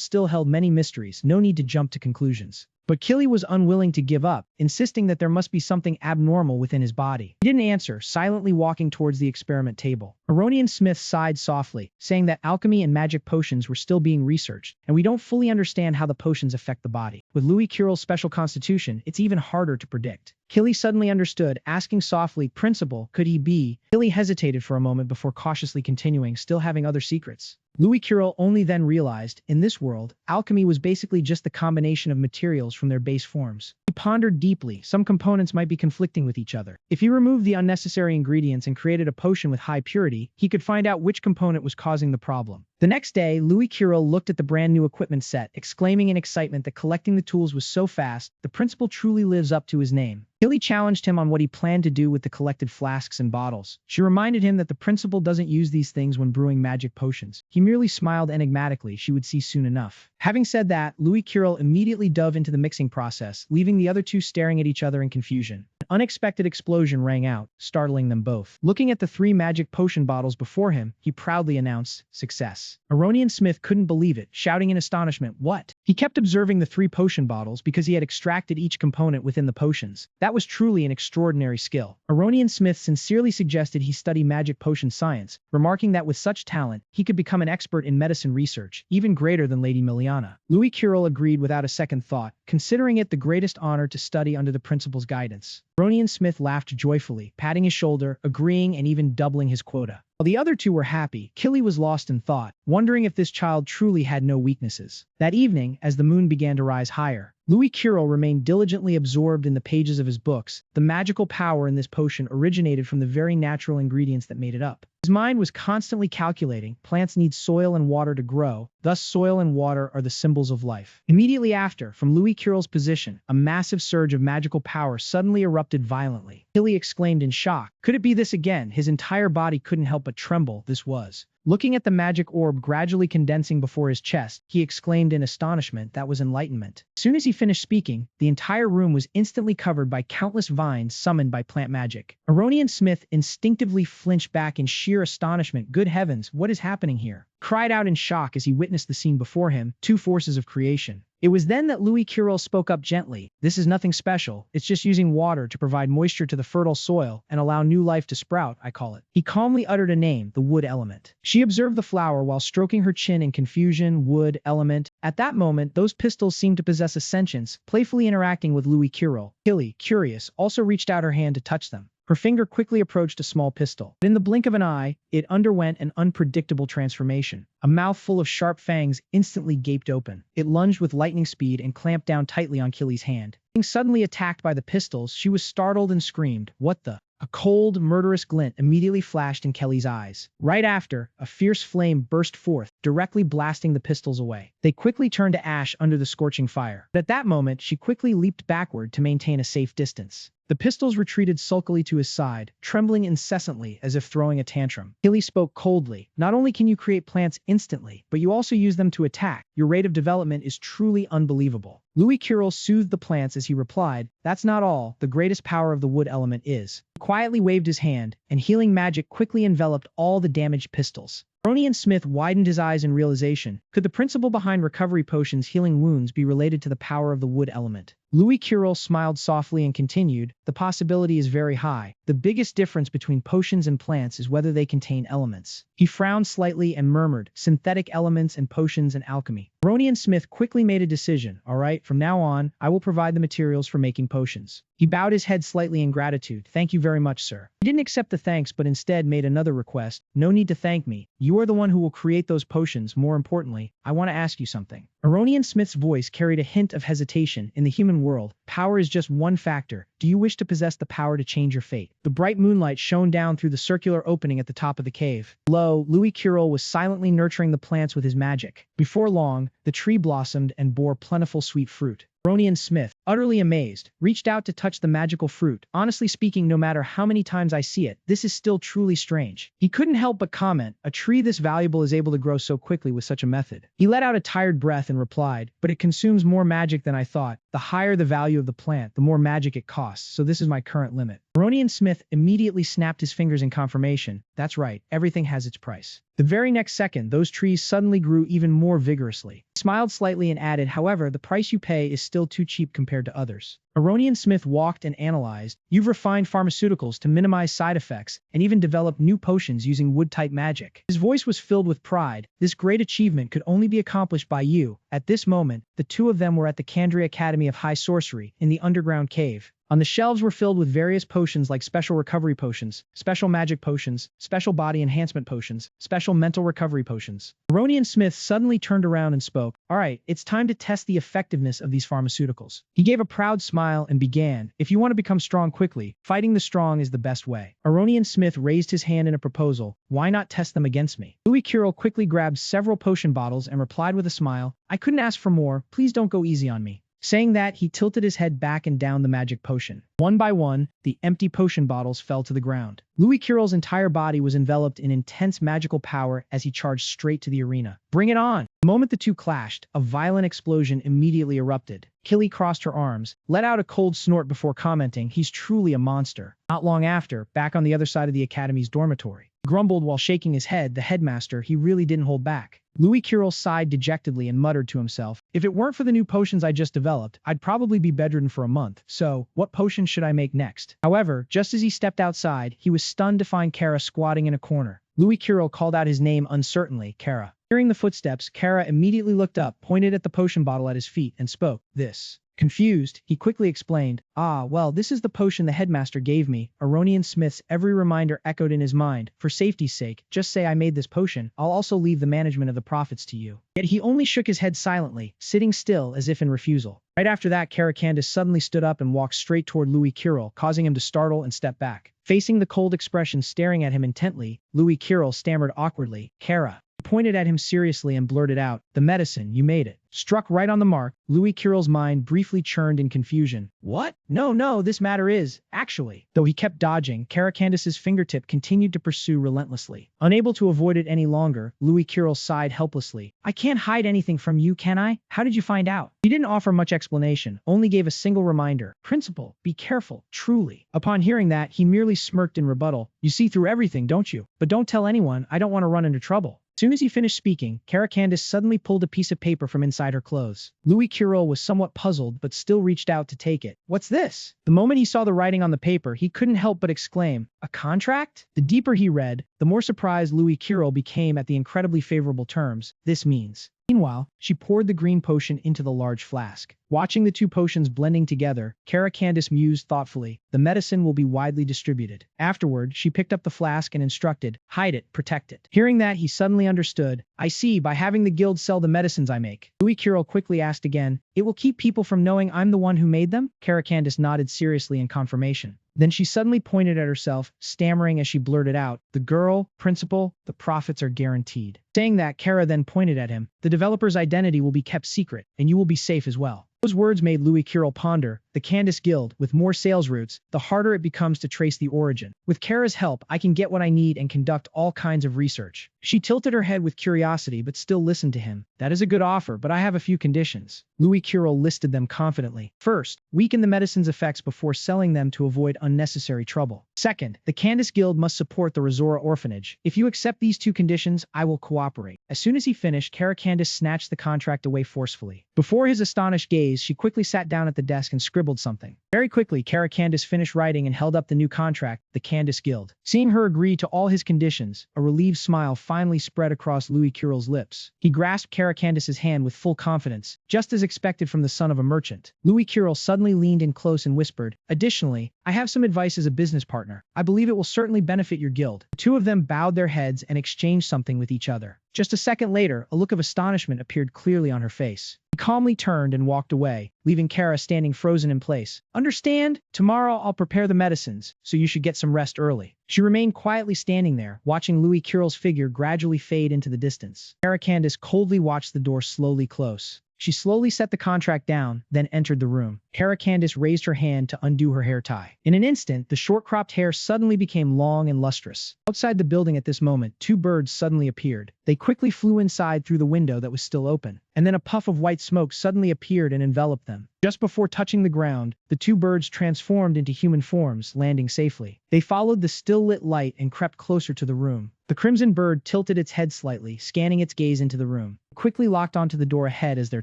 still held many mysteries, no need to jump to conclusions. But Killy was unwilling to give up, insisting that there must be something abnormal within his body. He didn't answer, silently walking towards the experiment table. Aronian Smith sighed softly, saying that alchemy and magic potions were still being researched, and we don't fully understand how the potions affect the body. With Louis Curel's special constitution, it's even harder to predict. Killy suddenly understood, asking softly, Principal, could he be? Killy hesitated for a moment before cautiously continuing, still having other secrets. Louis Curel only then realized, in this world, alchemy was basically just the combination of materials from their base forms. He pondered deeply, some components might be conflicting with each other. If he removed the unnecessary ingredients and created a potion with high purity, he could find out which component was causing the problem. The next day, Louis Kirill looked at the brand new equipment set, exclaiming in excitement that collecting the tools was so fast, the principal truly lives up to his name. Killy challenged him on what he planned to do with the collected flasks and bottles. She reminded him that the principal doesn't use these things when brewing magic potions. He merely smiled enigmatically. She would see soon enough. Having said that, Louis Kirill immediately dove into the mixing process, leaving the other two staring at each other in confusion. An unexpected explosion rang out, startling them both. Looking at the 3 magic potion bottles before him, he proudly announced, "Success." Aronian Smith couldn't believe it, shouting in astonishment, "What?" He kept observing the 3 potion bottles because he had extracted each component within the potions. That was truly an extraordinary skill. Aronian Smith sincerely suggested he study magic potion science, remarking that with such talent, he could become an expert in medicine research, even greater than Lady Miliana. Louis Kirill agreed without a second thought, considering it the greatest honor to study under the principal's guidance. Aronian Smith laughed joyfully, patting his shoulder, agreeing and even doubling his quota. While the other two were happy, Killy was lost in thought, wondering if this child truly had no weaknesses. That evening, as the moon began to rise higher, Louis Kirill remained diligently absorbed in the pages of his books. The magical power in this potion originated from the very natural ingredients that made it up. His mind was constantly calculating, plants need soil and water to grow, thus soil and water are the symbols of life. Immediately after, from Louis Kirill's position, a massive surge of magical power suddenly erupted violently. Killy exclaimed in shock. Could it be this again? His entire body couldn't help but tremble. This was. Looking at the magic orb gradually condensing before his chest, he exclaimed in astonishment. That was enlightenment. As soon as he finished speaking, the entire room was instantly covered by countless vines summoned by plant magic. Aronian Smith instinctively flinched back in sheer astonishment. Good heavens, what is happening here? Cried out in shock as he witnessed the scene before him, 2 forces of creation. It was then that Louis Kirill spoke up gently. This is nothing special, it's just using water to provide moisture to the fertile soil and allow new life to sprout, I call it. He calmly uttered a name, the wood element. She observed the flower while stroking her chin in confusion. Wood element. At that moment, those pistils seemed to possess a sentience, playfully interacting with Louis Kirill. Killy, curious, also reached out her hand to touch them. Her finger quickly approached a small pistol. But in the blink of an eye, it underwent an unpredictable transformation. A mouth full of sharp fangs instantly gaped open. It lunged with lightning speed and clamped down tightly on Killy's hand. Being suddenly attacked by the pistols, she was startled and screamed, "What the?" A cold, murderous glint immediately flashed in Kelly's eyes. Right after, a fierce flame burst forth, directly blasting the pistols away. They quickly turned to ash under the scorching fire. But at that moment, she quickly leaped backward to maintain a safe distance. The pistols retreated sulkily to his side, trembling incessantly as if throwing a tantrum. Killy spoke coldly. Not only can you create plants instantly, but you also use them to attack. Your rate of development is truly unbelievable. Louis Kirill soothed the plants as he replied, "That's not all. The greatest power of the wood element is." He quietly waved his hand, and healing magic quickly enveloped all the damaged pistols. Aronian Smith widened his eyes in realization. Could the principle behind recovery potions healing wounds be related to the power of the wood element? Louis Kirill smiled softly and continued, "The possibility is very high. The biggest difference between potions and plants is whether they contain elements." He frowned slightly and murmured, "Synthetic elements and potions and alchemy." Aronian Smith quickly made a decision. "All right, from now on, I will provide the materials for making potions." He bowed his head slightly in gratitude. "Thank you very much, sir." He didn't accept the thanks but instead made another request. "No need to thank me. You are the one who will create those potions. More importantly, I want to ask you something." Aronian Smith's voice carried a hint of hesitation. "In the human world, power is just one factor. Do you wish to possess the power to change your fate?" The bright moonlight shone down through the circular opening at the top of the cave. Below, Louis Kirill was silently nurturing the plants with his magic. Before long, the tree blossomed and bore plentiful sweet fruit. Aronian Smith, utterly amazed, reached out to touch the magical fruit. "Honestly speaking, no matter how many times I see it, this is still truly strange." He couldn't help but comment, "A tree this valuable is able to grow so quickly with such a method." He let out a tired breath and replied, "But it consumes more magic than I thought. The higher the value of the plant, the more magic it costs, so this is my current limit." Aronian Smith immediately snapped his fingers in confirmation. "That's right, everything has its price." The very next second, those trees suddenly grew even more vigorously. He smiled slightly and added, "However, the price you pay is still too cheap compared to others." Aronian Smith walked and analyzed. "You've refined pharmaceuticals to minimize side effects and even developed new potions using wood-type magic." His voice was filled with pride. This great achievement could only be accomplished by you. At this moment, the two of them were at the Kandri Academy of High Sorcery in the underground cave. On the shelves were filled with various potions potions like special recovery potions, special magic potions, special body enhancement potions, special mental recovery potions. Aronian Smith suddenly turned around and spoke. All right, it's time to test the effectiveness of these pharmaceuticals. He gave a proud smile and began. If you want to become strong quickly, fighting the strong is the best way. Aronian Smith raised his hand in a proposal. Why not test them against me? Louis Kirill quickly grabbed several potion bottles and replied with a smile. I couldn't ask for more. Please don't go easy on me. Saying that, he tilted his head back and down the magic potion. One by one, the empty potion bottles fell to the ground. Louis Kirill's entire body was enveloped in intense magical power as he charged straight to the arena. Bring it on! The moment the two clashed, a violent explosion immediately erupted. Killy crossed her arms, let out a cold snort before commenting, he's truly a monster. Not long after, back on the other side of the academy's dormitory, grumbled while shaking his head, the headmaster, he really didn't hold back. Louis Kirill sighed dejectedly and muttered to himself, if it weren't for the new potions I just developed, I'd probably be bedridden for a month. So, what potion should I make next? However, just as he stepped outside, he was stunned to find Kara squatting in a corner. Louis Kirill called out his name uncertainly, Kara. Hearing the footsteps, Kara immediately looked up, pointed at the potion bottle at his feet, and spoke, this. Confused, he quickly explained, well, this is the potion the headmaster gave me. Aronian Smith's every reminder echoed in his mind. For safety's sake, just say I made this potion. I'll also leave the management of the profits to you. Yet he only shook his head silently, sitting still as if in refusal. Right after that, Kara Candace suddenly stood up and walked straight toward Louis Kirill, causing him to startle and step back. Facing the cold expression staring at him intently, Louis Kirill stammered awkwardly, Kara. He pointed at him seriously and blurted out, the medicine, you made it. Struck right on the mark, Louis Kirill's mind briefly churned in confusion. What? No, this matter is, actually. Though he kept dodging, Kara Candace's fingertip continued to pursue relentlessly. Unable to avoid it any longer, Louis Kirill sighed helplessly. I can't hide anything from you, can I? How did you find out? He didn't offer much explanation, only gave a single reminder. Principal, be careful, truly. Upon hearing that, he merely smirked in rebuttal. You see through everything, don't you? But don't tell anyone, I don't want to run into trouble. As soon as he finished speaking, Kara Candace suddenly pulled a piece of paper from inside her clothes. Louis Kirill was somewhat puzzled, but still reached out to take it. What's this? The moment he saw the writing on the paper, he couldn't help but exclaim, a contract? The deeper he read, the more surprised Louis Kirill became at the incredibly favorable terms this means. Meanwhile, she poured the green potion into the large flask. Watching the two potions blending together, Kara Candace mused thoughtfully, the medicine will be widely distributed. Afterward, she picked up the flask and instructed, hide it, protect it. Hearing that, he suddenly understood. I see, by having the guild sell the medicines I make. Louis Kirill quickly asked again, it will keep people from knowing I'm the one who made them? Kara Candace nodded seriously in confirmation. Then she suddenly pointed at herself, stammering as she blurted out, the girl, principal, the profits are guaranteed. Saying that, Kara then pointed at him, the developer's identity will be kept secret, and you will be safe as well. Those words made Louis Kirill ponder. The Candace Guild, with more sales routes, the harder it becomes to trace the origin. With Kara's help, I can get what I need and conduct all kinds of research. She tilted her head with curiosity but still listened to him. That is a good offer, but I have a few conditions. Louis Kirill listed them confidently. First, weaken the medicine's effects before selling them to avoid unnecessary trouble. Second, the Candace Guild must support the Rosora orphanage. If you accept these two conditions, I will cooperate. As soon as he finished, Kara Candace snatched the contract away forcefully. Before his astonished gaze, she quickly sat down at the desk and scribbled something. Very quickly, Kara Candace finished writing and held up the new contract, the Candace Guild. Seeing her agree to all his conditions, a relieved smile finally spread across Louis Kirill's lips. He grasped Kara Candace's hand with full confidence, just as expected from the son of a merchant. Louis Kirill suddenly leaned in close and whispered, additionally, I have some advice as a business partner. I believe it will certainly benefit your guild. The two of them bowed their heads and exchanged something with each other. Just a second later, a look of astonishment appeared clearly on her face. He calmly turned and walked away, leaving Kara standing frozen in place. Understand? Tomorrow I'll prepare the medicines, so you should get some rest early. She remained quietly standing there, watching Louis Kirill's figure gradually fade into the distance. Kara Candace coldly watched the door slowly close. She slowly set the contract down, then entered the room. Kara Candace raised her hand to undo her hair tie. In an instant, the short-cropped hair suddenly became long and lustrous. Outside the building at this moment, two birds suddenly appeared. They quickly flew inside through the window that was still open, and then a puff of white smoke suddenly appeared and enveloped them. Just before touching the ground, the two birds transformed into human forms, landing safely. They followed the still-lit light and crept closer to the room. The crimson bird tilted its head slightly, scanning its gaze into the room. Quickly locked onto the door ahead as their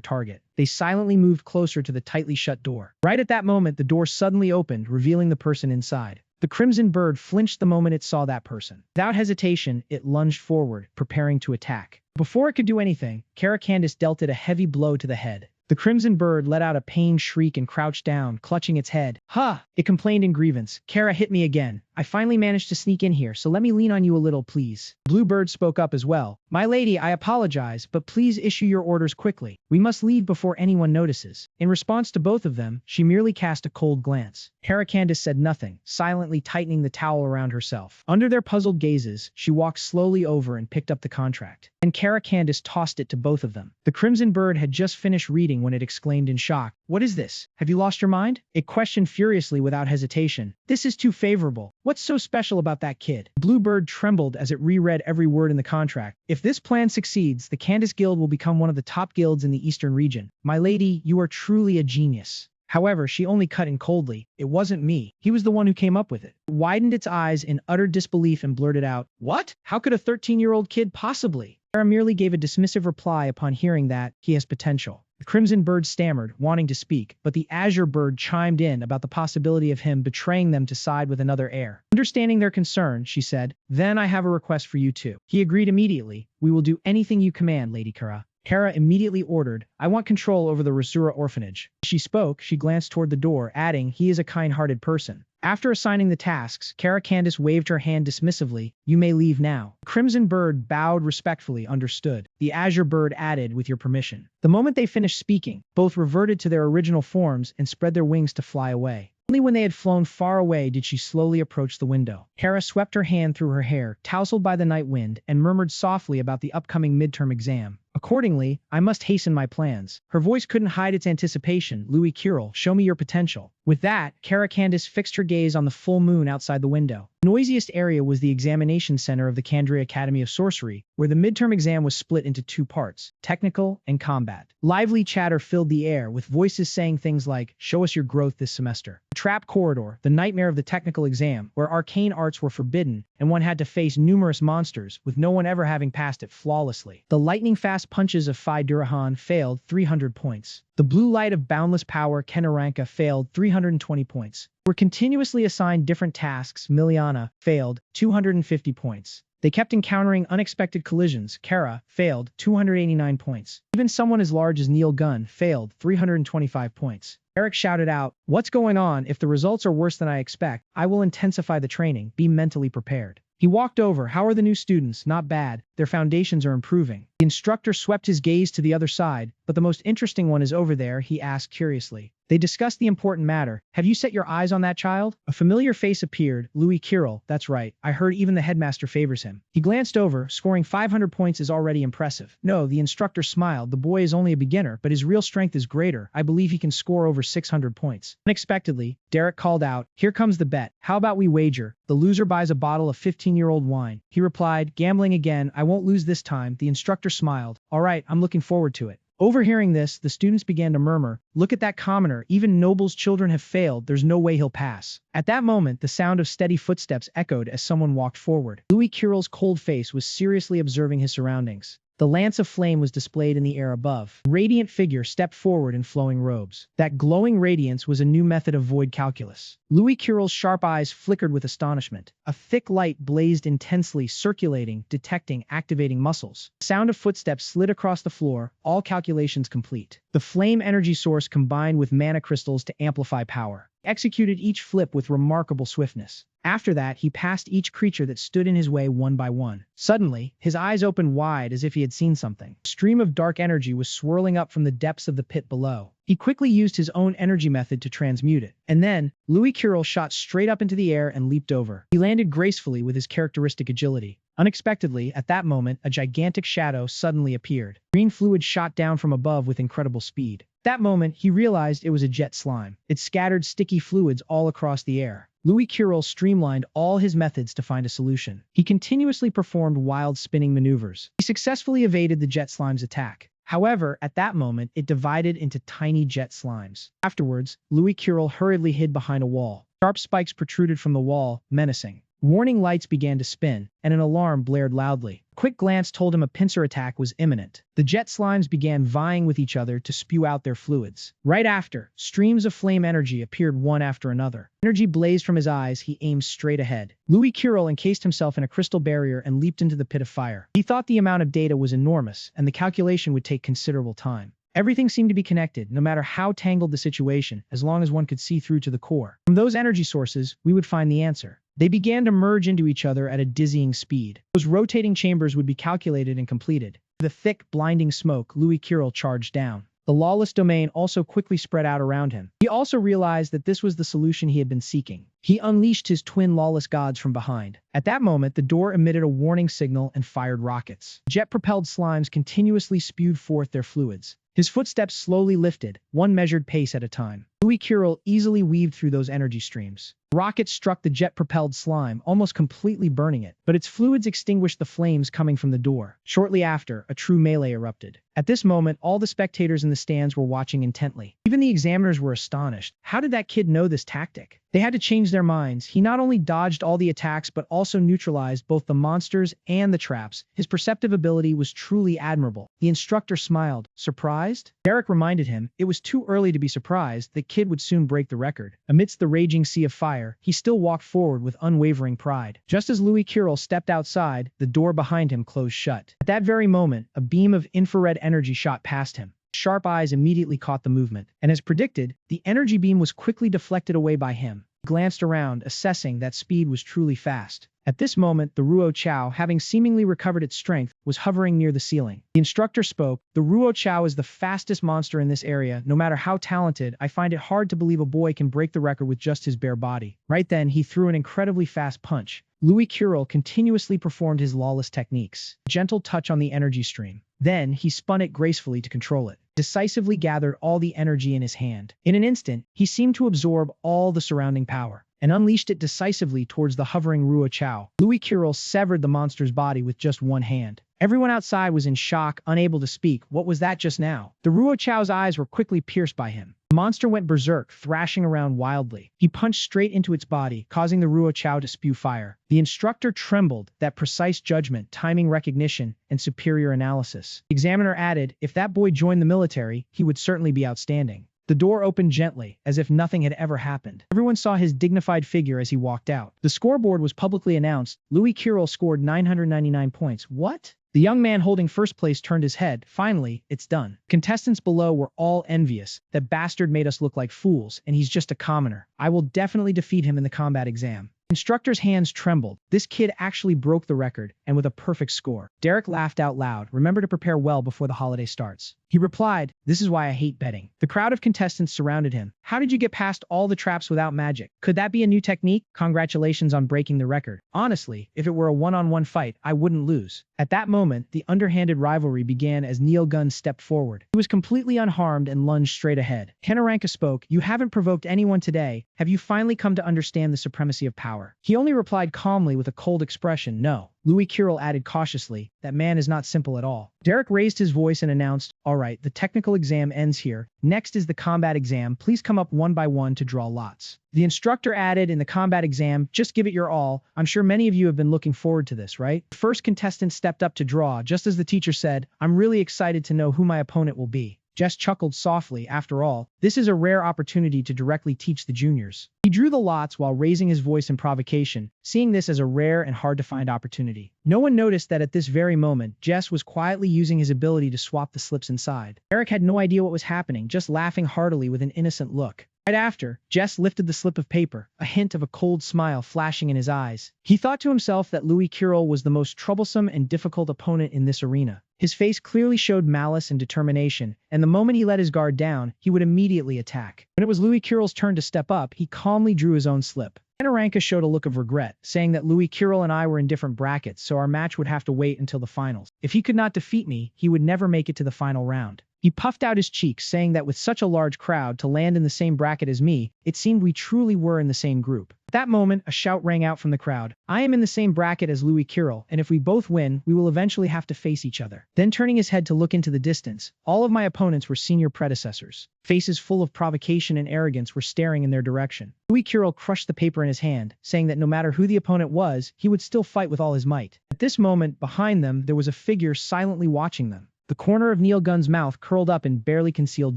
target. They silently moved closer to the tightly shut door. Right at that moment, the door suddenly opened, revealing the person inside. The crimson bird flinched the moment it saw that person. Without hesitation, it lunged forward, preparing to attack. Before it could do anything, Kara Candace dealt it a heavy blow to the head. The crimson bird let out a pained shriek and crouched down, clutching its head. "Ha!" It complained in grievance. "Kara hit me again. I finally managed to sneak in here, so let me lean on you a little, please." Bluebird spoke up as well. "My lady, I apologize, but please issue your orders quickly. We must leave before anyone notices." In response to both of them, she merely cast a cold glance. Kara Candace said nothing, silently tightening the towel around herself. Under their puzzled gazes, she walked slowly over and picked up the contract. And Kara Candace tossed it to both of them. The crimson bird had just finished reading when it exclaimed in shock, "What is this? Have you lost your mind?" It questioned furiously without hesitation. "This is too favorable. What's so special about that kid?" Bluebird trembled as it reread every word in the contract. "If this plan succeeds, the Candace Guild will become one of the top guilds in the Eastern region. My lady, you are truly a genius." However, she only cut in coldly. "It wasn't me. He was the one who came up with it." It widened its eyes in utter disbelief and blurted out, "What? How could a 13-year-old kid possibly?" Kara merely gave a dismissive reply upon hearing that he has potential. The crimson bird stammered, wanting to speak, but the azure bird chimed in about the possibility of him betraying them to side with another heir. Understanding their concern, she said, "Then I have a request for you too." He agreed immediately. "We will do anything you command, Lady Kara." Kara immediately ordered, "I want control over the Asura orphanage." As she spoke, she glanced toward the door, adding, "He is a kind-hearted person." After assigning the tasks, Kara Candace waved her hand dismissively. "You may leave now." The crimson bird bowed respectfully, understood. The azure bird added, "With your permission." The moment they finished speaking, both reverted to their original forms and spread their wings to fly away. Only when they had flown far away did she slowly approach the window. Kara swept her hand through her hair, tousled by the night wind, and murmured softly about the upcoming midterm exam. "Accordingly, I must hasten my plans." Her voice couldn't hide its anticipation. "Louis Kirill, show me your potential." With that, Kara Candace fixed her gaze on the full moon outside the window. The noisiest area was the examination center of the Kandria Academy of Sorcery, where the midterm exam was split into two parts, technical and combat. Lively chatter filled the air, with voices saying things like, "Show us your growth this semester." The trap corridor, the nightmare of the technical exam, where arcane arts were forbidden, and one had to face numerous monsters, with no one ever having passed it flawlessly. The lightning-fast punches of Phi Durahan failed 300 points. The blue light of boundless power Kenaranka failed 320 points. Were continuously assigned different tasks. Miliana failed 250 points. They kept encountering unexpected collisions. Kara failed 289 points. Even someone as large as Neil Gunn failed 325 points. Eric shouted out, "What's going on? If the results are worse than I expect, I will intensify the training. Be mentally prepared." He walked over. "How are the new students?" "Not bad. Their foundations are improving." The instructor swept his gaze to the other side. "But the most interesting one is over there," he asked curiously. They discussed the important matter. "Have you set your eyes on that child?" A familiar face appeared. "Louis Kirill, that's right. I heard even the headmaster favors him." He glanced over. "Scoring 500 points is already impressive." "No," the instructor smiled. "The boy is only a beginner, but his real strength is greater. I believe he can score over 600 points." Unexpectedly, Derek called out, "Here comes the bet. How about we wager? The loser buys a bottle of 15-year-old wine." He replied, "Gambling again. I won't lose this time." The instructor smiled. "All right, I'm looking forward to it." Overhearing this, the students began to murmur, "Look at that commoner. Even Noble's children have failed. There's no way he'll pass." At that moment, the sound of steady footsteps echoed as someone walked forward. Louis Kirill's cold face was seriously observing his surroundings. The lance of flame was displayed in the air above. A radiant figure stepped forward in flowing robes. That glowing radiance was a new method of void calculus. Louis Kirill's sharp eyes flickered with astonishment. A thick light blazed intensely, circulating, detecting, activating muscles. The sound of footsteps slid across the floor, all calculations complete. The flame energy source combined with mana crystals to amplify power. He executed each flip with remarkable swiftness. After that, he passed each creature that stood in his way one by one. Suddenly, his eyes opened wide as if he had seen something. A stream of dark energy was swirling up from the depths of the pit below. He quickly used his own energy method to transmute it. And then, Louis Kirill shot straight up into the air and leaped over. He landed gracefully with his characteristic agility. Unexpectedly, at that moment, a gigantic shadow suddenly appeared. Green fluid shot down from above with incredible speed. At that moment, he realized it was a jet slime. It scattered sticky fluids all across the air. Louis Kirill streamlined all his methods to find a solution. He continuously performed wild spinning maneuvers. He successfully evaded the jet slime's attack. However, at that moment, it divided into tiny jet slimes. Afterwards, Louis Kirill hurriedly hid behind a wall. Sharp spikes protruded from the wall, menacing. Warning lights began to spin, and an alarm blared loudly. A quick glance told him a pincer attack was imminent. The jet slimes began vying with each other to spew out their fluids. Right after, streams of flame energy appeared one after another. Energy blazed from his eyes. He aimed straight ahead. Louis Kirill encased himself in a crystal barrier and leaped into the pit of fire. He thought the amount of data was enormous, and the calculation would take considerable time. Everything seemed to be connected, no matter how tangled the situation, as long as one could see through to the core. From those energy sources, we would find the answer. They began to merge into each other at a dizzying speed. Those rotating chambers would be calculated and completed. The thick, blinding smoke, Louis Kirill charged down. The lawless domain also quickly spread out around him. He also realized that this was the solution he had been seeking. He unleashed his twin lawless gods from behind. At that moment, the door emitted a warning signal and fired rockets. Jet-propelled slimes continuously spewed forth their fluids. His footsteps slowly lifted, one measured pace at a time. Louis Kirill easily weaved through those energy streams. Rockets struck the jet-propelled slime, almost completely burning it, but its fluids extinguished the flames coming from the door. Shortly after, a true melee erupted. At this moment, all the spectators in the stands were watching intently. Even the examiners were astonished. How did that kid know this tactic? They had to change their minds. He not only dodged all the attacks, but also neutralized both the monsters and the traps. His perceptive ability was truly admirable. The instructor smiled. Surprised? Derek reminded him it was too early to be surprised. The kid would soon break the record. Amidst the raging sea of fire, he still walked forward with unwavering pride. Just as Louis Kirill stepped outside, the door behind him closed shut. At that very moment, a beam of infrared energy shot past him. Sharp eyes immediately caught the movement, and as predicted, the energy beam was quickly deflected away by him. He glanced around, assessing that speed was truly fast. At this moment, the Ruo Chao, having seemingly recovered its strength, was hovering near the ceiling. The instructor spoke. The Ruo Chao is the fastest monster in this area. No matter how talented, I find it hard to believe a boy can break the record with just his bare body. Right then, he threw an incredibly fast punch. Louis Kirill continuously performed his lawless techniques. A gentle touch on the energy stream. Then, he spun it gracefully to control it. Decisively gathered all the energy in his hand. In an instant, he seemed to absorb all the surrounding power and unleashed it decisively towards the hovering Ruo Chao. Louis Kirill severed the monster's body with just one hand. Everyone outside was in shock, unable to speak. What was that just now? The Ruo Chao's eyes were quickly pierced by him. The monster went berserk, thrashing around wildly. He punched straight into its body, causing the Ruo Chao to spew fire. The instructor trembled, that precise judgment, timing recognition, and superior analysis. The examiner added, if that boy joined the military, he would certainly be outstanding. The door opened gently, as if nothing had ever happened. Everyone saw his dignified figure as he walked out. The scoreboard was publicly announced. Louis Kirill scored 999 points. What? The young man holding first place turned his head. Finally, it's done. Contestants below were all envious. That bastard made us look like fools, and he's just a commoner. I will definitely defeat him in the combat exam. Instructor's hands trembled. This kid actually broke the record, and with a perfect score. Derek laughed out loud. Remember to prepare well before the holiday starts. He replied, this is why I hate betting. The crowd of contestants surrounded him. How did you get past all the traps without magic? Could that be a new technique? Congratulations on breaking the record. Honestly, if it were a one-on-one fight, I wouldn't lose. At that moment, the underhanded rivalry began as Neil Gunn stepped forward. He was completely unharmed and lunged straight ahead. Hanaranka spoke, you haven't provoked anyone today. Have you finally come to understand the supremacy of power? He only replied calmly with a cold expression, no. Louis Kirill added cautiously, that man is not simple at all. Derek raised his voice and announced, all right, the technical exam ends here. Next is the combat exam. Please come up one by one to draw lots. The instructor added, in the combat exam, just give it your all. I'm sure many of you have been looking forward to this, right? The first contestant stepped up to draw, just as the teacher said, I'm really excited to know who my opponent will be. Jess chuckled softly. After all, this is a rare opportunity to directly teach the juniors. He drew the lots while raising his voice in provocation, seeing this as a rare and hard-to-find opportunity. No one noticed that at this very moment, Jess was quietly using his ability to swap the slips inside. Eric had no idea what was happening, just laughing heartily with an innocent look. Right after, Jess lifted the slip of paper, a hint of a cold smile flashing in his eyes. He thought to himself that Louis Kirill was the most troublesome and difficult opponent in this arena. His face clearly showed malice and determination, and the moment he let his guard down, he would immediately attack. When it was Louis Kirill's turn to step up, he calmly drew his own slip. Hanaranka showed a look of regret, saying that Louis Kirill and I were in different brackets, so our match would have to wait until the finals. If he could not defeat me, he would never make it to the final round. He puffed out his cheeks, saying that with such a large crowd to land in the same bracket as me, it seemed we truly were in the same group. At that moment, a shout rang out from the crowd. I am in the same bracket as Louis Kirill, and if we both win, we will eventually have to face each other. Then turning his head to look into the distance, all of my opponents were senior predecessors. Faces full of provocation and arrogance were staring in their direction. Louis Kirill crushed the paper in his hand, saying that no matter who the opponent was, he would still fight with all his might. At this moment, behind them, there was a figure silently watching them. The corner of Neil Gunn's mouth curled up in barely concealed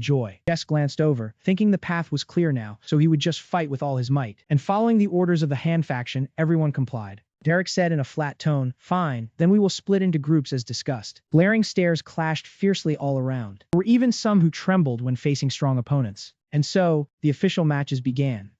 joy. Jess glanced over, thinking the path was clear now, so he would just fight with all his might. And following the orders of the Han faction, everyone complied. Derek said in a flat tone. Fine, then we will split into groups as discussed. Glaring stares clashed fiercely all around. There were even some who trembled when facing strong opponents. And so, the official matches began.